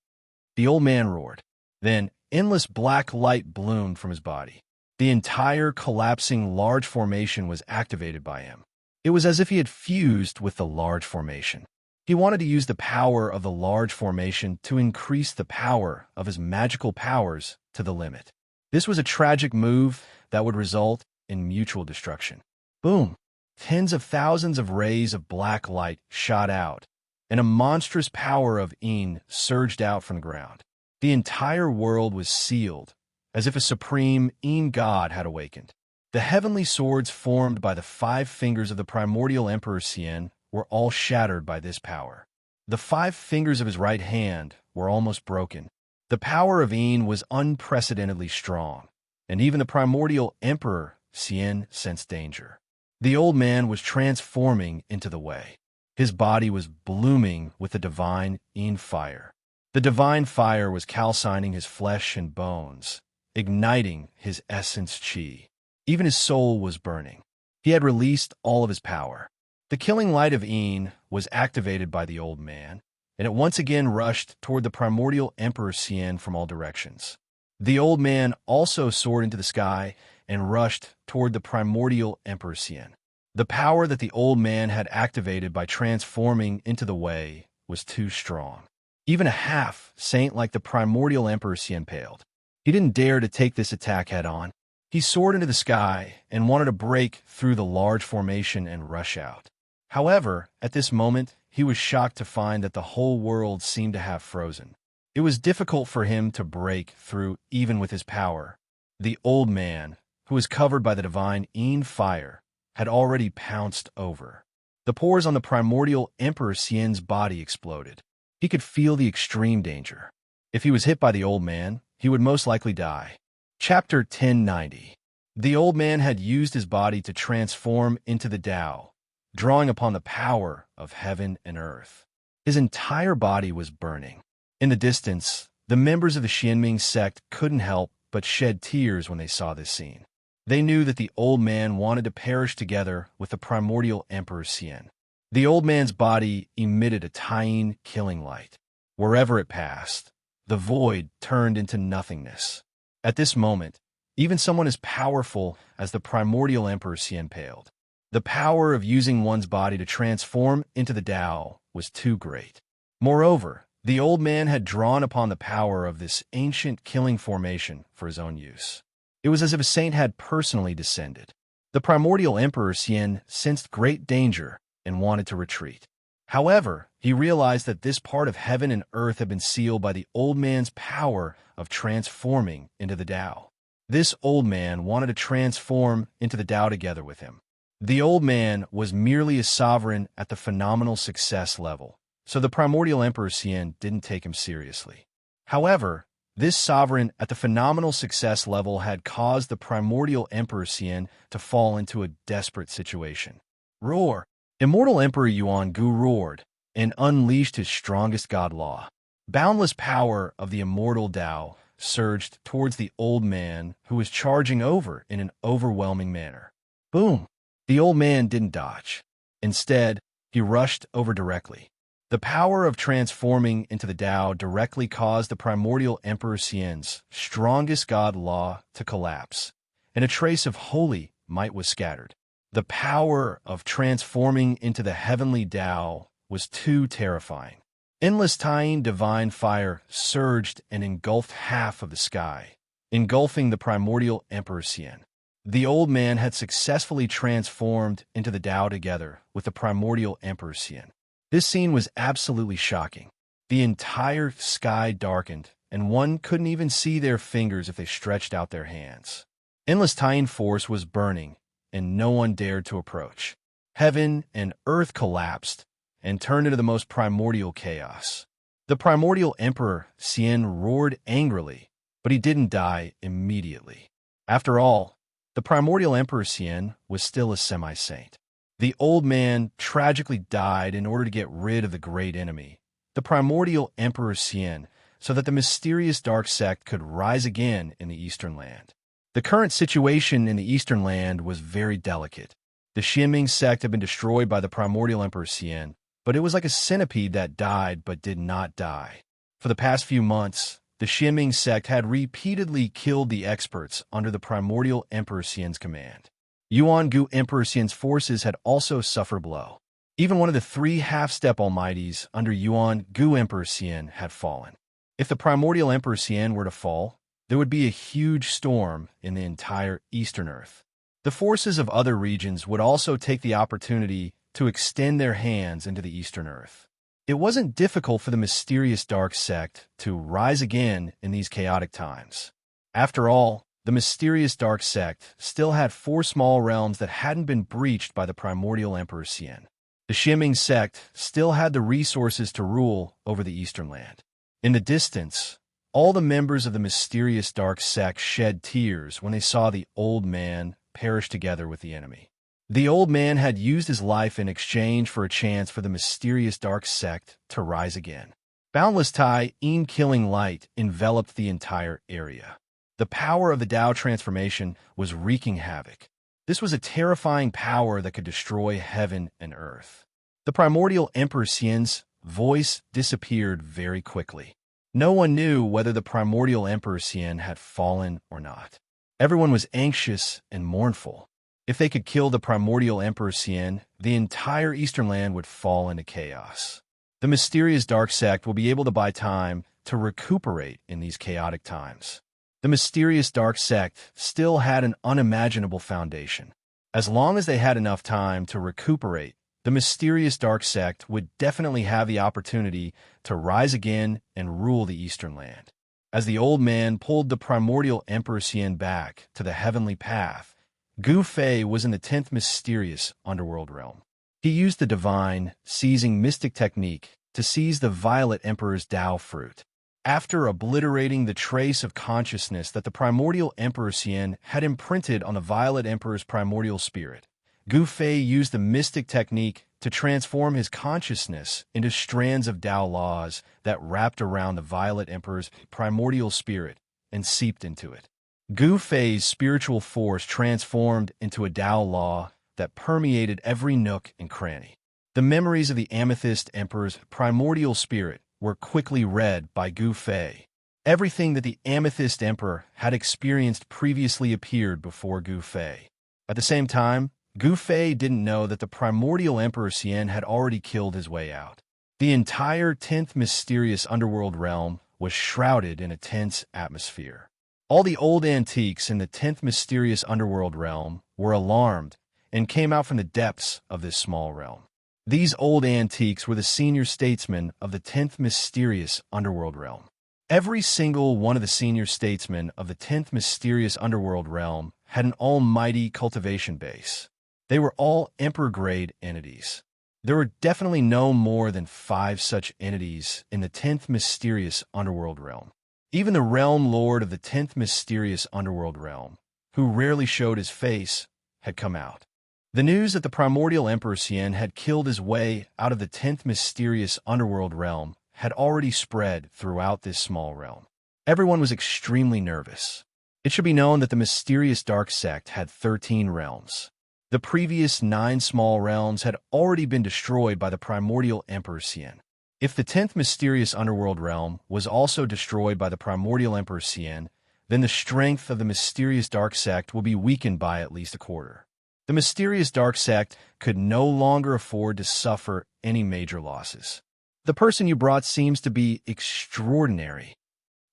S1: The old man roared. Then endless black light bloomed from his body. The entire collapsing large formation was activated by him. It was as if he had fused with the large formation. He wanted to use the power of the large formation to increase the power of his magical powers to the limit. This was a tragic move that would result in mutual destruction. Boom! Tens of thousands of rays of black light shot out, and a monstrous power of Yin surged out from the ground. The entire world was sealed, as if a supreme Yin god had awakened. The heavenly swords formed by the 5 fingers of the primordial Emperor Xian were all shattered by this power. The 5 fingers of his right hand were almost broken. The power of Yin was unprecedentedly strong, and even the primordial Emperor Xian sensed danger. The old man was transforming into the way. His body was blooming with the divine Yin fire. The divine fire was calcining his flesh and bones, igniting his essence chi. Even his soul was burning. He had released all of his power. The killing light of Yin was activated by the old man, and it once again rushed toward the primordial Emperor Xian from all directions. The old man also soared into the sky and rushed toward the primordial Emperor Xian. The power that the old man had activated by transforming into the way was too strong. Even a half-saint like the primordial Emperor Xian paled. He didn't dare to take this attack head-on. He soared into the sky and wanted to break through the large formation and rush out. However, at this moment, he was shocked to find that the whole world seemed to have frozen. It was difficult for him to break through even with his power. The old man, who was covered by the divine Yin fire, had already pounced over. The pores on the primordial Emperor Xian's body exploded. He could feel the extreme danger. If he was hit by the old man, he would most likely die. Chapter 1090. The old man had used his body to transform into the Tao, drawing upon the power of heaven and earth. His entire body was burning. In the distance, the members of the Xianming sect couldn't help but shed tears when they saw this scene. They knew that the old man wanted to perish together with the primordial Emperor Xian. The old man's body emitted a tiny, killing light. Wherever it passed, the void turned into nothingness. At this moment, even someone as powerful as the primordial Emperor Xian paled. The power of using one's body to transform into the Tao was too great. Moreover, the old man had drawn upon the power of this ancient killing formation for his own use. It was as if a saint had personally descended. The primordial Emperor Xian sensed great danger and wanted to retreat. However, he realized that this part of heaven and earth had been sealed by the old man's power of transforming into the Tao. This old man wanted to transform into the Tao together with him. The old man was merely a sovereign at the phenomenal success level, so the primordial Emperor Xian didn't take him seriously. However, this sovereign at the phenomenal success level had caused the primordial Emperor Xian to fall into a desperate situation. Roar! Immortal Emperor Yuan Gu roared and unleashed his strongest god law. Boundless power of the immortal Tao surged towards the old man who was charging over in an overwhelming manner. Boom! The old man didn't dodge. Instead, he rushed over directly. The power of transforming into the Tao directly caused the primordial Emperor Xian's strongest god law to collapse, and a trace of holy might was scattered. The power of transforming into the heavenly Tao was too terrifying. Endless tying divine fire surged and engulfed half of the sky, engulfing the primordial Emperor Xian. The old man had successfully transformed into the Tao together with the primordial Emperor Xian. This scene was absolutely shocking. The entire sky darkened, and one couldn't even see their fingers if they stretched out their hands. Endless tying force was burning, and no one dared to approach. Heaven and earth collapsed and turned into the most primordial chaos. The primordial Emperor Xian roared angrily, but he didn't die immediately. After all, the primordial Emperor Xian was still a semi-saint. The old man tragically died in order to get rid of the great enemy, the primordial Emperor Xian, so that the mysterious dark sect could rise again in the Eastern Land. The current situation in the Eastern Land was very delicate. The Xianming sect had been destroyed by the primordial Emperor Xian, but it was like a centipede that died but did not die. For the past few months, the Xianming sect had repeatedly killed the experts under the primordial Emperor Xian's command. Yuan Gu Emperor Xian's forces had also suffered a blow. Even one of the three half-step almighties under Yuan Gu Emperor Xian had fallen. If the primordial Emperor Xian were to fall, there would be a huge storm in the entire Eastern Earth. The forces of other regions would also take the opportunity to extend their hands into the Eastern Earth. It wasn't difficult for the mysterious dark sect to rise again in these chaotic times. After all, the mysterious dark sect still had 4 small realms that hadn't been breached by the primordial Emperor Xian. The Xianming sect still had the resources to rule over the Eastern Land. In the distance, all the members of the mysterious dark sect shed tears when they saw the old man perish together with the enemy. The old man had used his life in exchange for a chance for the mysterious dark sect to rise again. Boundless killing light enveloped the entire area. The power of the Tao transformation was wreaking havoc. This was a terrifying power that could destroy heaven and earth. The primordial Emperor Xian's voice disappeared very quickly. No one knew whether the primordial Emperor Xian had fallen or not. Everyone was anxious and mournful. If they could kill the primordial Emperor Xian, the entire Eastern Land would fall into chaos. The mysterious dark sect will be able to buy time to recuperate in these chaotic times. The mysterious dark sect still had an unimaginable foundation. As long as they had enough time to recuperate, the mysterious dark sect would definitely have the opportunity to rise again and rule the Eastern Land. As the old man pulled the primordial Emperor Xian back to the heavenly path, Gu Fei was in the 10th mysterious underworld realm. He used the divine, seizing mystic technique to seize the violet emperor's Tao fruit. After obliterating the trace of consciousness that the primordial Emperor Xian had imprinted on the Violet Emperor's primordial spirit, Gu Fei used the mystic technique to transform his consciousness into strands of Tao laws that wrapped around the Violet Emperor's primordial spirit and seeped into it. Gu Fei's spiritual force transformed into a Tao law that permeated every nook and cranny. The memories of the Amethyst Emperor's primordial spirit were quickly read by Gu Fei. Everything that the Amethyst Emperor had experienced previously appeared before Gu Fei. At the same time, Gu Fei didn't know that the primordial Emperor Xian had already killed his way out. The entire 10th mysterious underworld realm was shrouded in a tense atmosphere. All the old antiques in the 10th mysterious underworld realm were alarmed and came out from the depths of this small realm. These old antiques were the senior statesmen of the 10th mysterious underworld realm. Every single one of the senior statesmen of the 10th mysterious underworld realm had an almighty cultivation base. They were all emperor-grade entities. There were definitely no more than 5 such entities in the 10th mysterious underworld realm. Even the realm lord of the 10th mysterious underworld realm, who rarely showed his face, had come out. The news that the primordial Emperor Xian had killed his way out of the 10th mysterious underworld realm had already spread throughout this small realm. Everyone was extremely nervous. It should be known that the mysterious dark sect had 13 realms. The previous 9 small realms had already been destroyed by the primordial Emperor Xian. If the 10th mysterious underworld realm was also destroyed by the primordial Emperor Xian, then the strength of the mysterious dark sect will be weakened by at least a quarter. The mysterious dark sect could no longer afford to suffer any major losses. The person you brought seems to be extraordinary.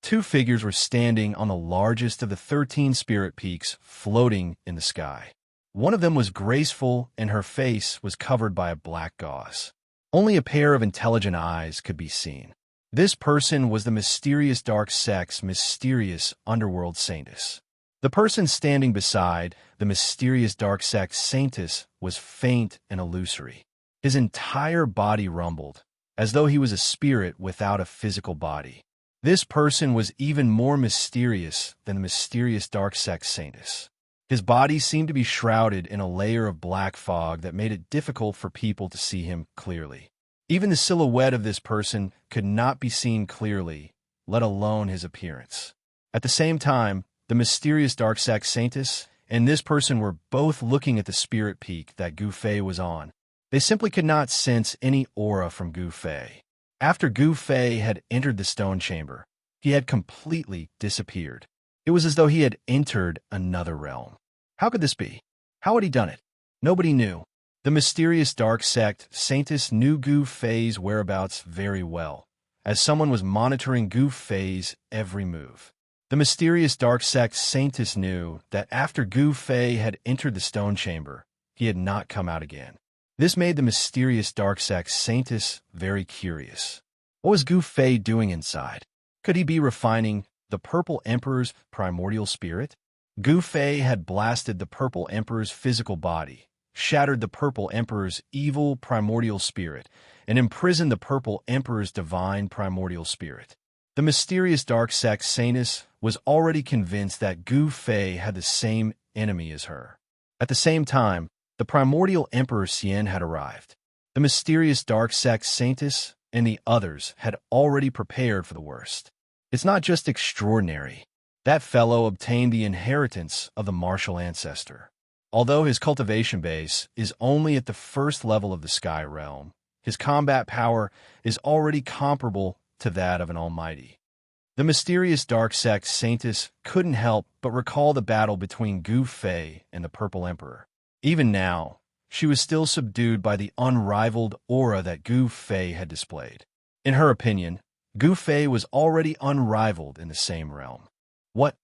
S1: 2 figures were standing on the largest of the 13 spirit peaks floating in the sky. One of them was graceful, and her face was covered by a black gauze. Only a pair of intelligent eyes could be seen. This person was the mysterious dark sect's mysterious underworld saintess. The person standing beside the mysterious dark sect saintess was faint and illusory. His entire body rumbled, as though he was a spirit without a physical body. This person was even more mysterious than the mysterious dark sect saintess. His body seemed to be shrouded in a layer of black fog that made it difficult for people to see him clearly. Even the silhouette of this person could not be seen clearly, let alone his appearance. At the same time, the mysterious dark sect saintess and this person were both looking at the spirit peak that Gu Fei was on. They simply could not sense any aura from Gu Fei. After Gu Fei had entered the stone chamber, he had completely disappeared. It was as though he had entered another realm. How could this be? How had he done it? Nobody knew. The mysterious dark sect saintess knew Gu Fei's whereabouts very well, as someone was monitoring Gu Fei's every move. The mysterious dark sect saintess knew that after Gu Fei had entered the stone chamber, he had not come out again. This made the mysterious dark sect saintess very curious. What was Gu Fei doing inside? Could he be refining the Purple Emperor's primordial spirit? Gu Fei had blasted the Purple Emperor's physical body, shattered the Purple Emperor's evil primordial spirit, and imprisoned the Purple Emperor's divine primordial spirit. The mysterious dark sect saintess was already convinced that Gu Fei had the same enemy as her. At the same time, the primordial Emperor Xian had arrived. The mysterious dark sect saintess and the others had already prepared for the worst. It's not just extraordinary. That fellow obtained the inheritance of the martial ancestor. Although his cultivation base is only at the first level of the sky realm, his combat power is already comparable to that of an almighty. The mysterious dark sect saintess couldn't help but recall the battle between Gu Fei and the Purple Emperor. Even now, she was still subdued by the unrivaled aura that Gu Fei had displayed. In her opinion, Gu Fei was already unrivaled in the same realm. What?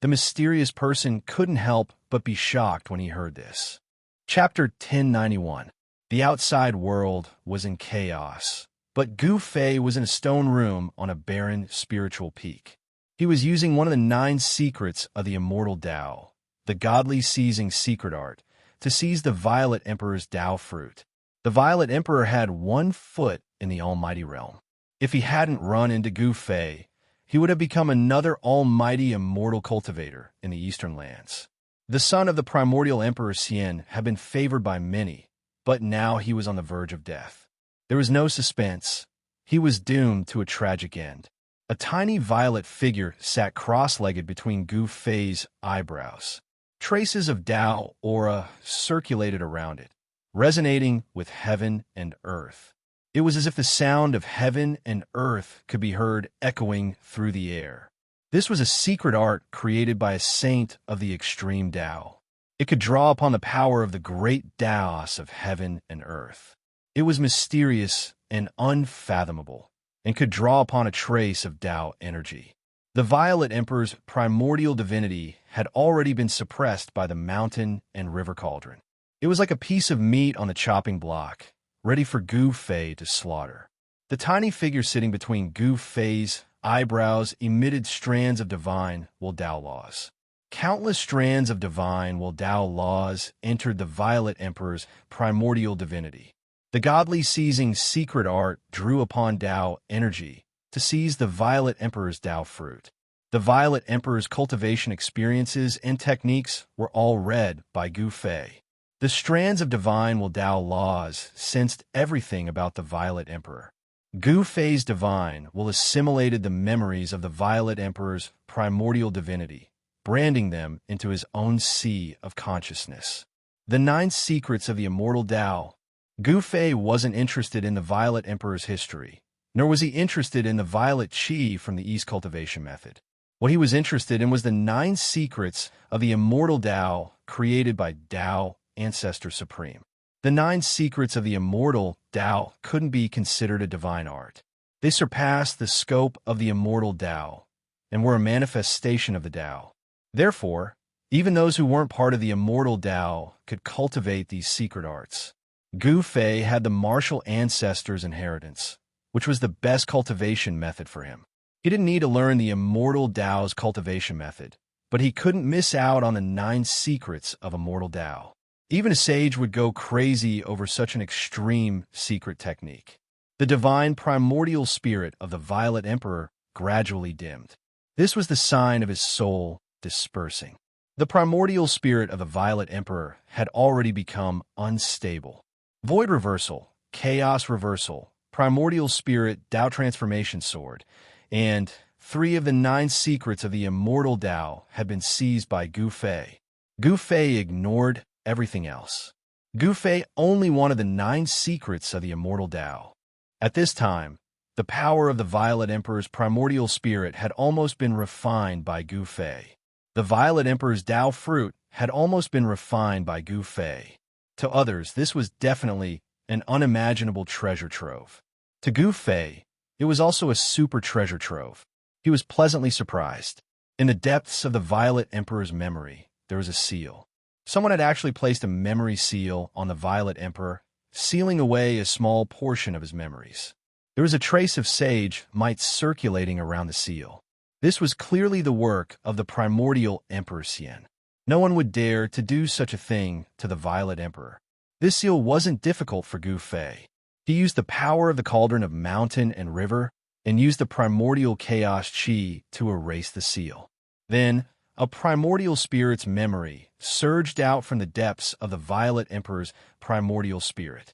S1: The mysterious person couldn't help but be shocked when he heard this. Chapter 1091. The outside world was in chaos, but Gu Fei was in a stone room on a barren spiritual peak. He was using one of the 9 secrets of the Immortal Tao, the godly seizing secret art, to seize the Violet Emperor's Tao fruit. The Violet Emperor had 1 foot in the almighty realm. If he hadn't run into Gu Fei, he would have become another almighty immortal cultivator in the eastern lands. The son of the primordial emperor Xian had been favored by many, but now he was on the verge of death. There was no suspense. He was doomed to a tragic end. A tiny violet figure sat cross-legged between Gu Fei's eyebrows. Traces of Tao aura circulated around it, resonating with heaven and earth. It was as if the sound of heaven and earth could be heard echoing through the air. This was a secret art created by a saint of the extreme Tao. It could draw upon the power of the great Taos of heaven and earth. It was mysterious and unfathomable, and could draw upon a trace of Tao energy. The Violet Emperor's primordial divinity had already been suppressed by the mountain and river cauldron. It was like a piece of meat on the chopping block, ready for Gu Fei to slaughter. The tiny figure sitting between Gu Fei's eyebrows emitted strands of divine Wu Dao laws. Countless strands of divine Wu Dao laws entered the Violet Emperor's primordial divinity. The godly seizing secret art drew upon Tao energy to seize the Violet Emperor's Tao fruit. The Violet Emperor's cultivation experiences and techniques were all read by Gu Fei. The strands of divine Wu Dao laws sensed everything about the Violet Emperor. Gu Fei's divine will assimilated the memories of the Violet Emperor's primordial divinity, branding them into his own sea of consciousness. The 9 secrets of the immortal Tao. Gu Fei wasn't interested in the Violet Emperor's history, nor was he interested in the Violet Qi from the East cultivation method. What he was interested in was the 9 secrets of the immortal Tao created by Tao Ancestor Supreme. The 9 secrets of the immortal Tao couldn't be considered a divine art. They surpassed the scope of the immortal Tao and were a manifestation of the Tao. Therefore, even those who weren't part of the immortal Tao could cultivate these secret arts. Gu Fei had the martial ancestor's inheritance, which was the best cultivation method for him. He didn't need to learn the immortal Tao's cultivation method, but he couldn't miss out on the 9 secrets of immortal Tao. Even a sage would go crazy over such an extreme secret technique. The divine primordial spirit of the Violet Emperor gradually dimmed. This was the sign of his soul dispersing. The primordial spirit of the Violet Emperor had already become unstable. Void reversal, chaos reversal, primordial spirit Tao transformation sword, and 3 of the 9 secrets of the immortal Tao had been seized by Gu Fei. Gu Fei ignored everything else. Gu Fei only wanted the 9 secrets of the immortal Tao. At this time, the power of the Violet Emperor's primordial spirit had almost been refined by Gu Fei. The Violet Emperor's Tao fruit had almost been refined by Gu Fei. To others, this was definitely an unimaginable treasure trove. To Gu Fei, it was also a super treasure trove. He was pleasantly surprised. In the depths of the Violet Emperor's memory, there was a seal. Someone had actually placed a memory seal on the Violet Emperor, sealing away a small portion of his memories. There was a trace of sage might circulating around the seal. This was clearly the work of the primordial Emperor Xian. No one would dare to do such a thing to the Violet Emperor. This seal wasn't difficult for Gu Fei. He used the power of the cauldron of mountain and river and used the primordial chaos qi to erase the seal. Then, a primordial spirit's memory surged out from the depths of the Violet Emperor's primordial spirit.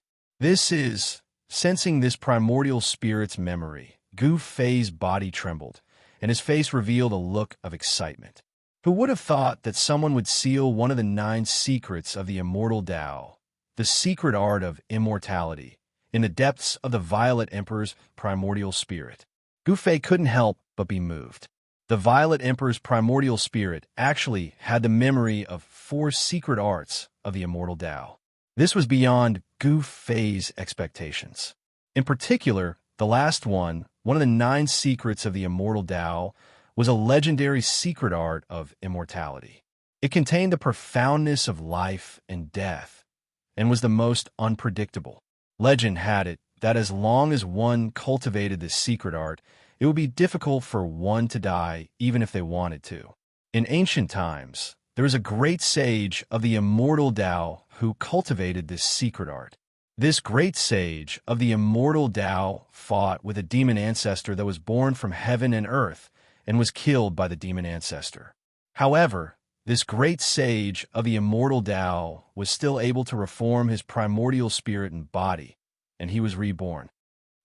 S1: Sensing this primordial spirit's memory, Gu Fei's body trembled, and his face revealed a look of excitement. Who would have thought that someone would seal one of the 9 secrets of the immortal Tao, the secret art of immortality, in the depths of the Violet Emperor's primordial spirit? Gu Fei couldn't help but be moved. The Violet Emperor's primordial spirit actually had the memory of 4 secret arts of the immortal Tao. This was beyond Gu Fei's expectations. In particular, the last one of the 9 secrets of the immortal Tao, was a legendary secret art of immortality. It contained the profoundness of life and death, and was the most unpredictable. Legend had it that as long as one cultivated this secret art, it would be difficult for one to die even if they wanted to. In ancient times, there was a great sage of the immortal Tao who cultivated this secret art. This great sage of the immortal Tao fought with a demon ancestor that was born from heaven and earth and was killed by the demon ancestor. However, this great sage of the immortal Tao was still able to reform his primordial spirit and body, and he was reborn.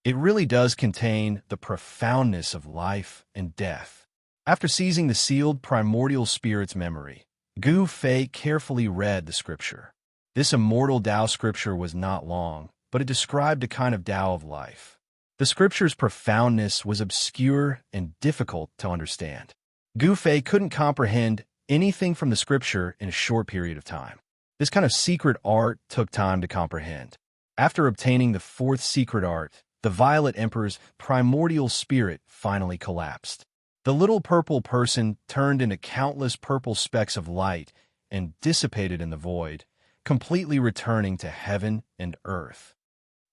S1: It really does contain the profoundness of life and death. After seizing the sealed primordial spirit's memory, Gu Fei carefully read the scripture. This immortal Tao scripture was not long, but it described a kind of Tao of life. The scripture's profoundness was obscure and difficult to understand. Gu Fei couldn't comprehend anything from the scripture in a short period of time. This kind of secret art took time to comprehend. After obtaining the fourth secret art, the Violet Emperor's primordial spirit finally collapsed. The little purple person turned into countless purple specks of light and dissipated in the void, completely returning to heaven and earth.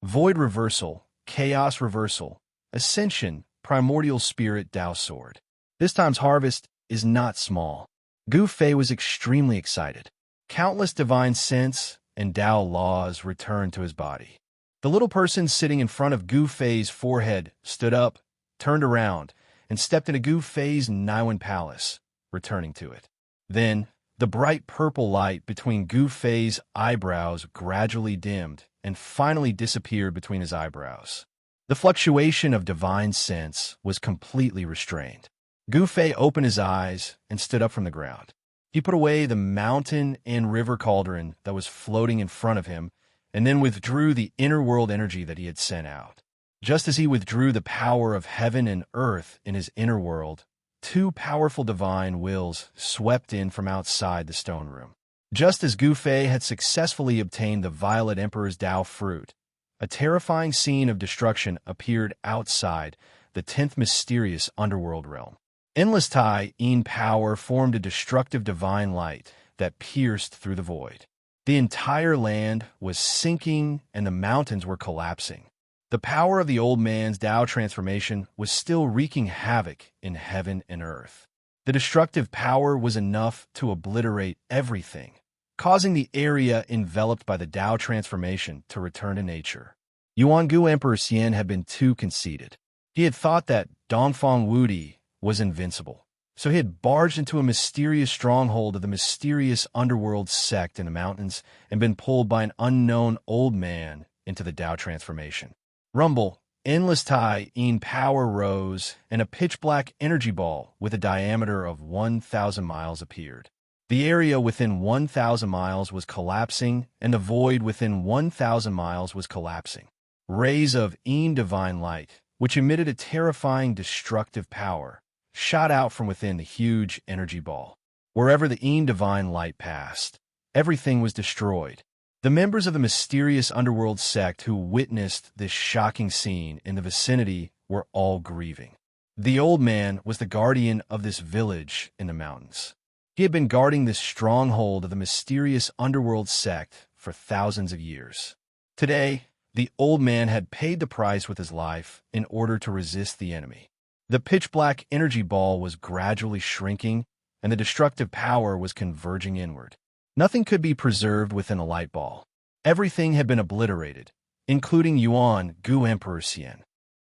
S1: Void reversal, chaos reversal, ascension, primordial spirit Tao sword. This time's harvest is not small. Gu Fei was extremely excited. Countless divine sense and Tao laws returned to his body. The little person sitting in front of Gu Fei's forehead stood up, turned around, and stepped into Gu Fei's Niwen palace, returning to it. Then, the bright purple light between Gu Fei's eyebrows gradually dimmed and finally disappeared between his eyebrows. The fluctuation of divine sense was completely restrained. Gu Fei opened his eyes and stood up from the ground. He put away the mountain and river cauldron that was floating in front of him, and then withdrew the inner world energy that he had sent out. Just as he withdrew the power of heaven and earth in his inner world, two powerful divine wills swept in from outside the stone room. Just as Gu Fei had successfully obtained the Violet Emperor's Tao fruit, a terrifying scene of destruction appeared outside the 10th mysterious underworld realm. Endless Tai Yin power formed a destructive divine light that pierced through the void. The entire land was sinking and the mountains were collapsing. The power of the old man's Tao transformation was still wreaking havoc in heaven and earth. The destructive power was enough to obliterate everything, causing the area enveloped by the Tao transformation to return to nature. Yuangu Emperor Xian had been too conceited. He had thought that Dongfang Wudi was invincible, so he had barged into a mysterious stronghold of the mysterious underworld sect in the mountains and been pulled by an unknown old man into the Tao transformation. Rumble, endless Tai Yin power rose, and a pitch-black energy ball with a diameter of 1,000 miles appeared. The area within 1,000 miles was collapsing, and the void within 1,000 miles was collapsing. Rays of Yin divine light, which emitted a terrifying destructive power, shot out from within the huge energy ball. Wherever the Yin divine light passed, everything was destroyed. The members of the mysterious underworld sect who witnessed this shocking scene in the vicinity were all grieving. The old man was the guardian of this village in the mountains. He had been guarding this stronghold of the mysterious underworld sect for thousands of years. Today, the old man had paid the price with his life in order to resist the enemy. The pitch-black energy ball was gradually shrinking, and the destructive power was converging inward. Nothing could be preserved within a light ball. Everything had been obliterated, including Yuan Gu Emperor Xian.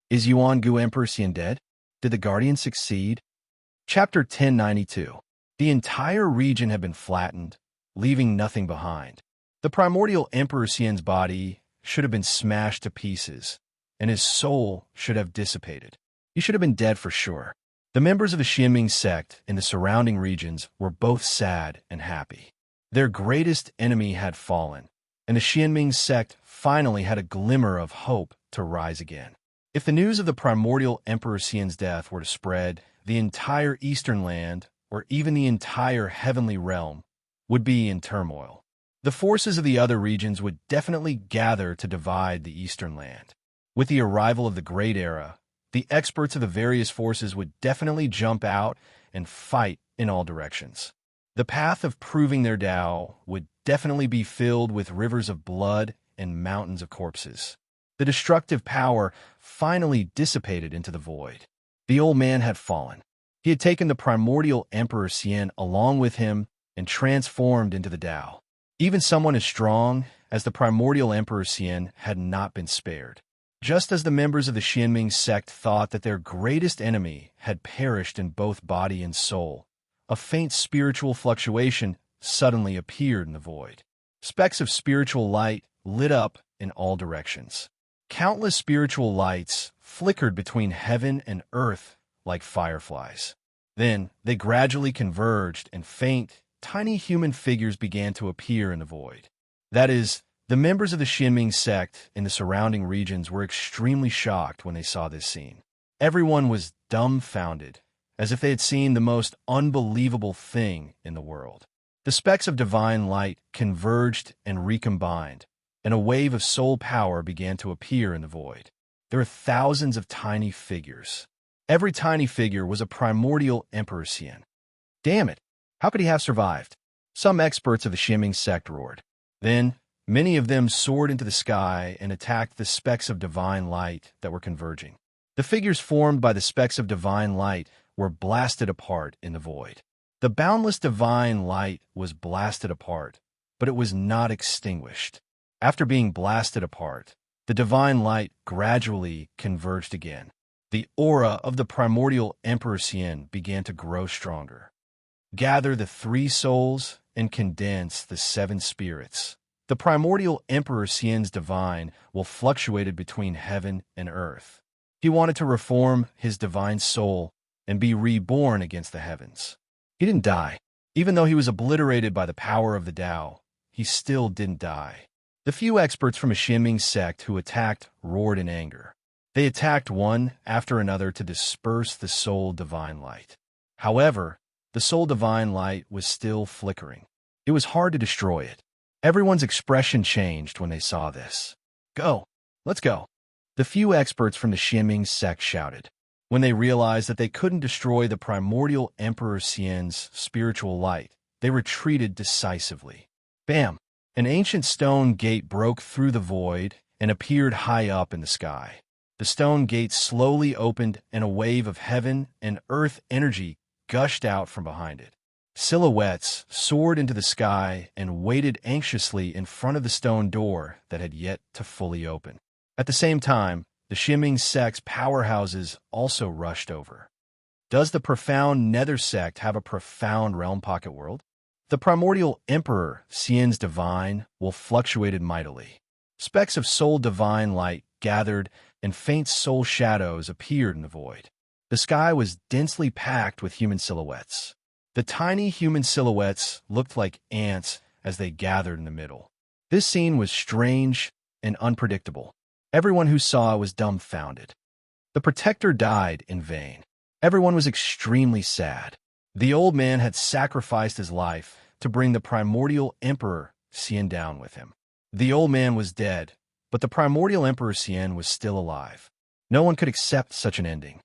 S1: Is Yuan Gu Emperor Xian dead? Did the Guardian succeed? Chapter 1092. The entire region had been flattened, leaving nothing behind. The primordial Emperor Xian's body should have been smashed to pieces, and his soul should have dissipated. He should have been dead for sure. The members of the Xianming sect in the surrounding regions were both sad and happy. Their greatest enemy had fallen, and the Xianming sect finally had a glimmer of hope to rise again. If the news of the primordial Emperor Xian's death were to spread, the entire eastern land, or even the entire heavenly realm, would be in turmoil. The forces of the other regions would definitely gather to divide the eastern land. With the arrival of the Great Era, the experts of the various forces would definitely jump out and fight in all directions. The path of proving their Tao would definitely be filled with rivers of blood and mountains of corpses. The destructive power finally dissipated into the void. The old man had fallen. He had taken the primordial Emperor Xian along with him and transformed into the Tao. Even someone as strong as the primordial Emperor Xian had not been spared. Just as the members of the Xianming sect thought that their greatest enemy had perished in both body and soul, a faint spiritual fluctuation suddenly appeared in the void. Specks of spiritual light lit up in all directions. Countless spiritual lights flickered between heaven and earth like fireflies. Then they gradually converged, and faint, tiny human figures began to appear in the void. That is, the members of the Xianming sect in the surrounding regions were extremely shocked when they saw this scene. Everyone was dumbfounded, as if they had seen the most unbelievable thing in the world. The specks of divine light converged and recombined, and a wave of soul power began to appear in the void. There were thousands of tiny figures. Every tiny figure was a primordial Emperor Xian. Damn it! How could he have survived? Some experts of the Xianming sect roared. Then, many of them soared into the sky and attacked the specks of divine light that were converging. The figures formed by the specks of divine light were blasted apart in the void. The boundless divine light was blasted apart, but it was not extinguished. After being blasted apart, the divine light gradually converged again. The aura of the primordial Emperor Xian began to grow stronger. Gather the 3 souls and condense the 7 spirits. The primordial Emperor Xian's divine will fluctuated between heaven and earth. He wanted to reform his divine soul and be reborn against the heavens. He didn't die. Even though he was obliterated by the power of the Tao, he still didn't die. The few experts from a Xianming sect who attacked roared in anger. They attacked one after another to disperse the soul divine light. However, the soul divine light was still flickering. It was hard to destroy it. Everyone's expression changed when they saw this. Go! Let's go! The few experts from the Xianming sect shouted. When they realized that they couldn't destroy the primordial Emperor Xian's spiritual light, they retreated decisively. Bam! An ancient stone gate broke through the void and appeared high up in the sky. The stone gate slowly opened, and a wave of heaven and earth energy gushed out from behind it. Silhouettes soared into the sky and waited anxiously in front of the stone door that had yet to fully open. At the same time, the Xianming sect's powerhouses also rushed over. Does the profound Nether sect have a profound realm pocket world? The primordial Emperor Xian's divine will fluctuated mightily. Specks of soul divine light gathered, and faint soul shadows appeared in the void. The sky was densely packed with human silhouettes. The tiny human silhouettes looked like ants as they gathered in the middle. This scene was strange and unpredictable. Everyone who saw it was dumbfounded. The protector died in vain. Everyone was extremely sad. The old man had sacrificed his life to bring the primordial Emperor Xian down with him. The old man was dead, but the primordial Emperor Xian was still alive. No one could accept such an ending.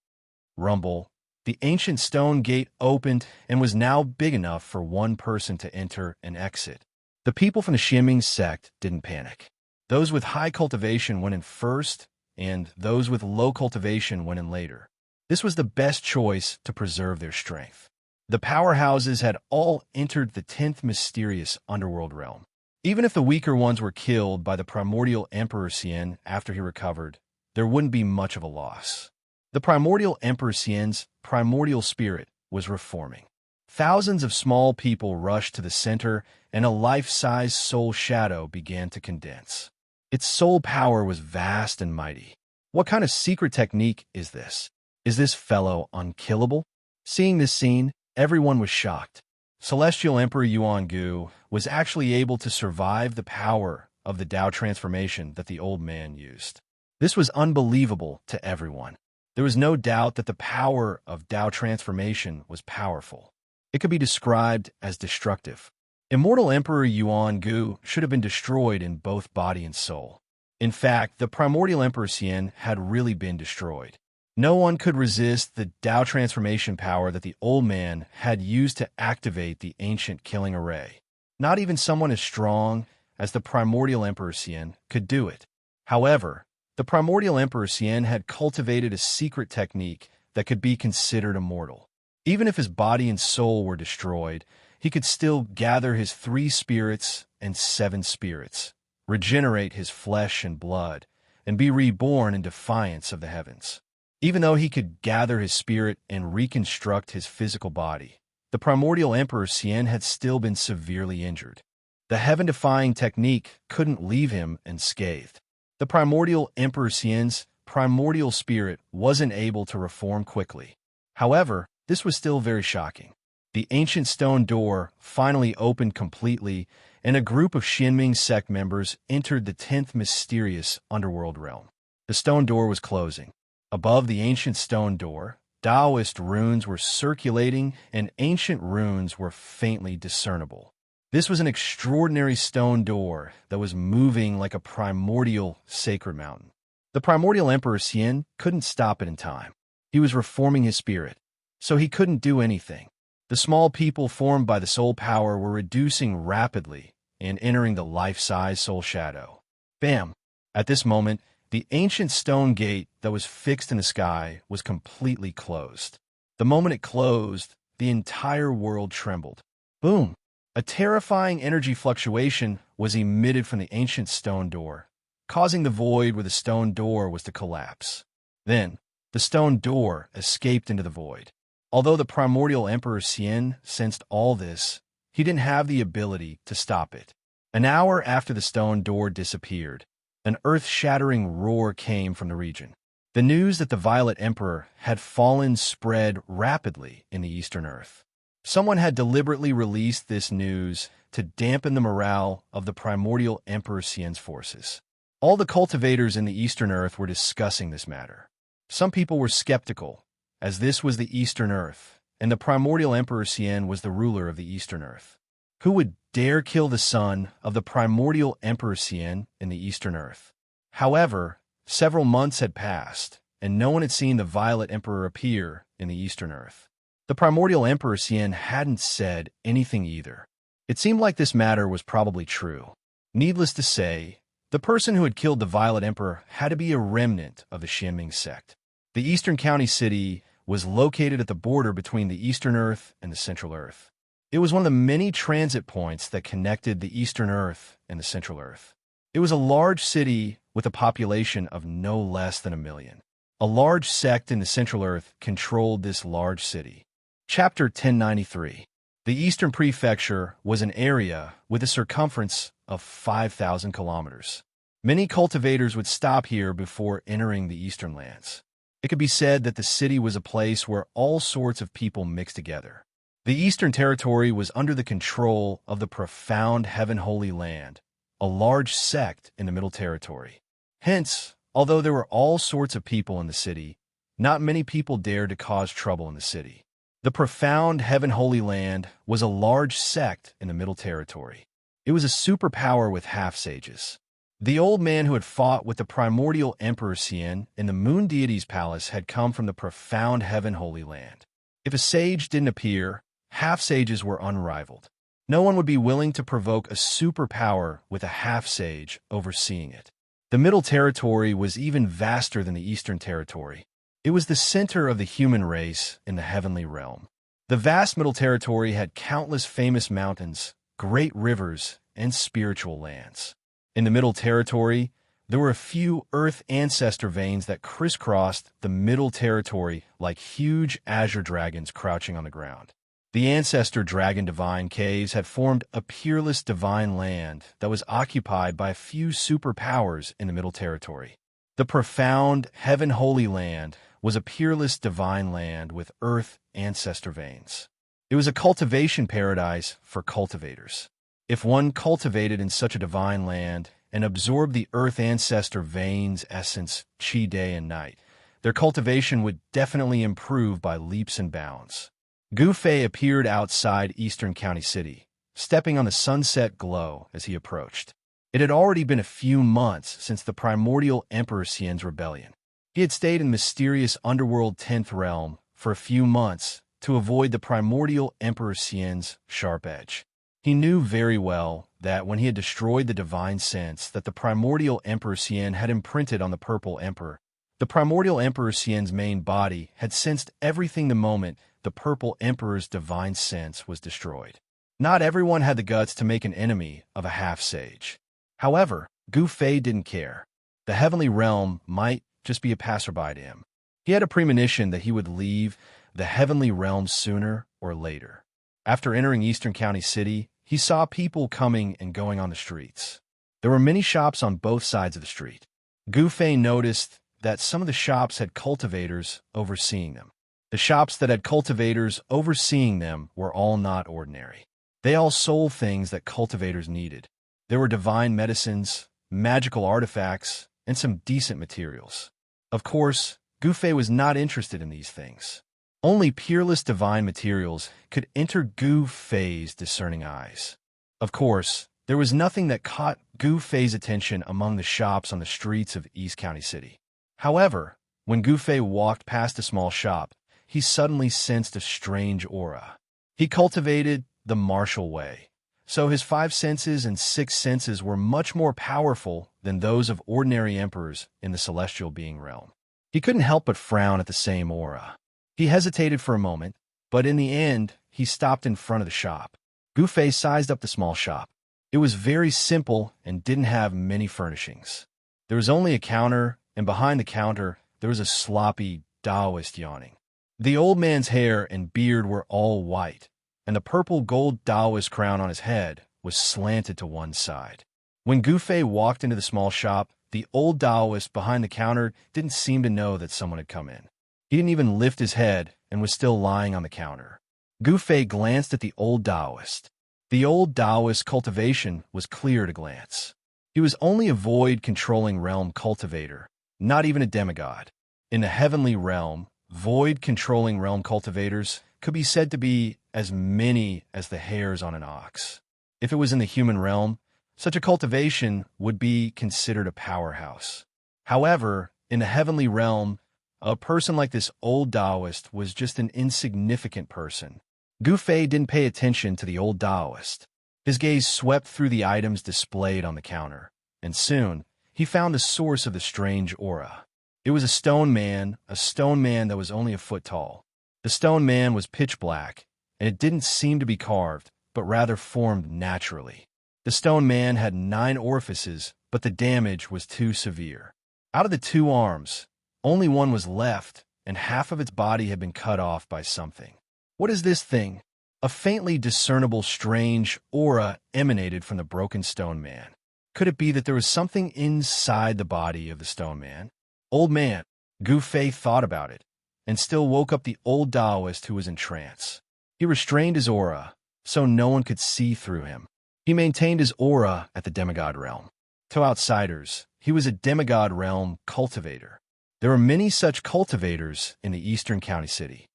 S1: Rumble. The ancient stone gate opened and was now big enough for one person to enter and exit. The people from the Xianming sect didn't panic. Those with high cultivation went in first, and those with low cultivation went in later. This was the best choice to preserve their strength. The powerhouses had all entered the 10th mysterious underworld realm. Even if the weaker ones were killed by the primordial Emperor Xian after he recovered, there wouldn't be much of a loss. The primordial Emperor Xian's primordial spirit was reforming. Thousands of small people rushed to the center, and a life-size soul shadow began to condense. Its soul power was vast and mighty. What kind of secret technique is this? Is this fellow unkillable? Seeing this scene, everyone was shocked. Celestial Emperor Yuan Gu was actually able to survive the power of the Tao transformation that the old man used. This was unbelievable to everyone. There was no doubt that the power of Tao transformation was powerful. It could be described as destructive. Immortal Emperor Yuan Gu should have been destroyed in both body and soul. In fact, the primordial Emperor Xian had really been destroyed. No one could resist the Tao transformation power that the old man had used to activate the ancient killing array. Not even someone as strong as the primordial Emperor Xian could do it. However, the primordial Emperor Xian had cultivated a secret technique that could be considered immortal. Even if his body and soul were destroyed, he could still gather his 3 spirits and 7 spirits, regenerate his flesh and blood, and be reborn in defiance of the heavens. Even though he could gather his spirit and reconstruct his physical body, the primordial Emperor Xian had still been severely injured. The heaven-defying technique couldn't leave him unscathed. The primordial Emperor Xian's primordial spirit wasn't able to reform quickly. However, this was still very shocking. The ancient stone door finally opened completely, and a group of Xianming sect members entered the 10th mysterious underworld realm. The stone door was closing. Above the ancient stone door, Taoist runes were circulating, and ancient runes were faintly discernible. This was an extraordinary stone door that was moving like a primordial sacred mountain. The primordial Emperor Xian couldn't stop it in time. He was reforming his spirit, so he couldn't do anything. The small people formed by the soul power were reducing rapidly and entering the life-size soul shadow. Bam! At this moment, the ancient stone gate that was fixed in the sky was completely closed. The moment it closed, the entire world trembled. Boom! A terrifying energy fluctuation was emitted from the ancient stone door, causing the void where the stone door was to collapse. Then, the stone door escaped into the void. Although the primordial Emperor Xian sensed all this, he didn't have the ability to stop it. An hour after the stone door disappeared, an earth-shattering roar came from the region. The news that the Violet Emperor had fallen spread rapidly in the Eastern Earth. Someone had deliberately released this news to dampen the morale of the primordial Emperor Xian's forces. All the cultivators in the Eastern Earth were discussing this matter. Some people were skeptical, as this was the Eastern Earth, and the primordial Emperor Xian was the ruler of the Eastern Earth. Who would dare kill the son of the primordial Emperor Xian in the Eastern Earth? However, several months had passed, and no one had seen the Violet Emperor appear in the Eastern Earth. The primordial Emperor Xian hadn't said anything either. It seemed like this matter was probably true. Needless to say, the person who had killed the Violet Emperor had to be a remnant of the Xianming sect. The Eastern County City was located at the border between the Eastern Earth and the Central Earth. It was one of the many transit points that connected the Eastern Earth and the Central Earth. It was a large city with a population of no less than 1 million. A large sect in the Central Earth controlled this large city. Chapter 1093. The Eastern Prefecture was an area with a circumference of 5,000 kilometers. Many cultivators would stop here before entering the Eastern lands. It could be said that the city was a place where all sorts of people mixed together. The Eastern Territory was under the control of the profound Heaven Holy Land, a large sect in the Middle Territory. Hence, although there were all sorts of people in the city, not many people dared to cause trouble in the city. The profound Heaven Holy Land was a large sect in the Middle Territory. It was a superpower with half-sages. The old man who had fought with the primordial Emperor Xian in the Moon Deity's palace had come from the profound Heaven Holy Land. If a sage didn't appear, half-sages were unrivaled. No one would be willing to provoke a superpower with a half-sage overseeing it. The Middle Territory was even vaster than the Eastern Territory. It was the center of the human race in the heavenly realm. The vast Middle Territory had countless famous mountains, great rivers, and spiritual lands. In the Middle Territory, there were a few Earth ancestor veins that crisscrossed the Middle Territory like huge azure dragons crouching on the ground. The ancestor dragon divine caves had formed a peerless divine land that was occupied by a few superpowers in the Middle Territory. The profound Heaven Holy Land was a peerless divine land with Earth ancestor veins. It was a cultivation paradise for cultivators. If one cultivated in such a divine land and absorbed the Earth ancestor veins' essence chi day and night, their cultivation would definitely improve by leaps and bounds. Gu Fei appeared outside Eastern County City, stepping on the sunset glow as he approached. It had already been a few months since the primordial Emperor Xian's rebellion. He had stayed in mysterious underworld 10th realm for a few months to avoid the primordial Emperor Xian's sharp edge. He knew very well that when he had destroyed the divine sense that the primordial Emperor Xian had imprinted on the Purple Emperor, the primordial Emperor Xian's main body had sensed everything the moment the Purple Emperor's divine sense was destroyed. Not everyone had the guts to make an enemy of a half-sage. However, Gu Fei didn't care. The heavenly realm might just be a passerby to him. He had a premonition that he would leave the heavenly realm sooner or later. After entering Eastern County City, he saw people coming and going on the streets. There were many shops on both sides of the street. Gu Fei noticed that some of the shops had cultivators overseeing them. The shops that had cultivators overseeing them were all not ordinary. They all sold things that cultivators needed. There were divine medicines, magical artifacts, and some decent materials. Of course, Gu Fei was not interested in these things. Only peerless divine materials could enter Gu Fei's discerning eyes. Of course, there was nothing that caught Gu Fei's attention among the shops on the streets of East County City. However, when Gu Fei walked past a small shop, he suddenly sensed a strange aura. He cultivated the martial way, so his 5 senses and 6 senses were much more powerful than those of ordinary emperors in the celestial being realm. He couldn't help but frown at the same aura. He hesitated for a moment, but in the end, he stopped in front of the shop. Gu Fei sized up the small shop. It was very simple and didn't have many furnishings. There was only a counter, and behind the counter, there was a sloppy Taoist yawning. The old man's hair and beard were all white, and the purple gold Taoist crown on his head was slanted to one side. When Gu Fei walked into the small shop, the old Taoist behind the counter didn't seem to know that someone had come in. He didn't even lift his head and was still lying on the counter. Gu Fei glanced at the old Taoist. The old Taoist cultivation was clear to glance. He was only a void-controlling realm cultivator, not even a demigod. In the heavenly realm, void-controlling realm cultivators could be said to be as many as the hairs on an ox. If it was in the human realm, such a cultivation would be considered a powerhouse. However, in the heavenly realm, a person like this old Taoist was just an insignificant person. Gu Fei didn't pay attention to the old Taoist. His gaze swept through the items displayed on the counter, and soon he found the source of the strange aura. It was a stone man that was only a foot tall. The stone man was pitch black, and it didn't seem to be carved, but rather formed naturally. The stone man had 9 orifices, but the damage was too severe. Out of the 2 arms, only one was left, and half of its body had been cut off by something. What is this thing? A faintly discernible strange aura emanated from the broken stone man. Could it be that there was something inside the body of the stone man? Old man, Gu Fei thought about it, and still woke up the old Taoist who was in trance. He restrained his aura, so no one could see through him. He maintained his aura at the demigod realm. To outsiders, he was a demigod realm cultivator. There were many such cultivators in the Eastern County City.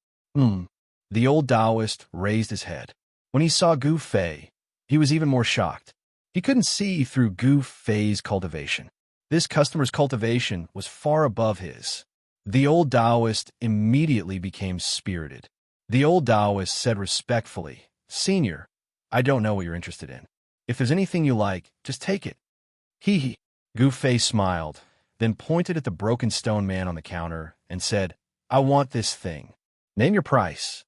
S1: The old Taoist raised his head. When he saw Gu Fei, he was even more shocked. He couldn't see through Gu Fei's cultivation. This customer's cultivation was far above his. The old Taoist immediately became spirited. The old Taoist said respectfully, "Senior, I don't know what you're interested in. If there's anything you like, just take it." Hee. Gu Fei smiled, then pointed at the broken stone man on the counter and said, "I want this thing. Name your price."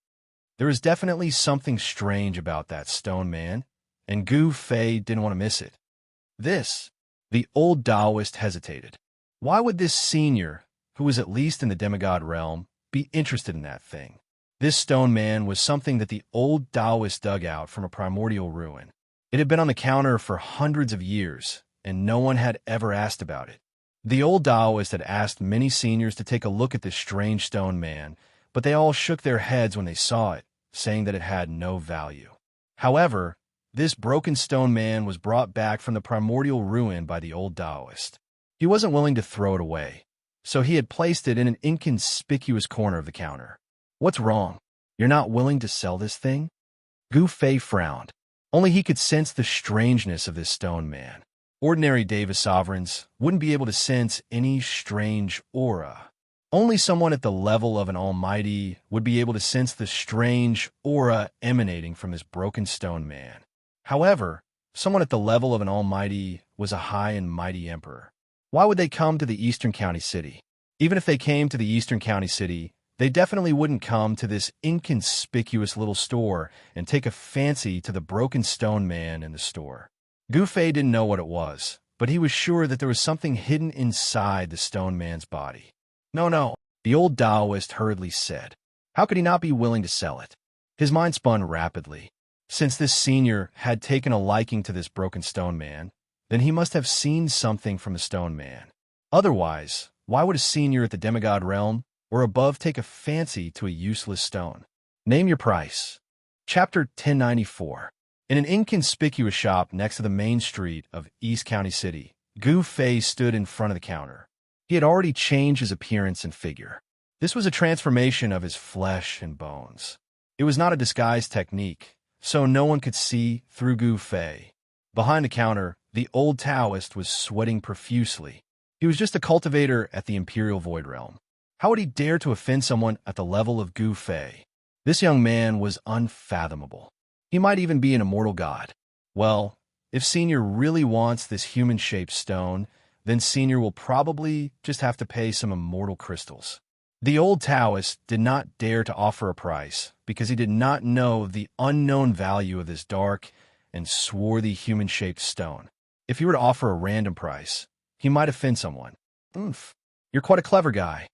S1: There was definitely something strange about that stone man, and Gu Fei didn't want to miss it. The old Taoist hesitated. Why would this senior, who was at least in the demigod realm, be interested in that thing? This stone man was something that the old Taoist dug out from a primordial ruin. It had been on the counter for hundreds of years, and no one had ever asked about it. The old Taoist had asked many seniors to take a look at this strange stone man, but they all shook their heads when they saw it, saying that it had no value. However, this broken stone man was brought back from the primordial ruin by the old Taoist. He wasn't willing to throw it away, so he had placed it in an inconspicuous corner of the counter. "What's wrong? You're not willing to sell this thing?" Gu Fei frowned. Only he could sense the strangeness of this stone man. Ordinary Deva sovereigns wouldn't be able to sense any strange aura. Only someone at the level of an almighty would be able to sense the strange aura emanating from this broken stone man. However, someone at the level of an almighty was a high and mighty emperor. Why would they come to the Eastern County City? Even if they came to the Eastern County City, they definitely wouldn't come to this inconspicuous little store and take a fancy to the broken stone man in the store. Gu Fei didn't know what it was, but he was sure that there was something hidden inside the stone man's body. No, no, the old Taoist hurriedly said. How could he not be willing to sell it? His mind spun rapidly. Since this senior had taken a liking to this broken stone man, then he must have seen something from the stone man. Otherwise, why would a senior at the demigod realm or above take a fancy to a useless stone? Name your price. Chapter 1094. In an inconspicuous shop next to the main street of East County City, Gu Fei stood in front of the counter. He had already changed his appearance and figure. This was a transformation of his flesh and bones. It was not a disguise technique, so no one could see through Gu Fei. Behind the counter, the old Taoist was sweating profusely. He was just a cultivator at the Imperial Void Realm. How would he dare to offend someone at the level of Gu Fei? This young man was unfathomable. He might even be an immortal god. Well, if Senior really wants this human-shaped stone, then Senior will probably just have to pay some immortal crystals. The old Taoist did not dare to offer a price because he did not know the unknown value of this dark and swarthy human-shaped stone. If he were to offer a random price, he might offend someone. Oomph, you're quite a clever guy.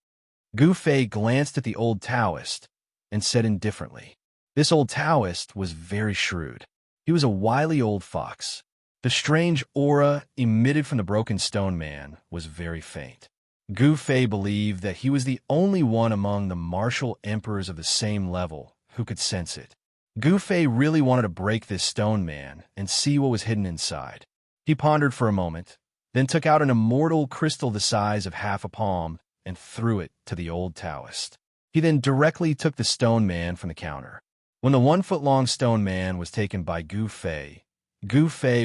S1: Gu Fei glanced at the old Taoist and said indifferently. This old Taoist was very shrewd. He was a wily old fox. The strange aura emitted from the broken stone man was very faint. Gu Fei believed that he was the only one among the martial emperors of the same level who could sense it. Gu Fei really wanted to break this stone man and see what was hidden inside. He pondered for a moment, then took out an immortal crystal the size of half a palm and threw it to the old Taoist. He then directly took the stone man from the counter. When the 1-foot-long stone man was taken by Gu Fei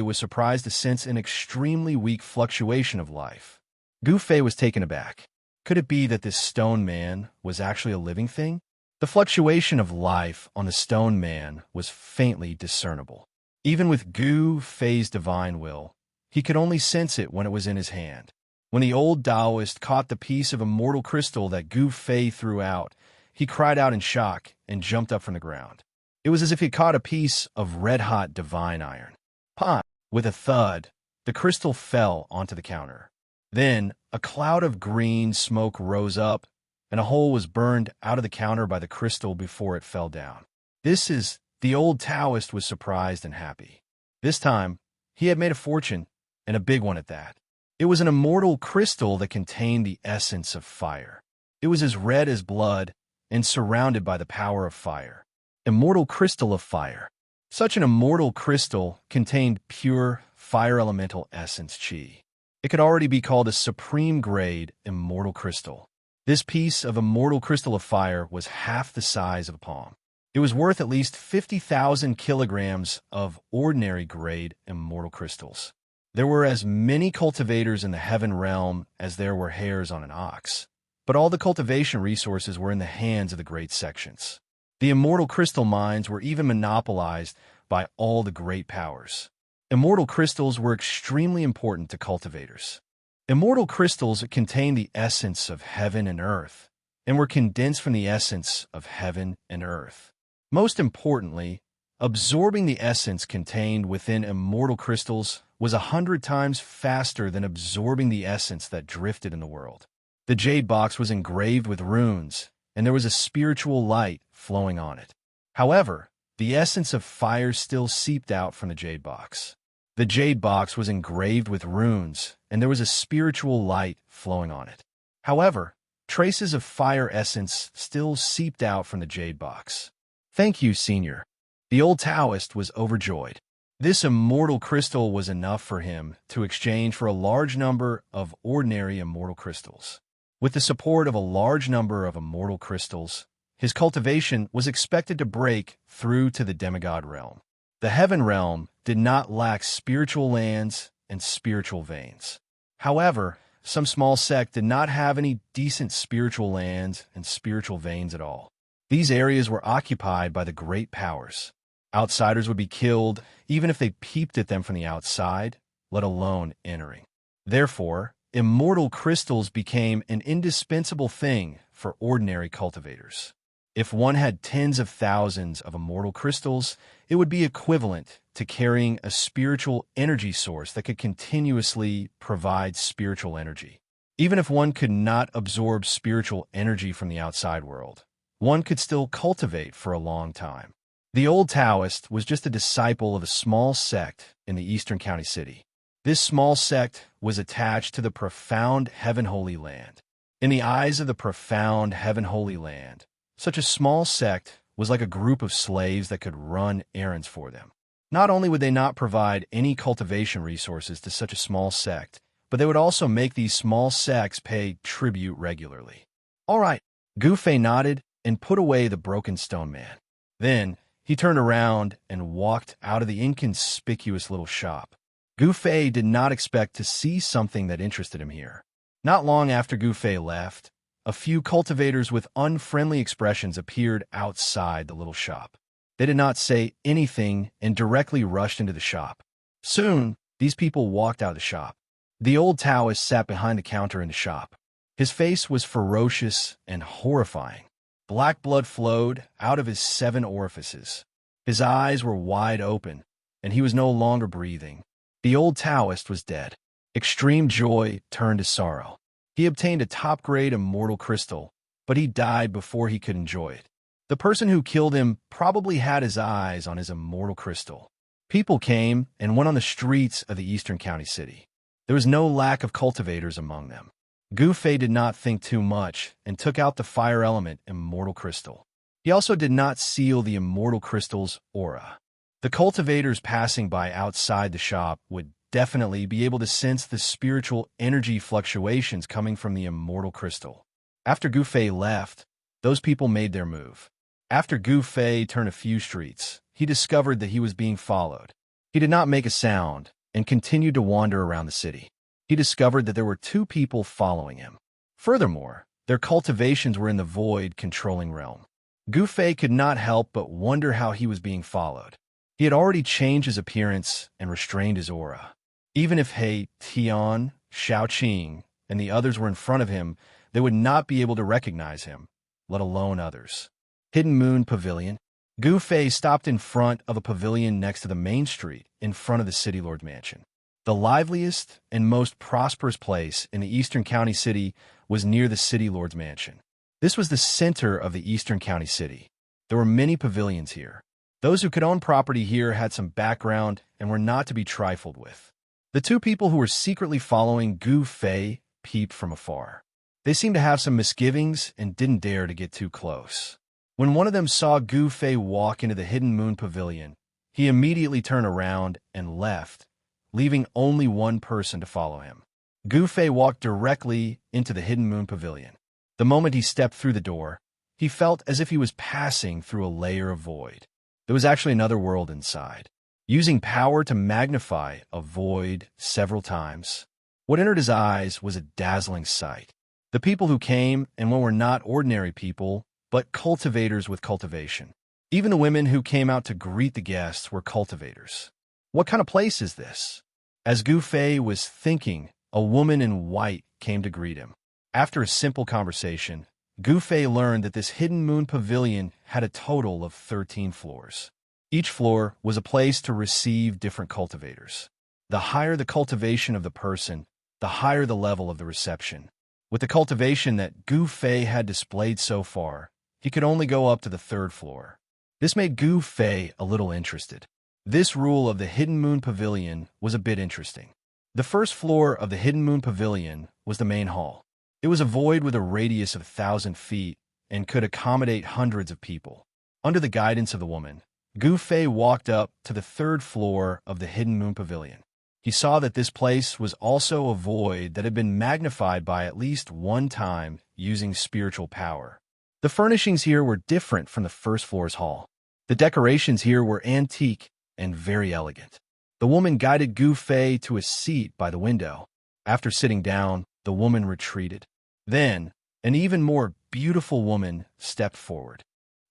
S1: was surprised to sense an extremely weak fluctuation of life. Gu Fei was taken aback. Could it be that this stone man was actually a living thing? The fluctuation of life on the stone man was faintly discernible. Even with Gu Fei's divine will, he could only sense it when it was in his hand. When the old Taoist caught the piece of immortal crystal that Gu Fei threw out, he cried out in shock and jumped up from the ground. It was as if he caught a piece of red-hot divine iron. Pah! With a thud, the crystal fell onto the counter. Then, a cloud of green smoke rose up, and a hole was burned out of the counter by the crystal before it fell down. The old Taoist was surprised and happy. This time, he had made a fortune, and a big one at that. It was an immortal crystal that contained the essence of fire. It was as red as blood and surrounded by the power of fire. Immortal crystal of fire. Such an immortal crystal contained pure fire elemental essence chi. It could already be called a supreme grade immortal crystal. This piece of immortal crystal of fire was half the size of a palm. It was worth at least 50,000 kilograms of ordinary grade immortal crystals. There were as many cultivators in the heaven realm as there were hairs on an ox, but all the cultivation resources were in the hands of the great sections. The immortal crystal mines were even monopolized by all the great powers. Immortal crystals were extremely important to cultivators. Immortal crystals contained the essence of heaven and earth, and were condensed from the essence of heaven and earth. Most importantly, absorbing the essence contained within immortal crystals was 100 times faster than absorbing the essence that drifted in the world. The jade box was engraved with runes, and there was a spiritual light flowing on it. However, the essence of fire still seeped out from the jade box. The jade box was engraved with runes, and there was a spiritual light flowing on it. However, traces of fire essence still seeped out from the jade box. Thank you, Senior. The old Taoist was overjoyed. This immortal crystal was enough for him to exchange for a large number of ordinary immortal crystals. With the support of a large number of immortal crystals, his cultivation was expected to break through to the demigod realm. The heaven realm did not lack spiritual lands and spiritual veins. However, some small sect did not have any decent spiritual lands and spiritual veins at all. These areas were occupied by the great powers. Outsiders would be killed even if they peeped at them from the outside, let alone entering. Therefore, immortal crystals became an indispensable thing for ordinary cultivators. If one had tens of thousands of immortal crystals, it would be equivalent to carrying a spiritual energy source that could continuously provide spiritual energy. Even if one could not absorb spiritual energy from the outside world, one could still cultivate for a long time. The old Taoist was just a disciple of a small sect in the Eastern County City. This small sect was attached to the profound Heaven Holy Land. In the eyes of the profound Heaven Holy Land, such a small sect was like a group of slaves that could run errands for them. Not only would they not provide any cultivation resources to such a small sect, but they would also make these small sects pay tribute regularly. All right, Gu Fei nodded and put away the broken stone man. Then he turned around and walked out of the inconspicuous little shop. Gu Fei did not expect to see something that interested him here. Not long after Gu Fei left, a few cultivators with unfriendly expressions appeared outside the little shop. They did not say anything and directly rushed into the shop. Soon, these people walked out of the shop. The old Taoist sat behind the counter in the shop. His face was ferocious and horrifying. Black blood flowed out of his 7 orifices. His eyes were wide open, and he was no longer breathing. The old Taoist was dead. Extreme joy turned to sorrow. He obtained a top-grade immortal crystal, but he died before he could enjoy it. The person who killed him probably had his eyes on his immortal crystal. People came and went on the streets of the Eastern County City. There was no lack of cultivators among them. Gu Fei did not think too much and took out the fire element immortal crystal. He also did not seal the immortal crystal's aura. The cultivators passing by outside the shop would definitely be able to sense the spiritual energy fluctuations coming from the immortal crystal. After Gu Fei left, those people made their move. After Gu Fei turned a few streets, he discovered that he was being followed. He did not make a sound and continued to wander around the city. He discovered that there were 2 people following him. Furthermore, their cultivations were in the void controlling realm. Gu Fei could not help but wonder how he was being followed. He had already changed his appearance and restrained his aura. Even if He Tian, Xiaoqing, and the others were in front of him, they would not be able to recognize him, let alone others. Hidden Moon Pavilion. Gu Fei stopped in front of a pavilion next to the main street in front of the City Lord Mansion. The liveliest and most prosperous place in the Eastern County City was near the City Lord's Mansion. This was the center of the Eastern County City. There were many pavilions here. Those who could own property here had some background and were not to be trifled with. The 2 people who were secretly following Gu Fei peeped from afar. They seemed to have some misgivings and didn't dare to get too close. When one of them saw Gu Fei walk into the Hidden Moon Pavilion, he immediately turned around and left, leaving only one person to follow him. Gu Fei walked directly into the Hidden Moon Pavilion. The moment he stepped through the door, he felt as if he was passing through a layer of void. There was actually another world inside. Using power to magnify a void several times, what entered his eyes was a dazzling sight. The people who came and went were not ordinary people, but cultivators with cultivation. Even the women who came out to greet the guests were cultivators. What kind of place is this? As Gu Fei was thinking, a woman in white came to greet him. After a simple conversation, Gu Fei learned that this Hidden Moon Pavilion had a total of 13 floors. Each floor was a place to receive different cultivators. The higher the cultivation of the person, the higher the level of the reception. With the cultivation that Gu Fei had displayed so far, he could only go up to the 3rd floor. This made Gu Fei a little interested. This rule of the Hidden Moon Pavilion was a bit interesting. The 1st floor of the Hidden Moon Pavilion was the main hall. It was a void with a radius of 1,000 feet and could accommodate hundreds of people. Under the guidance of the woman, Gu Fei walked up to the 3rd floor of the Hidden Moon Pavilion. He saw that this place was also a void that had been magnified by at least one time using spiritual power. The furnishings here were different from the 1st floor's hall. The decorations here were antique and very elegant. The woman guided Gu Fei to a seat by the window. After sitting down, the woman retreated. Then, an even more beautiful woman stepped forward.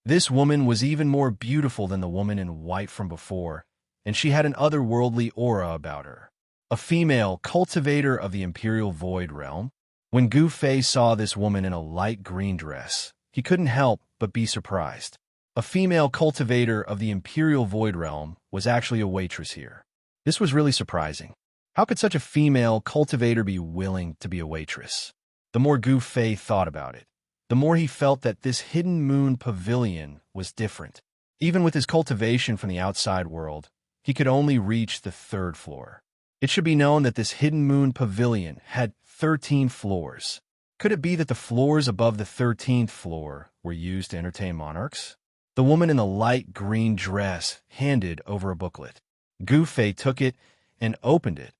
S1: This woman was even more beautiful than the woman in white from before, and she had an otherworldly aura about her. A female cultivator of the Imperial Void Realm. When Gu Fei saw this woman in a light green dress, he couldn't help but be surprised. A female cultivator of the Imperial Void Realm was actually a waitress here. This was really surprising. How could such a female cultivator be willing to be a waitress? The more Gu Fei thought about it, the more he felt that this hidden moon pavilion was different. Even with his cultivation from the outside world, he could only reach the 3rd floor. It should be known that this hidden moon pavilion had 13 floors. Could it be that the floors above the 13th floor were used to entertain monarchs? The woman in the light green dress handed over a booklet. Gu Fei took it and opened it,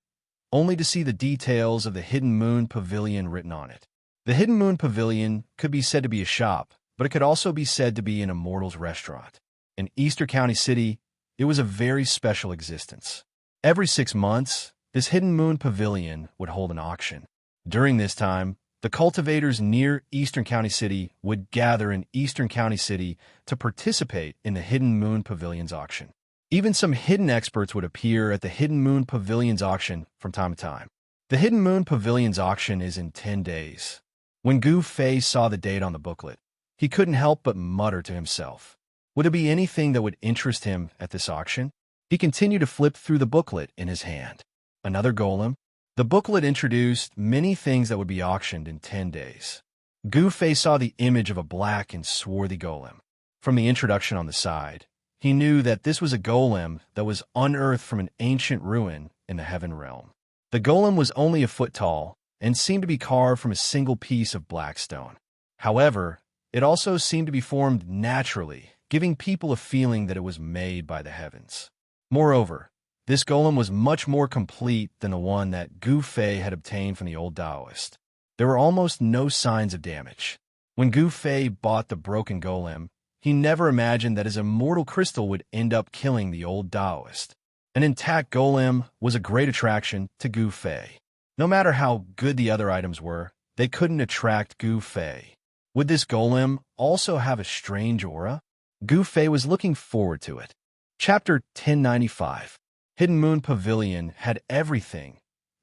S1: only to see the details of the Hidden Moon Pavilion written on it. The Hidden Moon Pavilion could be said to be a shop, but it could also be said to be an immortal's restaurant. In Eastern County City, it was a very special existence. Every 6 months, this Hidden Moon Pavilion would hold an auction. During this time, the cultivators near Eastern County City would gather in Eastern County City to participate in the Hidden Moon Pavilion's auction. Even some hidden experts would appear at the Hidden Moon Pavilion's auction from time to time. The Hidden Moon Pavilion's auction is in 10 days. When Gu Fei saw the date on the booklet, he couldn't help but mutter to himself. Would there be anything that would interest him at this auction? He continued to flip through the booklet in his hand. Another golem? The booklet introduced many things that would be auctioned in 10 days. Gu Fei saw the image of a black and swarthy golem. From the introduction on the side, he knew that this was a golem that was unearthed from an ancient ruin in the Heaven Realm. The golem was only a foot tall and seemed to be carved from a single piece of black stone. However, it also seemed to be formed naturally, giving people a feeling that it was made by the heavens. Moreover, this golem was much more complete than the one that Gu Fei had obtained from the old Taoist. There were almost no signs of damage. When Gu Fei bought the broken golem, he never imagined that his immortal crystal would end up killing the old Taoist. An intact golem was a great attraction to Gu Fei. No matter how good the other items were, they couldn't attract Gu Fei. Would this golem also have a strange aura? Gu Fei was looking forward to it. Chapter 1095. Hidden Moon Pavilion had everything.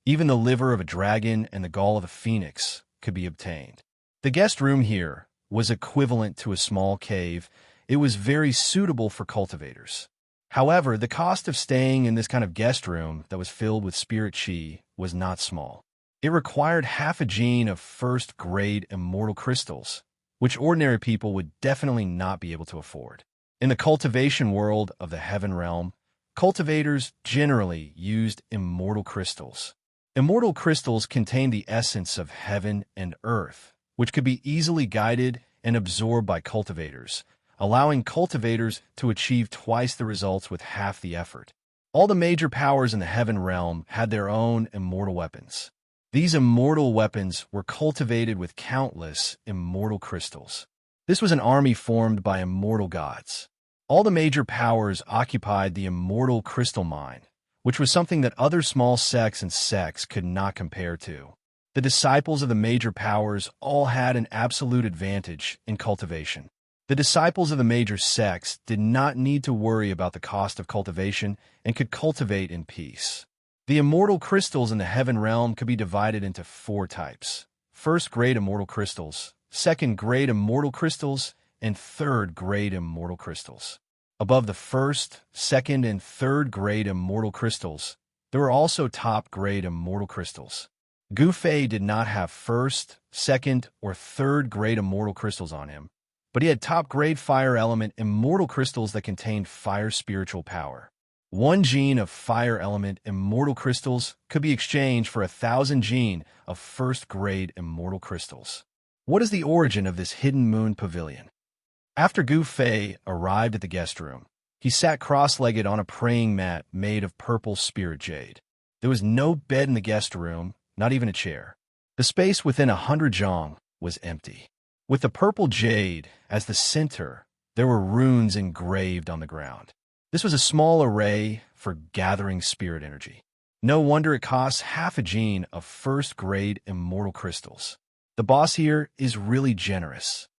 S1: Even the liver of a dragon and the gall of a phoenix could be obtained. The guest room here was equivalent to a small cave. It was very suitable for cultivators. However, the cost of staying in this kind of guest room that was filled with spirit chi was not small. It required half a gene of first-grade immortal crystals, which ordinary people would definitely not be able to afford. In the cultivation world of the Heaven Realm, cultivators generally used immortal crystals. Immortal crystals contain the essence of heaven and earth, which could be easily guided and absorbed by cultivators, allowing cultivators to achieve twice the results with half the effort. All the major powers in the Heaven Realm had their own immortal weapons. These immortal weapons were cultivated with countless immortal crystals. This was an army formed by immortal gods. All the major powers occupied the immortal crystal mine, which was something that other small sects and sects could not compare to. The disciples of the major powers all had an absolute advantage in cultivation. The disciples of the major sects did not need to worry about the cost of cultivation and could cultivate in peace. The immortal crystals in the Heaven Realm could be divided into 4 types: first-grade immortal crystals, second-grade immortal crystals, and third-grade immortal crystals. Above the first, second, and third-grade immortal crystals, there were also top-grade immortal crystals. Gu Fei did not have first, second, or third-grade immortal crystals on him, but he had top-grade fire element immortal crystals that contained fire spiritual power. 1 gene of fire element immortal crystals could be exchanged for 1,000 gene of first-grade immortal crystals. What is the origin of this Hidden Moon Pavilion? After Gu Fei arrived at the guest room, he sat cross-legged on a praying mat made of purple spirit jade. There was no bed in the guest room, not even a chair. The space within 100 zhang was empty. With the purple jade as the center, there were runes engraved on the ground. This was a small array for gathering spirit energy. No wonder it costs half a gene of first-grade immortal crystals. The boss here is really generous.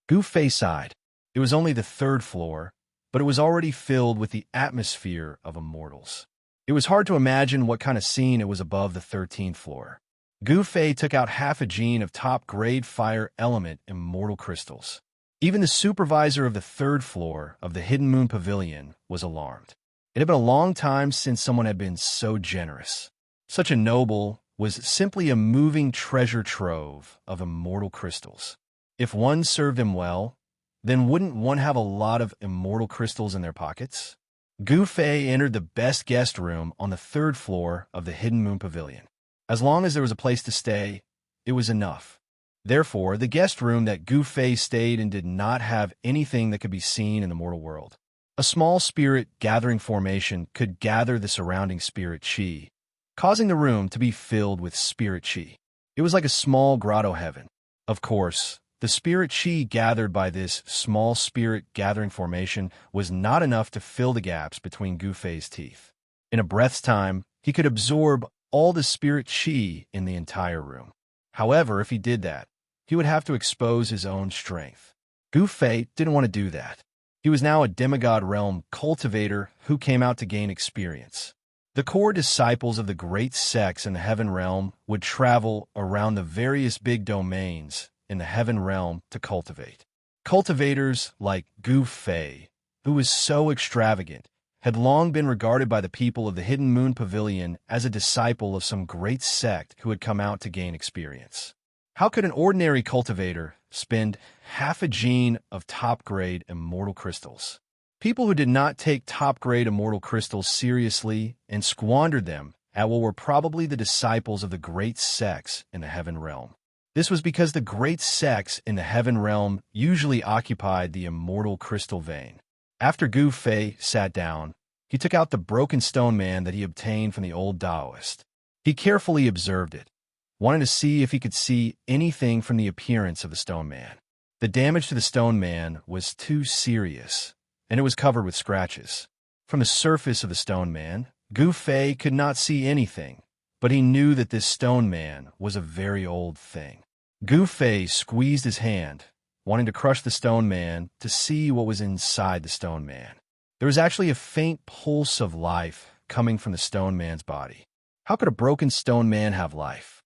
S1: Gu Fei sighed. It was only the 3rd floor, but it was already filled with the atmosphere of immortals. It was hard to imagine what kind of scene it was above the 13th floor. Gu Fei took out half a gene of top-grade fire element immortal crystals. Even the supervisor of the third floor of the Hidden Moon Pavilion was alarmed. It had been a long time since someone had been so generous. Such a noble was simply a moving treasure trove of immortal crystals. If one served him well, then wouldn't one have a lot of immortal crystals in their pockets? Gu Fei entered the best guest room on the third floor of the Hidden Moon Pavilion. As long as there was a place to stay, it was enough. Therefore, the guest room that Gu Fei stayed in did not have anything that could be seen in the mortal world. A small spirit gathering formation could gather the surrounding spirit chi, causing the room to be filled with spirit chi. It was like a small grotto heaven. Of course, the spirit chi gathered by this small spirit gathering formation was not enough to fill the gaps between Gu Fei's teeth. In a breath's time, he could absorb all the spirit chi in the entire room. However, if he did that, he would have to expose his own strength. Gu Fei didn't want to do that. He was now a demigod realm cultivator who came out to gain experience. The core disciples of the great sects in the heaven realm would travel around the various big domains in the heaven realm to cultivate. Cultivators like Gu Fei, who was so extravagant, had long been regarded by the people of the Hidden Moon Pavilion as a disciple of some great sect who had come out to gain experience. How could an ordinary cultivator spend half a gene of top-grade immortal crystals? People who did not take top-grade immortal crystals seriously and squandered them at what were probably the disciples of the great sects in the heaven realm. This was because the great sects in the heaven realm usually occupied the immortal crystal vein. After Gu Fei sat down, he took out the broken stone man that he obtained from the old Taoist. He carefully observed it, wanting to see if he could see anything from the appearance of the stone man. The damage to the stone man was too serious, and it was covered with scratches. From the surface of the stone man, Gu Fei could not see anything, but he knew that this stone man was a very old thing. Gu Fei squeezed his hand, wanting to crush the stone man to see what was inside the stone man. There was actually a faint pulse of life coming from the stone man's body. How could a broken stone man have life?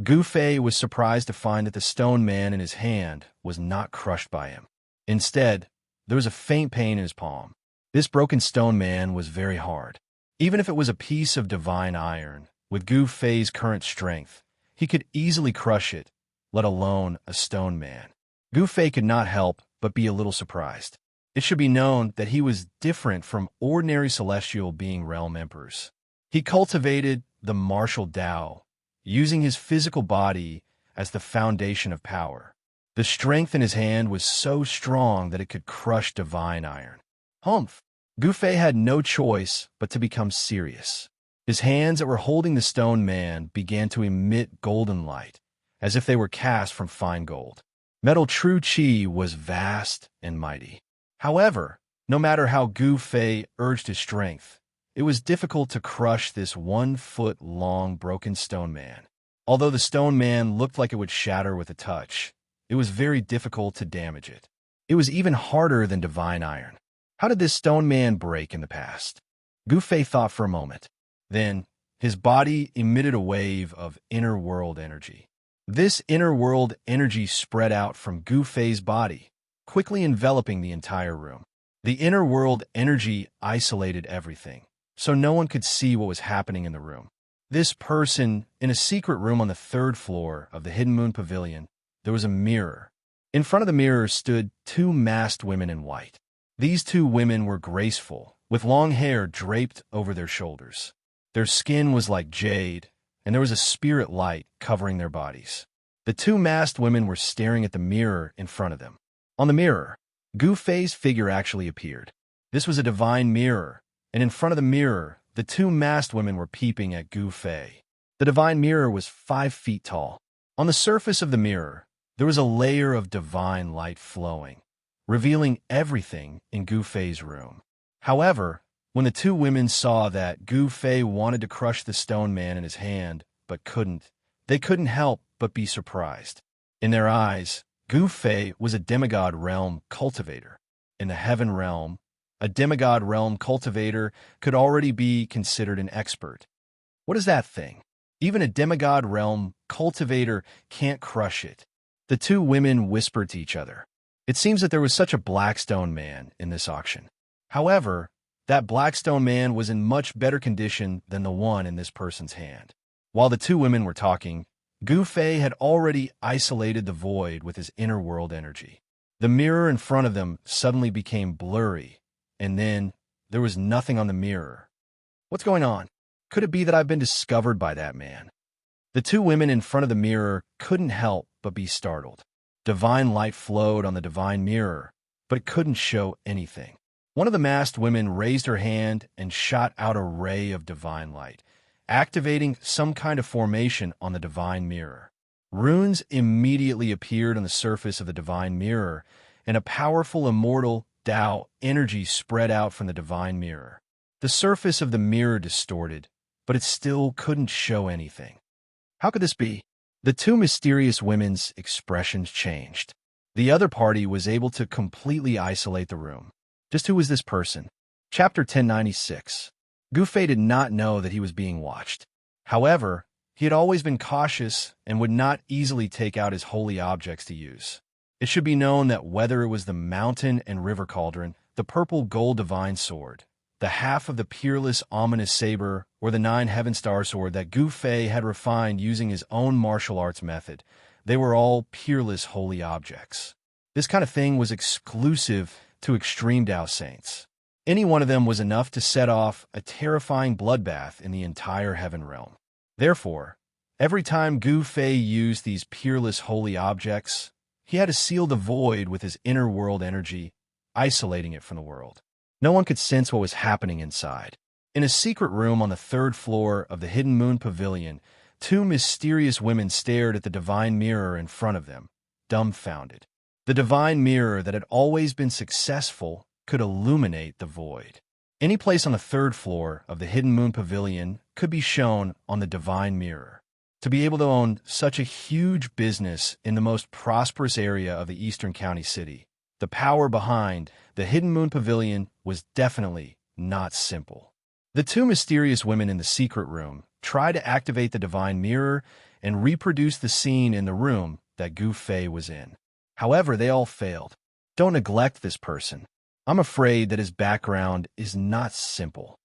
S1: Gu Fei was surprised to find that the stone man in his hand was not crushed by him. Instead, there was a faint pain in his palm. This broken stone man was very hard. Even if it was a piece of divine iron, with Gu Fei's current strength, he could easily crush it, let alone a stone man. Gu Fei could not help but be a little surprised. It should be known that he was different from ordinary celestial being realm emperors. He cultivated the martial Tao, using his physical body as the foundation of power. The strength in his hand was so strong that it could crush divine iron. Humph! Gu Fei had no choice but to become serious. His hands that were holding the stone man began to emit golden light, as if they were cast from fine gold. Metal true chi was vast and mighty. However, no matter how Gu Fei urged his strength, it was difficult to crush this 1-foot-long broken stone man. Although the stone man looked like it would shatter with a touch, it was very difficult to damage it. It was even harder than divine iron. How did this stone man break in the past? Gu Fei thought for a moment. Then, his body emitted a wave of inner world energy. This inner world energy spread out from Gu Fei's body, quickly enveloping the entire room. The inner world energy isolated everything, so no one could see what was happening in the room. This person, in a secret room on the third floor of the Hidden Moon Pavilion, there was a mirror. In front of the mirror stood 2 masked women in white. These 2 women were graceful, with long hair draped over their shoulders. Their skin was like jade, and there was a spirit light covering their bodies. The 2 masked women were staring at the mirror in front of them. On the mirror, Gu Fei's figure actually appeared. This was a divine mirror, and in front of the mirror, the 2 masked women were peeping at Gu Fei. The divine mirror was 5 feet tall. On the surface of the mirror, there was a layer of divine light flowing, revealing everything in Gu Fei's room. However, when the 2 women saw that Gu Fei wanted to crush the stone man in his hand, but couldn't, they couldn't help but be surprised. In their eyes, Gu Fei was a demigod realm cultivator. In the heaven realm, a demigod realm cultivator could already be considered an expert. What is that thing? Even a demigod realm cultivator can't crush it. The 2 women whispered to each other. It seems that there was such a Blackstone man in this auction. However, that Blackstone man was in much better condition than the one in this person's hand. While the two women were talking, Gu Fei had already isolated the void with his inner world energy. The mirror in front of them suddenly became blurry, and then there was nothing on the mirror. What's going on? Could it be that I've been discovered by that man? The two women in front of the mirror couldn't help but be startled. Divine light flowed on the divine mirror, but it couldn't show anything. One of the masked women raised her hand and shot out a ray of divine light, activating some kind of formation on the divine mirror. Runes immediately appeared on the surface of the divine mirror, and a powerful immortal Tao energy spread out from the divine mirror. The surface of the mirror distorted, but it still couldn't show anything. How could this be? The two mysterious women's expressions changed. The other party was able to completely isolate the room. Just who was this person? Chapter 1096. Gu Fei did not know that he was being watched. However, he had always been cautious and would not easily take out his holy objects to use. It should be known that whether it was the mountain and river cauldron, the purple gold divine sword, the half of the peerless ominous saber, or the 9 heaven star sword that Gu Fei had refined using his own martial arts method, they were all peerless holy objects. This kind of thing was exclusive to extreme Tao saints. Any one of them was enough to set off a terrifying bloodbath in the entire heaven realm. Therefore, every time Gu Fei used these peerless holy objects, he had to seal the void with his inner world energy, isolating it from the world. No one could sense what was happening inside. In a secret room on the 3rd floor of the Hidden Moon Pavilion, two mysterious women stared at the divine mirror in front of them, dumbfounded. The divine mirror that had always been successful could illuminate the void. Any place on the 3rd floor of the Hidden Moon Pavilion could be shown on the divine mirror. To be able to own such a huge business in the most prosperous area of the Eastern County City, the power behind the Hidden Moon Pavilion was definitely not simple. The two mysterious women in the secret room tried to activate the divine mirror and reproduce the scene in the room that Gu Fei was in. However, they all failed. Don't neglect this person. I'm afraid that his background is not simple.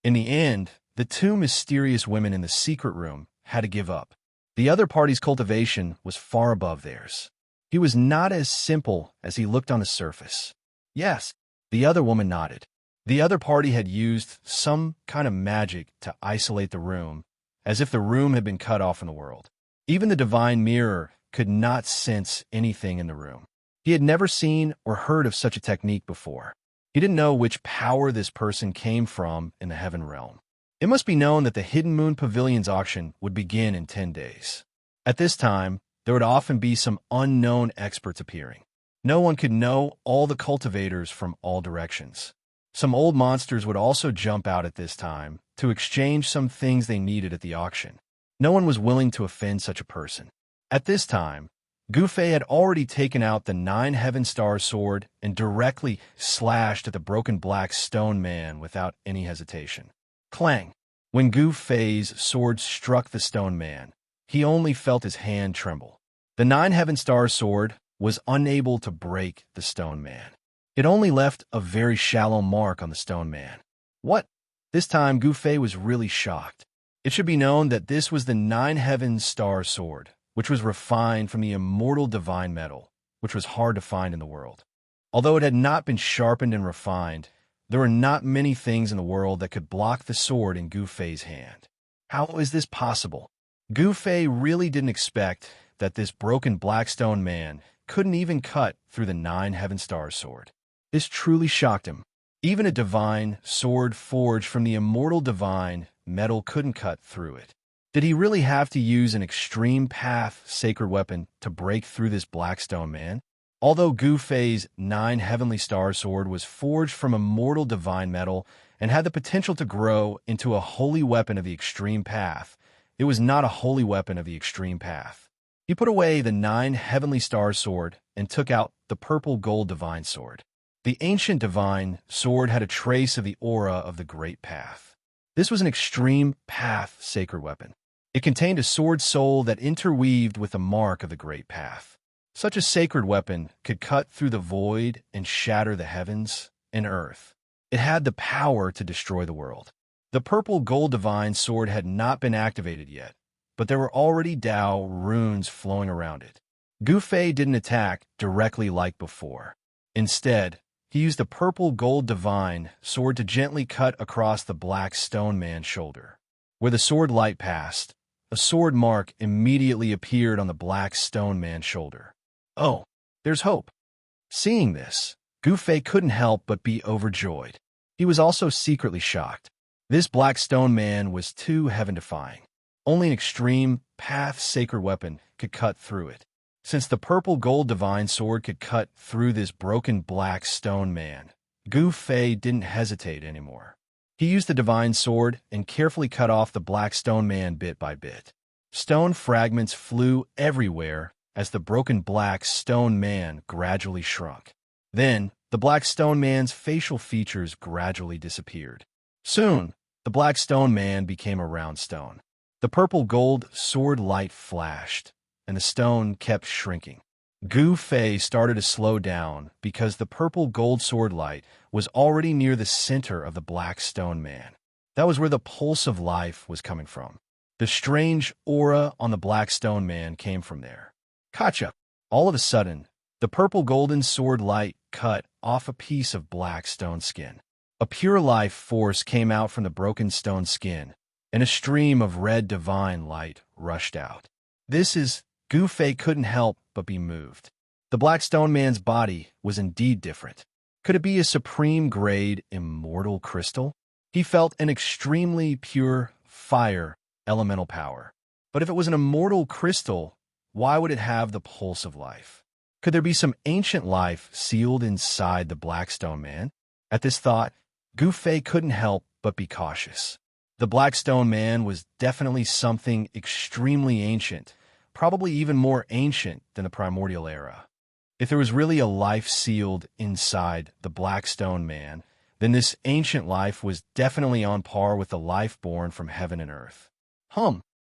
S1: In the end, the two mysterious women in the secret room had to give up. The other party's cultivation was far above theirs. He was not as simple as he looked on the surface. Yes, the other woman nodded. The other party had used some kind of magic to isolate the room, as if the room had been cut off from the world. Even the divine mirror could not sense anything in the room. He had never seen or heard of such a technique before. He didn't know which power this person came from in the heaven realm. It must be known that the Hidden Moon Pavilion's auction would begin in 10 days. At this time, there would often be some unknown experts appearing. No one could know all the cultivators from all directions. Some old monsters would also jump out at this time to exchange some things they needed at the auction. No one was willing to offend such a person. At this time, Gu Fei had already taken out the 9 heaven star sword and directly slashed at the broken black stone man without any hesitation. Clang! When Gu Fei's sword struck the stone man, he only felt his hand tremble. The 9 heaven star sword was unable to break the stone man. It only left a very shallow mark on the stone man. What? This time, Gu Fei was really shocked. It should be known that this was the 9 heaven star sword, which was refined from the immortal divine metal, which was hard to find in the world. Although it had not been sharpened and refined, there were not many things in the world that could block the sword in Gu Fei's hand. How is this possible? Gu Fei really didn't expect that this broken blackstone man couldn't even cut through the 9 heaven star sword. This truly shocked him. Even a divine sword forged from the immortal divine metal couldn't cut through it. Did he really have to use an extreme path sacred weapon to break through this blackstone man? Although Gu Fei's 9 heavenly star sword was forged from immortal divine metal and had the potential to grow into a holy weapon of the extreme path, it was not a holy weapon of the extreme path. He put away the 9 heavenly star sword and took out the purple gold divine sword. The ancient divine sword had a trace of the aura of the great path. This was an extreme path sacred weapon. It contained a sword soul that interweaved with the mark of the great path. Such a sacred weapon could cut through the void and shatter the heavens and earth. It had the power to destroy the world. The purple gold divine sword had not been activated yet, but there were already Dao runes flowing around it. Gu Fei didn't attack directly like before. Instead, he used the purple gold divine sword to gently cut across the black stone man's shoulder. Where the sword light passed, a sword mark immediately appeared on the black stone man's shoulder. Oh, there's hope. Seeing this, Gu Fei couldn't help but be overjoyed. He was also secretly shocked. This black stone man was too heaven-defying. Only an extreme, path-sacred weapon could cut through it. Since the purple gold divine sword could cut through this broken black stone man, Gu Fei didn't hesitate anymore. He used the divine sword and carefully cut off the black stone man bit by bit. Stone fragments flew everywhere as the broken black stone man gradually shrunk. Then, the black stone man's facial features gradually disappeared. Soon, the black stone man became a round stone. The purple gold sword light flashed, and the stone kept shrinking. Gu Fei started to slow down because the purple gold sword light was already near the center of the black stone man. That was where the pulse of life was coming from. The strange aura on the black stone man came from there. Gotcha! All of a sudden, the purple golden sword light cut off a piece of black stone skin. A pure life force came out from the broken stone skin, and a stream of red divine light rushed out. Gu Fei couldn't help but be moved. The black stone man's body was indeed different. Could it be a supreme-grade immortal crystal? He felt an extremely pure fire elemental power. But if it was an immortal crystal, why would it have the pulse of life? Could there be some ancient life sealed inside the black stone man? At this thought, Gu Fei couldn't help but be cautious. The black stone man was definitely something extremely ancient, probably even more ancient than the primordial era. If there was really a life sealed inside the black stone man, then this ancient life was definitely on par with the life born from heaven and earth.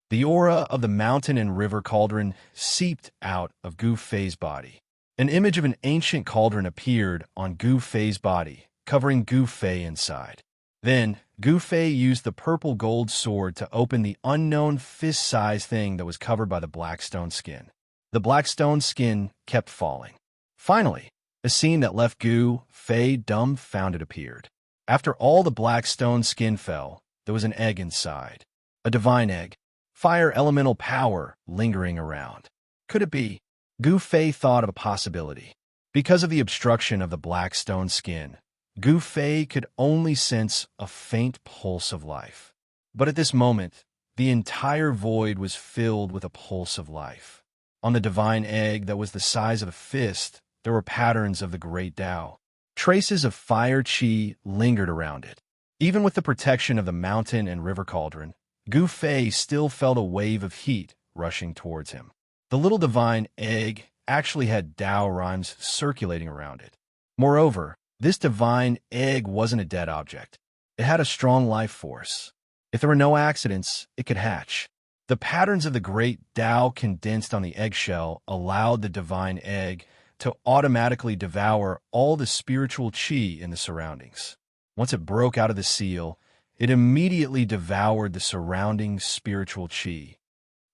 S1: The aura of the mountain and river cauldron seeped out of Gu Fei's body. An image of an ancient cauldron appeared on Gu Fei's body, covering Gu Fei inside. Then, Gu Fei used the purple gold sword to open the unknown fist-sized thing that was covered by the black stone skin. The black stone skin kept falling. Finally, a scene that left Gu Fei dumbfounded appeared. After all the black stone skin fell, there was an egg inside. A divine egg. Fire elemental power lingering around. Could it be? Gu Fei thought of a possibility. Because of the obstruction of the black stone skin, Gu Fei could only sense a faint pulse of life. But at this moment, the entire void was filled with a pulse of life. On the divine egg that was the size of a fist, there were patterns of the great Tao. Traces of fire qi lingered around it. Even with the protection of the mountain and river cauldron, Gu Fei still felt a wave of heat rushing towards him. The little divine egg actually had Tao rhymes circulating around it. Moreover, this divine egg wasn't a dead object. It had a strong life force. If there were no accidents, it could hatch. The patterns of the great Tao condensed on the eggshell allowed the divine egg to automatically devour all the spiritual qi in the surroundings. Once it broke out of the seal, it immediately devoured the surrounding spiritual qi.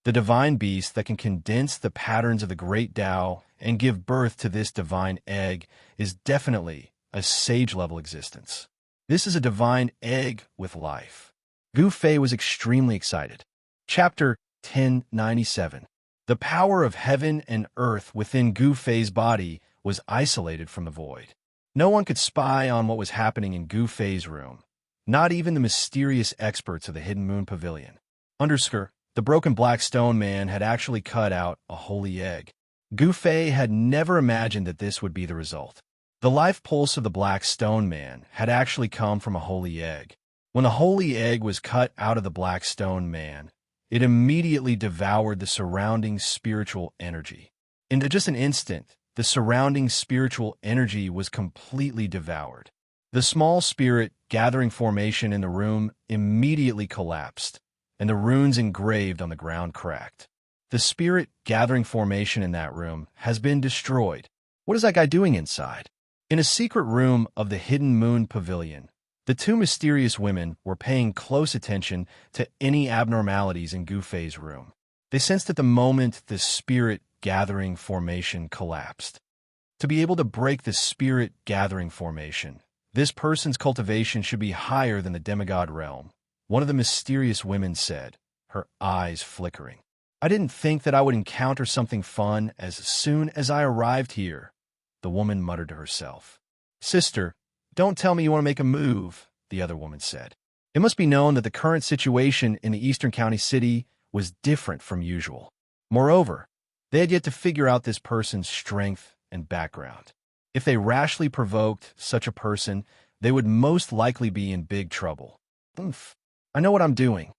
S1: The divine beast that can condense the patterns of the great Tao and give birth to this divine egg is definitely a sage-level existence. This is a divine egg with life. Gu Fei was extremely excited. Chapter 1097. The power of heaven and earth within Gu Fei's body was isolated from the void. No one could spy on what was happening in Gu Fei's room, not even the mysterious experts of the Hidden Moon Pavilion. The broken black stone man had actually cut out a holy egg. Gu Fei had never imagined that this would be the result. The life pulse of the black stone man had actually come from a holy egg. When the holy egg was cut out of the black stone man, it immediately devoured the surrounding spiritual energy. In just an instant, the surrounding spiritual energy was completely devoured. The small spirit gathering formation in the room immediately collapsed, and the runes engraved on the ground cracked. The spirit gathering formation in that room has been destroyed. What is that guy doing inside? In a secret room of the Hidden Moon Pavilion, the two mysterious women were paying close attention to any abnormalities in Gu Fei's room. They sensed at the moment the spirit gathering formation collapsed. To be able to break the spirit gathering formation, this person's cultivation should be higher than the demigod realm, one of the mysterious women said, her eyes flickering. I didn't think that I would encounter something fun as soon as I arrived here, the woman muttered to herself. Sister, don't tell me you want to make a move, the other woman said. It must be known that the current situation in the Eastern County City was different from usual. Moreover, they had yet to figure out this person's strength and background. If they rashly provoked such a person, they would most likely be in big trouble. Oof, I know what I'm doing.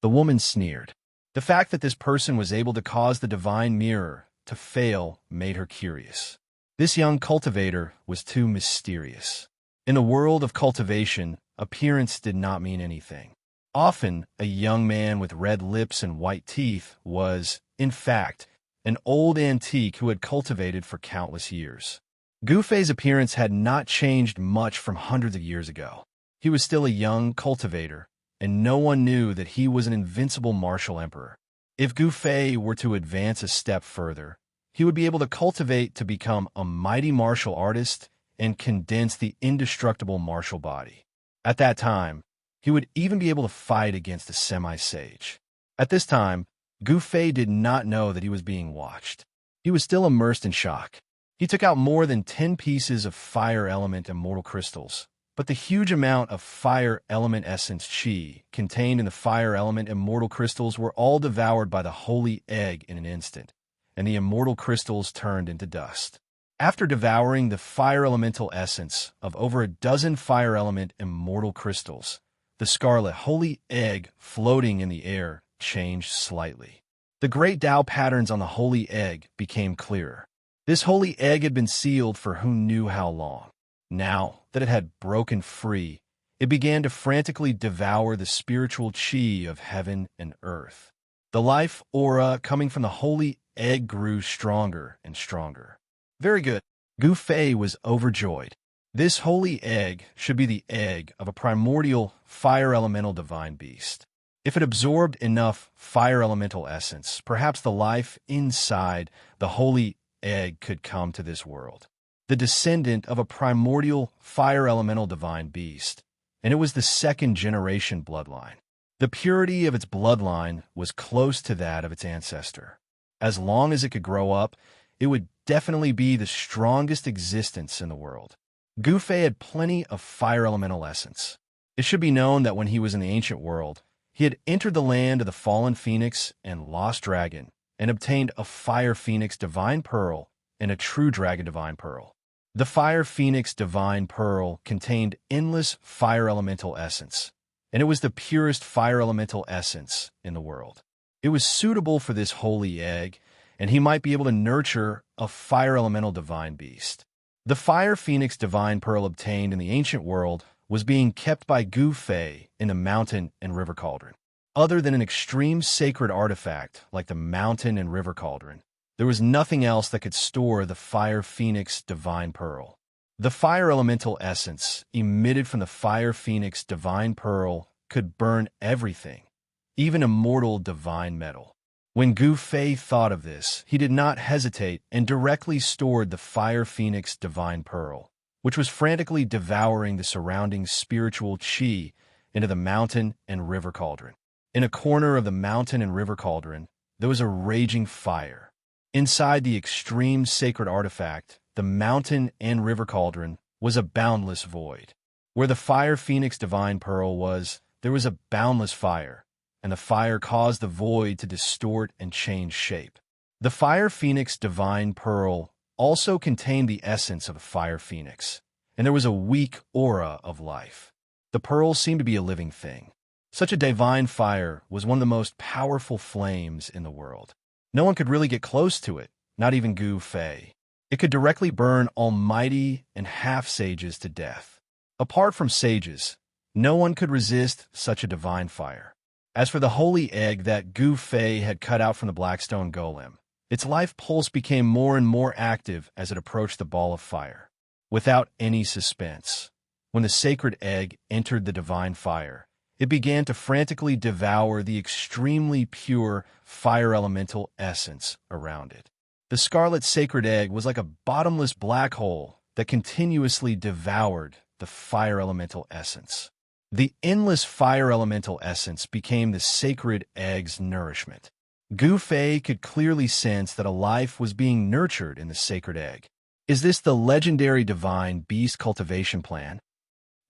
S1: The woman sneered. The fact that this person was able to cause the divine mirror to fail made her curious. This young cultivator was too mysterious. In the world of cultivation, appearance did not mean anything. Often, a young man with red lips and white teeth was, in fact, an old antique who had cultivated for countless years. Gu Fei's appearance had not changed much from hundreds of years ago. He was still a young cultivator, and no one knew that he was an invincible martial emperor. If Gu Fei were to advance a step further, he would be able to cultivate to become a mighty martial artist and condense the indestructible martial body. At that time, he would even be able to fight against a semi-sage. At this time, Gu Fei did not know that he was being watched. He was still immersed in shock. He took out more than 10 pieces of fire element immortal crystals, but the huge amount of fire element essence chi contained in the fire element immortal crystals were all devoured by the holy egg in an instant, and the immortal crystals turned into dust. After devouring the fire elemental essence of over a dozen fire element immortal crystals, the scarlet holy egg floating in the air changed slightly. The great Tao patterns on the holy egg became clearer. This holy egg had been sealed for who knew how long. Now that it had broken free, it began to frantically devour the spiritual chi of heaven and earth. The life aura coming from the holy egg grew stronger and stronger. Very good. Gu Fei was overjoyed. This holy egg should be the egg of a primordial fire elemental divine beast. If it absorbed enough fire elemental essence, perhaps the life inside the holy egg could come to this world. The descendant of a primordial fire elemental divine beast, and it was the second generation bloodline. The purity of its bloodline was close to that of its ancestor. As long as it could grow up, it would definitely be the strongest existence in the world. Gu Fei had plenty of fire elemental essence. It should be known that when he was in the ancient world, he had entered the land of the fallen phoenix and lost dragon, and obtained a fire phoenix divine pearl and a true dragon divine pearl. The fire phoenix divine pearl contained endless fire elemental essence, and it was the purest fire elemental essence in the world. It was suitable for this holy egg, and he might be able to nurture a fire elemental divine beast. The fire phoenix divine pearl obtained in the ancient world was being kept by Gu Fei in the mountain and river cauldron. Other than an extreme sacred artifact like the mountain and river cauldron, there was nothing else that could store the fire phoenix divine pearl. The fire elemental essence emitted from the fire phoenix divine pearl could burn everything, even immortal divine metal. When Gu Fei thought of this, he did not hesitate and directly stored the fire phoenix divine pearl, which was frantically devouring the surrounding spiritual chi, into the mountain and river cauldron. In a corner of the mountain and river cauldron, there was a raging fire. Inside the extreme sacred artifact, the mountain and river cauldron, was a boundless void. Where the fire phoenix divine pearl was, there was a boundless fire, and the fire caused the void to distort and change shape. The fire phoenix divine pearl also contained the essence of a fire phoenix, and there was a weak aura of life. The pearl seemed to be a living thing. Such a divine fire was one of the most powerful flames in the world. No one could really get close to it, not even Gu Fei. It could directly burn almighty and half-sages to death. Apart from sages, no one could resist such a divine fire. As for the holy egg that Gu Fei had cut out from the Blackstone Golem, its life pulse became more and more active as it approached the ball of fire. Without any suspense, when the sacred egg entered the divine fire, it began to frantically devour the extremely pure fire elemental essence around it. The scarlet sacred egg was like a bottomless black hole that continuously devoured the fire elemental essence. The endless fire elemental essence became the sacred egg's nourishment. Gu Fei could clearly sense that a life was being nurtured in the sacred egg. Is this the legendary divine beast cultivation plan?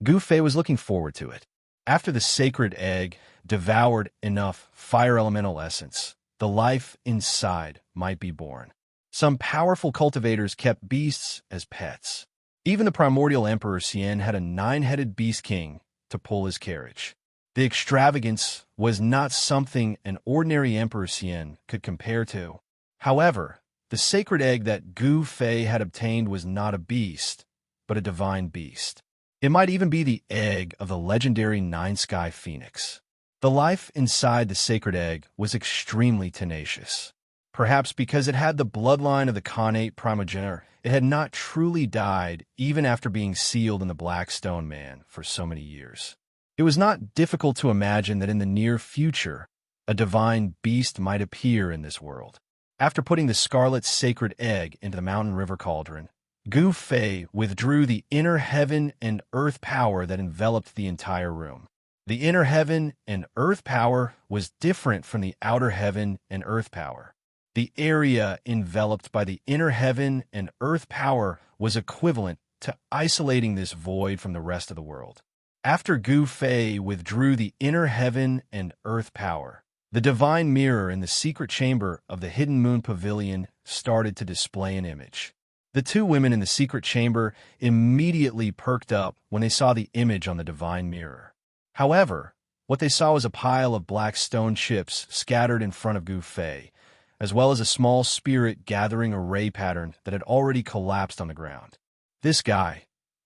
S1: Gu Fei was looking forward to it. After the sacred egg devoured enough fire elemental essence, the life inside might be born. Some powerful cultivators kept beasts as pets. Even the primordial Emperor Xian had a 9-headed beast king to pull his carriage. The extravagance was not something an ordinary Emperor Xian could compare to. However, the sacred egg that Gu Fei had obtained was not a beast, but a divine beast. It might even be the egg of the legendary Nine-Sky Phoenix. The life inside the sacred egg was extremely tenacious. Perhaps because it had the bloodline of the Khanate primogenitor, it had not truly died even after being sealed in the Black Stone Man for so many years. It was not difficult to imagine that in the near future, a divine beast might appear in this world. After putting the scarlet sacred egg into the mountain river cauldron, Gu Fei withdrew the inner heaven and earth power that enveloped the entire room. The inner heaven and earth power was different from the outer heaven and earth power. The area enveloped by the inner heaven and earth power was equivalent to isolating this void from the rest of the world. After Gu Fei withdrew the inner heaven and earth power, the divine mirror in the secret chamber of the Hidden Moon Pavilion started to display an image. The two women in the secret chamber immediately perked up when they saw the image on the divine mirror. However, what they saw was a pile of black stone chips scattered in front of Gu Fei, as well as a small spirit gathering array pattern that had already collapsed on the ground. This guy,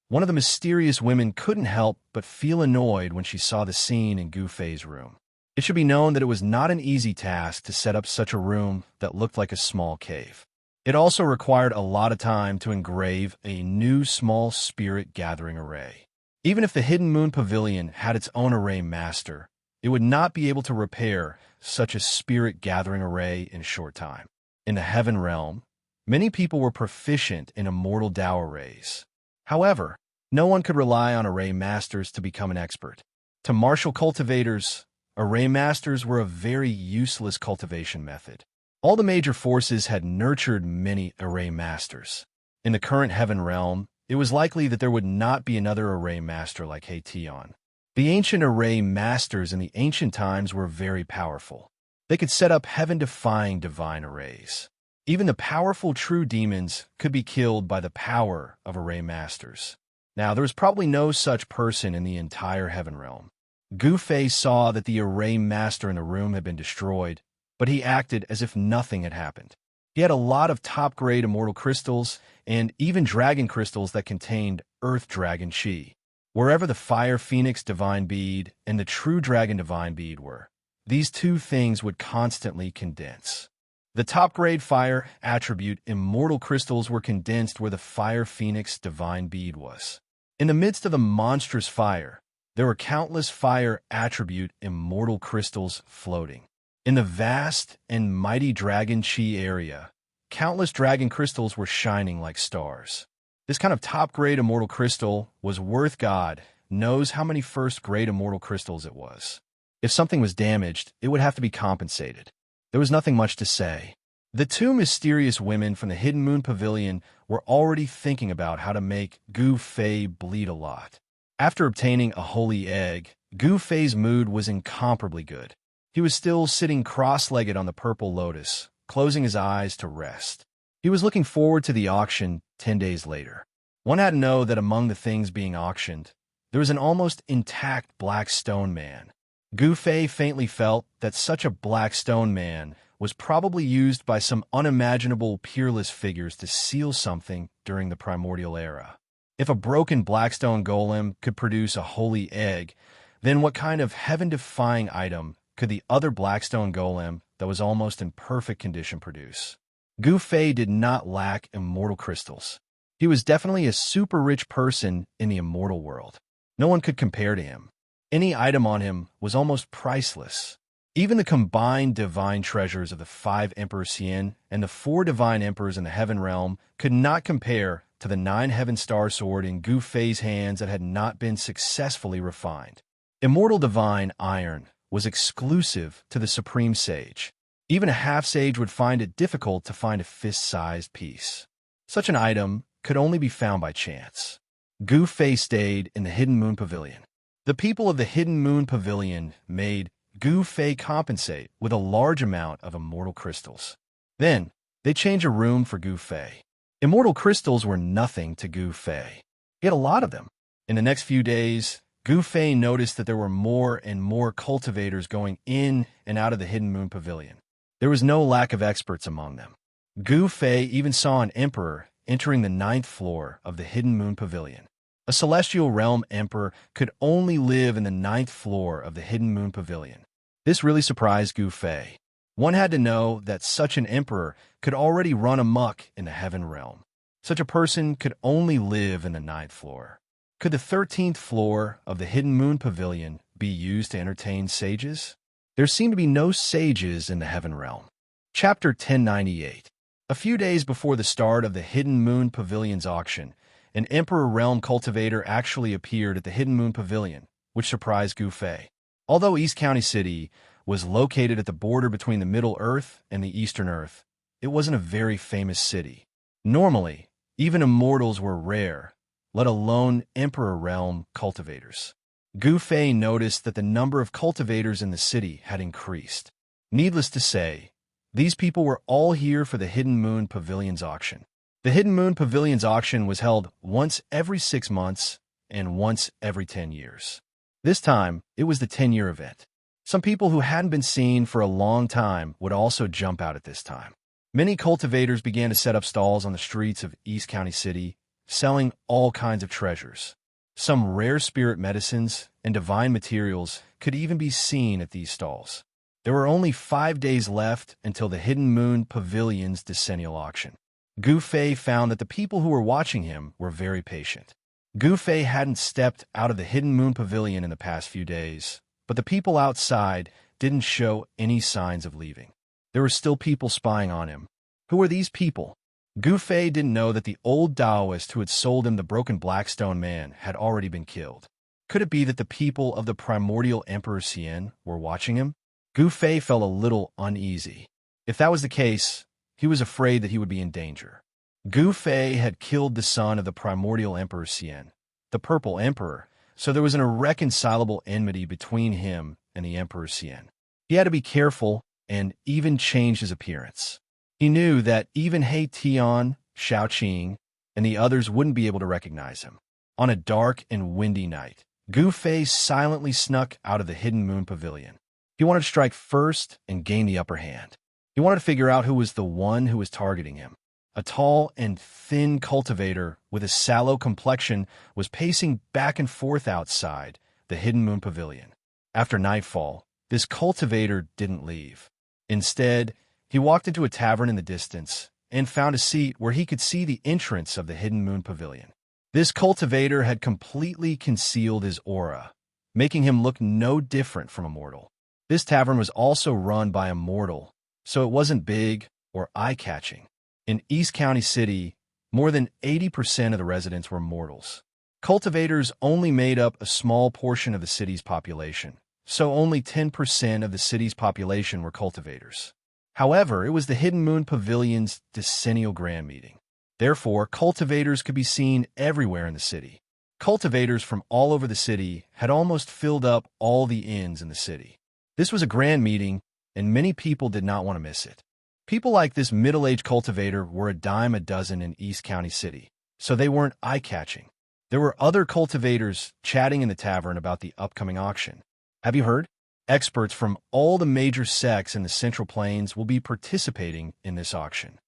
S1: one of the mysterious women, couldn't help but feel annoyed when she saw the scene in Gu Fei's room. It should be known that it was not an easy task to set up such a room that looked like a small cave. It also required a lot of time to engrave a new small spirit gathering array. Even if the Hidden Moon Pavilion had its own array master, it would not be able to repair such a spirit gathering array in a short time. In the Heaven Realm, many people were proficient in immortal Dao arrays. However, no one could rely on array masters to become an expert. To martial cultivators, array masters were a very useless cultivation method. All the major forces had nurtured many array masters. In the current Heaven Realm, it was likely that there would not be another array master like Heition. The ancient array masters in the ancient times were very powerful. They could set up heaven-defying divine arrays. Even the powerful true demons could be killed by the power of array masters. Now, there was probably no such person in the entire Heaven Realm. Gu Fei saw that the array master in the room had been destroyed, but he acted as if nothing had happened. He had a lot of top-grade immortal crystals and even dragon crystals that contained Earth Dragon Chi. Wherever the Fire Phoenix Divine Bead and the True Dragon Divine Bead were, these two things would constantly condense. The top-grade fire attribute immortal crystals were condensed where the Fire Phoenix Divine Bead was. In the midst of the monstrous fire, there were countless fire attribute immortal crystals floating. In the vast and mighty Dragon Chi area, countless dragon crystals were shining like stars. This kind of top-grade immortal crystal was worth God knows how many first-grade immortal crystals it was. If something was damaged, it would have to be compensated. There was nothing much to say. The two mysterious women from the Hidden Moon Pavilion were already thinking about how to make Gu Fei bleed a lot. After obtaining a holy egg, Gu Fei's mood was incomparably good. He was still sitting cross-legged on the purple lotus, closing his eyes to rest. He was looking forward to the auction 10 days later. One had to know that among the things being auctioned, there was an almost intact black stone man. Gu Fei faintly felt that such a black stone man was probably used by some unimaginable peerless figures to seal something during the primordial era. If a broken blackstone golem could produce a holy egg, then what kind of heaven-defying item could the other blackstone golem that was almost in perfect condition produce. Gu Fei did not lack immortal crystals. He was definitely a super rich person in the immortal world. No one could compare to him. Any item on him was almost priceless. Even the combined divine treasures of the 5 Emperors Xian and the 4 divine emperors in the heaven realm could not compare to the 9 heaven star sword in Gu Fei's hands that had not been successfully refined. Immortal divine iron was exclusive to the supreme sage. Even a half-sage would find it difficult to find a fist-sized piece. Such an item could only be found by chance. Gu Fei stayed in the Hidden Moon Pavilion. The people of the Hidden Moon Pavilion made Gu Fei compensate with a large amount of immortal crystals. Then, they changed a room for Gu Fei. Immortal crystals were nothing to Gu Fei. He had a lot of them. In the next few days, Gu Fei noticed that there were more and more cultivators going in and out of the Hidden Moon Pavilion. There was no lack of experts among them. Gu Fei even saw an emperor entering the 9th floor of the Hidden Moon Pavilion. A celestial realm emperor could only live in the 9th floor of the Hidden Moon Pavilion. This really surprised Gu Fei. One had to know that such an emperor could already run amok in the heaven realm. Such a person could only live in the 9th floor. Could the 13th floor of the Hidden Moon Pavilion be used to entertain sages? There seemed to be no sages in the heaven realm. Chapter 1098. A few days before the start of the Hidden Moon Pavilion's auction, an Emperor Realm cultivator actually appeared at the Hidden Moon Pavilion, which surprised Gu Fei. Although East County City was located at the border between the Middle Earth and the Eastern Earth, it wasn't a very famous city. Normally, even immortals were rare, let alone Emperor Realm cultivators. Gu Fei noticed that the number of cultivators in the city had increased. Needless to say, these people were all here for the Hidden Moon Pavilion's auction. The Hidden Moon Pavilion's auction was held once every 6 months and once every 10 years. This time, it was the 10-year event. Some people who hadn't been seen for a long time would also jump out at this time. Many cultivators began to set up stalls on the streets of East County City, selling all kinds of treasures. Some rare spirit medicines and divine materials could even be seen at these stalls. There were only 5 days left until the Hidden Moon Pavilion's decennial auction. Gu Fei found that the people who were watching him were very patient. Gu Fei hadn't stepped out of the Hidden Moon Pavilion in the past few days, but the people outside didn't show any signs of leaving. There were still people spying on him. Who were these people? Gu Fei didn't know that the old Taoist who had sold him the broken Blackstone Man had already been killed. Could it be that the people of the primordial Emperor Xian were watching him? Gu Fei felt a little uneasy. If that was the case, he was afraid that he would be in danger. Gu Fei had killed the son of the primordial Emperor Xian, the Purple Emperor, so there was an irreconcilable enmity between him and the Emperor Xian. He had to be careful and even change his appearance. He knew that even He Tian, Xiaoqing, and the others wouldn't be able to recognize him. On a dark and windy night, Gu Fei silently snuck out of the Hidden Moon Pavilion. He wanted to strike first and gain the upper hand. He wanted to figure out who was the one who was targeting him. A tall and thin cultivator with a sallow complexion was pacing back and forth outside the Hidden Moon Pavilion. After nightfall, this cultivator didn't leave. Instead, he walked into a tavern in the distance and found a seat where he could see the entrance of the Hidden Moon Pavilion. This cultivator had completely concealed his aura, making him look no different from a mortal. This tavern was also run by a mortal, so it wasn't big or eye-catching. In East County City, more than 80% of the residents were mortals. Cultivators only made up a small portion of the city's population, so only 10% of the city's population were cultivators. However, it was the Hidden Moon Pavilion's decennial grand meeting. Therefore, cultivators could be seen everywhere in the city. Cultivators from all over the city had almost filled up all the inns in the city. This was a grand meeting, and many people did not want to miss it. People like this middle-aged cultivator were a dime a dozen in East County City, so they weren't eye-catching. There were other cultivators chatting in the tavern about the upcoming auction. Have you heard? Experts from all the major sects in the Central Plains will be participating in this auction.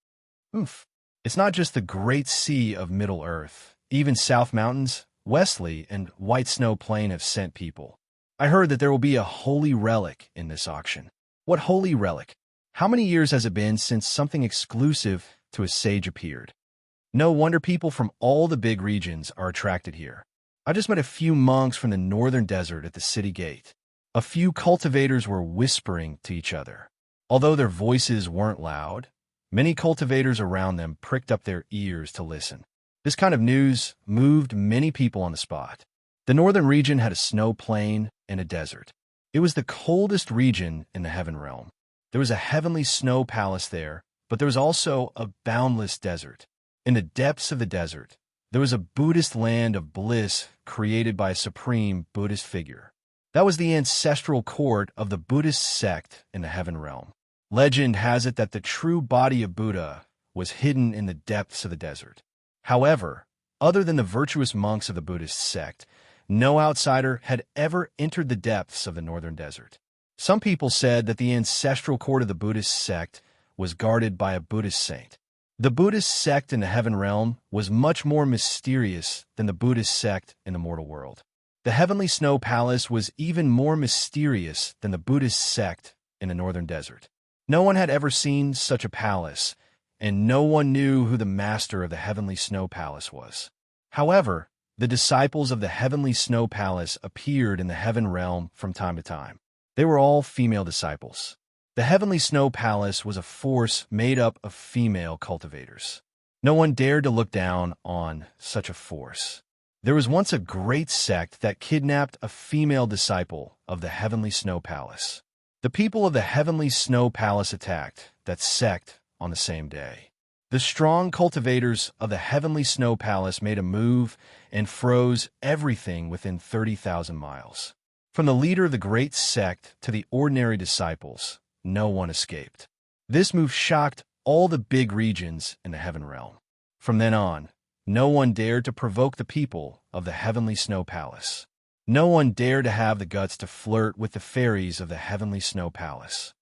S1: Oof. It's not just the Great Sea of Middle-earth. Even South Mountains, Wesley, and White Snow Plain have sent people. I heard that there will be a holy relic in this auction. What holy relic? How many years has it been since something exclusive to a sage appeared? No wonder people from all the big regions are attracted here. I just met a few monks from the northern desert at the city gate. A few cultivators were whispering to each other. Although their voices weren't loud, many cultivators around them pricked up their ears to listen. This kind of news moved many people on the spot. The northern region had a snow plain and a desert. It was the coldest region in the heaven realm. There was a heavenly snow palace there, but there was also a boundless desert. In the depths of the desert, there was a Buddhist land of bliss created by a supreme Buddhist figure. That was the ancestral court of the Buddhist sect in the heaven realm. Legend has it that the true body of Buddha was hidden in the depths of the desert. However, other than the virtuous monks of the Buddhist sect, no outsider had ever entered the depths of the northern desert. Some people said that the ancestral court of the Buddhist sect was guarded by a Buddhist saint. The Buddhist sect in the heaven realm was much more mysterious than the Buddhist sect in the mortal world. The heavenly snow palace was even more mysterious than the Buddhist sect in the northern desert. No one had ever seen such a palace, and no one knew who the master of the heavenly snow palace was. However, the disciples of the heavenly snow palace appeared in the heaven realm from time to time. They were all female disciples. The heavenly snow palace was a force made up of female cultivators. No one dared to look down on such a force. There was once a great sect that kidnapped a female disciple of the heavenly snow palace. The people of the heavenly snow palace attacked that sect on the same day. The strong cultivators of the heavenly snow palace made a move and froze everything within 30,000 miles. From the leader of the great sect to the ordinary disciples, no one escaped. This move shocked all the big regions in the heaven realm. From then on, no one dared to provoke the people of the heavenly snow palace. No one dared to have the guts to flirt with the fairies of the heavenly snow palace.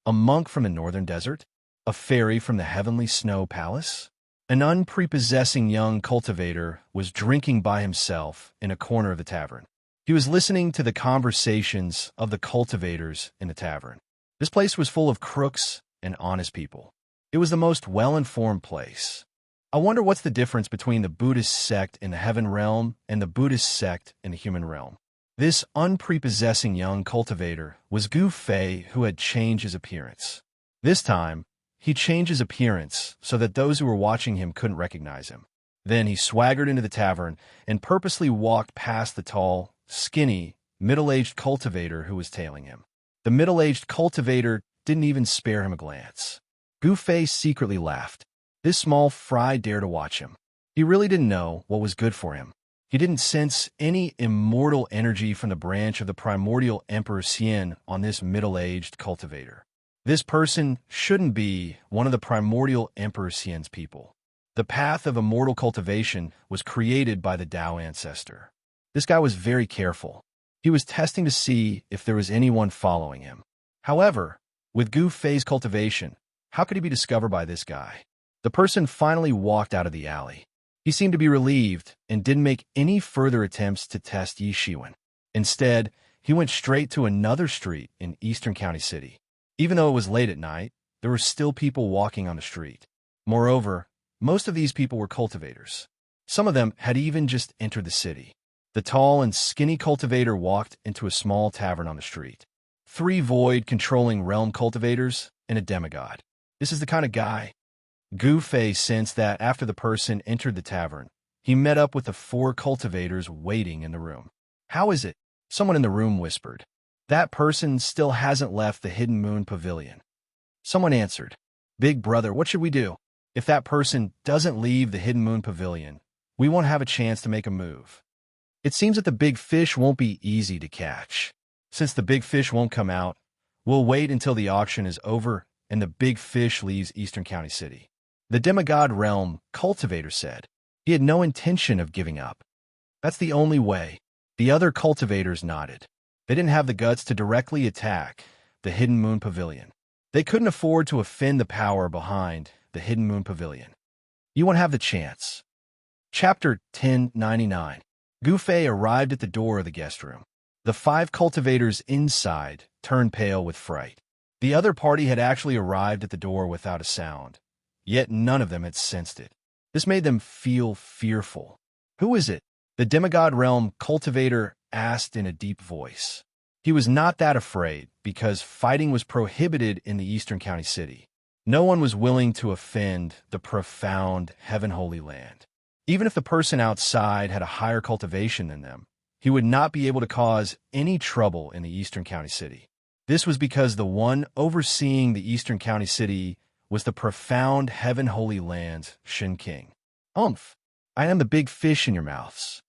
S1: A monk from the northern desert? A fairy from the heavenly snow palace? An unprepossessing young cultivator was drinking by himself in a corner of the tavern. He was listening to the conversations of the cultivators in the tavern. This place was full of crooks and honest people. It was the most well-informed place. I wonder what's the difference between the Buddhist sect in the heaven realm and the Buddhist sect in the human realm. This unprepossessing young cultivator was Gu Fei, who had changed his appearance. This time, he changed his appearance so that those who were watching him couldn't recognize him. Then he swaggered into the tavern and purposely walked past the tall, skinny, middle-aged cultivator who was tailing him. The middle-aged cultivator didn't even spare him a glance. Gu Fei secretly laughed. This small fry dared to watch him. He really didn't know what was good for him. He didn't sense any immortal energy from the branch of the primordial Emperor Xian on this middle-aged cultivator. This person shouldn't be one of the primordial Emperor Xian's people. The path of immortal cultivation was created by the Tao ancestor. This guy was very careful. He was testing to see if there was anyone following him. However, with Gu Fei's cultivation, how could he be discovered by this guy? The person finally walked out of the alley. He seemed to be relieved and didn't make any further attempts to test Yi Shiwen. Instead, he went straight to another street in Eastern County City. Even though it was late at night, there were still people walking on the street. Moreover, most of these people were cultivators. Some of them had even just entered the city. The tall and skinny cultivator walked into a small tavern on the street. 3 void-controlling realm cultivators and a demigod. This is the kind of guy. Gu Fei sensed that after the person entered the tavern, he met up with the 4 cultivators waiting in the room. "How is it?" someone in the room whispered. "That person still hasn't left the Hidden Moon Pavilion." Someone answered, "Big brother, what should we do? If that person doesn't leave the Hidden Moon Pavilion, we won't have a chance to make a move. It seems that the big fish won't be easy to catch. Since the big fish won't come out, we'll wait until the auction is over and the big fish leaves Eastern County City." The demigod realm cultivator said. He had no intention of giving up. "That's the only way." The other cultivators nodded. They didn't have the guts to directly attack the Hidden Moon Pavilion. They couldn't afford to offend the power behind the Hidden Moon Pavilion. You won't have the chance. Chapter 1099. Gu Fei arrived at the door of the guest room. The 5 cultivators inside turned pale with fright. The other party had actually arrived at the door without a sound, yet none of them had sensed it. This made them feel fearful. "Who is it?" the demigod realm cultivator asked in a deep voice. He was not that afraid because fighting was prohibited in the Eastern County City. No one was willing to offend the profound Heaven Holy Land. Even if the person outside had a higher cultivation than them, he would not be able to cause any trouble in the Eastern County City. This was because the one overseeing the Eastern County City was the profound Heaven Holy Land's Shin King. "Umph, I am the big fish in your mouths,"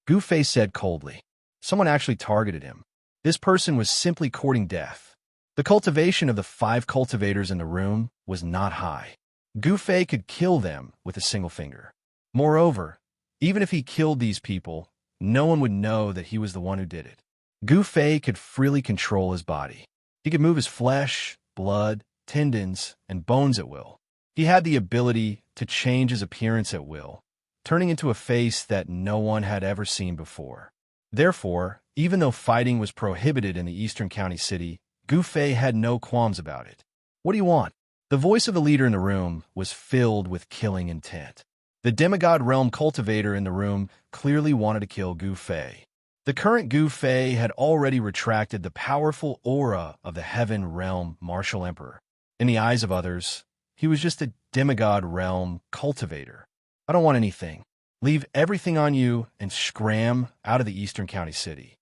S1: Gu Fei said coldly. Someone actually targeted him. This person was simply courting death. The cultivation of the 5 cultivators in the room was not high. Gu Fei could kill them with a single finger. Moreover, even if he killed these people, no one would know that he was the one who did it. Gu Fei could freely control his body. He could move his flesh, blood, tendons, and bones at will. He had the ability to change his appearance at will, turning into a face that no one had ever seen before. Therefore, even though fighting was prohibited in the Eastern County City, Gu Fei had no qualms about it. "What do you want?" The voice of the leader in the room was filled with killing intent. The demigod realm cultivator in the room clearly wanted to kill Gu Fei. The current Gu Fei had already retracted the powerful aura of the Heaven Realm Martial Emperor. In the eyes of others, he was just a demigod realm cultivator. "I don't want anything. Leave everything on you and scram out of the Eastern County City,"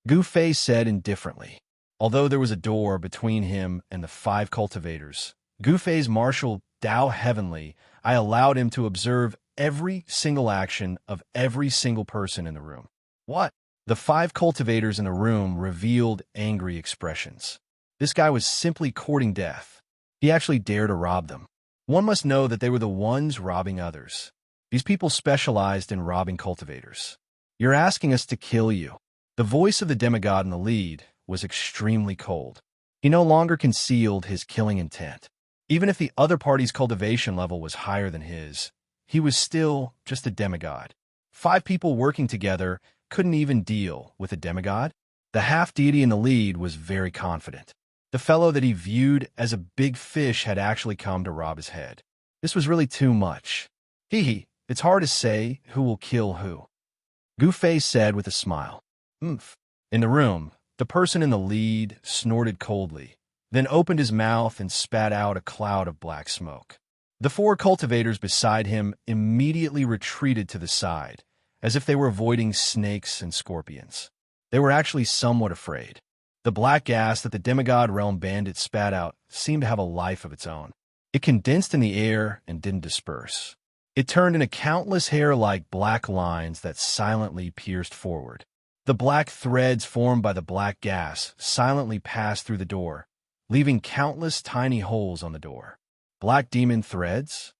S1: Gu Fei said indifferently. Although there was a door between him and the 5 cultivators, Gu Fei's martial Tao Heavenly, I allowed him to observe every single action of every single person in the room. "What?" The 5 cultivators in the room revealed angry expressions. This guy was simply courting death. He actually dared to rob them. One must know that they were the ones robbing others. These people specialized in robbing cultivators. "You're asking us to kill you." The voice of the demigod in the lead was extremely cold. He no longer concealed his killing intent. Even if the other party's cultivation level was higher than his, he was still just a demigod. 5 people working together couldn't even deal with a demigod. The half-deity in the lead was very confident. The fellow that he viewed as a big fish had actually come to rob his head. This was really too much. "Hee, it's hard to say who will kill who," Gu Fei said with a smile. "Umph." In the room, the person in the lead snorted coldly, then opened his mouth and spat out a cloud of black smoke. The 4 cultivators beside him immediately retreated to the side, as if they were avoiding snakes and scorpions. They were actually somewhat afraid. The black gas that the demigod realm bandit spat out seemed to have a life of its own. It condensed in the air and didn't disperse. It turned into countless hair-like black lines that silently pierced forward. The black threads formed by the black gas silently passed through the door, leaving countless tiny holes on the door. Black demon threads?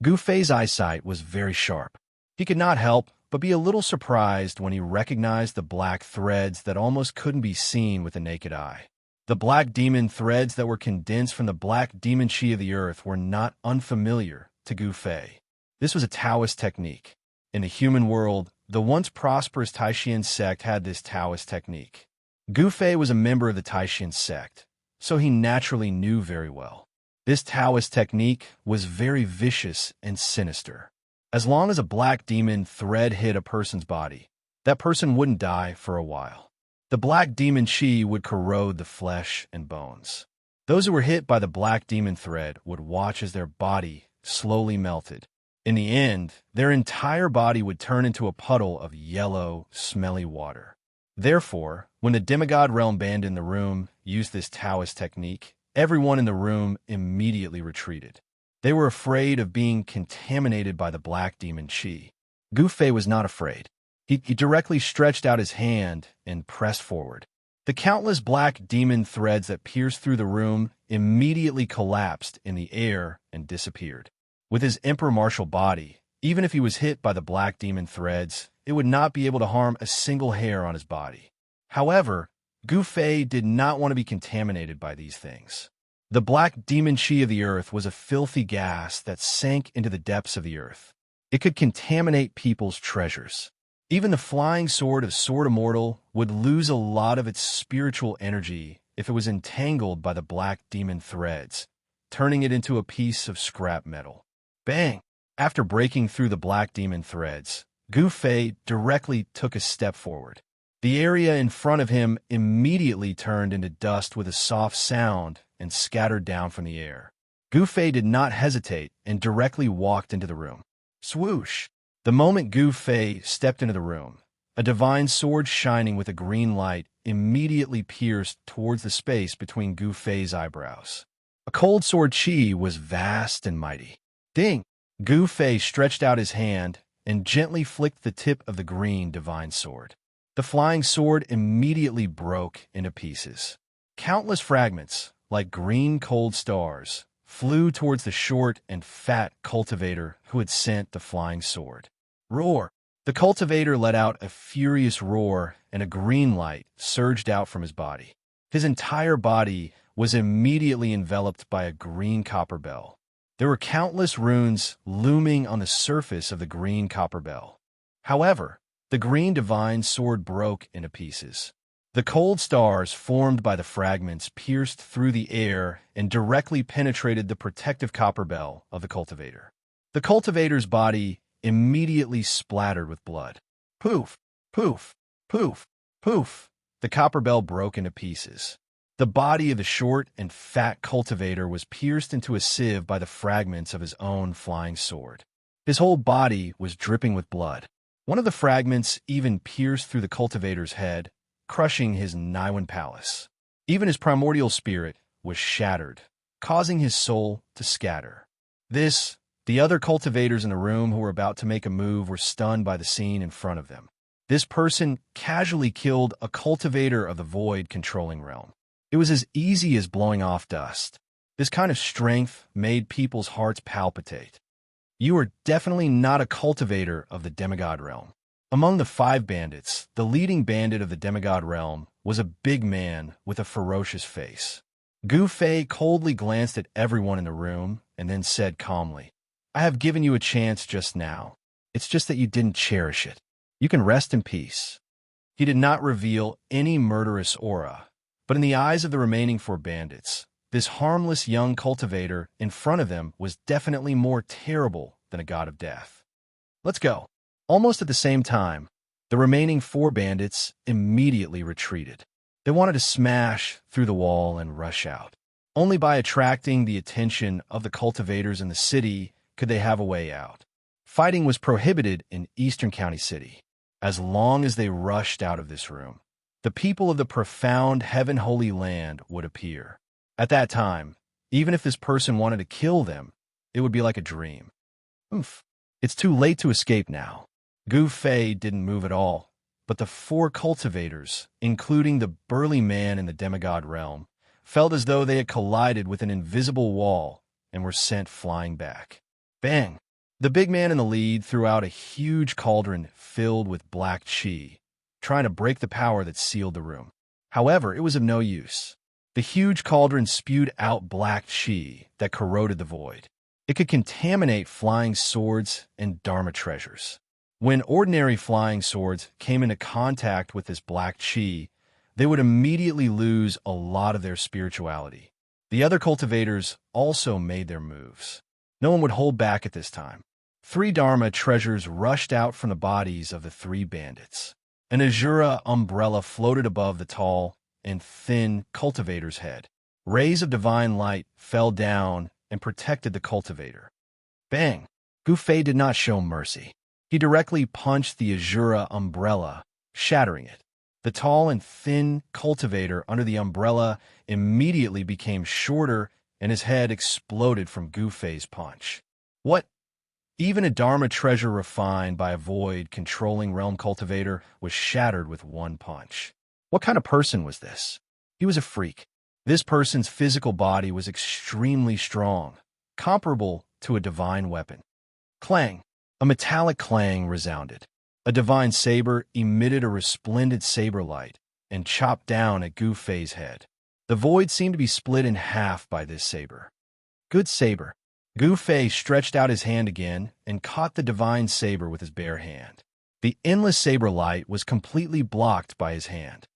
S1: Gu Fei's eyesight was very sharp. He could not help but be a little surprised when he recognized the black threads that almost couldn't be seen with the naked eye. The black demon threads that were condensed from the black demon chi of the earth were not unfamiliar to Gu Fei. This was a Taoist technique. In the human world, the once prosperous Taishan sect had this Taoist technique. Gu Fei was a member of the Taishan sect, so he naturally knew very well. This Taoist technique was very vicious and sinister. As long as a black demon thread hit a person's body, that person wouldn't die for a while. The black demon chi would corrode the flesh and bones. Those who were hit by the black demon thread would watch as their body slowly melted. In the end, their entire body would turn into a puddle of yellow, smelly water. Therefore, when the demigod realm bandit in the room used this Taoist technique, everyone in the room immediately retreated. They were afraid of being contaminated by the black demon chi. Gu Fei was not afraid. He directly stretched out his hand and pressed forward. The countless black demon threads that pierced through the room immediately collapsed in the air and disappeared. With his emperor martial body, even if he was hit by the black demon threads, it would not be able to harm a single hair on his body. However, Gu Fei did not want to be contaminated by these things. The black demon chi of the earth was a filthy gas that sank into the depths of the earth. It could contaminate people's treasures. Even the flying sword of Sword Immortal would lose a lot of its spiritual energy if it was entangled by the black demon threads, turning it into a piece of scrap metal. Bang! After breaking through the black demon threads, Gu Fei directly took a step forward. The area in front of him immediately turned into dust with a soft sound and scattered down from the air. Gu Fei did not hesitate and directly walked into the room. Swoosh! The moment Gu Fei stepped into the room, a divine sword shining with a green light immediately pierced towards the space between Gu Fei's eyebrows. A cold sword chi was vast and mighty. Ding! Gu Fei stretched out his hand and gently flicked the tip of the green divine sword. The flying sword immediately broke into pieces. Countless fragments, like green cold stars, flew towards the short and fat cultivator who had sent the flying sword. Roar! The cultivator let out a furious roar, and a green light surged out from his body. His entire body was immediately enveloped by a green copper bell. There were countless runes looming on the surface of the green copper bell. However, the green divine sword broke into pieces. The cold stars formed by the fragments pierced through the air and directly penetrated the protective copper bell of the cultivator. The cultivator's body immediately splattered with blood. Poof! Poof! Poof! Poof! The copper bell broke into pieces. The body of the short and fat cultivator was pierced into a sieve by the fragments of his own flying sword. His whole body was dripping with blood. One of the fragments even pierced through the cultivator's head, crushing his Niwen palace. Even his primordial spirit was shattered, causing his soul to scatter. The other cultivators in the room who were about to make a move were stunned by the scene in front of them. This person casually killed a cultivator of the void controlling realm. It was as easy as blowing off dust. This kind of strength made people's hearts palpitate. You are definitely not a cultivator of the demigod realm. Among the 5 bandits, the leading bandit of the demigod realm was a big man with a ferocious face. Gu Fei coldly glanced at everyone in the room and then said calmly, "I have given you a chance just now. It's just that you didn't cherish it. You can rest in peace." He did not reveal any murderous aura, but in the eyes of the remaining 4 bandits, this harmless young cultivator in front of them was definitely more terrible than a god of death. Let's go. Almost at the same time, the remaining 4 bandits immediately retreated. They wanted to smash through the wall and rush out. Only by attracting the attention of the cultivators in the city could they have a way out. Fighting was prohibited in Eastern County City. As long as they rushed out of this room, the people of the profound Heaven Holy Land would appear. At that time, even if this person wanted to kill them, it would be like a dream. Oof. It's too late to escape now. Gu Fei didn't move at all, but the 4 cultivators, including the burly man in the demigod realm, felt as though they had collided with an invisible wall and were sent flying back. Bang! The big man in the lead threw out a huge cauldron filled with black chi, trying to break the power that sealed the room. However, it was of no use. The huge cauldron spewed out black chi that corroded the void. It could contaminate flying swords and Dharma treasures. When ordinary flying swords came into contact with this black chi, they would immediately lose a lot of their spirituality. The other cultivators also made their moves. No one would hold back at this time. 3 Dharma treasures rushed out from the bodies of the 3 bandits. An Azura umbrella floated above the tall and thin cultivator's head. Rays of divine light fell down and protected the cultivator. Bang! Gu Fei did not show mercy. He directly punched the Azura umbrella, shattering it. The tall and thin cultivator under the umbrella immediately became shorter, and his head exploded from Gu Fei's punch. What? Even a Dharma treasure refined by a void controlling realm cultivator was shattered with one punch. What kind of person was this? He was a freak. This person's physical body was extremely strong, comparable to a divine weapon. Clang! A metallic clang resounded. A divine saber emitted a resplendent saber light and chopped down at Gu Fei's head. The void seemed to be split in half by this saber. Good saber. Gu Fei stretched out his hand again and caught the divine saber with his bare hand. The endless saber light was completely blocked by his hand.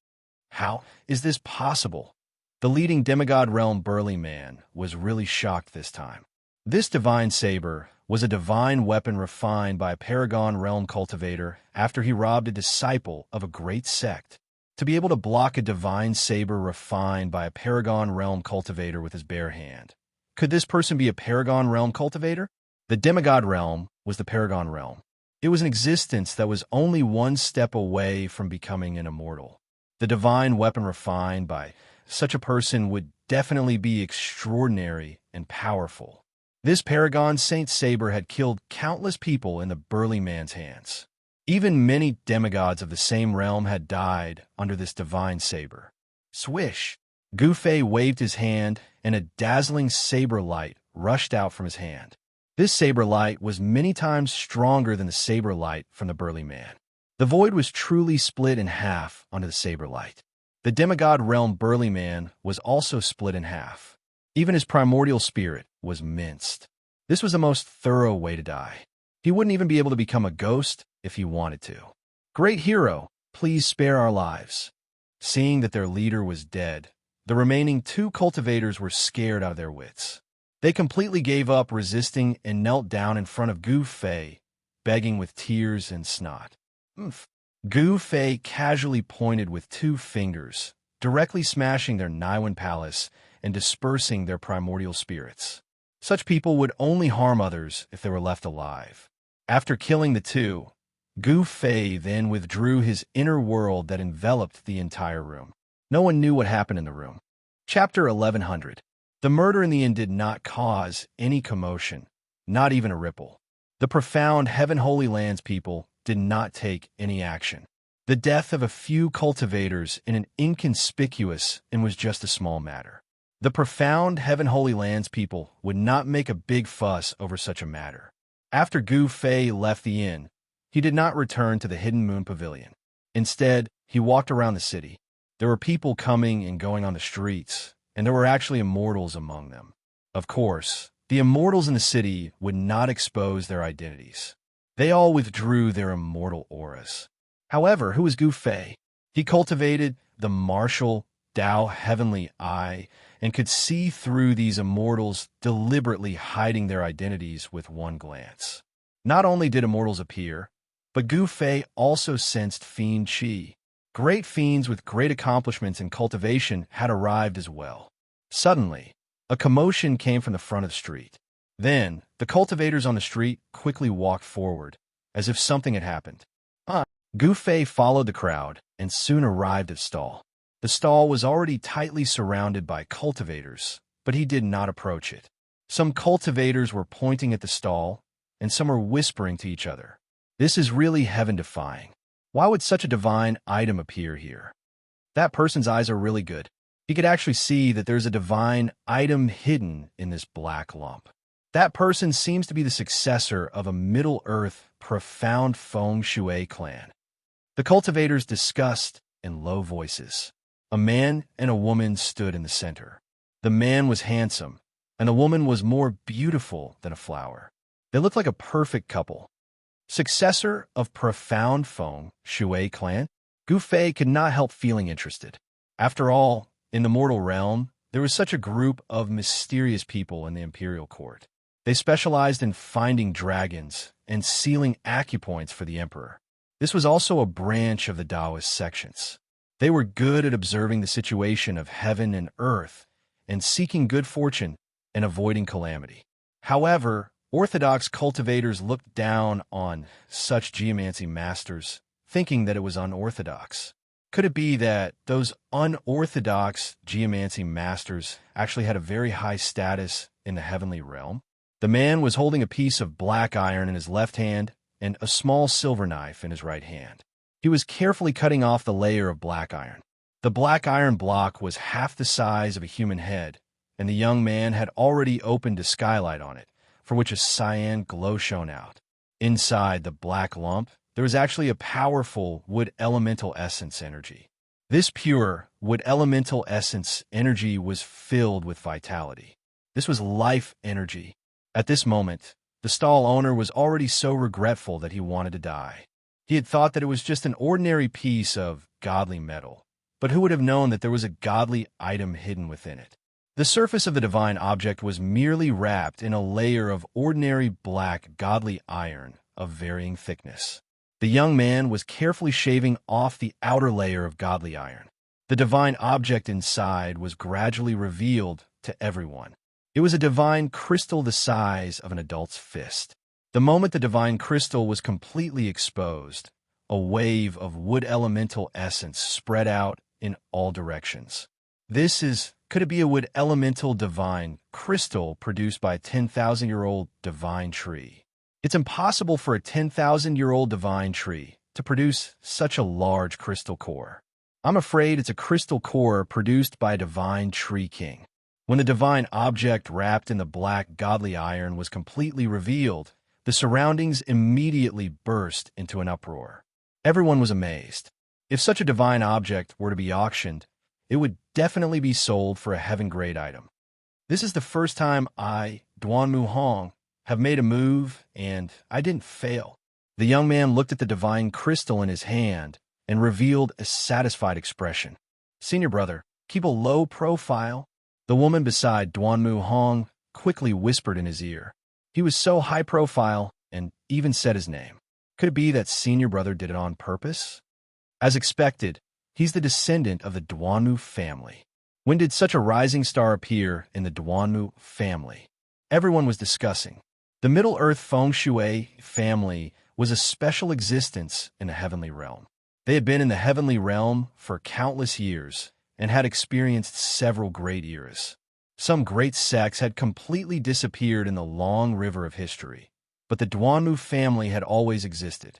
S1: How is this possible? The leading demigod realm burly man was really shocked this time. This divine saber was a divine weapon refined by a paragon realm cultivator after he robbed a disciple of a great sect. To be able to block a divine saber refined by a paragon realm cultivator with his bare hand. Could this person be a paragon realm cultivator? The demigod realm was the paragon realm. It was an existence that was only one step away from becoming an immortal. The divine weapon refined by such a person would definitely be extraordinary and powerful. This paragon saint saber had killed countless people in the burly man's hands. Even many demigods of the same realm had died under this divine saber. Swish! Gu Fei waved his hand, and a dazzling saber light rushed out from his hand. This saber light was many times stronger than the saber light from the burly man. The void was truly split in half under the saber light. The demigod realm burly man was also split in half. Even his primordial spirit was minced. This was the most thorough way to die. He wouldn't even be able to become a ghost if he wanted to. Great hero, please spare our lives. Seeing that their leader was dead, the remaining two cultivators were scared out of their wits. They completely gave up resisting and knelt down in front of Gu Fei, begging with tears and snot. Gu Fei casually pointed with 2 fingers, directly smashing their Niwen palace and dispersing their primordial spirits. Such people would only harm others if they were left alive. After killing the 2, Gu Fei then withdrew his inner world that enveloped the entire room. No one knew what happened in the room. Chapter 1100. The murder in the end did not cause any commotion, not even a ripple. The profound Heaven Holy Lands people did not take any action. The death of a few cultivators in an inconspicuous and was just a small matter. The profound Heaven Holy Lands people would not make a big fuss over such a matter. After Gu Fei left the inn, he did not return to the Hidden Moon Pavilion. Instead, he walked around the city. There were people coming and going on the streets, and there were actually immortals among them. Of course, the immortals in the city would not expose their identities. They all withdrew their immortal auras. However, who was Gu Fei? He cultivated the martial Tao heavenly eye and could see through these immortals deliberately hiding their identities with one glance. Not only did immortals appear, but Gu Fei also sensed fiend qi. Great fiends with great accomplishments in cultivation had arrived as well. Suddenly, a commotion came from the front of the street. Then, the cultivators on the street quickly walked forward, as if something had happened. Gu Fei followed the crowd and soon arrived at the stall. The stall was already tightly surrounded by cultivators, but he did not approach it. Some cultivators were pointing at the stall, and some were whispering to each other. This is really heaven-defying. Why would such a divine item appear here? That person's eyes are really good. He could actually see that there's a divine item hidden in this black lump. That person seems to be the successor of a Middle-earth, profound feng shui clan. The cultivators discussed in low voices. A man and a woman stood in the center. The man was handsome, and the woman was more beautiful than a flower. They looked like a perfect couple. Successor of profound feng shui clan, Gu Fei could not help feeling interested. After all, in the mortal realm, there was such a group of mysterious people in the imperial court. They specialized in finding dragons and sealing acupoints for the emperor. This was also a branch of the Taoist sections. They were good at observing the situation of heaven and earth and seeking good fortune and avoiding calamity. However, orthodox cultivators looked down on such geomancy masters, thinking that it was unorthodox. Could it be that those unorthodox geomancy masters actually had a very high status in the heavenly realm? The man was holding a piece of black iron in his left hand and a small silver knife in his right hand. He was carefully cutting off the layer of black iron. The black iron block was half the size of a human head, and the young man had already opened a skylight on it, for which a cyan glow shone out. Inside the black lump, there was actually a powerful wood elemental essence energy. This pure wood elemental essence energy was filled with vitality. This was life energy. At this moment, the stall owner was already so regretful that he wanted to die. He had thought that it was just an ordinary piece of godly metal, but who would have known that there was a godly item hidden within it? The surface of the divine object was merely wrapped in a layer of ordinary black godly iron of varying thickness. The young man was carefully shaving off the outer layer of godly iron. The divine object inside was gradually revealed to everyone. It was a divine crystal the size of an adult's fist. The moment the divine crystal was completely exposed, a wave of wood elemental essence spread out in all directions. Could it be a wood elemental divine crystal produced by a 10,000-year-old divine tree? It's impossible for a 10,000-year-old divine tree to produce such a large crystal core. I'm afraid it's a crystal core produced by a divine tree king. When the divine object wrapped in the black godly iron was completely revealed, the surroundings immediately burst into an uproar. Everyone was amazed. If such a divine object were to be auctioned, it would definitely be sold for a heaven-grade item. This is the first time I, Duanmu Hong, have made a move, and I didn't fail. The young man looked at the divine crystal in his hand and revealed a satisfied expression. Senior brother, keep a low profile. The woman beside Duanmu Hong quickly whispered in his ear. He was so high profile and even said his name. Could it be that senior brother did it on purpose? As expected, he's the descendant of the Duanmu family. When did such a rising star appear in the Duanmu family? Everyone was discussing. The Middle-earth Feng Shui family was a special existence in the heavenly realm. They had been in the heavenly realm for countless years and had experienced several great eras. Some great sects had completely disappeared in the long river of history, but the Duanmu family had always existed.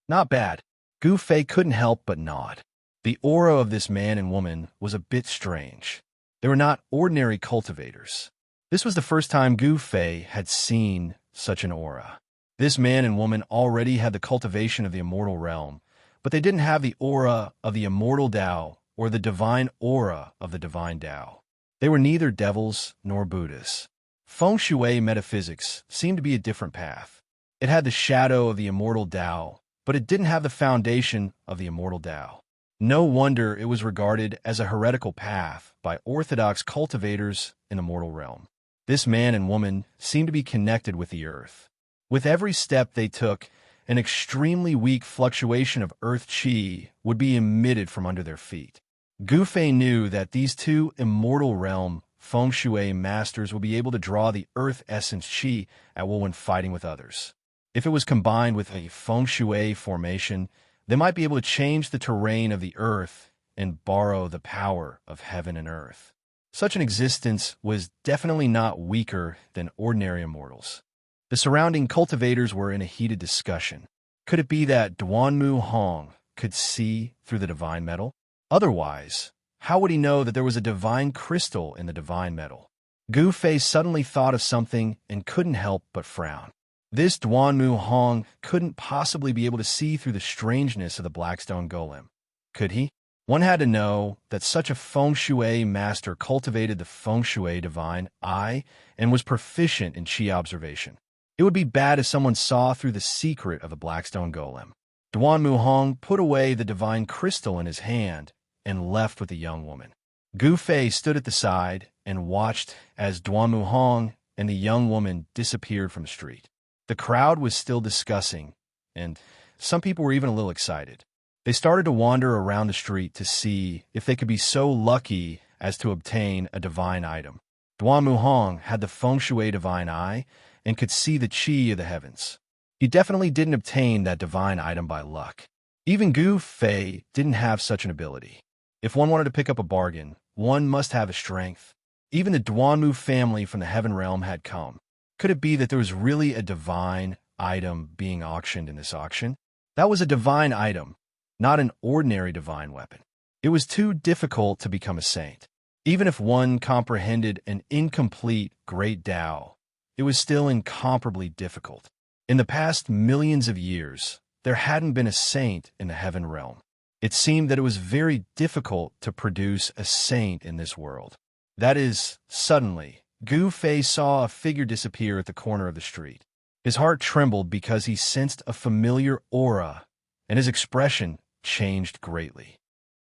S1: Not bad. Gu Fei couldn't help but nod. The aura of this man and woman was a bit strange. They were not ordinary cultivators. This was the first time Gu Fei had seen such an aura. This man and woman already had the cultivation of the immortal realm, but they didn't have the aura of the immortal Tao or the divine aura of the divine Tao. They were neither devils nor Buddhas. Feng Shui metaphysics seemed to be a different path. It had the shadow of the immortal Tao, but it didn't have the foundation of the immortal Tao. No wonder it was regarded as a heretical path by orthodox cultivators in the mortal realm. This man and woman seemed to be connected with the earth. With every step they took, an extremely weak fluctuation of earth qi would be emitted from under their feet. Gu Fei knew that these two immortal realm Feng Shui masters would be able to draw the earth essence qi at will when fighting with others. If it was combined with a Feng Shui formation, they might be able to change the terrain of the earth and borrow the power of heaven and earth. Such an existence was definitely not weaker than ordinary immortals. The surrounding cultivators were in a heated discussion. Could it be that Duanmu Hong could see through the divine metal? Otherwise, how would he know that there was a divine crystal in the divine metal? Gu Fei suddenly thought of something and couldn't help but frown. This Duanmu Hong couldn't possibly be able to see through the strangeness of the Blackstone Golem. Could he? One had to know that such a Feng Shui master cultivated the Feng Shui divine eye and was proficient in qi observation. It would be bad if someone saw through the secret of the Blackstone Golem. Duanmu Hong put away the divine crystal in his hand and left with the young woman. Gu Fei stood at the side and watched as Duanmu Hong and the young woman disappeared from the street. The crowd was still discussing, and some people were even a little excited. They started to wander around the street to see if they could be so lucky as to obtain a divine item. Duanmu Hong had the Feng Shui divine eye and could see the qi of the heavens. He definitely didn't obtain that divine item by luck. Even Gu Fei didn't have such an ability. If one wanted to pick up a bargain, one must have a strength. Even the Duanmu family from the heaven realm had come. Could it be that there was really a divine item being auctioned in this auction? That was a divine item, not an ordinary divine weapon. It was too difficult to become a saint. Even if one comprehended an incomplete great Tao, it was still incomparably difficult. In the past millions of years, there hadn't been a saint in the heaven realm. It seemed that it was very difficult to produce a saint in this world. That is, suddenly, Gu Fei saw a figure disappear at the corner of the street. His heart trembled because he sensed a familiar aura and his expression changed greatly.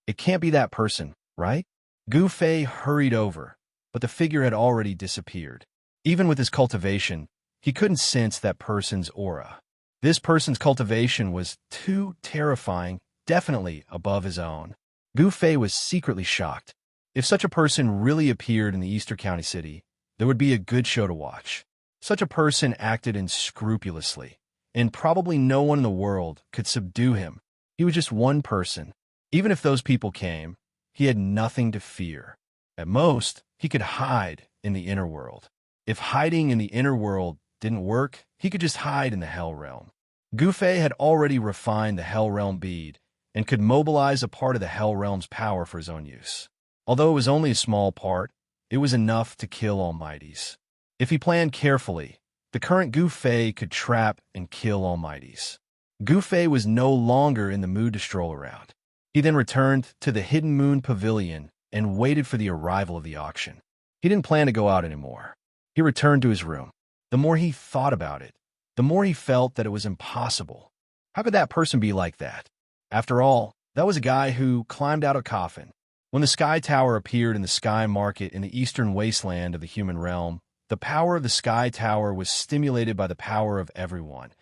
S1: It can't be that person, right? Gu Fei hurried over, but the figure had already disappeared. Even with his cultivation, he couldn't sense that person's aura. This person's cultivation was too terrifying, definitely above his own. Gu Fei was secretly shocked. If such a person really appeared in the Eastern County City, there would be a good show to watch. Such a person acted unscrupulously, and probably no one in the world could subdue him. He was just one person. Even if those people came, he had nothing to fear. At most, he could hide in the inner world. If hiding in the inner world didn't work, he could just hide in the Hell Realm. Gu Fei had already refined the Hell Realm bead and could mobilize a part of the Hell Realm's power for his own use. Although it was only a small part, it was enough to kill Almighties. If he planned carefully, the current Gu Fei could trap and kill Almighties. Gu Fei was no longer in the mood to stroll around. He then returned to the Hidden Moon Pavilion and waited for the arrival of the auction. He didn't plan to go out anymore. He returned to his room. The more he thought about it, the more he felt that it was impossible. How could that person be like that? After all, that was a guy who climbed out a coffin. When the Sky Tower appeared in the Sky Market in the eastern wasteland of the human realm, the power of the Sky Tower was stimulated by the power of everyone,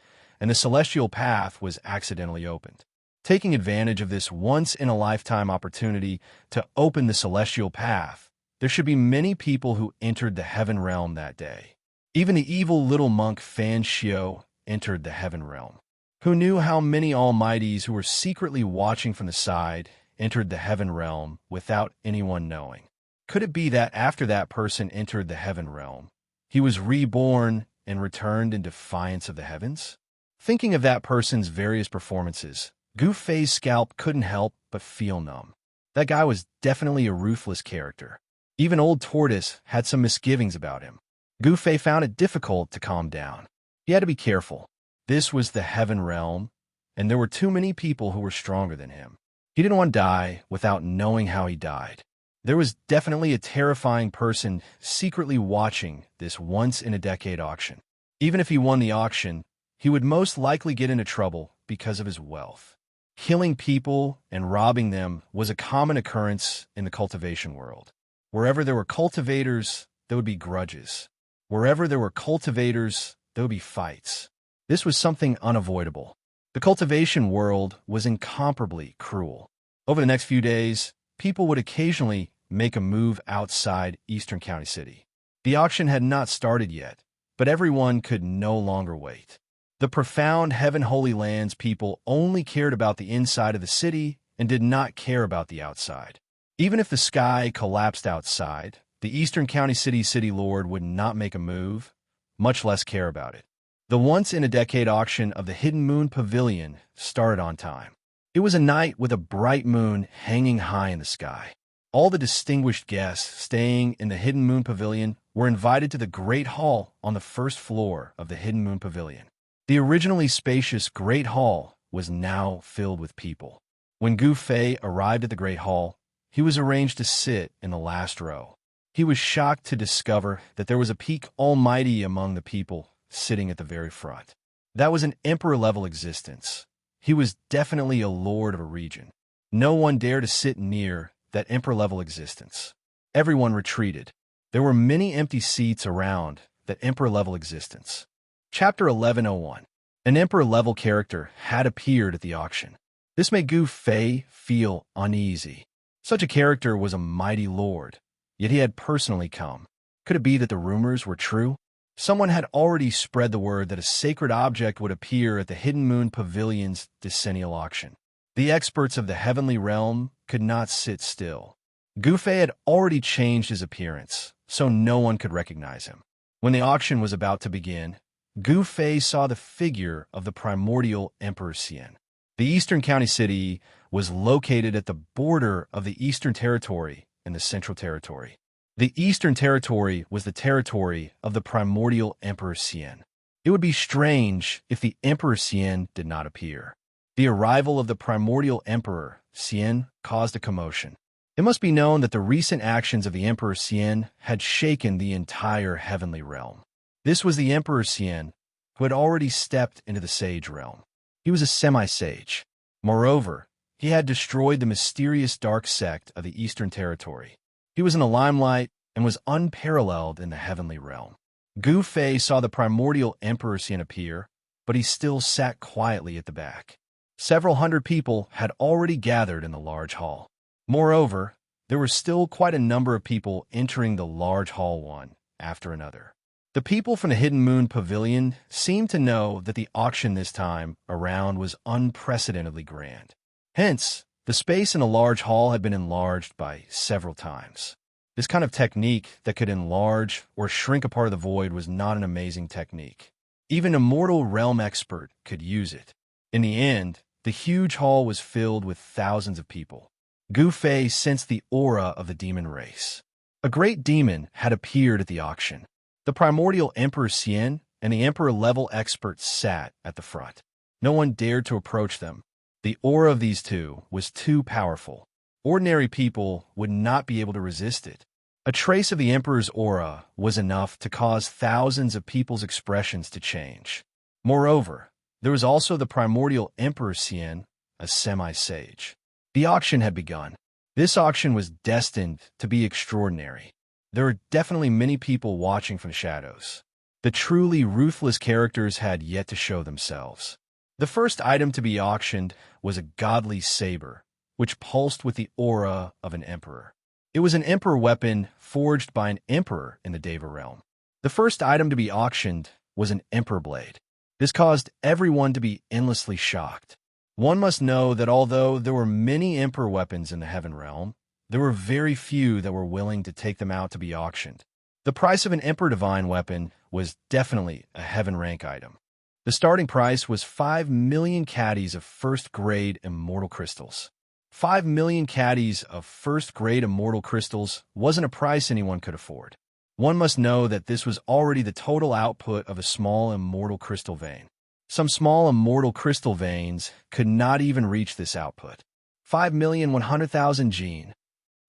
S1: and the celestial path was accidentally opened. Taking advantage of this once-in-a-lifetime opportunity to open the celestial path, there should be many people who entered the heaven realm that day. Even the evil little monk Xianxia entered the heaven realm. Who knew how many almighties who were secretly watching from the side entered the heaven realm without anyone knowing? Could it be that after that person entered the heaven realm, he was reborn and returned in defiance of the heavens? Thinking of that person's various performances, Gu Fei's scalp couldn't help but feel numb. That guy was definitely a ruthless character. Even Old Tortoise had some misgivings about him. Gu Fei found it difficult to calm down. He had to be careful. This was the heaven realm, and there were too many people who were stronger than him. He didn't want to die without knowing how he died. There was definitely a terrifying person secretly watching this once-in-a-decade auction. Even if he won the auction, he would most likely get into trouble because of his wealth. Killing people and robbing them was a common occurrence in the cultivation world. Wherever there were cultivators, there would be grudges. Wherever there were cultivators, there would be fights. This was something unavoidable. The cultivation world was incomparably cruel. Over the next few days, people would occasionally make a move outside Eastern County City. The auction had not started yet, but everyone could no longer wait. The profound Heaven Holy Lands people only cared about the inside of the city and did not care about the outside. Even if the sky collapsed outside, the Eastern County City Lord would not make a move, much less care about it. The once-in-a-decade auction of the Hidden Moon Pavilion started on time. It was a night with a bright moon hanging high in the sky. All the distinguished guests staying in the Hidden Moon Pavilion were invited to the Great Hall on the first floor of the Hidden Moon Pavilion. The originally spacious Great Hall was now filled with people. When Gu Fei arrived at the Great Hall, he was arranged to sit in the last row. He was shocked to discover that there was a peak almighty among the people sitting at the very front. That was an emperor-level existence. He was definitely a lord of a region. No one dared to sit near that emperor-level existence. Everyone retreated. There were many empty seats around that emperor-level existence. Chapter 1101. An emperor-level character had appeared at the auction. This made Gu Fei feel uneasy. Such a character was a mighty lord, yet he had personally come. Could it be that the rumors were true? Someone had already spread the word that a sacred object would appear at the Hidden Moon Pavilion's decennial auction. The experts of the heavenly realm could not sit still. Gu Fei had already changed his appearance, so no one could recognize him. When the auction was about to begin, Gu Fei saw the figure of the primordial Emperor Xian. The Eastern County City was located at the border of the Eastern Territory and the Central Territory. The Eastern Territory was the territory of the primordial Emperor Xian. It would be strange if the Emperor Xian did not appear. The arrival of the primordial Emperor Xian caused a commotion. It must be known that the recent actions of the Emperor Xian had shaken the entire heavenly realm. This was the Emperor Xian, who had already stepped into the sage realm. He was a semi-sage. Moreover, he had destroyed the mysterious dark sect of the Eastern Territory. He was in the limelight and was unparalleled in the heavenly realm. Gu Fei saw the primordial Emperor Xian appear, but he still sat quietly at the back. Several hundred people had already gathered in the large hall. Moreover, there were still quite a number of people entering the large hall one after another. The people from the Hidden Moon Pavilion seemed to know that the auction this time around was unprecedentedly grand. Hence, the space in the large hall had been enlarged by several times. This kind of technique that could enlarge or shrink a part of the void was not an amazing technique. Even a mortal realm expert could use it. In the end, the huge hall was filled with thousands of people. Gu Fei sensed the aura of the demon race. A great demon had appeared at the auction. The primordial Emperor Xian and the Emperor-level experts sat at the front. No one dared to approach them. The aura of these two was too powerful. Ordinary people would not be able to resist it. A trace of the Emperor's aura was enough to cause thousands of people's expressions to change. Moreover, there was also the primordial Emperor Xian, a semi-sage. The auction had begun. This auction was destined to be extraordinary. There were definitely many people watching from the shadows. The truly ruthless characters had yet to show themselves. The first item to be auctioned was a godly saber, which pulsed with the aura of an emperor. It was an emperor weapon forged by an emperor in the Deva realm. The first item to be auctioned was an emperor blade. This caused everyone to be endlessly shocked. One must know that although there were many emperor weapons in the heaven realm, there were very few that were willing to take them out to be auctioned. The price of an emperor divine weapon was definitely a heaven rank item. The starting price was 5 million caddies of first-grade immortal crystals. 5 million caddies of first-grade immortal crystals wasn't a price anyone could afford. One must know that this was already the total output of a small immortal crystal vein. Some small immortal crystal veins could not even reach this output. 5,100,000 gene.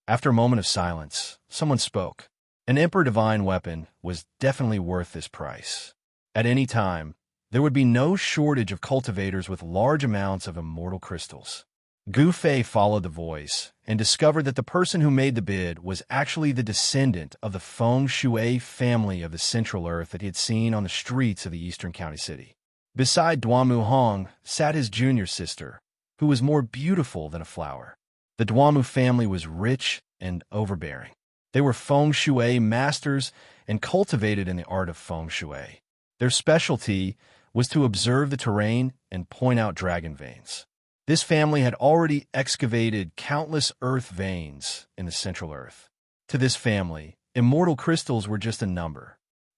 S1: After a moment of silence, someone spoke. An Emperor Divine weapon was definitely worth this price. At any time, there would be no shortage of cultivators with large amounts of immortal crystals. Gu Fei followed the voice and discovered that the person who made the bid was actually the descendant of the Feng Shui family of the Central Earth that he had seen on the streets of the Eastern County City. Beside Duanmu Hong sat his junior sister, who was more beautiful than a flower. The Duanmu family was rich and overbearing. They were Feng Shui masters and cultivated in the art of Feng Shui. Their specialty was to observe the terrain and point out dragon veins. This family had already excavated countless earth veins in the Central Earth. To this family, immortal crystals were just a number.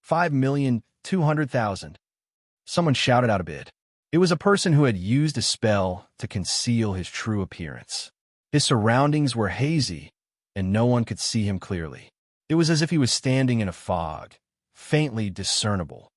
S1: 5,200,000. Someone shouted out a bid. It was a person who had used a spell to conceal his true appearance. His surroundings were hazy, and no one could see him clearly. It was as if he was standing in a fog, faintly discernible.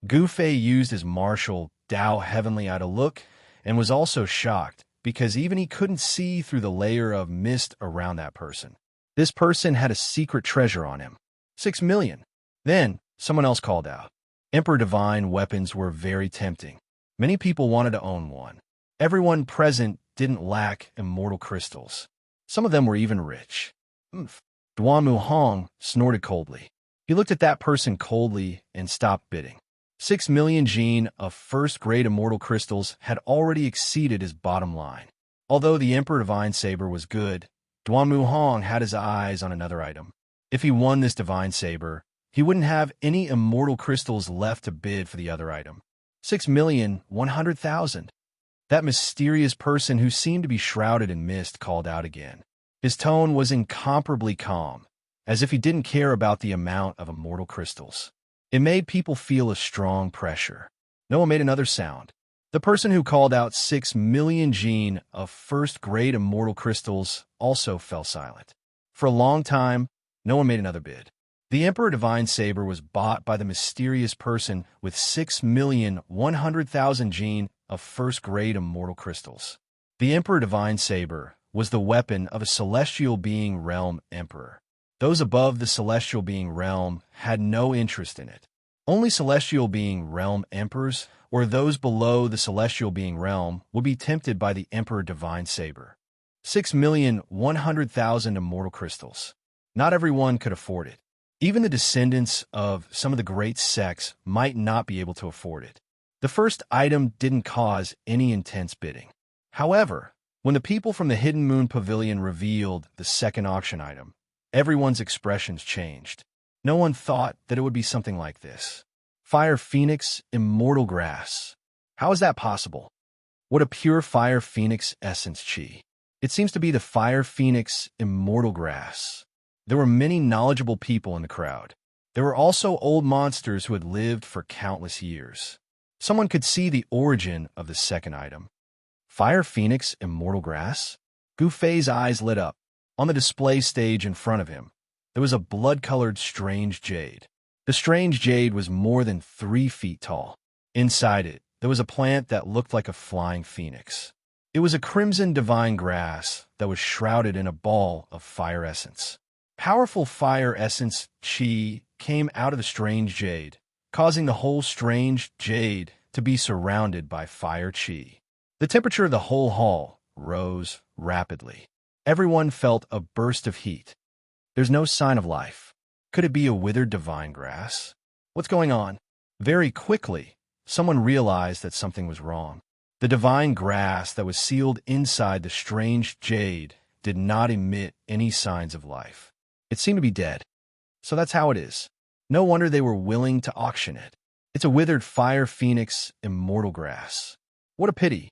S1: Gu Fei used his martial Dao Heavenly Eye to look, and was also shocked because even he couldn't see through the layer of mist around that person. This person had a secret treasure on him. 6 million. Then, someone else called out. Emperor Divine weapons were very tempting. Many people wanted to own one. Everyone present didn't lack immortal crystals. Some of them were even rich. Duanmu Hong snorted coldly. He looked at that person coldly and stopped bidding. 6 million gene of first-grade immortal crystals had already exceeded his bottom line. Although the Emperor Divine Saber was good, Duanmu Hong had his eyes on another item. If he won this Divine Saber, he wouldn't have any immortal crystals left to bid for the other item. 6,100,000. That mysterious person who seemed to be shrouded in mist called out again. His tone was incomparably calm, as if he didn't care about the amount of immortal crystals. It made people feel a strong pressure. No one made another sound. The person who called out 6 million gene of first-grade immortal crystals also fell silent. For a long time, no one made another bid. The Emperor Divine Saber was bought by the mysterious person with 6,100,000 gene of first-grade immortal crystals. The Emperor Divine Saber was the weapon of a celestial being realm emperor. Those above the celestial being realm had no interest in it. Only celestial being realm emperors, or those below the celestial being realm, would be tempted by the Emperor Divine Saber. 6,100,000 immortal crystals. Not everyone could afford it. Even the descendants of some of the great sects might not be able to afford it. The first item didn't cause any intense bidding. However, when the people from the Hidden Moon Pavilion revealed the second auction item, everyone's expressions changed. No one thought that it would be something like this. Fire Phoenix Immortal Grass. How is that possible? What a pure Fire Phoenix essence chi. It seems to be the Fire Phoenix Immortal Grass. There were many knowledgeable people in the crowd. There were also old monsters who had lived for countless years. Someone could see the origin of the second item. Fire Phoenix Immortal Grass? Gu Fei's eyes lit up. On the display stage in front of him, there was a blood-colored strange jade. The strange jade was more than 3 feet tall. Inside it, there was a plant that looked like a flying phoenix. It was a crimson divine grass that was shrouded in a ball of fire essence. Powerful fire essence chi came out of the strange jade, causing the whole strange jade to be surrounded by fire chi. The temperature of the whole hall rose rapidly. Everyone felt a burst of heat. There's no sign of life. Could it be a withered divine grass? What's going on? Very quickly, someone realized that something was wrong. The divine grass that was sealed inside the strange jade did not emit any signs of life. It seemed to be dead. So that's how it is. No wonder they were willing to auction it. It's a withered Fire Phoenix Immortal Grass. What a pity.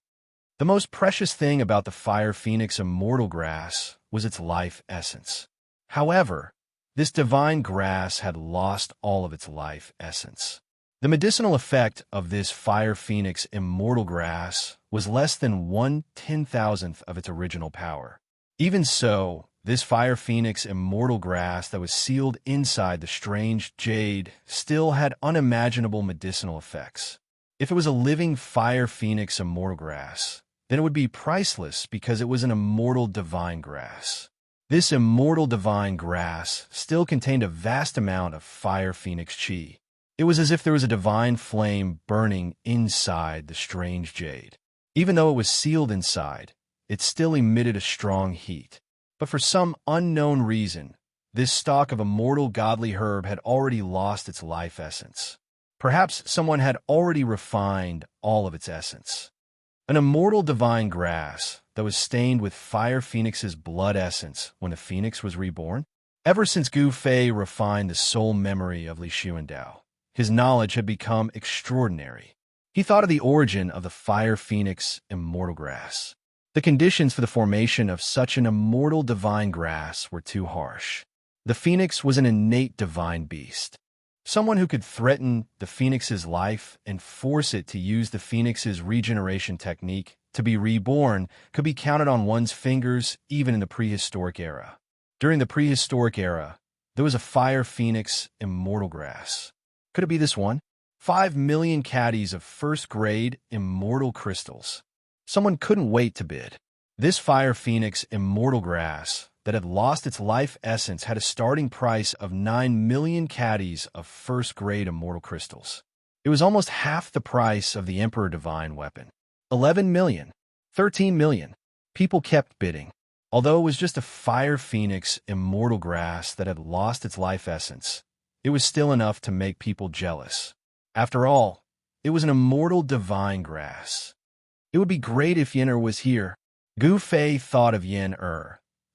S1: The most precious thing about the Fire Phoenix Immortal Grass was its life essence. However, this divine grass had lost all of its life essence. The medicinal effect of this Fire Phoenix Immortal Grass was less than 1/10,000th of its original power. Even so, this Fire Phoenix Immortal Grass that was sealed inside the strange jade still had unimaginable medicinal effects. If it was a living Fire Phoenix Immortal Grass, then it would be priceless because it was an immortal divine grass. This immortal divine grass still contained a vast amount of Fire Phoenix chi. It was as if there was a divine flame burning inside the strange jade. Even though it was sealed inside, it still emitted a strong heat. But for some unknown reason, this stalk of immortal godly herb had already lost its life essence. Perhaps someone had already refined all of its essence. An immortal divine grass that was stained with Fire Phoenix's blood essence when the phoenix was reborn? Ever since Gu Fei refined the soul memory of Li Xuandao, his knowledge had become extraordinary. He thought of the origin of the Fire Phoenix Immortal Grass. The conditions for the formation of such an immortal divine grass were too harsh. The phoenix was an innate divine beast. Someone who could threaten the phoenix's life and force it to use the phoenix's regeneration technique to be reborn could be counted on one's fingers even in the prehistoric era. During the prehistoric era, there was a Fire Phoenix Immortal Grass. Could it be this one? 5 million caddies of first-grade immortal crystals. Someone couldn't wait to bid. This Fire Phoenix Immortal Grass that had lost its life essence had a starting price of 9 million caddies of first-grade immortal crystals. It was almost half the price of the Emperor Divine weapon. 11 million. 13 million. People kept bidding. Although it was just a Fire Phoenix Immortal Grass that had lost its life essence, it was still enough to make people jealous. After all, it was an immortal divine grass. It would be great if Yen was here. Gu Fei thought of Yen,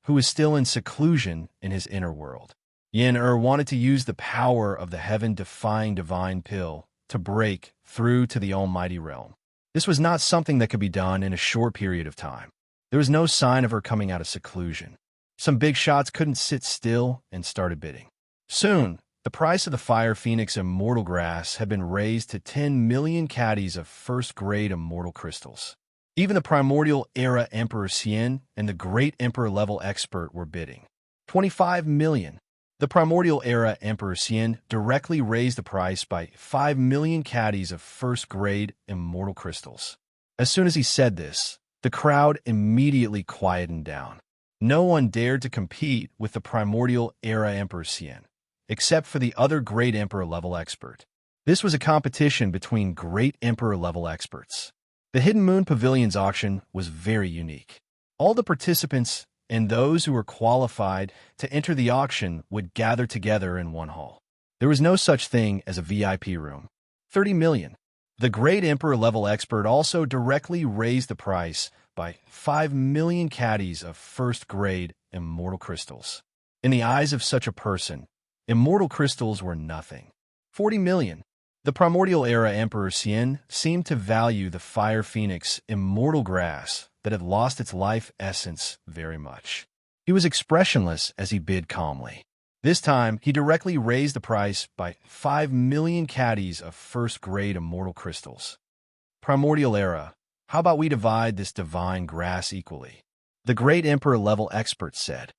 S1: who was still in seclusion in his inner world. Yen wanted to use the power of the heaven-defying divine pill to break through to the almighty realm. This was not something that could be done in a short period of time. There was no sign of her coming out of seclusion. Some big shots couldn't sit still and started bidding. Soon, the price of the Fire Phoenix Immortal Grass had been raised to 10 million caddies of first-grade immortal crystals. Even the primordial era Emperor Xian and the great Emperor-level expert were bidding. 25 million. The primordial era Emperor Xian directly raised the price by 5 million caddies of first-grade immortal crystals. As soon as he said this, the crowd immediately quietened down. No one dared to compete with the primordial era Emperor Xian, except for the other great Emperor-level expert. This was a competition between great Emperor-level experts. The Hidden Moon Pavilion's auction was very unique. All the participants and those who were qualified to enter the auction would gather together in one hall. There was no such thing as a VIP room. 30 million. The great Emperor-level expert also directly raised the price by 5 million caddies of first-grade immortal crystals. In the eyes of such a person, immortal crystals were nothing. 40 million. The primordial era Emperor Xian seemed to value the fire phoenix immortal grass that had lost its life essence very much. He was expressionless as he bid calmly. This time, he directly raised the price by 5 million caddies of first-grade immortal crystals. Primordial era, how about we divide this divine grass equally? The great Emperor-level expert said.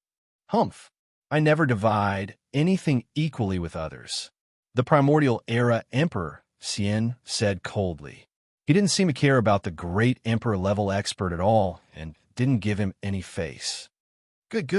S1: Humph, I never divide anything equally with others. The primordial era Emperor, Xian, said coldly. He didn't seem to care about the great Emperor-level expert at all and didn't give him any face. Good.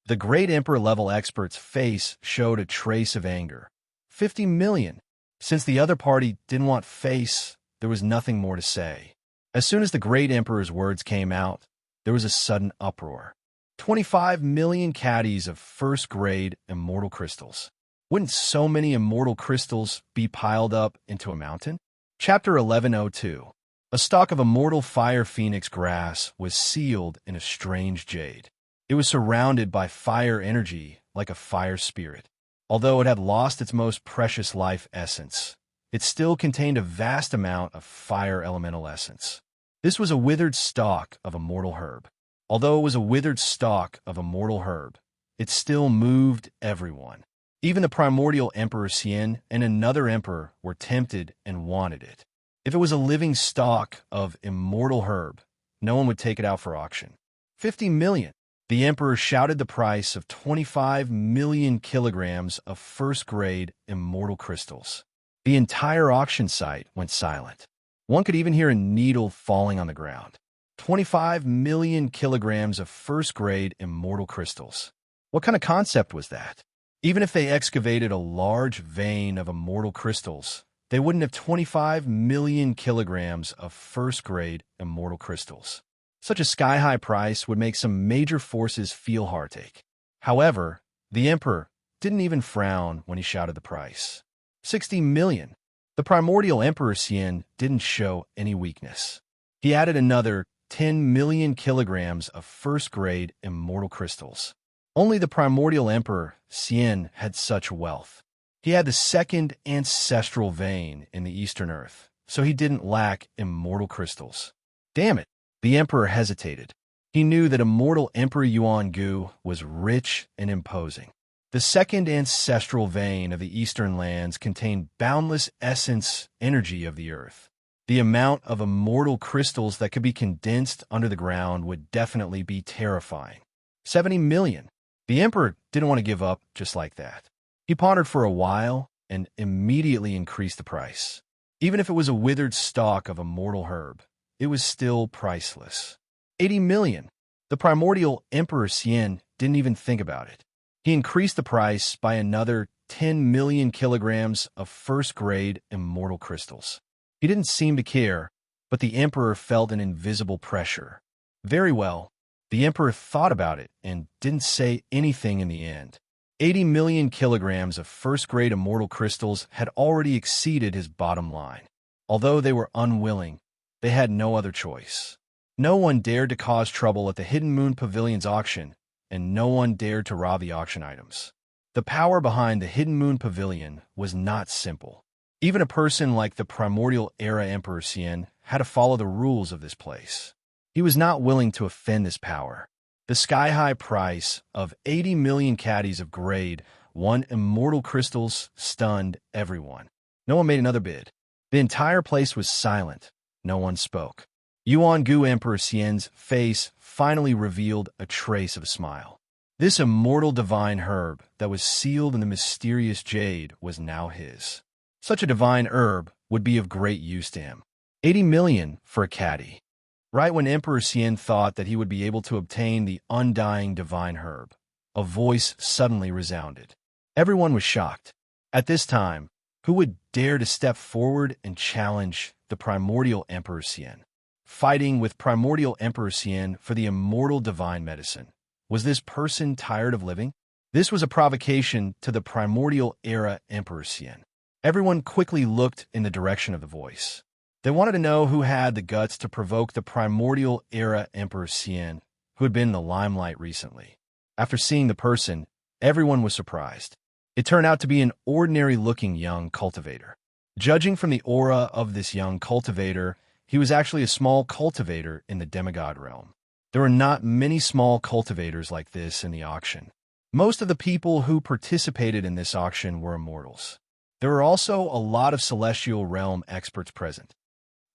S1: The great Emperor-level expert's face showed a trace of anger. 50 million. Since the other party didn't want face, there was nothing more to say. As soon as the great Emperor's words came out, there was a sudden uproar. 25 million caddies of first-grade immortal crystals. Wouldn't so many immortal crystals be piled up into a mountain? Chapter 1102. A stalk of immortal fire phoenix grass was sealed in a strange jade. It was surrounded by fire energy like a fire spirit. Although it had lost its most precious life essence, it still contained a vast amount of fire elemental essence. This was a withered stalk of immortal herb. Although it was a withered stalk of immortal herb, it still moved everyone. Even the primordial Emperor Xian and another emperor were tempted and wanted it. If it was a living stalk of immortal herb, no one would take it out for auction. 50 million. The emperor shouted the price of 25 million kilograms of first-grade immortal crystals. The entire auction site went silent. One could even hear a needle falling on the ground. 25 million kilograms of first-grade immortal crystals. What kind of concept was that? Even if they excavated a large vein of immortal crystals, they wouldn't have 25 million kilograms of first-grade immortal crystals. Such a sky-high price would make some major forces feel heartache. However, the emperor didn't even frown when he shouted the price. 60 million. The primordial Emperor Xian didn't show any weakness. He added another 10 million kilograms of first-grade immortal crystals. Only the primordial Emperor Xian had such wealth. He had the second ancestral vein in the Eastern Earth, so he didn't lack immortal crystals. Damn it, the Emperor hesitated. He knew that immortal Emperor Yuan-gu was rich and imposing. The second ancestral vein of the Eastern lands contained boundless essence energy of the Earth. The amount of immortal crystals that could be condensed under the ground would definitely be terrifying. 70 million. The Emperor didn't want to give up just like that. He pondered for a while and immediately increased the price. Even if it was a withered stalk of immortal herb, it was still priceless. 80 million. The primordial Emperor Xian didn't even think about it. He increased the price by another 10 million kilograms of first-grade immortal crystals. He didn't seem to care, but the Emperor felt an invisible pressure. Very well. The Emperor thought about it and didn't say anything in the end. 80 million kilograms of first-grade immortal crystals had already exceeded his bottom line. Although they were unwilling, they had no other choice. No one dared to cause trouble at the Hidden Moon Pavilion's auction, and no one dared to rob the auction items. The power behind the Hidden Moon Pavilion was not simple. Even a person like the primordial era Emperor Xian had to follow the rules of this place. He was not willing to offend this power. The sky-high price of 80 million caddies of grade 1 immortal crystals stunned everyone. No one made another bid. The entire place was silent. No one spoke. Yuan-gu Emperor Xian's face finally revealed a trace of a smile. This immortal divine herb that was sealed in the mysterious jade was now his. Such a divine herb would be of great use to him. 80 million for a caddy. Right when Emperor Xian thought that he would be able to obtain the undying divine herb, a voice suddenly resounded. Everyone was shocked. At this time, Who would dare to step forward and challenge the primordial Emperor Xian? Fighting with primordial Emperor Xian for the immortal divine medicine. Was this person tired of living? This was a provocation to the primordial era Emperor Xian. Everyone quickly looked in the direction of the voice. They wanted to know who had the guts to provoke the primordial era Emperor Xian, who had been in the limelight recently. After seeing the person, everyone was surprised. It turned out to be an ordinary-looking young cultivator. Judging from the aura of this young cultivator, he was actually a small cultivator in the demigod realm. There were not many small cultivators like this in the auction. Most of the people who participated in this auction were immortals. There were also a lot of celestial realm experts present.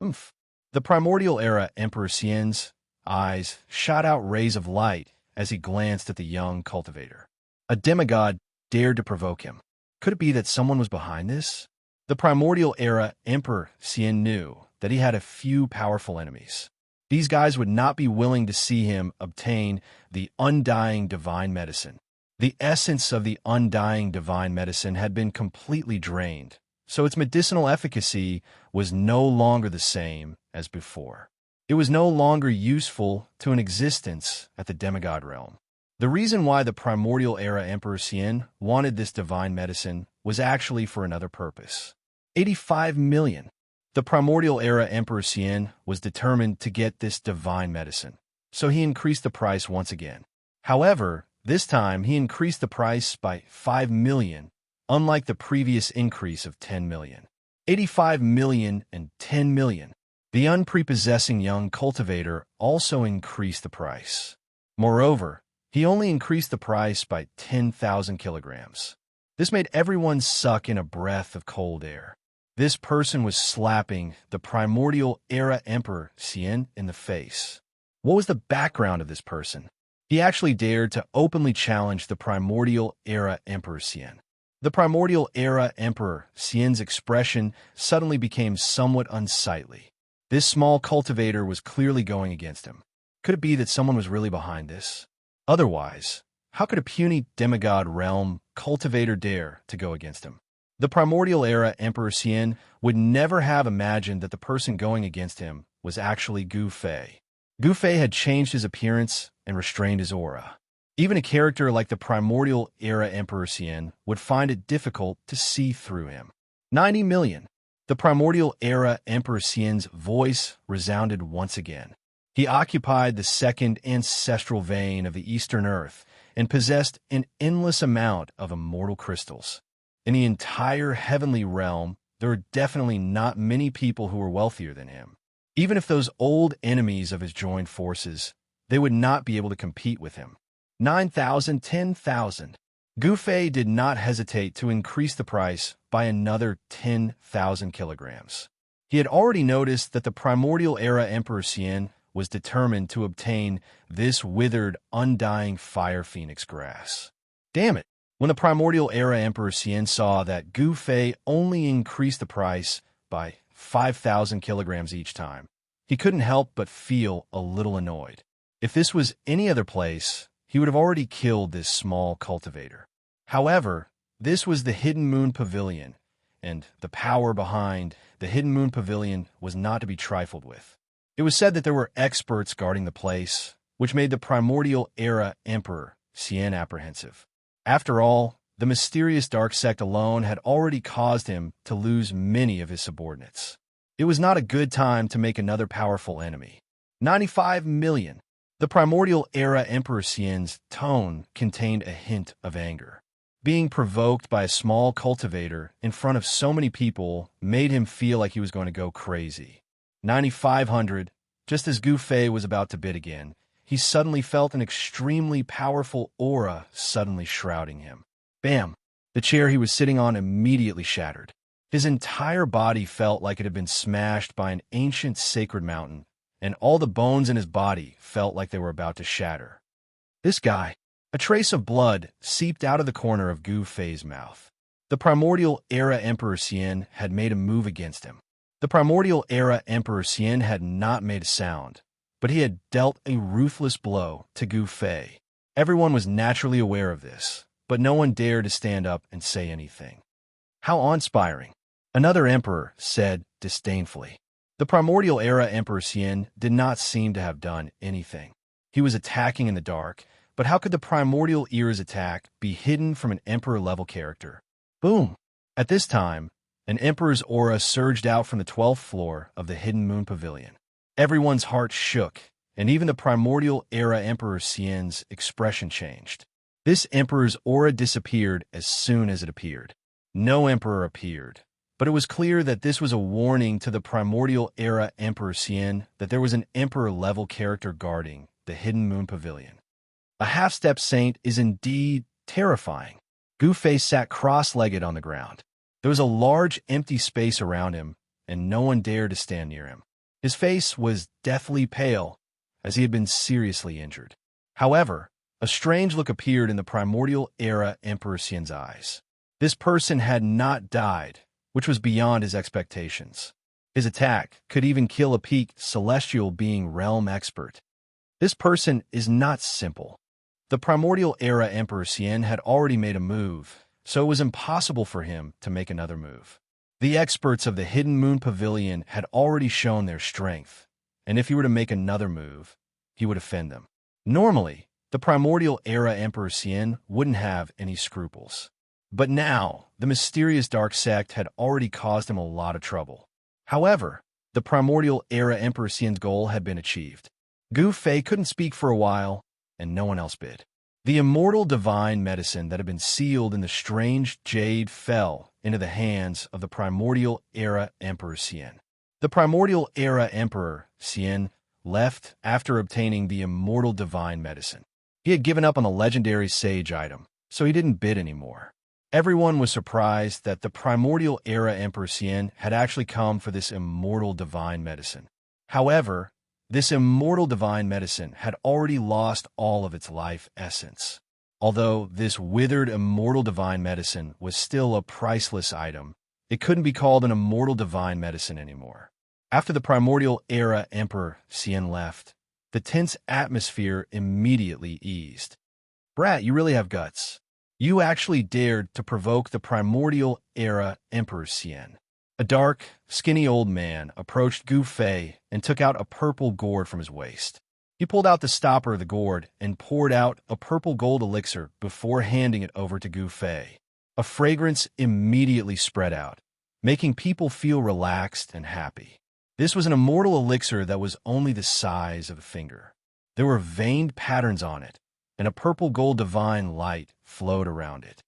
S1: Oomph. The primordial era Emperor Xian's eyes shot out rays of light as he glanced at the young cultivator. A demigod dared to provoke him. Could it be that someone was behind this? The primordial era Emperor Xian knew that he had a few powerful enemies. These guys would not be willing to see him obtain the undying divine medicine. The essence of the undying divine medicine had been completely drained, so its medicinal efficacy was no longer the same as before. It was no longer useful to an existence at the demigod realm. The reason why the primordial era Emperor Xian wanted this divine medicine was actually for another purpose. 85 million. The primordial era Emperor Xian was determined to get this divine medicine, so he increased the price once again. However, this time he increased the price by 5 million, unlike the previous increase of 10 million. 85 million and 10 million. The unprepossessing young cultivator also increased the price. Moreover, he only increased the price by 10,000 kilograms. This made everyone suck in a breath of cold air. This person was slapping the primordial era Emperor Xian in the face. What was the background of this person? He actually dared to openly challenge the primordial era Emperor Xian. The primordial era Emperor Xian's expression suddenly became somewhat unsightly. This small cultivator was clearly going against him. Could it be that someone was really behind this? Otherwise, how could a puny demigod realm cultivator dare to go against him? The primordial era Emperor Xian would never have imagined that the person going against him was actually Gu Fei. Gu Fei had changed his appearance and restrained his aura. Even a character like the primordial era Emperor Xian would find it difficult to see through him. 90 million. The primordial era Emperor Xian's voice resounded once again. He occupied the second ancestral vein of the Eastern Earth and possessed an endless amount of immortal crystals. In the entire heavenly realm, there were definitely not many people who were wealthier than him. Even if those old enemies of his joined forces, they would not be able to compete with him. 9,000, 10,000. Gu Fei did not hesitate to increase the price by another 10,000 kilograms. He had already noticed that the primordial era Emperor Xian was determined to obtain this withered, undying fire phoenix grass. Damn it! When the primordial era Emperor Xian saw that Gu Fei only increased the price by 5,000 kilograms each time, he couldn't help but feel a little annoyed. If this was any other place, he would have already killed this small cultivator. However, this was the Hidden Moon Pavilion, and the power behind the Hidden Moon Pavilion was not to be trifled with. It was said that there were experts guarding the place, which made the primordial era Emperor Xian apprehensive. After all, the mysterious dark sect alone had already caused him to lose many of his subordinates. It was not a good time to make another powerful enemy. 95 million. The primordial era Emperor Xian's tone contained a hint of anger. Being provoked by a small cultivator in front of so many people made him feel like he was going to go crazy. 9,500. Just as Gu Fei was about to bid again, he suddenly felt an extremely powerful aura suddenly shrouding him. Bam! The chair he was sitting on immediately shattered. His entire body felt like it had been smashed by an ancient sacred mountain, and all the bones in his body felt like they were about to shatter. This guy. A trace of blood seeped out of the corner of Gu Fei's mouth. The primordial era Emperor Xian had made a move against him. The primordial era Emperor Xian had not made a sound, but he had dealt a ruthless blow to Gu Fei. Everyone was naturally aware of this, but no one dared to stand up and say anything. How awe-inspiring. Another emperor said disdainfully. The primordial era Emperor Xian did not seem to have done anything. He was attacking in the dark, but how could the primordial era's attack be hidden from an emperor-level character? Boom! At this time, an emperor's aura surged out from the 12th floor of the Hidden Moon Pavilion. Everyone's heart shook, and even the primordial era Emperor Xian's expression changed. This emperor's aura disappeared as soon as it appeared. No emperor appeared, but it was clear that this was a warning to the primordial era Emperor Xian that there was an emperor-level character guarding the Hidden Moon Pavilion. A half-step saint is indeed terrifying. Gu Fei sat cross-legged on the ground. There was a large empty space around him, and no one dared to stand near him. His face was deathly pale, as he had been seriously injured. However, a strange look appeared in the primordial era Emperor Xian's eyes. This person had not died, which was beyond his expectations. His attack could even kill a peak celestial being realm expert. This person is not simple. The primordial era Emperor Xian had already made a move, so it was impossible for him to make another move. The experts of the Hidden Moon Pavilion had already shown their strength, and if he were to make another move, he would offend them. Normally, the primordial era Emperor Xian wouldn't have any scruples. But now, the mysterious dark sect had already caused him a lot of trouble. However, the primordial era Emperor Xian's goal had been achieved. Gu Fei couldn't speak for a while, and no one else bid. The immortal divine medicine that had been sealed in the strange jade fell into the hands of the primordial era Emperor Xian. The primordial era Emperor Xian left after obtaining the immortal divine medicine. He had given up on the legendary sage item, so he didn't bid anymore. Everyone was surprised that the primordial era Emperor Xian had actually come for this immortal divine medicine. However, this immortal divine medicine had already lost all of its life essence. Although this withered immortal divine medicine was still a priceless item, it couldn't be called an immortal divine medicine anymore. After the primordial era Emperor Xian left, the tense atmosphere immediately eased. Brat, you really have guts. You actually dared to provoke the primordial era Emperor Xian. A dark, skinny old man approached Gu Fei and took out a purple gourd from his waist. He pulled out the stopper of the gourd and poured out a purple gold elixir before handing it over to Gu Fei. A fragrance immediately spread out, making people feel relaxed and happy. This was an immortal elixir that was only the size of a finger. There were veined patterns on it, and a purple gold divine light flowed around it.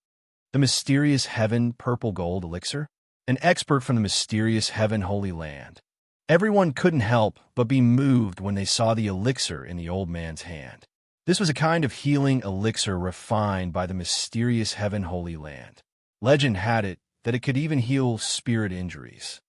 S1: The mysterious heaven purple gold elixir? An expert from the mysterious heaven holy land. Everyone couldn't help but be moved when they saw the elixir in the old man's hand. This was a kind of healing elixir refined by the mysterious heaven holy land. Legend had it that it could even heal spirit injuries.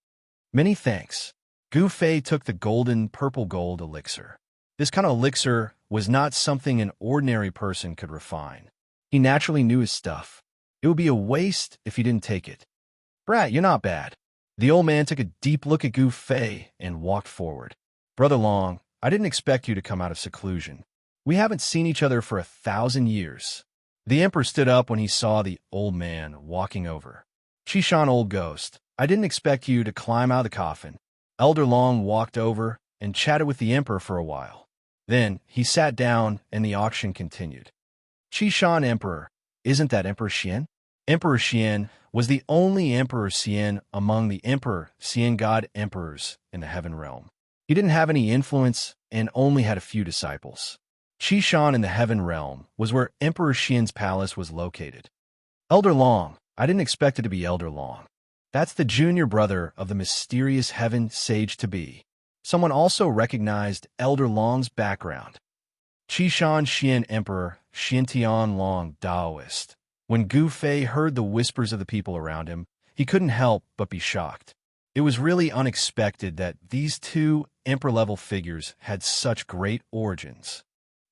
S1: Many thanks. Gu Fei took the golden purple gold elixir. This kind of elixir was not something an ordinary person could refine. He naturally knew his stuff. It would be a waste if he didn't take it. Brat, you're not bad. The old man took a deep look at Gu Fei and walked forward. Brother Long, I didn't expect you to come out of seclusion. We haven't seen each other for 1,000 years. The emperor stood up when he saw the old man walking over. Chishan, old ghost, I didn't expect you to climb out of the coffin. Elder Long walked over and chatted with the emperor for a while. Then he sat down and the auction continued. Chishan Emperor, isn't that Emperor Xian? Emperor Xian was the only Emperor Xian among the Emperor Xian god emperors in the heaven realm. He didn't have any influence and only had a few disciples. Chishan in the heaven realm was where Emperor Xian's palace was located. Elder Long, I didn't expect it to be Elder Long. That's the junior brother of the mysterious heaven sage-to-be. Someone also recognized Elder Long's background. Chishan Xian Emperor Xiantian Long Daoist. When Gu Fei heard the whispers of the people around him, he couldn't help but be shocked. It was really unexpected that these two emperor-level figures had such great origins.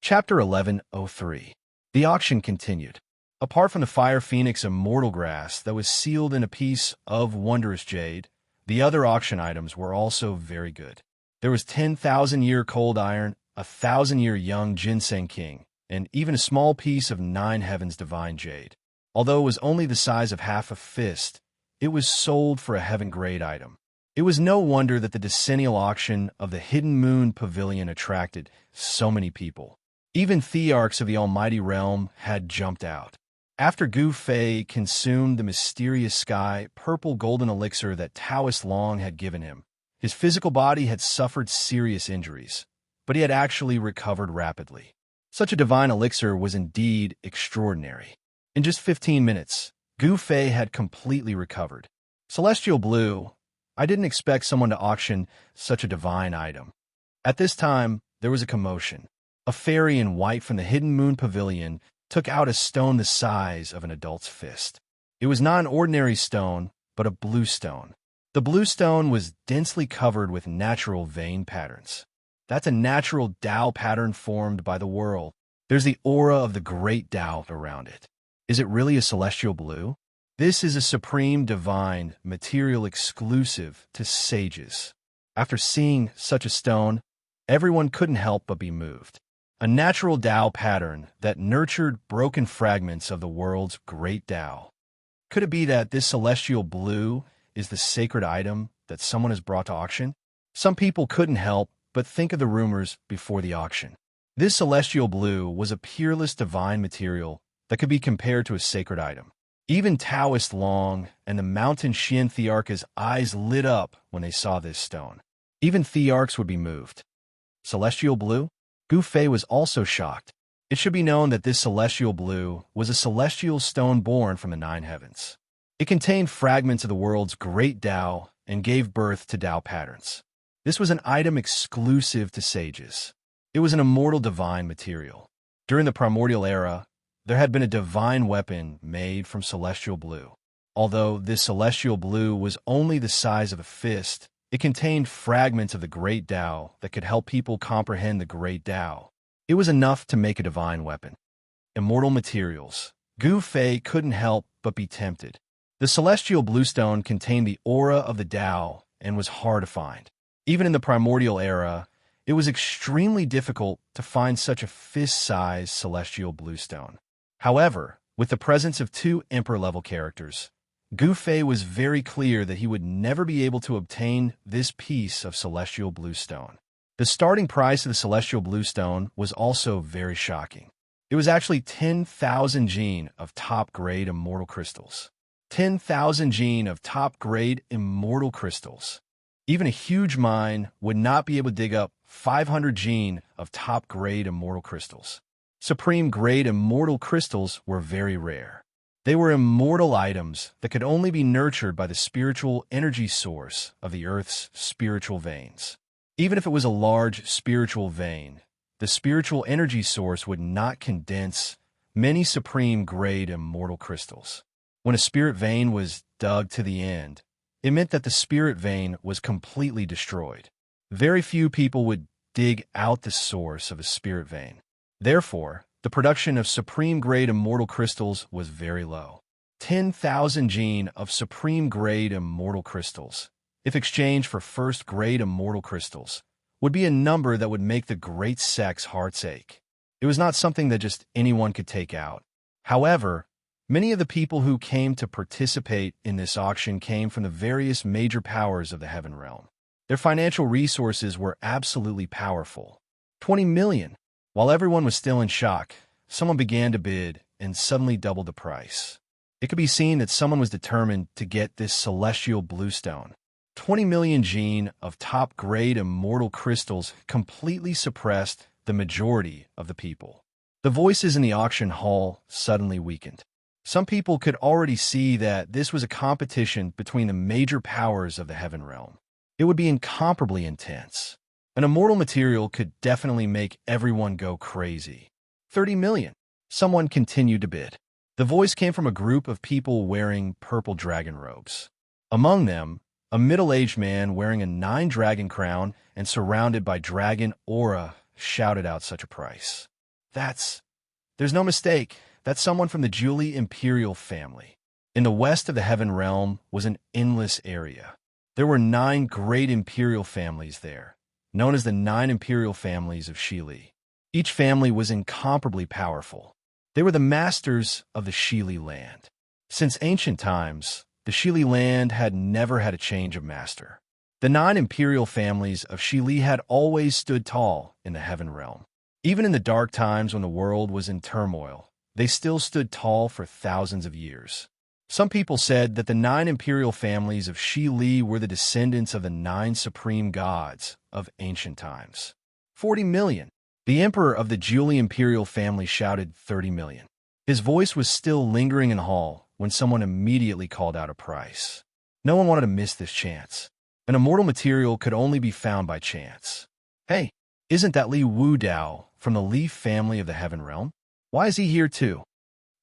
S1: Chapter 1103. The auction continued. Apart from the Fire Phoenix immortal grass that was sealed in a piece of wondrous jade, the other auction items were also very good. There was 10,000-year cold iron, 1,000-year young ginseng king, and even a small piece of 9 heavens divine jade. Although it was only the size of half a fist, it was sold for a heaven-grade item. It was no wonder that the decennial auction of the Hidden Moon Pavilion attracted so many people. Even thearchs of the Almighty Realm had jumped out. After Gu Fei consumed the mysterious sky, purple golden elixir that Taoist Long had given him, his physical body had suffered serious injuries, but he had actually recovered rapidly. Such a divine elixir was indeed extraordinary. In just 15 minutes, Gu Fei had completely recovered. Celestial Blue, I didn't expect someone to auction such a divine item. At this time, there was a commotion. A fairy in white from the Hidden Moon Pavilion took out a stone the size of an adult's fist. It was not an ordinary stone, but a blue stone. The blue stone was densely covered with natural vein patterns. That's a natural Tao pattern formed by the world. There's the aura of the great Tao around it. Is it really a celestial blue? This is a supreme divine material exclusive to sages. After seeing such a stone, everyone couldn't help but be moved. A natural Tao pattern that nurtured broken fragments of the world's great Tao. Could it be that this celestial blue is the sacred item that someone has brought to auction? Some people couldn't help but think of the rumors before the auction. This celestial blue was a peerless divine material that could be compared to a sacred item. Even Taoist Long and the Mountain Xian Thearch's eyes lit up when they saw this stone. Even Thearchs would be moved. Celestial blue? Gu Fei was also shocked. It should be known that this celestial blue was a celestial stone born from the nine heavens. It contained fragments of the world's great Tao and gave birth to Tao patterns. This was an item exclusive to sages. It was an immortal divine material. During the primordial era, there had been a divine weapon made from celestial blue. Although this celestial blue was only the size of a fist, it contained fragments of the great Tao that could help people comprehend the great Tao. It was enough to make a divine weapon. Immortal materials. Gu Fei couldn't help but be tempted. The celestial bluestone contained the aura of the Tao and was hard to find. Even in the primordial era, it was extremely difficult to find such a fist-sized celestial bluestone. However, with the presence of two Emperor-level characters, Gu Fei was very clear that he would never be able to obtain this piece of celestial bluestone. The starting price of the celestial bluestone was also very shocking. It was actually 10,000 gene of top-grade immortal crystals. 10,000 gene of top-grade immortal crystals. Even a huge mine would not be able to dig up 500 gene of top-grade immortal crystals. Supreme-grade immortal crystals were very rare. They were immortal items that could only be nurtured by the spiritual energy source of the Earth's spiritual veins. Even if it was a large spiritual vein, the spiritual energy source would not condense many supreme-grade immortal crystals. When a spirit vein was dug to the end, it meant that the spirit vein was completely destroyed. Very few people would dig out the source of a spirit vein. Therefore, the production of supreme-grade immortal crystals was very low. 10,000 gene of supreme-grade immortal crystals, if exchanged for first-grade immortal crystals, would be a number that would make the great sect's hearts ache. It was not something that just anyone could take out. However, many of the people who came to participate in this auction came from the various major powers of the Heaven Realm. Their financial resources were absolutely powerful. 20 million. While everyone was still in shock, someone began to bid and suddenly doubled the price. It could be seen that someone was determined to get this celestial bluestone. 20 million gene of top-grade immortal crystals completely suppressed the majority of the people. The voices in the auction hall suddenly weakened. Some people could already see that this was a competition between the major powers of the Heaven Realm. It would be incomparably intense. An immortal material could definitely make everyone go crazy. 30 million. Someone continued to bid. The voice came from a group of people wearing purple dragon robes. Among them, a middle-aged man wearing a 9-dragon crown and surrounded by dragon aura shouted out such a price. There's no mistake, that's someone from the Julie Imperial family. In the west of the Heaven Realm was an endless area. There were 9 great imperial families there, known as the 9 imperial families of Shili. Each family was incomparably powerful. They were the masters of the Shili land. Since ancient times, the Shili land had never had a change of master. The 9 imperial families of Shili had always stood tall in the heaven realm. Even in the dark times when the world was in turmoil, they still stood tall for thousands of years. Some people said that the 9 imperial families of Shili were the descendants of the 9 supreme gods of ancient times. 40 million. The emperor of the Jiuli imperial family shouted 30 million. His voice was still lingering in the hall when someone immediately called out a price. No one wanted to miss this chance. An immortal material could only be found by chance. Hey, isn't that Li Wu Dao from the Li family of the Heaven Realm? Why is he here too?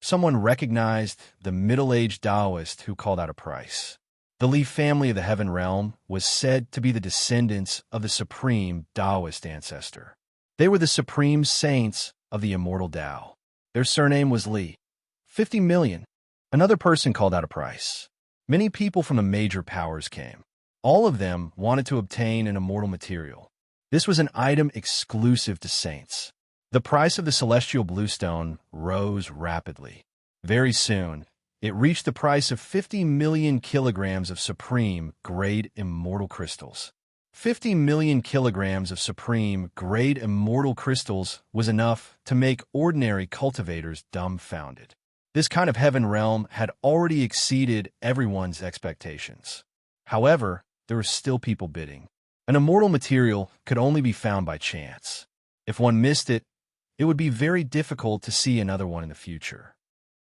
S1: Someone recognized the middle-aged Taoist who called out a price. The Li family of the Heaven Realm was said to be the descendants of the supreme Taoist ancestor. They were the supreme saints of the immortal Tao. Their surname was Li. 50 million. Another person called out a price. Many people from the major powers came. All of them wanted to obtain an immortal material. This was an item exclusive to saints. The price of the celestial bluestone rose rapidly. Very soon, it reached the price of 50 million kilograms of supreme-grade immortal crystals. 50 million kilograms of supreme-grade immortal crystals was enough to make ordinary cultivators dumbfounded. This kind of heaven realm had already exceeded everyone's expectations. However, there were still people bidding. An immortal material could only be found by chance. If one missed it, it would be very difficult to see another one in the future.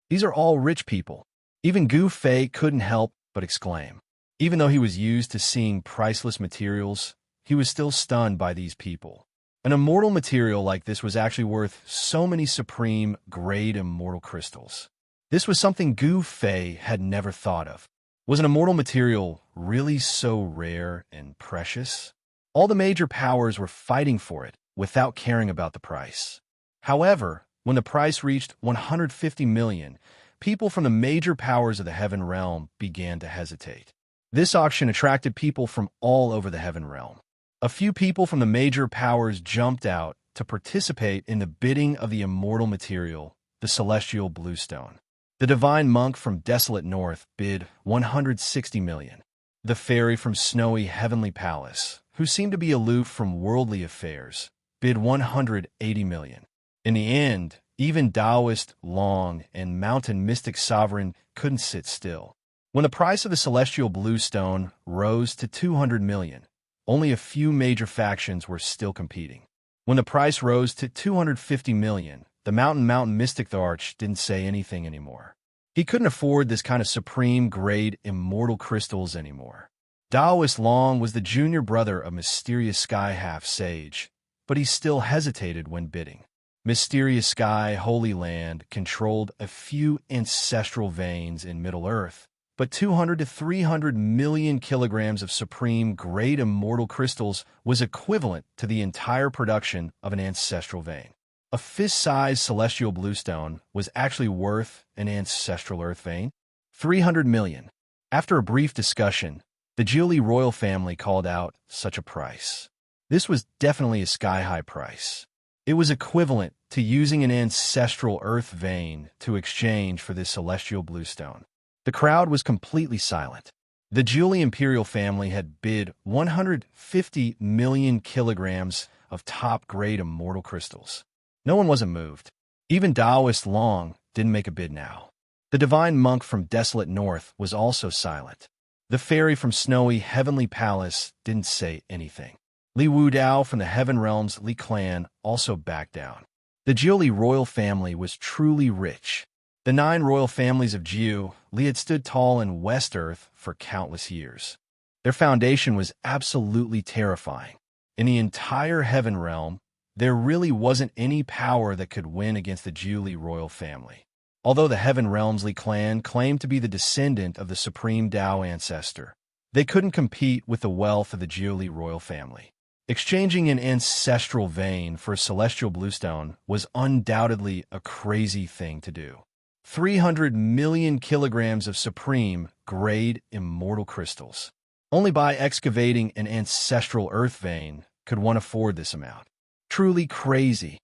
S1: These are all rich people. Even Gu Fei couldn't help but exclaim. Even though he was used to seeing priceless materials, he was still stunned by these people. An immortal material like this was actually worth so many supreme-grade immortal crystals. This was something Gu Fei had never thought of. Was an immortal material really so rare and precious? All the major powers were fighting for it without caring about the price. However, when the price reached 150 million, people from the major powers of the Heaven Realm began to hesitate. This auction attracted people from all over the Heaven Realm. A few people from the major powers jumped out to participate in the bidding of the immortal material, the celestial bluestone. The divine monk from Desolate North bid 160 million. The fairy from Snowy Heavenly Palace, who seemed to be aloof from worldly affairs, bid 180 million. In the end, even Taoist, Long, and Mountain Mystic Sovereign couldn't sit still. When the price of the celestial bluestone rose to 200 million, only a few major factions were still competing. When the price rose to 250 million, the Mountain Mystic the Arch didn't say anything anymore. He couldn't afford this kind of supreme-grade immortal crystals anymore. Taoist Long was the junior brother of Mysterious Sky Half-Sage, but he still hesitated when bidding. Mysterious Sky Holy Land controlled a few ancestral veins in Middle-earth, but 200 to 300 million kilograms of supreme-grade immortal crystals was equivalent to the entire production of an ancestral vein. A fist-sized celestial bluestone was actually worth an ancestral earth vein. 300 million. After a brief discussion, the Jiuli royal family called out such a price. This was definitely a sky-high price. It was equivalent to using an ancestral earth vein to exchange for this celestial bluestone. The crowd was completely silent. The Jiuli imperial family had bid 150 million kilograms of top-grade immortal crystals. No one wasn't moved. Even Taoist Long didn't make a bid now. The divine monk from Desolate North was also silent. The fairy from Snowy Heavenly Palace didn't say anything. Li Wu Dao from the Heaven Realm's Li clan also backed down. The Jiuli royal family was truly rich. The 9 royal families of Jiu Li had stood tall in West Earth for countless years. Their foundation was absolutely terrifying. In the entire Heaven Realm, there really wasn't any power that could win against the Jiuli royal family. Although the Heaven Realm's Li clan claimed to be the descendant of the supreme Tao ancestor, they couldn't compete with the wealth of the Jiuli royal family. Exchanging an ancestral vein for a celestial bluestone was undoubtedly a crazy thing to do. 300 million kilograms of supreme-grade immortal crystals. Only by excavating an ancestral earth vein could one afford this amount. Truly crazy.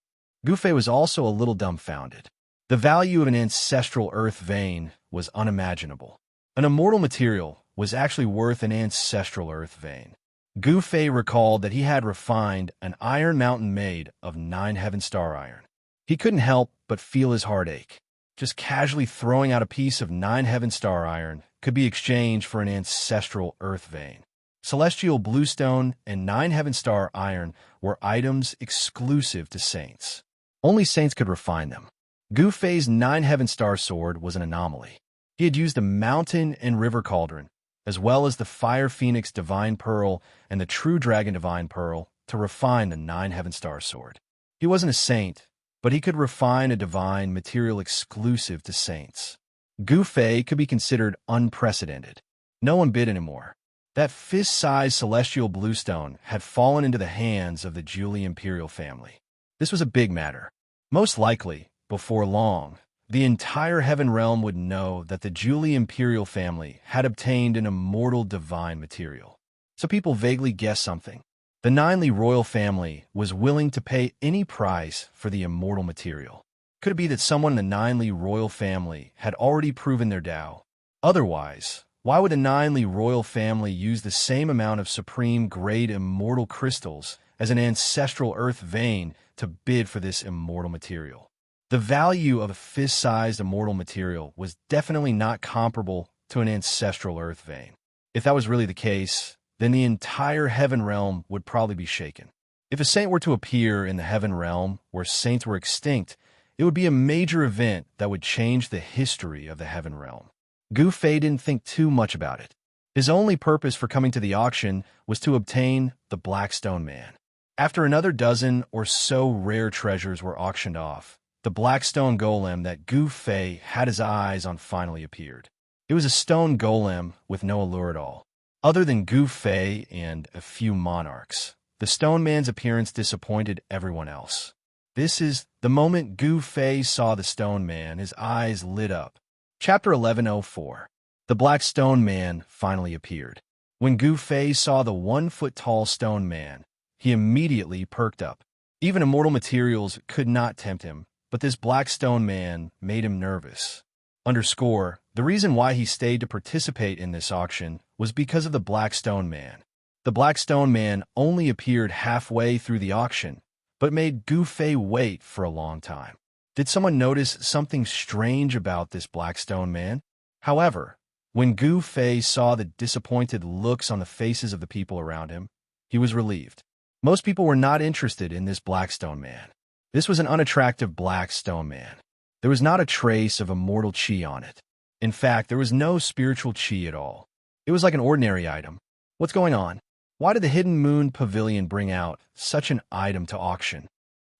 S1: Gu Fei was also a little dumbfounded. The value of an ancestral earth vein was unimaginable. An immortal material was actually worth an ancestral earth vein. Gu Fei recalled that he had refined an iron mountain made of 9 heaven star iron. He couldn't help but feel his heart ache. Just casually throwing out a piece of 9 heaven star iron could be exchanged for an ancestral earth vein. Celestial bluestone and 9 heaven star iron were items exclusive to saints. Only saints could refine them. Gu Fei's 9 heaven star sword was an anomaly. He had used the mountain and river cauldron, as well as the fire phoenix divine pearl and the true dragon divine pearl, to refine the 9 heaven star sword. He wasn't a saint, but he could refine a divine material exclusive to saints. Gu Fei could be considered unprecedented. No one bid anymore. That fist-sized celestial bluestone had fallen into the hands of the Julie imperial family. This was a big matter. Most likely, before long, the entire heaven realm would know that the Julie imperial family had obtained an immortal divine material. So people vaguely guessed something. The Ninely royal family was willing to pay any price for the immortal material. Could it be that someone in the Ninely royal family had already proven their Tao? Otherwise, why would the Ninely royal family use the same amount of supreme-grade immortal crystals as an ancestral earth vein to bid for this immortal material? The value of a fist-sized immortal material was definitely not comparable to an ancestral earth vein. If that was really the case, then the entire heaven realm would probably be shaken. If a saint were to appear in the heaven realm where saints were extinct, it would be a major event that would change the history of the heaven realm. Gu Fei didn't think too much about it. His only purpose for coming to the auction was to obtain the Black Stone Man. After another dozen or so rare treasures were auctioned off, the Black Stone Golem that Gu Fei had his eyes on finally appeared. It was a stone golem with no allure at all. Other than Gu Fei and a few monarchs, the Stone Man's appearance disappointed everyone else. This is the moment Gu Fei saw the Stone Man, his eyes lit up. Chapter 1104. The Black Stone Man finally appeared. When Gu Fei saw the 1-foot-tall Stone Man, he immediately perked up. Even immortal materials could not tempt him, but this Black Stone Man made him nervous. Underscore, the reason why he stayed to participate in this auction was because of the Black Stone Man. The Black Stone Man only appeared halfway through the auction, but made Gu Fei wait for a long time. Did someone notice something strange about this Black Stone Man? However, when Gu Fei saw the disappointed looks on the faces of the people around him, he was relieved. Most people were not interested in this Black Stone Man. This was an unattractive Black Stone Man. There was not a trace of immortal chi on it. In fact, there was no spiritual chi at all. It was like an ordinary item. What's going on? Why did the Hidden Moon Pavilion bring out such an item to auction?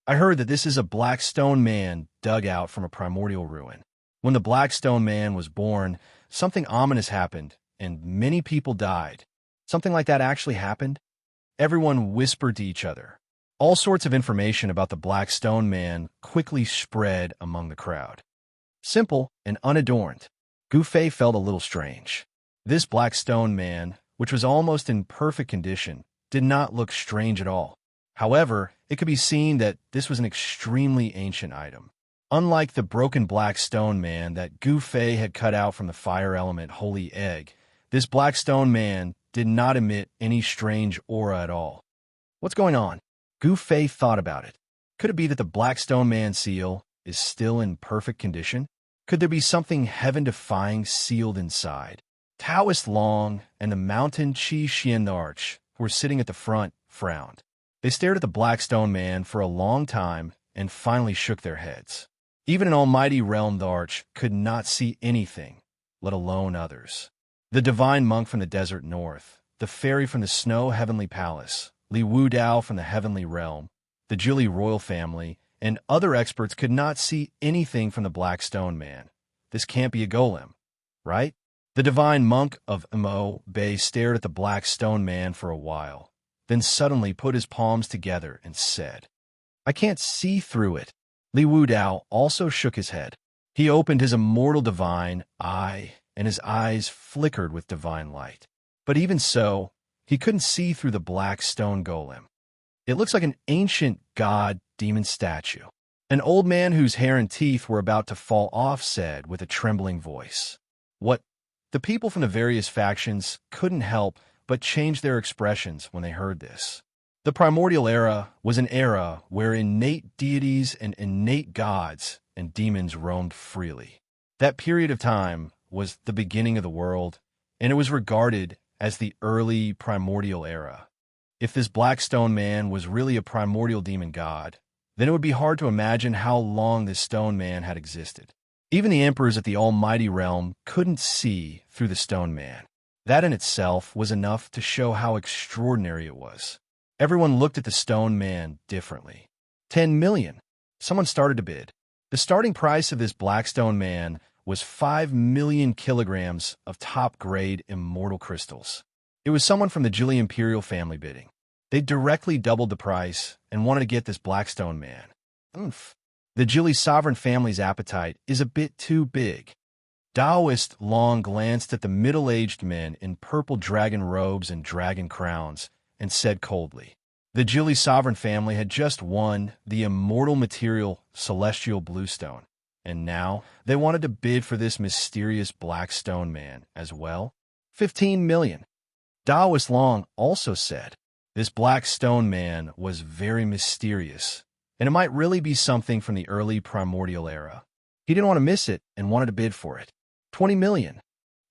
S1: I heard that this is a Black Stone Man dug out from a primordial ruin. When the Black Stone Man was born, something ominous happened, and many people died. Something like that actually happened? Everyone whispered to each other. All sorts of information about the Black Stone Man quickly spread among the crowd. Simple and unadorned, Gu Fei felt a little strange. This Black Stone Man, which was almost in perfect condition, did not look strange at all. However, it could be seen that this was an extremely ancient item. Unlike the broken Black Stone Man that Gu Fei had cut out from the fire element Holy Egg, this Black Stone Man did not emit any strange aura at all. What's going on? Gu Fei thought about it. Could it be that the Black Stone Man seal is still in perfect condition? Could there be something heaven-defying sealed inside? Taoist Long and the Mountain Qi Xian Arch, who were sitting at the front, frowned. They stared at the Black Stone Man for a long time and finally shook their heads. Even an almighty realmed arch could not see anything, let alone others. The divine monk from the desert north, the fairy from the snow heavenly palace, Li Wu Dao from the heavenly realm, the Julie royal family, and other experts could not see anything from the Black Stone Man. This can't be a golem, right? The divine monk of Mo Bay stared at the Black Stone Man for a while, then suddenly put his palms together and said, "I can't see through it." Li Wu Dao also shook his head. He opened his immortal divine eye, and his eyes flickered with divine light. But even so, he couldn't see through the Black Stone Golem. It looks like an ancient god-demon statue. An old man whose hair and teeth were about to fall off said with a trembling voice, "What The people from the various factions couldn't help but change their expressions when they heard this. The primordial era was an era where innate deities and innate gods and demons roamed freely. That period of time was the beginning of the world, and it was regarded as the early primordial era. If this black stone man was really a primordial demon god, then it would be hard to imagine how long this stone man had existed. Even the emperors at the almighty realm couldn't see through the stone man. That in itself was enough to show how extraordinary it was. Everyone looked at the stone man differently. 10 million. Someone started to bid. The starting price of this black stone man was 5 million kilograms of top-grade immortal crystals. It was someone from the Jili imperial family bidding. They directly doubled the price and wanted to get this black stone man. Oomph. The Jili sovereign family's appetite is a bit too big. Taoist Long glanced at the middle-aged men in purple dragon robes and dragon crowns and said coldly, the Jili sovereign family had just won the immortal material celestial bluestone, and now they wanted to bid for this mysterious black stone man as well. 15 million. Taoist Long also said, this black stone man was very mysterious, and it might really be something from the early primordial era. He didn't want to miss it and wanted to bid for it. 20 million.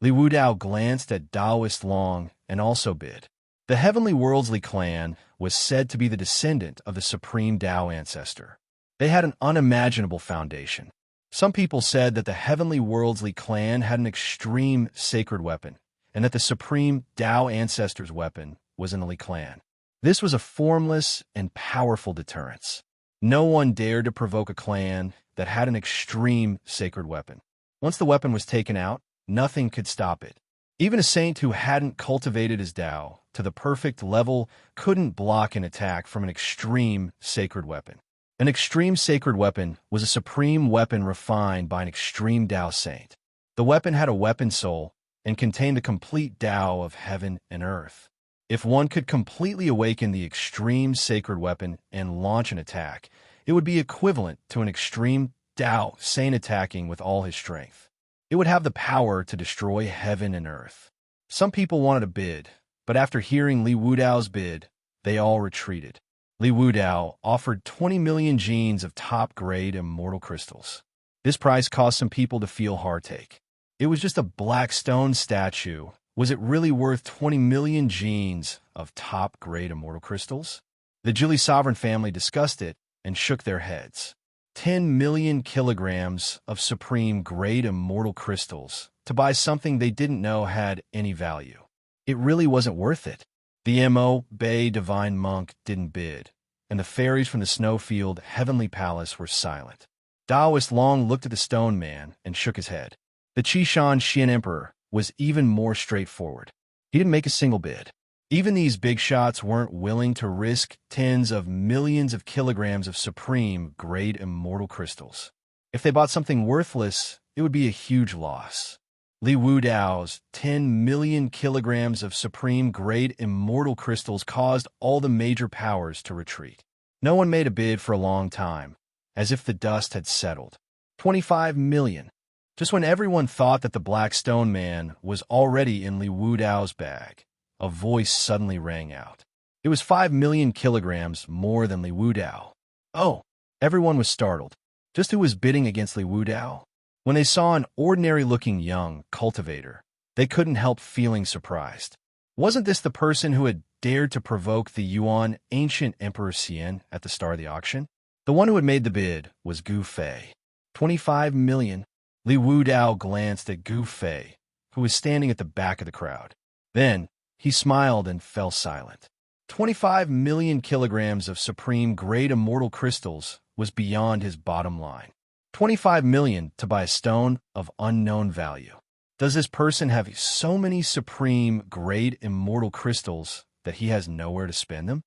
S1: Li Wudao glanced at Taoist Long and also bid. The Heavenly Worldly clan was said to be the descendant of the Supreme Tao ancestor. They had an unimaginable foundation. Some people said that the Heavenly Worldly clan had an extreme sacred weapon, and that the Supreme Tao ancestor's weapon was in the Li clan. This was a formless and powerful deterrence. No one dared to provoke a clan that had an extreme sacred weapon. Once the weapon was taken out, nothing could stop it. Even a saint who hadn't cultivated his Tao to the perfect level couldn't block an attack from an extreme sacred weapon. An extreme sacred weapon was a supreme weapon refined by an extreme Tao saint. The weapon had a weapon soul and contained the complete Tao of heaven and earth. If one could completely awaken the extreme sacred weapon and launch an attack, it would be equivalent to an extreme Tao saint attacking with all his strength. It would have the power to destroy heaven and earth. Some people wanted to bid, but after hearing Li Wudao's bid, they all retreated. Li Wudao offered 20 million genes of top-grade immortal crystals. This price caused some people to feel heartache. It was just a black stone statue. Was it really worth 20 million genes of top-grade immortal crystals? The Jili sovereign family discussed it and shook their heads. 10 million kilograms of supreme-grade immortal crystals to buy something they didn't know had any value. It really wasn't worth it. The Mo Bay divine monk didn't bid, and the fairies from the snowfield heavenly palace were silent. Taoist Long looked at the stone man and shook his head. The Xianxia emperor was even more straightforward. He didn't make a single bid. Even these big shots weren't willing to risk tens of millions of kilograms of supreme-grade immortal crystals. If they bought something worthless, it would be a huge loss. Li Wudao's 10 million kilograms of supreme-grade immortal crystals caused all the major powers to retreat. No one made a bid for a long time, as if the dust had settled. 25 million. Just when everyone thought that the Black Stone Man was already in Li Wudao's bag, a voice suddenly rang out. It was 5 million kilograms more than Li Wudao. Oh! Everyone was startled. Just who was bidding against Li Wudao? When they saw an ordinary-looking young cultivator, they couldn't help feeling surprised. Wasn't this the person who had dared to provoke the Yuan ancient Emperor Xian at the start of the auction? The one who had made the bid was Gu Fei. 25 million. Li Wudao glanced at Gu Fei, who was standing at the back of the crowd. Then, he smiled and fell silent. 25 million kilograms of supreme-grade immortal crystals was beyond his bottom line. 25 million to buy a stone of unknown value. Does this person have so many supreme-grade immortal crystals that he has nowhere to spend them?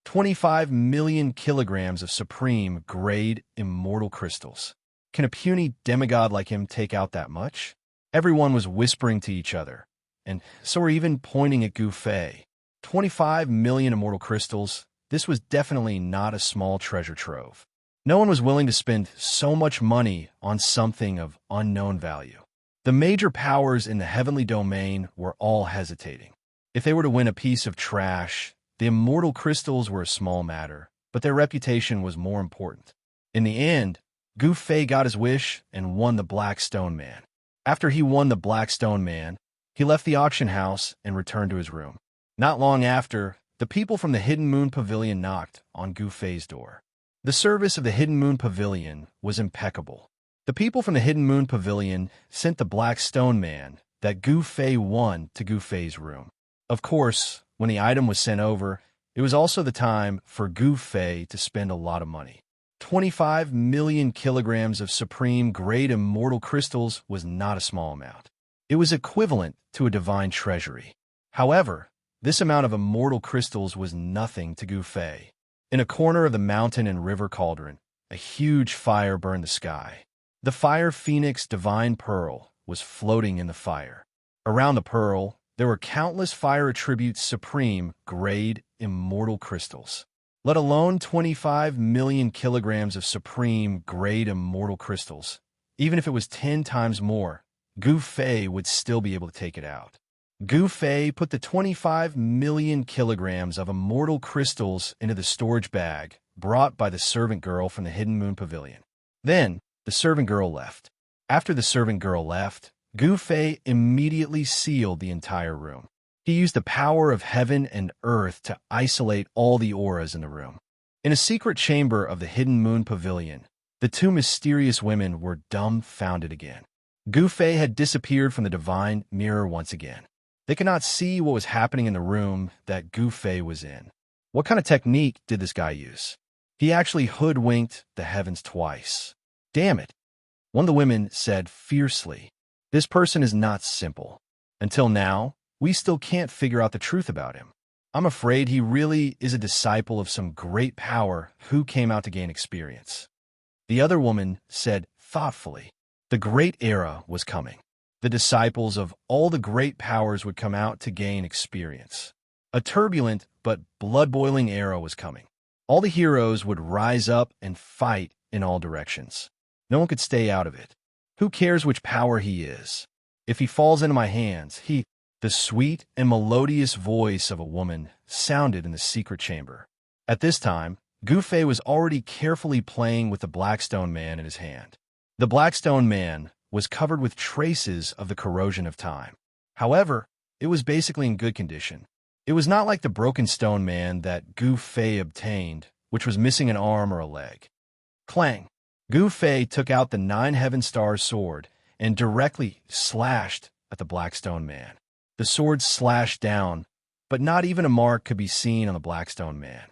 S1: 25 million kilograms of supreme-grade immortal crystals. Can a puny demigod like him take out that much? Everyone was whispering to each other, and so were even pointing at Gu Fei. 25 million immortal crystals. This was definitely not a small treasure trove. No one was willing to spend so much money on something of unknown value. The major powers in the heavenly domain were all hesitating. If they were to win a piece of trash, the immortal crystals were a small matter, but their reputation was more important. In the end, Gu Fei got his wish and won the Black Stone Man. After he won the Black Stone Man, he left the auction house and returned to his room. Not long after, the people from the Hidden Moon Pavilion knocked on Gu Fei's door. The service of the Hidden Moon Pavilion was impeccable. The people from the Hidden Moon Pavilion sent the Black Stone Man that Gu Fei won to Gu Fei's room. Of course, when the item was sent over, it was also the time for Gu Fei to spend a lot of money. 25 million kilograms of supreme-grade immortal crystals was not a small amount. It was equivalent to a divine treasury. However, this amount of immortal crystals was nothing to Gu Fei. In a corner of the mountain and river cauldron, a huge fire burned the sky. The fire phoenix divine pearl was floating in the fire. Around the pearl, there were countless fire attributes supreme-grade immortal crystals. Let alone 25 million kilograms of supreme-grade immortal crystals. Even if it was 10 times more, Gu Fei would still be able to take it out. Gu Fei put the 25 million kilograms of immortal crystals into the storage bag brought by the servant girl from the Hidden Moon Pavilion. Then, the servant girl left. After the servant girl left, Gu Fei immediately sealed the entire room. He used the power of heaven and earth to isolate all the auras in the room. In a secret chamber of the Hidden Moon Pavilion, the two mysterious women were dumbfounded again. Gu Fei had disappeared from the divine mirror once again. They could not see what was happening in the room that Gu Fei was in. What kind of technique did this guy use? He actually hoodwinked the heavens twice. Damn it, one of the women said fiercely. This person is not simple. Until now, we still can't figure out the truth about him. I'm afraid he really is a disciple of some great power who came out to gain experience. The other woman said thoughtfully, the great era was coming. The disciples of all the great powers would come out to gain experience. A turbulent but blood-boiling era was coming. All the heroes would rise up and fight in all directions. No one could stay out of it. Who cares which power he is? If he falls into my hands, The sweet and melodious voice of a woman sounded in the secret chamber. At this time, Gu Fei was already carefully playing with the Blackstone Man in his hand. The Blackstone Man was covered with traces of the corrosion of time. However, it was basically in good condition. It was not like the Broken Stone Man that Gu Fei obtained, which was missing an arm or a leg. Clang! Gu Fei took out the 9 Heaven Star sword and directly slashed at the Blackstone Man. The sword slashed down, but not even a mark could be seen on the Blackstone Man.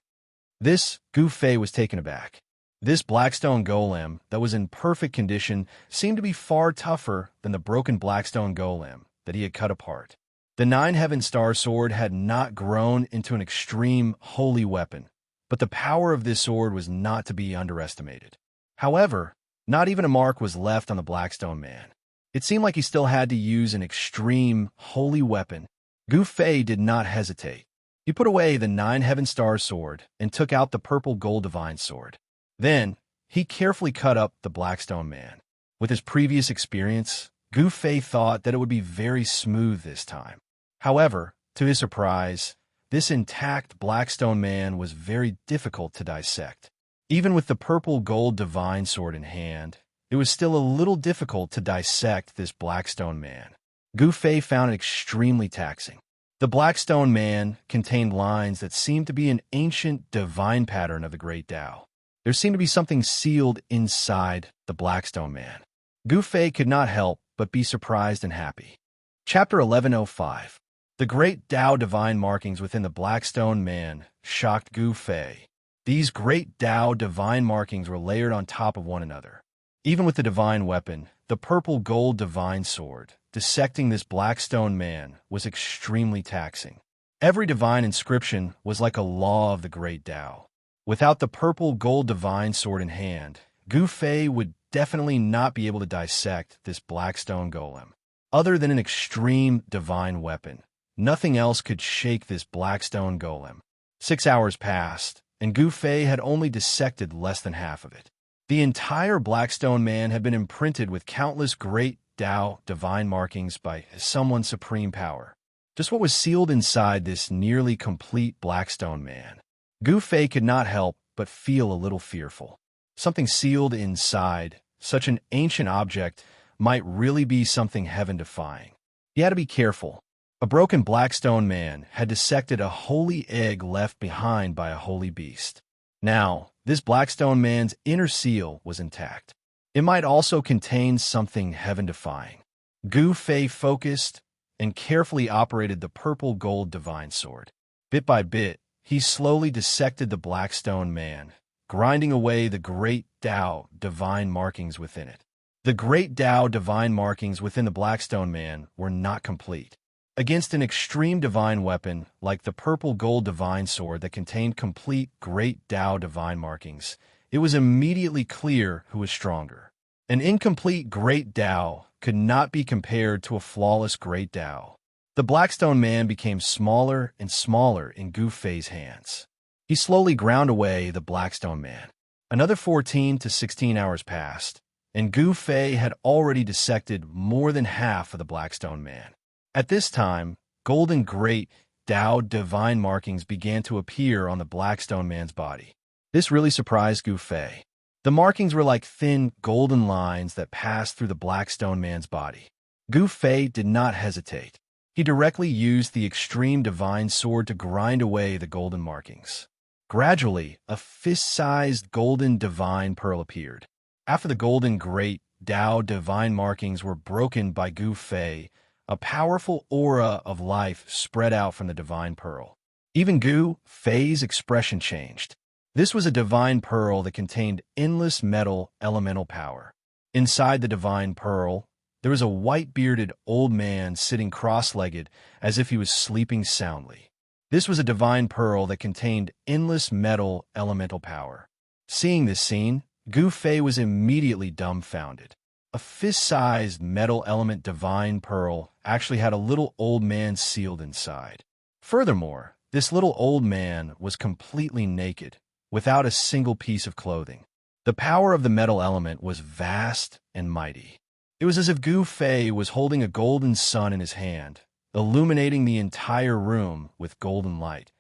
S1: This, Gu Fei was taken aback. This Blackstone Golem that was in perfect condition seemed to be far tougher than the broken Blackstone Golem that he had cut apart. The 9 Heaven Star sword had not grown into an extreme holy weapon, but the power of this sword was not to be underestimated. However, not even a mark was left on the Blackstone Man. It seemed like he still had to use an extreme, holy weapon. Gu Fei did not hesitate. He put away the 9 Heaven Star sword and took out the purple gold divine sword. Then, he carefully cut up the Blackstone Man. With his previous experience, Gu Fei thought that it would be very smooth this time. However, to his surprise, this intact Blackstone Man was very difficult to dissect. Even with the purple gold divine sword in hand, it was still a little difficult to dissect this Blackstone Man. Gu Fei found it extremely taxing. The Blackstone Man contained lines that seemed to be an ancient divine pattern of the Great Tao. There seemed to be something sealed inside the Blackstone Man. Gu Fei could not help but be surprised and happy. Chapter 1105. The Great Tao divine markings within the Blackstone Man shocked Gu Fei. These Great Tao divine markings were layered on top of one another. Even with the divine weapon, the purple gold divine sword, dissecting this Blackstone Man was extremely taxing. Every divine inscription was like a law of the Great Tao. Without the purple gold divine sword in hand, Gu Fei would definitely not be able to dissect this Blackstone Golem. Other than an extreme divine weapon, nothing else could shake this Blackstone Golem. 6 hours passed, and Gu Fei had only dissected less than half of it. The entire Blackstone Man had been imprinted with countless great Tao divine markings by someone's supreme power. Just what was sealed inside this nearly complete Blackstone man? Gu Fei could not help but feel a little fearful. Something sealed inside, such an ancient object, might really be something heaven-defying. He had to be careful. A broken Blackstone man had dissected a holy egg left behind by a holy beast. Now, this Blackstone man's inner seal was intact. It might also contain something heaven-defying. Gu Fei focused and carefully operated the purple gold divine sword. Bit by bit, he slowly dissected the Blackstone man, grinding away the great Tao divine markings within it. The great Tao divine markings within the Blackstone man were not complete. Against an extreme divine weapon like the purple gold divine sword that contained complete great Tao divine markings, it was immediately clear who was stronger. An incomplete great Tao could not be compared to a flawless great Tao. The Blackstone man became smaller and smaller in Gu Fei's hands. He slowly ground away the Blackstone man. Another 14 to 16 hours passed, and Gu Fei had already dissected more than half of the Blackstone man. At this time, golden great Tao divine markings began to appear on the Blackstone man's body. This really surprised Gu Fei. The markings were like thin, golden lines that passed through the Blackstone man's body. Gu Fei did not hesitate. He directly used the extreme divine sword to grind away the golden markings. Gradually, a fist-sized golden divine pearl appeared. After the golden great Tao divine markings were broken by Gu Fei, a powerful aura of life spread out from the divine pearl. Even Gu Fei's expression changed. This was a divine pearl that contained endless metal elemental power. Inside the divine pearl, there was a white-bearded old man sitting cross-legged as if he was sleeping soundly. This was a divine pearl that contained endless metal elemental power. Seeing this scene, Gu Fei was immediately dumbfounded. A fist-sized metal element divine pearl actually had a little old man sealed inside. Furthermore, this little old man was completely naked, without a single piece of clothing. The power of the metal element was vast and mighty. It was as if Gu Fei was holding a golden sun in his hand, illuminating the entire room with golden light,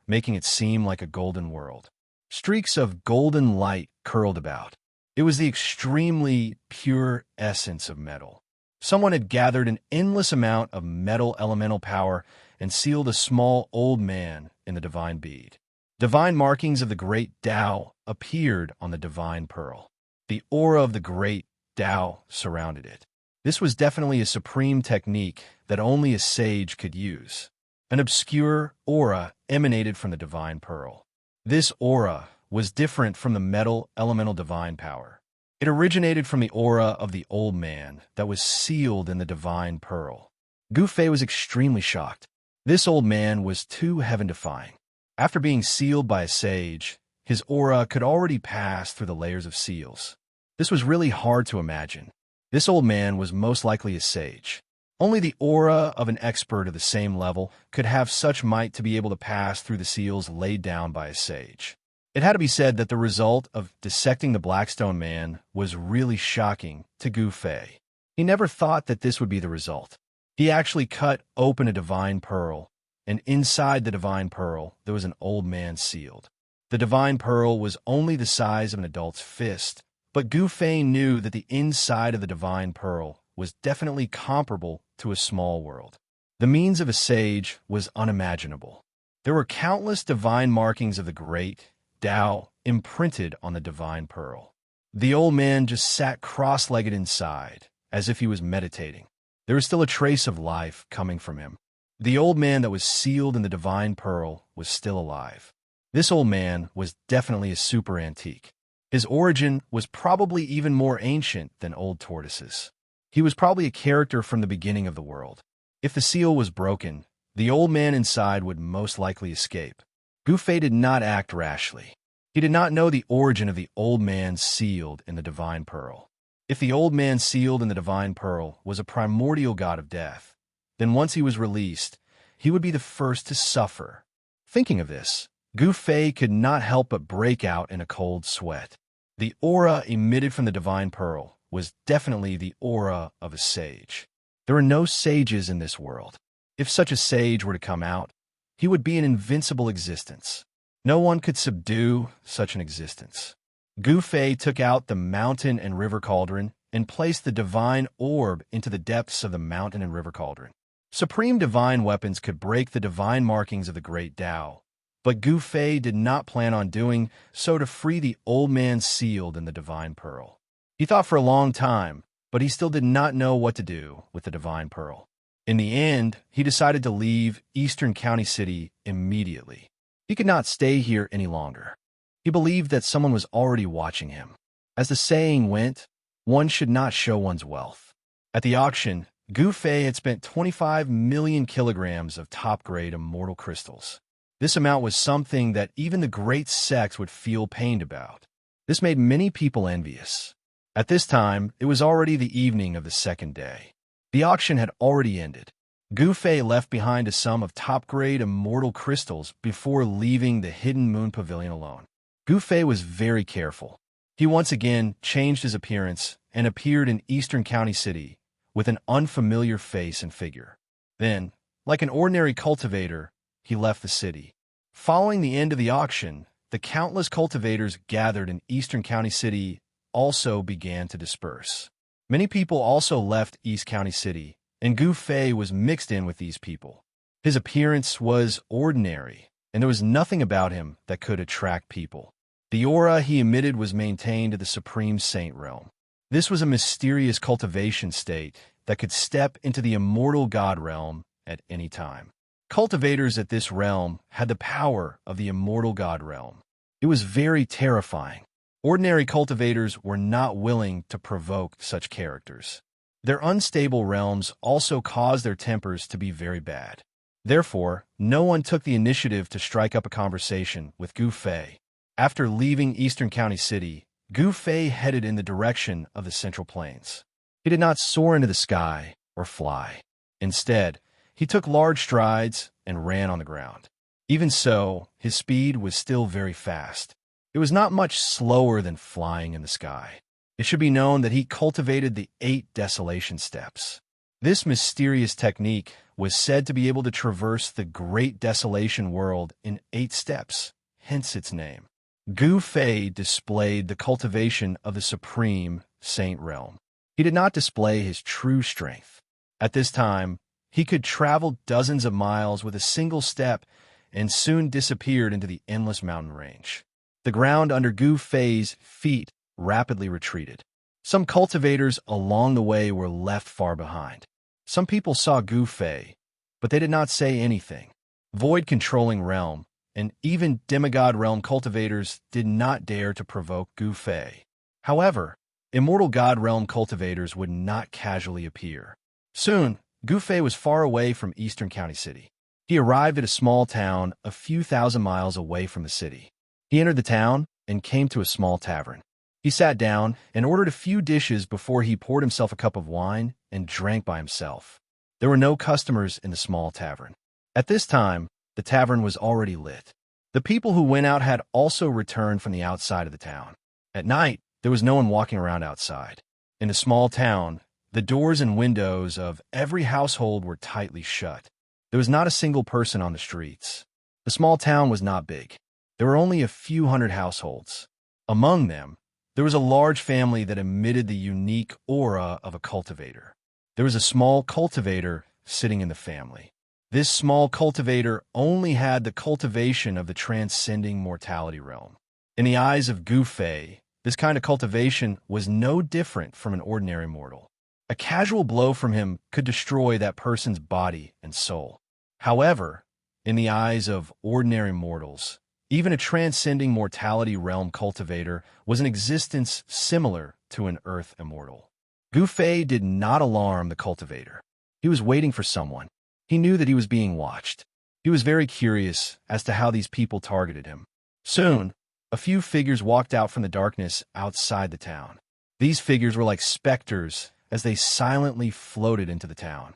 S1: making it seem like a golden world. Streaks of golden light curled about. It was the extremely pure essence of metal. Someone had gathered an endless amount of metal elemental power and sealed a small old man in the divine bead. Divine markings of the great Tao appeared on the divine pearl. The aura of the great Tao surrounded it. This was definitely a supreme technique that only a sage could use. An obscure aura emanated from the divine pearl. This aura was different from the metal elemental divine power. It originated from the aura of the old man that was sealed in the divine pearl. Gu Fei was extremely shocked. This old man was too heaven-defying. After being sealed by a sage, his aura could already pass through the layers of seals. This was really hard to imagine. This old man was most likely a sage. Only the aura of an expert of the same level could have such might to be able to pass through the seals laid down by a sage. It had to be said that the result of dissecting the Blackstone man was really shocking to Gu Fei. He never thought that this would be the result. He actually cut open a divine pearl, and inside the divine pearl there was an old man sealed. The divine pearl was only the size of an adult's fist, but Gu Fei knew that the inside of the divine pearl was definitely comparable to a small world. The means of a sage was unimaginable. There were countless divine markings of the great Tao imprinted on the divine pearl. The old man just sat cross-legged inside, as if he was meditating. There was still a trace of life coming from him. The old man that was sealed in the divine pearl was still alive. This old man was definitely a super antique. His origin was probably even more ancient than old tortoises. He was probably a character from the beginning of the world. If the seal was broken, the old man inside would most likely escape. Gu Fei did not act rashly. He did not know the origin of the old man sealed in the divine pearl. If the old man sealed in the divine pearl was a primordial god of death, then once he was released, he would be the first to suffer. Thinking of this, Gu Fei could not help but break out in a cold sweat. The aura emitted from the divine pearl was definitely the aura of a sage. There are no sages in this world. If such a sage were to come out, he would be an invincible existence. No one could subdue such an existence. Gu Fei took out the mountain and river cauldron and placed the divine orb into the depths of the mountain and river cauldron. Supreme divine weapons could break the divine markings of the great Tao, but Gu Fei did not plan on doing so to free the old man sealed in the divine pearl. He thought for a long time, but he still did not know what to do with the divine pearl. In the end, he decided to leave Eastern County City immediately. He could not stay here any longer. He believed that someone was already watching him. As the saying went, one should not show one's wealth. At the auction, Gu Fei had spent 25 million kilograms of top-grade immortal crystals. This amount was something that even the great sects would feel pained about. This made many people envious. At this time, it was already the evening of the second day. The auction had already ended. Gu Fei left behind a sum of top-grade immortal crystals before leaving the Hidden Moon Pavilion alone. Gu Fei was very careful. He once again changed his appearance and appeared in Eastern County City with an unfamiliar face and figure. Then, like an ordinary cultivator, he left the city. Following the end of the auction, the countless cultivators gathered in Eastern County City also began to disperse. Many people also left East County City, and Gu Fei was mixed in with these people. His appearance was ordinary, and there was nothing about him that could attract people. The aura he emitted was maintained to the Supreme Saint realm. This was a mysterious cultivation state that could step into the immortal God realm at any time. Cultivators at this realm had the power of the immortal God realm. It was very terrifying. Ordinary cultivators were not willing to provoke such characters. Their unstable realms also caused their tempers to be very bad. Therefore, no one took the initiative to strike up a conversation with Gu Fei. After leaving Eastern County City, Gu Fei headed in the direction of the Central Plains. He did not soar into the sky or fly. Instead, he took large strides and ran on the ground. Even so, his speed was still very fast. It was not much slower than flying in the sky. It should be known that he cultivated the 8 desolation steps. This mysterious technique was said to be able to traverse the great desolation world in 8 steps, hence its name. Gu Fei displayed the cultivation of the Supreme Saint realm. He did not display his true strength. At this time, he could travel dozens of miles with a single step and soon disappeared into the endless mountain range. The ground under Gu Fei's feet rapidly retreated. Some cultivators along the way were left far behind. Some people saw Gu Fei, but they did not say anything. Void-controlling realm and even demigod realm cultivators did not dare to provoke Gu Fei. However, immortal god realm cultivators would not casually appear. Soon, Gu Fei was far away from Eastern County City. He arrived at a small town a few thousand miles away from the city. He entered the town and came to a small tavern. He sat down and ordered a few dishes before he poured himself a cup of wine and drank by himself. There were no customers in the small tavern. At this time, the tavern was already lit. The people who went out had also returned from the outside of the town. At night, there was no one walking around outside. In the small town, the doors and windows of every household were tightly shut. There was not a single person on the streets. The small town was not big. There were only a few hundred households. Among them, there was a large family that emitted the unique aura of a cultivator. There was a small cultivator sitting in the family. This small cultivator only had the cultivation of the transcending mortality realm. In the eyes of Gu Fei, this kind of cultivation was no different from an ordinary mortal. A casual blow from him could destroy that person's body and soul. However, in the eyes of ordinary mortals, even a transcending mortality realm cultivator was an existence similar to an earth immortal. Gu Fei did not alarm the cultivator. He was waiting for someone. He knew that he was being watched. He was very curious as to how these people targeted him. Soon, a few figures walked out from the darkness outside the town. These figures were like specters as they silently floated into the town.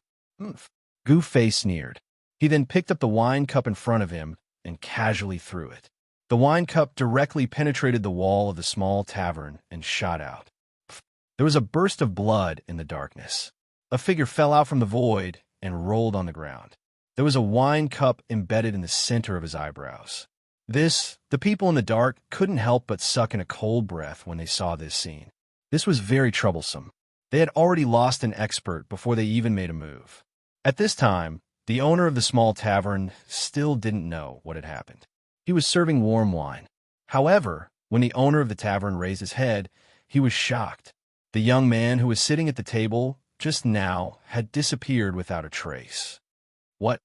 S1: Gu Fei sneered. He then picked up the wine cup in front of him and casually threw it. The wine cup directly penetrated the wall of the small tavern and shot out. There was a burst of blood in the darkness. A figure fell out from the void and rolled on the ground. There was a wine cup embedded in the center of his eyebrows. The people in the dark couldn't help but suck in a cold breath when they saw this scene. This was very troublesome. They had already lost an expert before they even made a move. At this time, the owner of the small tavern still didn't know what had happened. He was serving warm wine. However, when the owner of the tavern raised his head, he was shocked. The young man who was sitting at the table just now had disappeared without a trace. What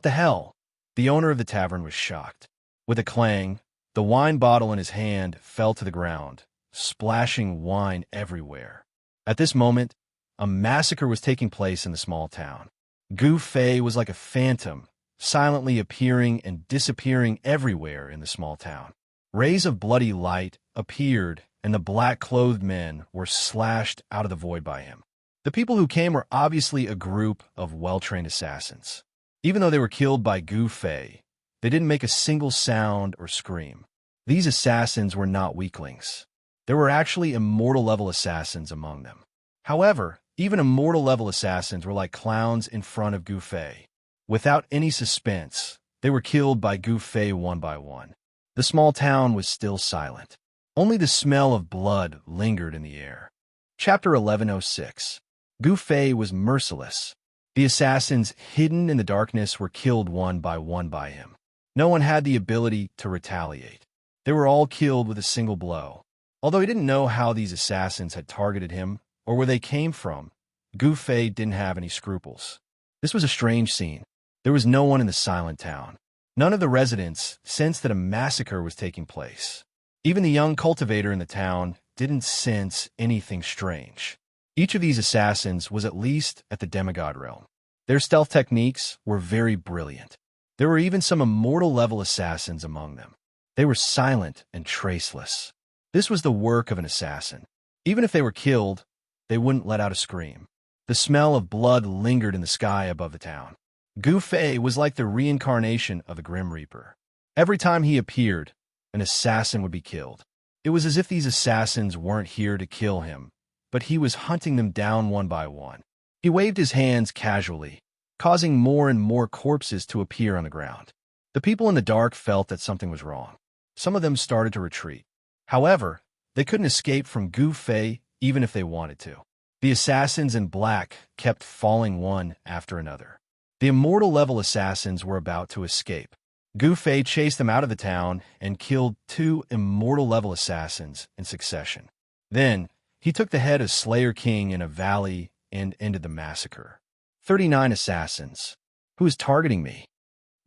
S1: the hell? The owner of the tavern was shocked. With a clang, the wine bottle in his hand fell to the ground, splashing wine everywhere. At this moment, a massacre was taking place in the small town. Gu Fei was like a phantom, silently appearing and disappearing everywhere in the small town. Rays of bloody light appeared, and the black-clothed men were slashed out of the void by him. The people who came were obviously a group of well-trained assassins. Even though they were killed by Gu Fei, they didn't make a single sound or scream. These assassins were not weaklings. There were actually immortal-level assassins among them. However, even immortal-level assassins were like clowns in front of Gu Fei. Without any suspense, they were killed by Gu Fei one by one. The small town was still silent. Only the smell of blood lingered in the air. Chapter 1106. Gu Fei was merciless. The assassins hidden in the darkness were killed one by him. No one had the ability to retaliate. They were all killed with a single blow. Although he didn't know how these assassins had targeted him or where they came from, Gu Fei didn't have any scruples. This was a strange scene. There was no one in the silent town. None of the residents sensed that a massacre was taking place. Even the young cultivator in the town didn't sense anything strange. Each of these assassins was at least at the demigod realm. Their stealth techniques were very brilliant. There were even some immortal-level assassins among them. They were silent and traceless. This was the work of an assassin. Even if they were killed, they wouldn't let out a scream. The smell of blood lingered in the sky above the town. Gu Fei was like the reincarnation of the Grim Reaper. Every time he appeared, an assassin would be killed. It was as if these assassins weren't here to kill him, but he was hunting them down one by one. He waved his hands casually, causing more and more corpses to appear on the ground. The people in the dark felt that something was wrong. Some of them started to retreat. However, they couldn't escape from Gu Fei even if they wanted to. The assassins in black kept falling one after another. The immortal-level assassins were about to escape. Gu Fei chased them out of the town and killed 2 immortal-level assassins in succession. Then, he took the head of Slayer King in a valley and ended the massacre. 39 assassins. Who is targeting me?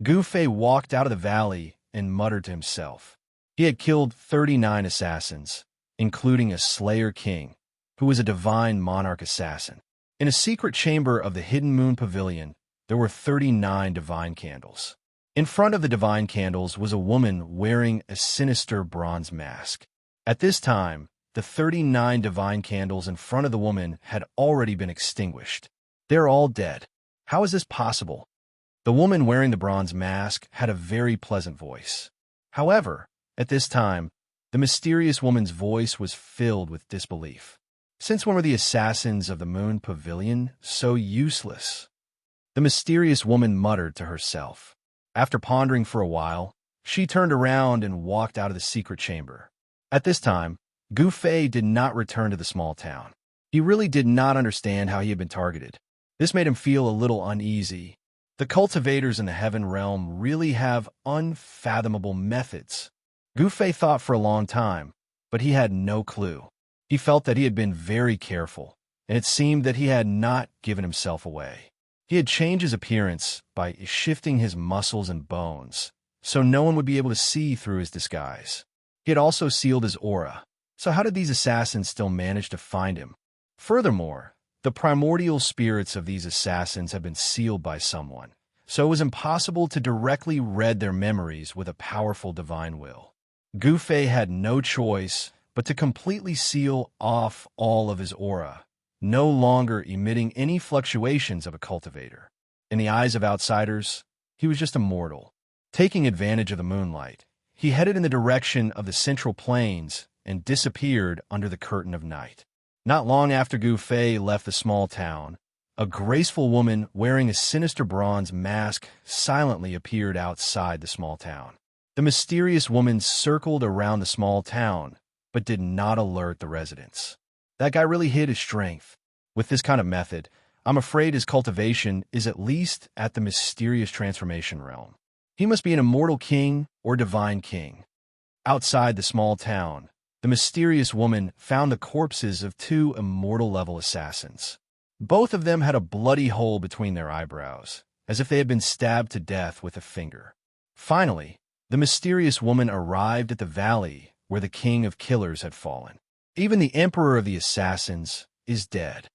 S1: Gu Fei walked out of the valley and muttered to himself. He had killed 39 assassins, including a Slayer King, who was a divine monarch assassin. In a secret chamber of the Hidden Moon Pavilion, there were 39 divine candles. In front of the divine candles was a woman wearing a sinister bronze mask. At this time, the 39 divine candles in front of the woman had already been extinguished. They're all dead. How is this possible? The woman wearing the bronze mask had a very pleasant voice. However, at this time, the mysterious woman's voice was filled with disbelief. Since when were the assassins of the Moon Pavilion so useless? The mysterious woman muttered to herself. After pondering for a while, she turned around and walked out of the secret chamber. At this time, Gu Fei did not return to the small town. He really did not understand how he had been targeted. This made him feel a little uneasy. The cultivators in the heaven realm really have unfathomable methods. Gu Fei thought for a long time, but he had no clue. He felt that he had been very careful, and it seemed that he had not given himself away. He had changed his appearance by shifting his muscles and bones, so no one would be able to see through his disguise. He had also sealed his aura. So how did these assassins still manage to find him? Furthermore, the primordial spirits of these assassins had been sealed by someone, so it was impossible to directly read their memories with a powerful divine will. Gu Fei had no choice but to completely seal off all of his aura, no longer emitting any fluctuations of a cultivator. In the eyes of outsiders, he was just a mortal. Taking advantage of the moonlight, he headed in the direction of the central plains and disappeared under the curtain of night. Not long after Gu Fei left the small town, a graceful woman wearing a sinister bronze mask silently appeared outside the small town. The mysterious woman circled around the small town, but did not alert the residents. That guy really hid his strength. With this kind of method, I'm afraid his cultivation is at least at the mysterious transformation realm. He must be an immortal king or divine king. Outside the small town, the mysterious woman found the corpses of two immortal-level assassins. Both of them had a bloody hole between their eyebrows, as if they had been stabbed to death with a finger. Finally, the mysterious woman arrived at the valley where the king of killers had fallen. Even the emperor of the assassins is dead.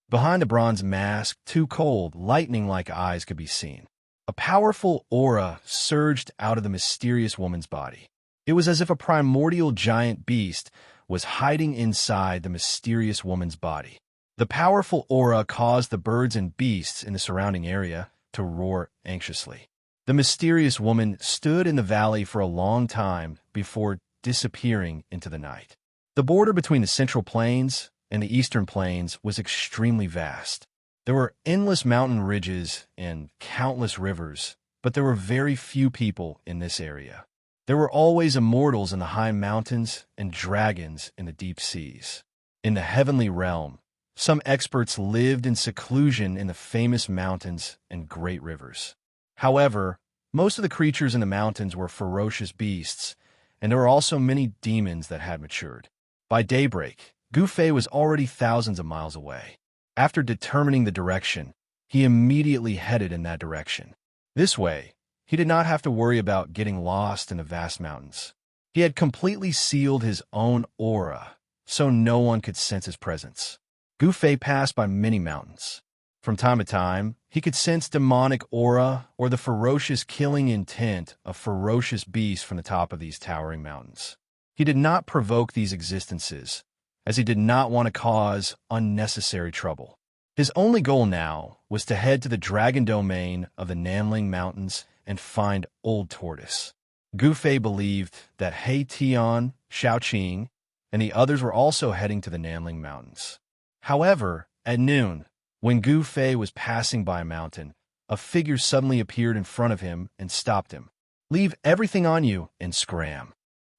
S1: Behind the bronze mask, two cold, lightning-like eyes could be seen. A powerful aura surged out of the mysterious woman's body. It was as if a primordial giant beast was hiding inside the mysterious woman's body. The powerful aura caused the birds and beasts in the surrounding area to roar anxiously. The mysterious woman stood in the valley for a long time before disappearing into the night. The border between the Central Plains and the Eastern Plains was extremely vast. There were endless mountain ridges and countless rivers, but there were very few people in this area. There were always immortals in the high mountains and dragons in the deep seas. In the heavenly realm, some experts lived in seclusion in the famous mountains and great rivers. However, most of the creatures in the mountains were ferocious beasts, and there were also many demons that had matured. By daybreak, Gu Fei was already thousands of miles away. After determining the direction, he immediately headed in that direction. This way, he did not have to worry about getting lost in the vast mountains. He had completely sealed his own aura, so no one could sense his presence. Gu Fei passed by many mountains. From time to time, he could sense demonic aura or the ferocious killing intent of ferocious beasts from the top of these towering mountains. He did not provoke these existences, as he did not want to cause unnecessary trouble. His only goal now was to head to the dragon domain of the Nanling Mountains and find Old Tortoise. Gu Fei believed that He Tian, Xiaoqing, and the others were also heading to the Nanling Mountains. However, at noon, when Gu Fei was passing by a mountain, a figure suddenly appeared in front of him and stopped him. "Leave everything on you and scram."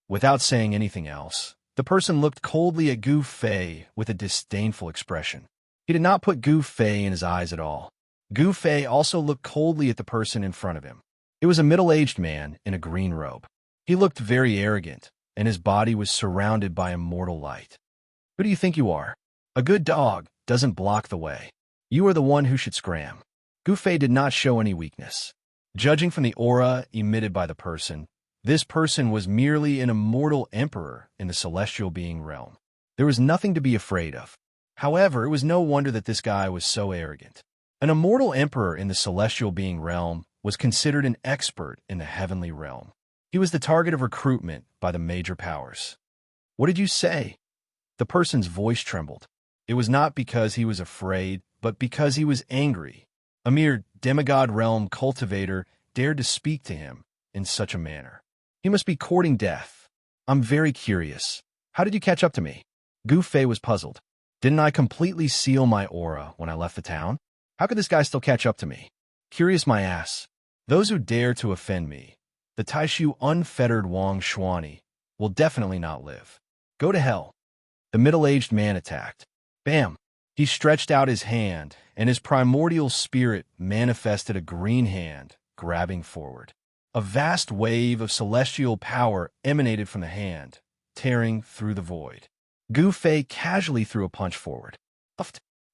S1: Without saying anything else, the person looked coldly at Gu Fei with a disdainful expression. He did not put Gu Fei in his eyes at all. Gu Fei also looked coldly at the person in front of him. It was a middle-aged man in a green robe. He looked very arrogant, and his body was surrounded by immortal light. "Who do you think you are? A good dog doesn't block the way. You are the one who should scram." Gu Fei did not show any weakness. Judging from the aura emitted by the person, this person was merely an immortal emperor in the celestial being realm. There was nothing to be afraid of. However, it was no wonder that this guy was so arrogant. An immortal emperor in the celestial being realm was considered an expert in the heavenly realm. He was the target of recruitment by the major powers. "What did you say?" The person's voice trembled. It was not because he was afraid, but because he was angry. A mere demigod realm cultivator dared to speak to him in such a manner. He must be courting death. "I'm very curious. How did you catch up to me?" Gu Fei was puzzled. "Didn't I completely seal my aura when I left the town? How could this guy still catch up to me? Curious my ass. Those who dare to offend me, the Taishu unfettered Wang Xuani, will definitely not live. Go to hell." The middle-aged man attacked. Bam! He stretched out his hand, and his primordial spirit manifested a green hand, grabbing forward. A vast wave of celestial power emanated from the hand, tearing through the void. Gu Fei casually threw a punch forward.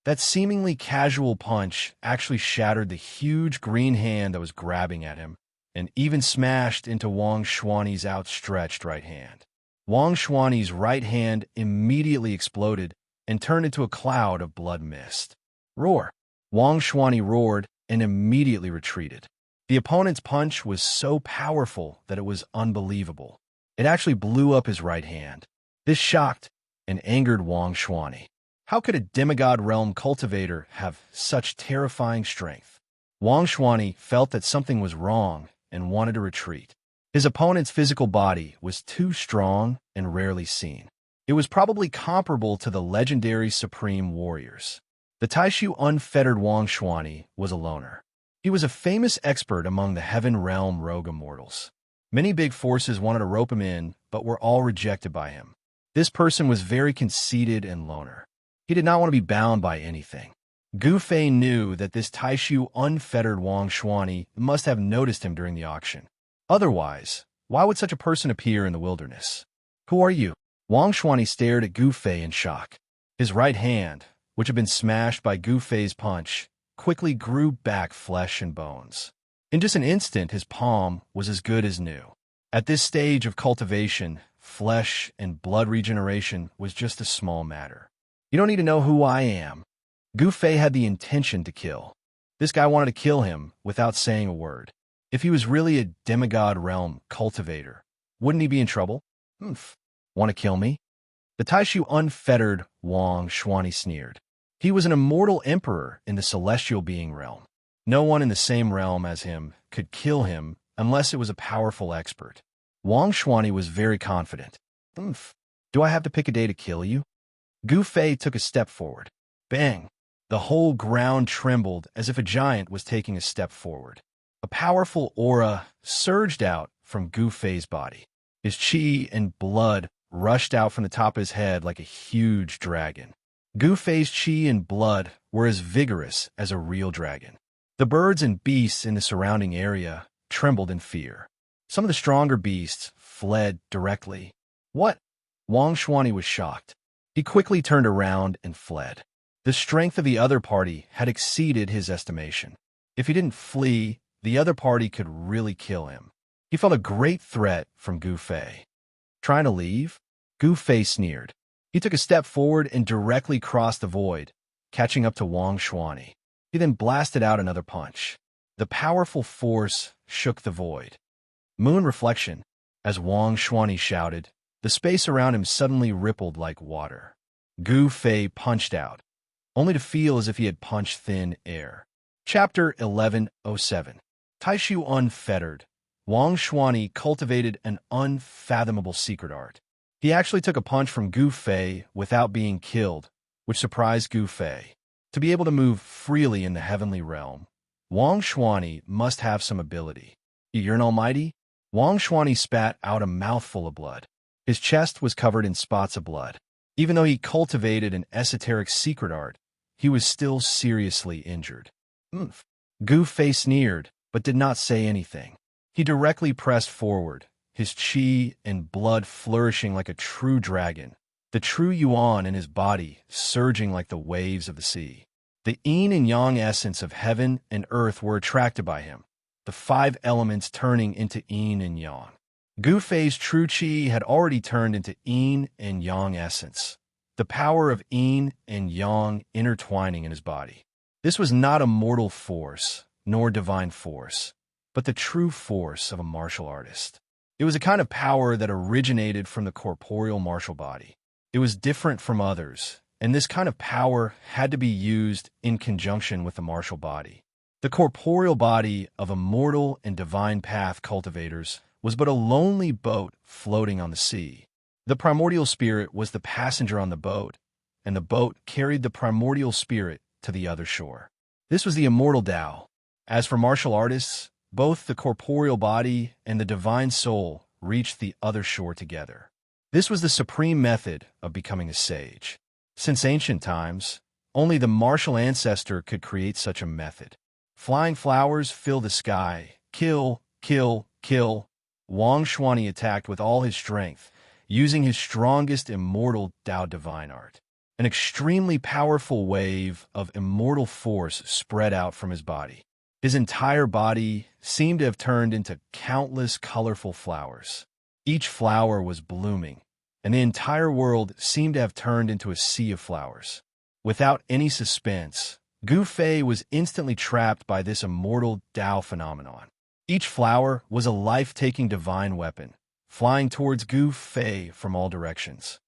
S1: That seemingly casual punch actually shattered the huge green hand that was grabbing at him, and even smashed into Wang Xuani's outstretched right hand. Wang Xuani's right hand immediately exploded and turned into a cloud of blood mist. Roar! Wang Xuani roared and immediately retreated. The opponent's punch was so powerful that it was unbelievable. It actually blew up his right hand. This shocked and angered Wang Xuani. How could a demigod realm cultivator have such terrifying strength? Wang Xuani felt that something was wrong and wanted to retreat. His opponent's physical body was too strong and rarely seen. It was probably comparable to the legendary Supreme Warriors. The Taishu unfettered Wang Xuani was a loner. He was a famous expert among the Heaven Realm rogue immortals. Many big forces wanted to rope him in, but were all rejected by him. This person was very conceited and loner. He did not want to be bound by anything. Gu Fei knew that this Taishu unfettered Wang Xuani must have noticed him during the auction. Otherwise, why would such a person appear in the wilderness? Who are you? Wang Xuani stared at Gu Fei in shock. His right hand, which had been smashed by Gu Fei's punch, quickly grew back flesh and bones. In just an instant, his palm was as good as new. At this stage of cultivation, flesh and blood regeneration was just a small matter. You don't need to know who I am. Gu Fei had the intention to kill. This guy wanted to kill him without saying a word. If he was really a demigod realm cultivator, wouldn't he be in trouble? Want to kill me? The Taishu unfettered Wang Xuani sneered. He was an immortal emperor in the celestial being realm. No one in the same realm as him could kill him unless it was a powerful expert. Wang Xuani was very confident. Do I have to pick a day to kill you? Gu Fei took a step forward. Bang! The whole ground trembled as if a giant was taking a step forward. A powerful aura surged out from Gu Fei's body. His qi and blood rushed out from the top of his head like a huge dragon. Gu Fei's qi and blood were as vigorous as a real dragon. The birds and beasts in the surrounding area trembled in fear. Some of the stronger beasts fled directly. What? Wang Xuani was shocked. He quickly turned around and fled. The strength of the other party had exceeded his estimation. If he didn't flee, the other party could really kill him. He felt a great threat from Gu Fei. Trying to leave? Gu Fei sneered. He took a step forward and directly crossed the void, catching up to Wang Xuani. He then blasted out another punch. The powerful force shook the void. Moon reflection. As Wang Xuani shouted, the space around him suddenly rippled like water. Gu Fei punched out, only to feel as if he had punched thin air. Chapter 1107. Taishu unfettered. Wang Xuani cultivated an unfathomable secret art. He actually took a punch from Gu Fei without being killed, which surprised Gu Fei. To be able to move freely in the heavenly realm, Wang Xuani must have some ability. You're an almighty? Wang Xuani spat out a mouthful of blood. His chest was covered in spots of blood. Even though he cultivated an esoteric secret art, he was still seriously injured. Gu Fei sneered, but did not say anything. He directly pressed forward, his qi and blood flourishing like a true dragon, the true yuan in his body surging like the waves of the sea. The yin and yang essence of heaven and earth were attracted by him, the 5 elements turning into yin and yang. Gu Fei's true qi had already turned into yin and yang essence, the power of yin and yang intertwining in his body. This was not a mortal force, nor divine force, but the true force of a martial artist. It was a kind of power that originated from the corporeal martial body. It was different from others, and this kind of power had to be used in conjunction with the martial body. The corporeal body of immortal and divine path cultivators was but a lonely boat floating on the sea. The primordial spirit was the passenger on the boat, and the boat carried the primordial spirit to the other shore. This was the immortal Tao. As for martial artists, both the corporeal body and the divine soul reached the other shore together. This was the supreme method of becoming a sage. Since ancient times, only the martial ancestor could create such a method. Flying flowers fill the sky. Kill, kill, kill. Wang Xuani attacked with all his strength, using his strongest immortal Tao divine art. An extremely powerful wave of immortal force spread out from his body. His entire body seemed to have turned into countless colorful flowers. Each flower was blooming, and the entire world seemed to have turned into a sea of flowers. Without any suspense, Gu Fei was instantly trapped by this immortal Tao phenomenon. Each flower was a life-taking divine weapon, flying towards Gu Fei from all directions.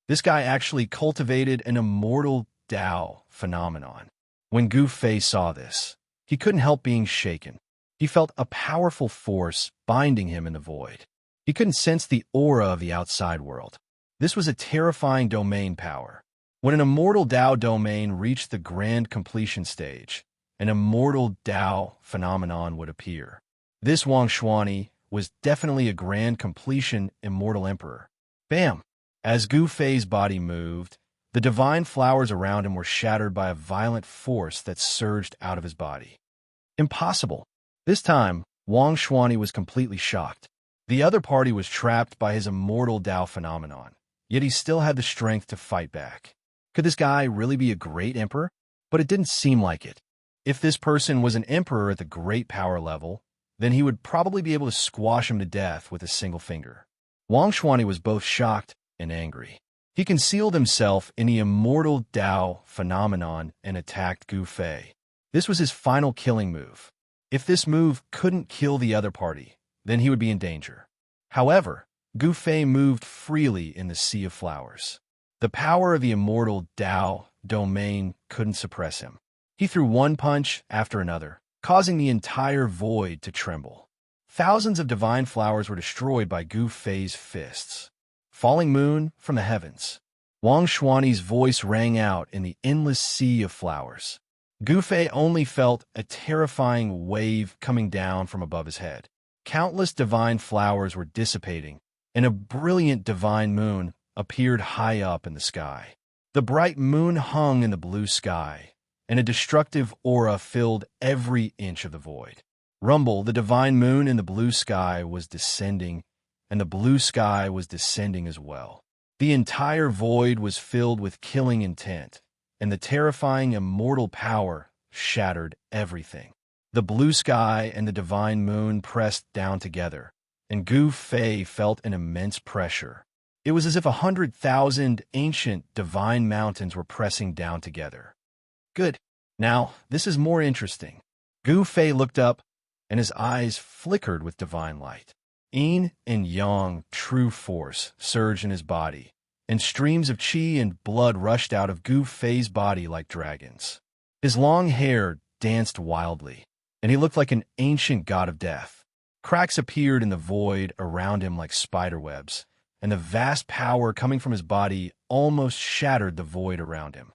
S1: This guy actually cultivated an immortal Tao phenomenon. When Gu Fei saw this, he couldn't help being shaken. He felt a powerful force binding him in the void. He couldn't sense the aura of the outside world. This was a terrifying domain power. When an immortal Tao domain reached the grand completion stage, an immortal Tao phenomenon would appear. This Xuanxia was definitely a grand completion immortal emperor. Bam! As Gu Fei's body moved, the divine flowers around him were shattered by a violent force that surged out of his body. Impossible. This time, Xuanxia was completely shocked. The other party was trapped by his immortal Tao phenomenon, yet he still had the strength to fight back. Could this guy really be a great emperor? But it didn't seem like it. If this person was an emperor at the great power level, then he would probably be able to squash him to death with a single finger. Xuanxia was both shocked and angry. He concealed himself in the immortal Tao phenomenon and attacked Gu Fei. This was his final killing move. If this move couldn't kill the other party, then he would be in danger. However, Gu Fei moved freely in the sea of flowers. The power of the immortal Tao domain couldn't suppress him. He threw one punch after another, causing the entire void to tremble. Thousands of divine flowers were destroyed by Gu Fei's fists. Falling moon from the heavens. Xuanxia's voice rang out in the endless sea of flowers. Gu Fei only felt a terrifying wave coming down from above his head. Countless divine flowers were dissipating, and a brilliant divine moon appeared high up in the sky. The bright moon hung in the blue sky, and a destructive aura filled every inch of the void. Rumble, the divine moon in the blue sky, was descending, and the blue sky was descending as well. The entire void was filled with killing intent, and the terrifying immortal power shattered everything. The blue sky and the divine moon pressed down together, and Gu Fei felt an immense pressure. It was as if 100,000 ancient divine mountains were pressing down together. Good. Now, this is more interesting. Gu Fei looked up, and his eyes flickered with divine light. Yin and Yang, true force, surged in his body, and streams of qi and blood rushed out of Gu Fei's body like dragons. His long hair danced wildly, and he looked like an ancient god of death. Cracks appeared in the void around him like spiderwebs, and the vast power coming from his body almost shattered the void around him.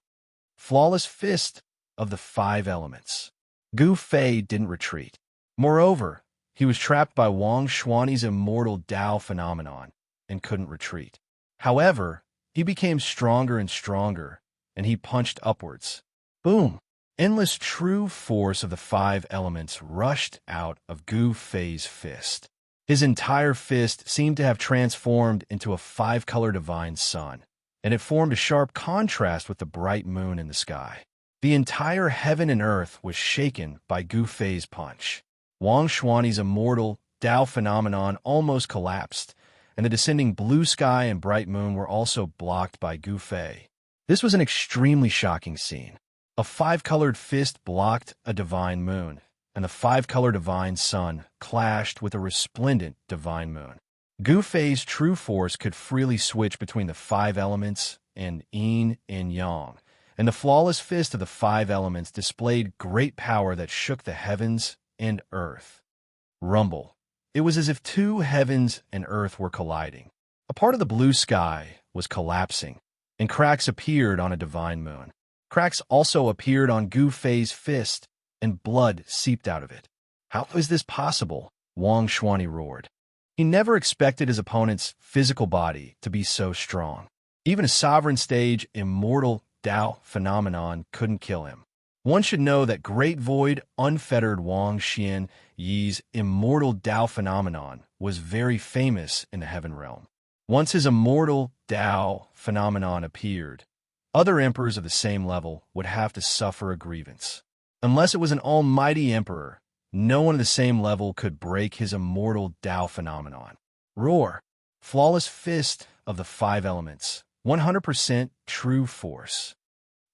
S1: Flawless fist of the 5 elements. Gu Fei didn't retreat. Moreover, he was trapped by Xuanxia's immortal Tao phenomenon and couldn't retreat. However, he became stronger and stronger, and he punched upwards. Boom! Endless true force of the 5 elements rushed out of Gu Fei's fist. His entire fist seemed to have transformed into a 5-color divine sun, and it formed a sharp contrast with the bright moon in the sky. The entire heaven and earth was shaken by Gu Fei's punch. Xuanxia's immortal Tao phenomenon almost collapsed, and the descending blue sky and bright moon were also blocked by Gu Fei. This was an extremely shocking scene. A 5-colored fist blocked a divine moon, and the 5-color divine sun clashed with a resplendent divine moon. Gu Fei's true force could freely switch between the 5 elements and yin and yang, and the flawless fist of the 5 elements displayed great power that shook the heavens and earth. Rumble. It was as if 2 heavens and earth were colliding. A part of the blue sky was collapsing, and cracks appeared on a divine moon. Cracks also appeared on Gu Fei's fist, and blood seeped out of it. How is this possible? Xuanxia roared. He never expected his opponent's physical body to be so strong. Even a sovereign stage immortal Tao phenomenon couldn't kill him. One should know that Great Void unfettered Xianxia's immortal Tao phenomenon was very famous in the heaven realm. Once his immortal Tao phenomenon appeared, other emperors of the same level would have to suffer a grievance. Unless it was an almighty emperor, no one of the same level could break his immortal Tao phenomenon. Roar. Flawless fist of the 5 elements. 100% true force.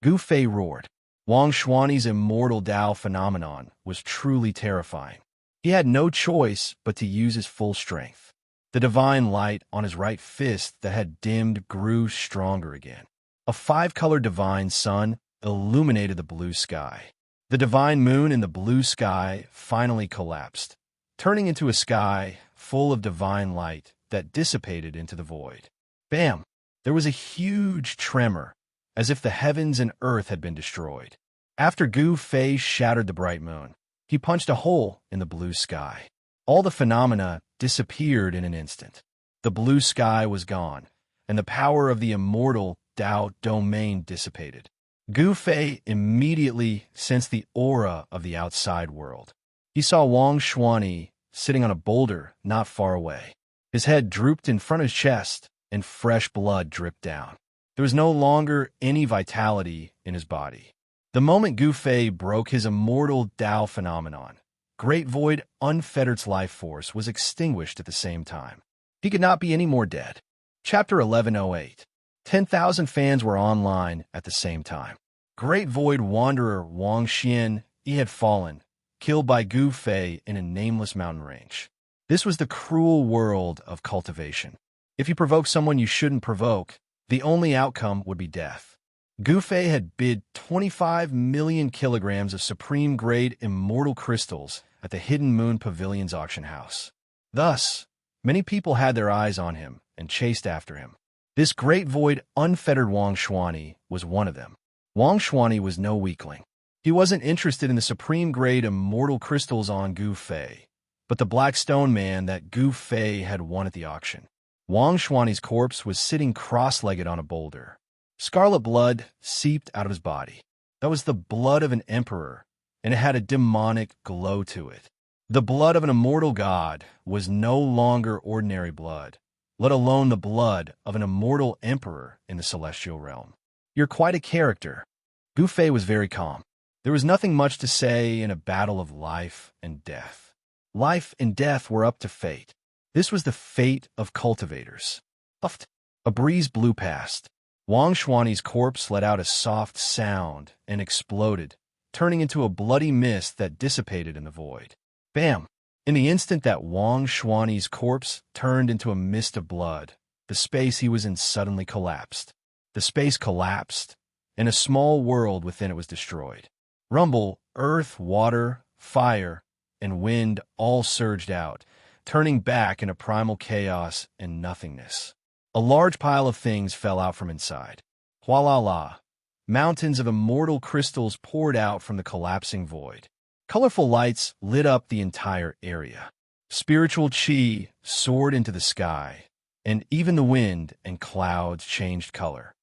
S1: Gu Fei roared. Xuanxia's immortal Tao phenomenon was truly terrifying. He had no choice but to use his full strength. The divine light on his right fist that had dimmed grew stronger again. A 5-color divine sun illuminated the blue sky. The divine moon in the blue sky finally collapsed, turning into a sky full of divine light that dissipated into the void. Bam! There was a huge tremor, as if the heavens and earth had been destroyed. After Gu Fei shattered the bright moon, he punched a hole in the blue sky. All the phenomena disappeared in an instant. The blue sky was gone, and the power of the immortal Dao domain dissipated. Gu Fei immediately sensed the aura of the outside world. He saw Wang Xuanyi sitting on a boulder not far away. His head drooped in front of his chest, and fresh blood dripped down. There was no longer any vitality in his body. The moment Gu Fei broke his immortal Dao phenomenon, Great Void Unfettered's life force was extinguished at the same time. He could not be any more dead. Chapter 1108. 10,000 fans were online at the same time. Great Void Wanderer Wang Xian had fallen, killed by Gu Fei in a nameless mountain range. This was the cruel world of cultivation. If you provoke someone you shouldn't provoke, the only outcome would be death. Gu Fei had bid 25 million kilograms of supreme-grade immortal crystals at the Hidden Moon Pavilion's auction house. Thus, many people had their eyes on him and chased after him. This Great Void Unfettered Wang Xuanyi was one of them. Wang Xuanyi was no weakling. He wasn't interested in the supreme-grade immortal crystals on Gu Fei, but the black stone man that Gu Fei had won at the auction. Wang Xuanyi's corpse was sitting cross-legged on a boulder. Scarlet blood seeped out of his body. That was the blood of an emperor, and it had a demonic glow to it. The blood of an immortal god was no longer ordinary blood, let alone the blood of an immortal emperor in the celestial realm. You're quite a character. Gu Fei was very calm. There was nothing much to say in a battle of life and death. Life and death were up to fate. This was the fate of cultivators. Puffed. A breeze blew past. Wang Xuanyi's corpse let out a soft sound and exploded, turning into a bloody mist that dissipated in the void. Bam! In the instant that Wang Xuanyi's corpse turned into a mist of blood, the space he was in suddenly collapsed. The space collapsed, and a small world within it was destroyed. Rumble, earth, water, fire, and wind all surged out, turning back into primal chaos and nothingness. A large pile of things fell out from inside. Hualala. Mountains of immortal crystals poured out from the collapsing void. Colorful lights lit up the entire area. Spiritual chi soared into the sky, and even the wind and clouds changed color.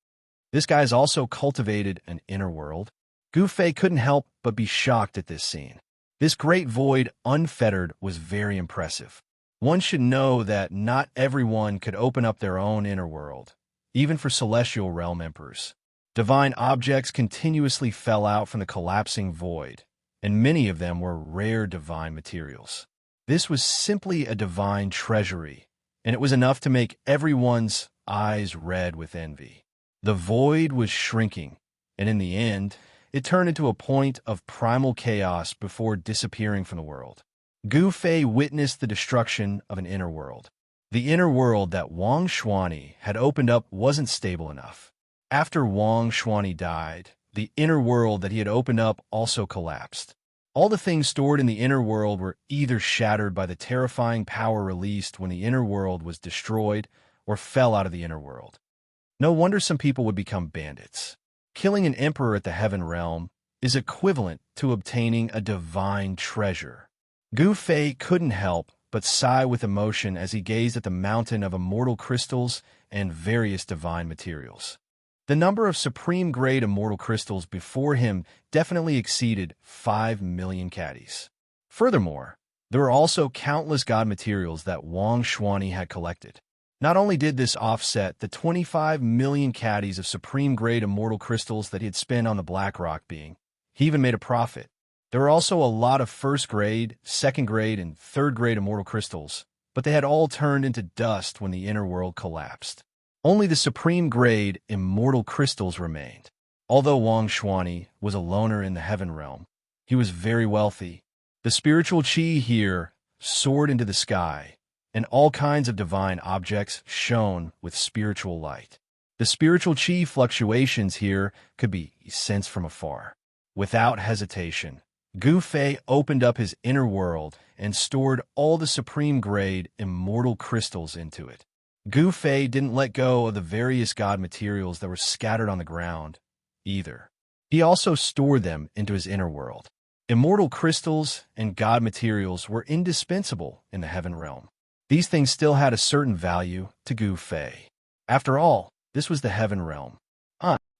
S1: This guy's also cultivated an inner world. Gu Fei couldn't help but be shocked at this scene. This Great Void Unfettered was very impressive. One should know that not everyone could open up their own inner world, even for celestial realm emperors. Divine objects continuously fell out from the collapsing void, and many of them were rare divine materials. This was simply a divine treasury, and it was enough to make everyone's eyes red with envy. The void was shrinking, and in the end, it turned into a point of primal chaos before disappearing from the world. Gu Fei witnessed the destruction of an inner world. The inner world that Wang Xuanyi had opened up wasn't stable enough. After Wang Xuanyi died, the inner world that he had opened up also collapsed. All the things stored in the inner world were either shattered by the terrifying power released when the inner world was destroyed or fell out of the inner world. No wonder some people would become bandits. Killing an emperor at the heaven realm is equivalent to obtaining a divine treasure. Gu Fei couldn't help but sigh with emotion as he gazed at the mountain of immortal crystals and various divine materials. The number of supreme-grade immortal crystals before him definitely exceeded 5 million caddies. Furthermore, there were also countless god materials that Wang Xuanyi had collected. Not only did this offset the 25 million caddies of supreme-grade immortal crystals that he had spent on the Black Rock being, he even made a profit. There were also a lot of first-grade, second-grade, and third-grade immortal crystals, but they had all turned into dust when the inner world collapsed. Only the supreme-grade immortal crystals remained. Although Wang Xuanyi was a loner in the heaven realm, he was very wealthy. The spiritual chi here soared into the sky, and all kinds of divine objects shone with spiritual light. The spiritual chi fluctuations here could be sensed from afar. Without hesitation, Gu Fei opened up his inner world and stored all the supreme-grade immortal crystals into it. Gu Fei didn't let go of the various god materials that were scattered on the ground, either. He also stored them into his inner world. Immortal crystals and god materials were indispensable in the heaven realm. These things still had a certain value to Gu Fei. After all, this was the heaven realm.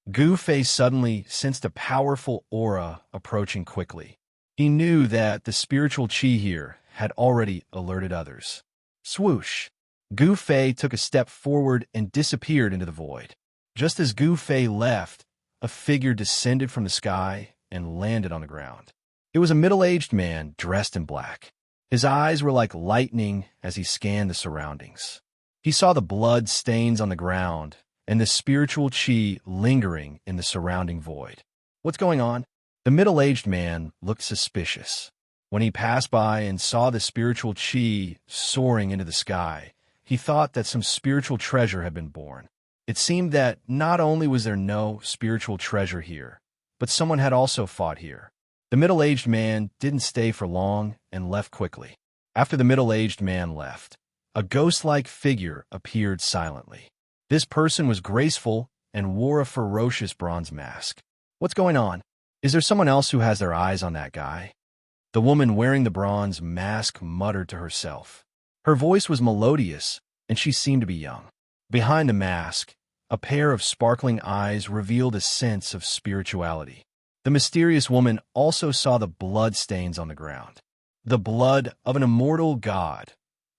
S1: Gu Fei suddenly sensed a powerful aura approaching quickly. He knew that the spiritual qi here had already alerted others. Swoosh! Gu Fei took a step forward and disappeared into the void. Just as Gu Fei left, a figure descended from the sky and landed on the ground. It was a middle-aged man dressed in black. His eyes were like lightning as he scanned the surroundings. He saw the blood stains on the ground and the spiritual qi lingering in the surrounding void. What's going on? The middle-aged man looked suspicious. When he passed by and saw the spiritual qi soaring into the sky, he thought that some spiritual treasure had been born. It seemed that not only was there no spiritual treasure here, but someone had also fought here. The middle-aged man didn't stay for long and left quickly. After the middle-aged man left, a ghost-like figure appeared silently. This person was graceful and wore a ferocious bronze mask. What's going on? Is there someone else who has their eyes on that guy? The woman wearing the bronze mask muttered to herself. Her voice was melodious, and she seemed to be young. Behind the mask, a pair of sparkling eyes revealed a sense of spirituality. The mysterious woman also saw the blood stains on the ground. The blood of an immortal god.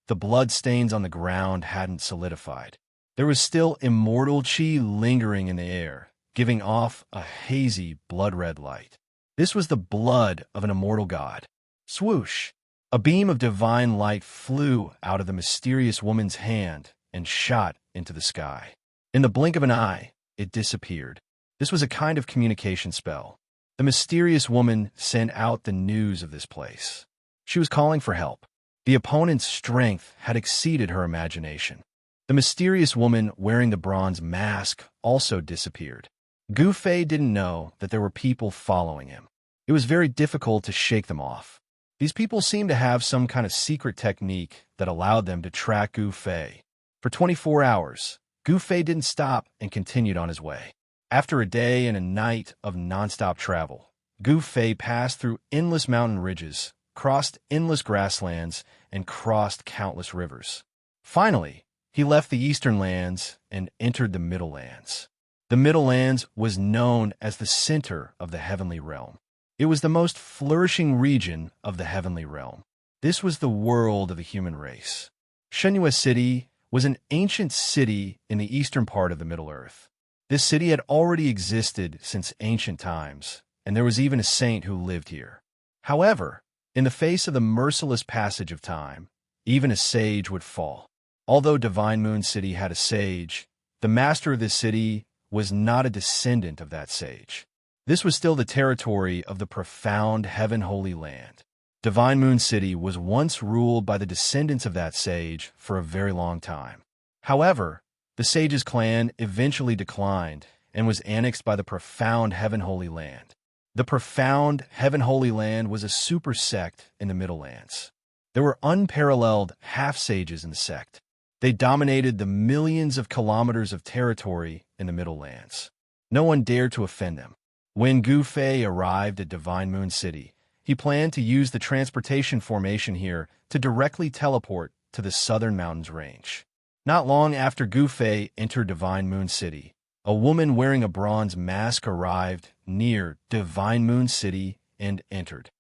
S1: The blood stains on the ground hadn't solidified. There was still immortal qi lingering in the air, giving off a hazy blood-red light. This was the blood of an immortal god. Swoosh! A beam of divine light flew out of the mysterious woman's hand and shot into the sky. In the blink of an eye, it disappeared. This was a kind of communication spell. The mysterious woman sent out the news of this place. She was calling for help. The opponent's strength had exceeded her imagination. The mysterious woman wearing the bronze mask also disappeared. Gu Fei didn't know that there were people following him. It was very difficult to shake them off. These people seemed to have some kind of secret technique that allowed them to track Gu Fei. For 24 hours, Gu Fei didn't stop and continued on his way. After a day and a night of nonstop travel, Gu Fei passed through endless mountain ridges, crossed endless grasslands, and crossed countless rivers. Finally, he left the eastern lands and entered the Middle Lands. The Middle Lands was known as the center of the heavenly realm. It was the most flourishing region of the heavenly realm. This was the world of the human race. Xianxia City was an ancient city in the eastern part of the Middle Earth. This city had already existed since ancient times, and there was even a saint who lived here. However, in the face of the merciless passage of time, even a sage would fall. Although Divine Moon City had a sage, the master of this city was not a descendant of that sage. This was still the territory of the profound Heaven Holy Land. Divine Moon City was once ruled by the descendants of that sage for a very long time. However, the sage's clan eventually declined and was annexed by the profound Heaven Holy Land. The profound Heaven Holy Land was a super sect in the Middle Lands. There were unparalleled half-sages in the sect. They dominated the millions of kilometers of territory in the Middle Lands. No one dared to offend them. When Gu Fei arrived at Divine Moon City, he planned to use the transportation formation here to directly teleport to the Southern Mountains range. Not long after Gu Fei entered Divine Moon City, a woman wearing a bronze mask arrived near Divine Moon City and entered.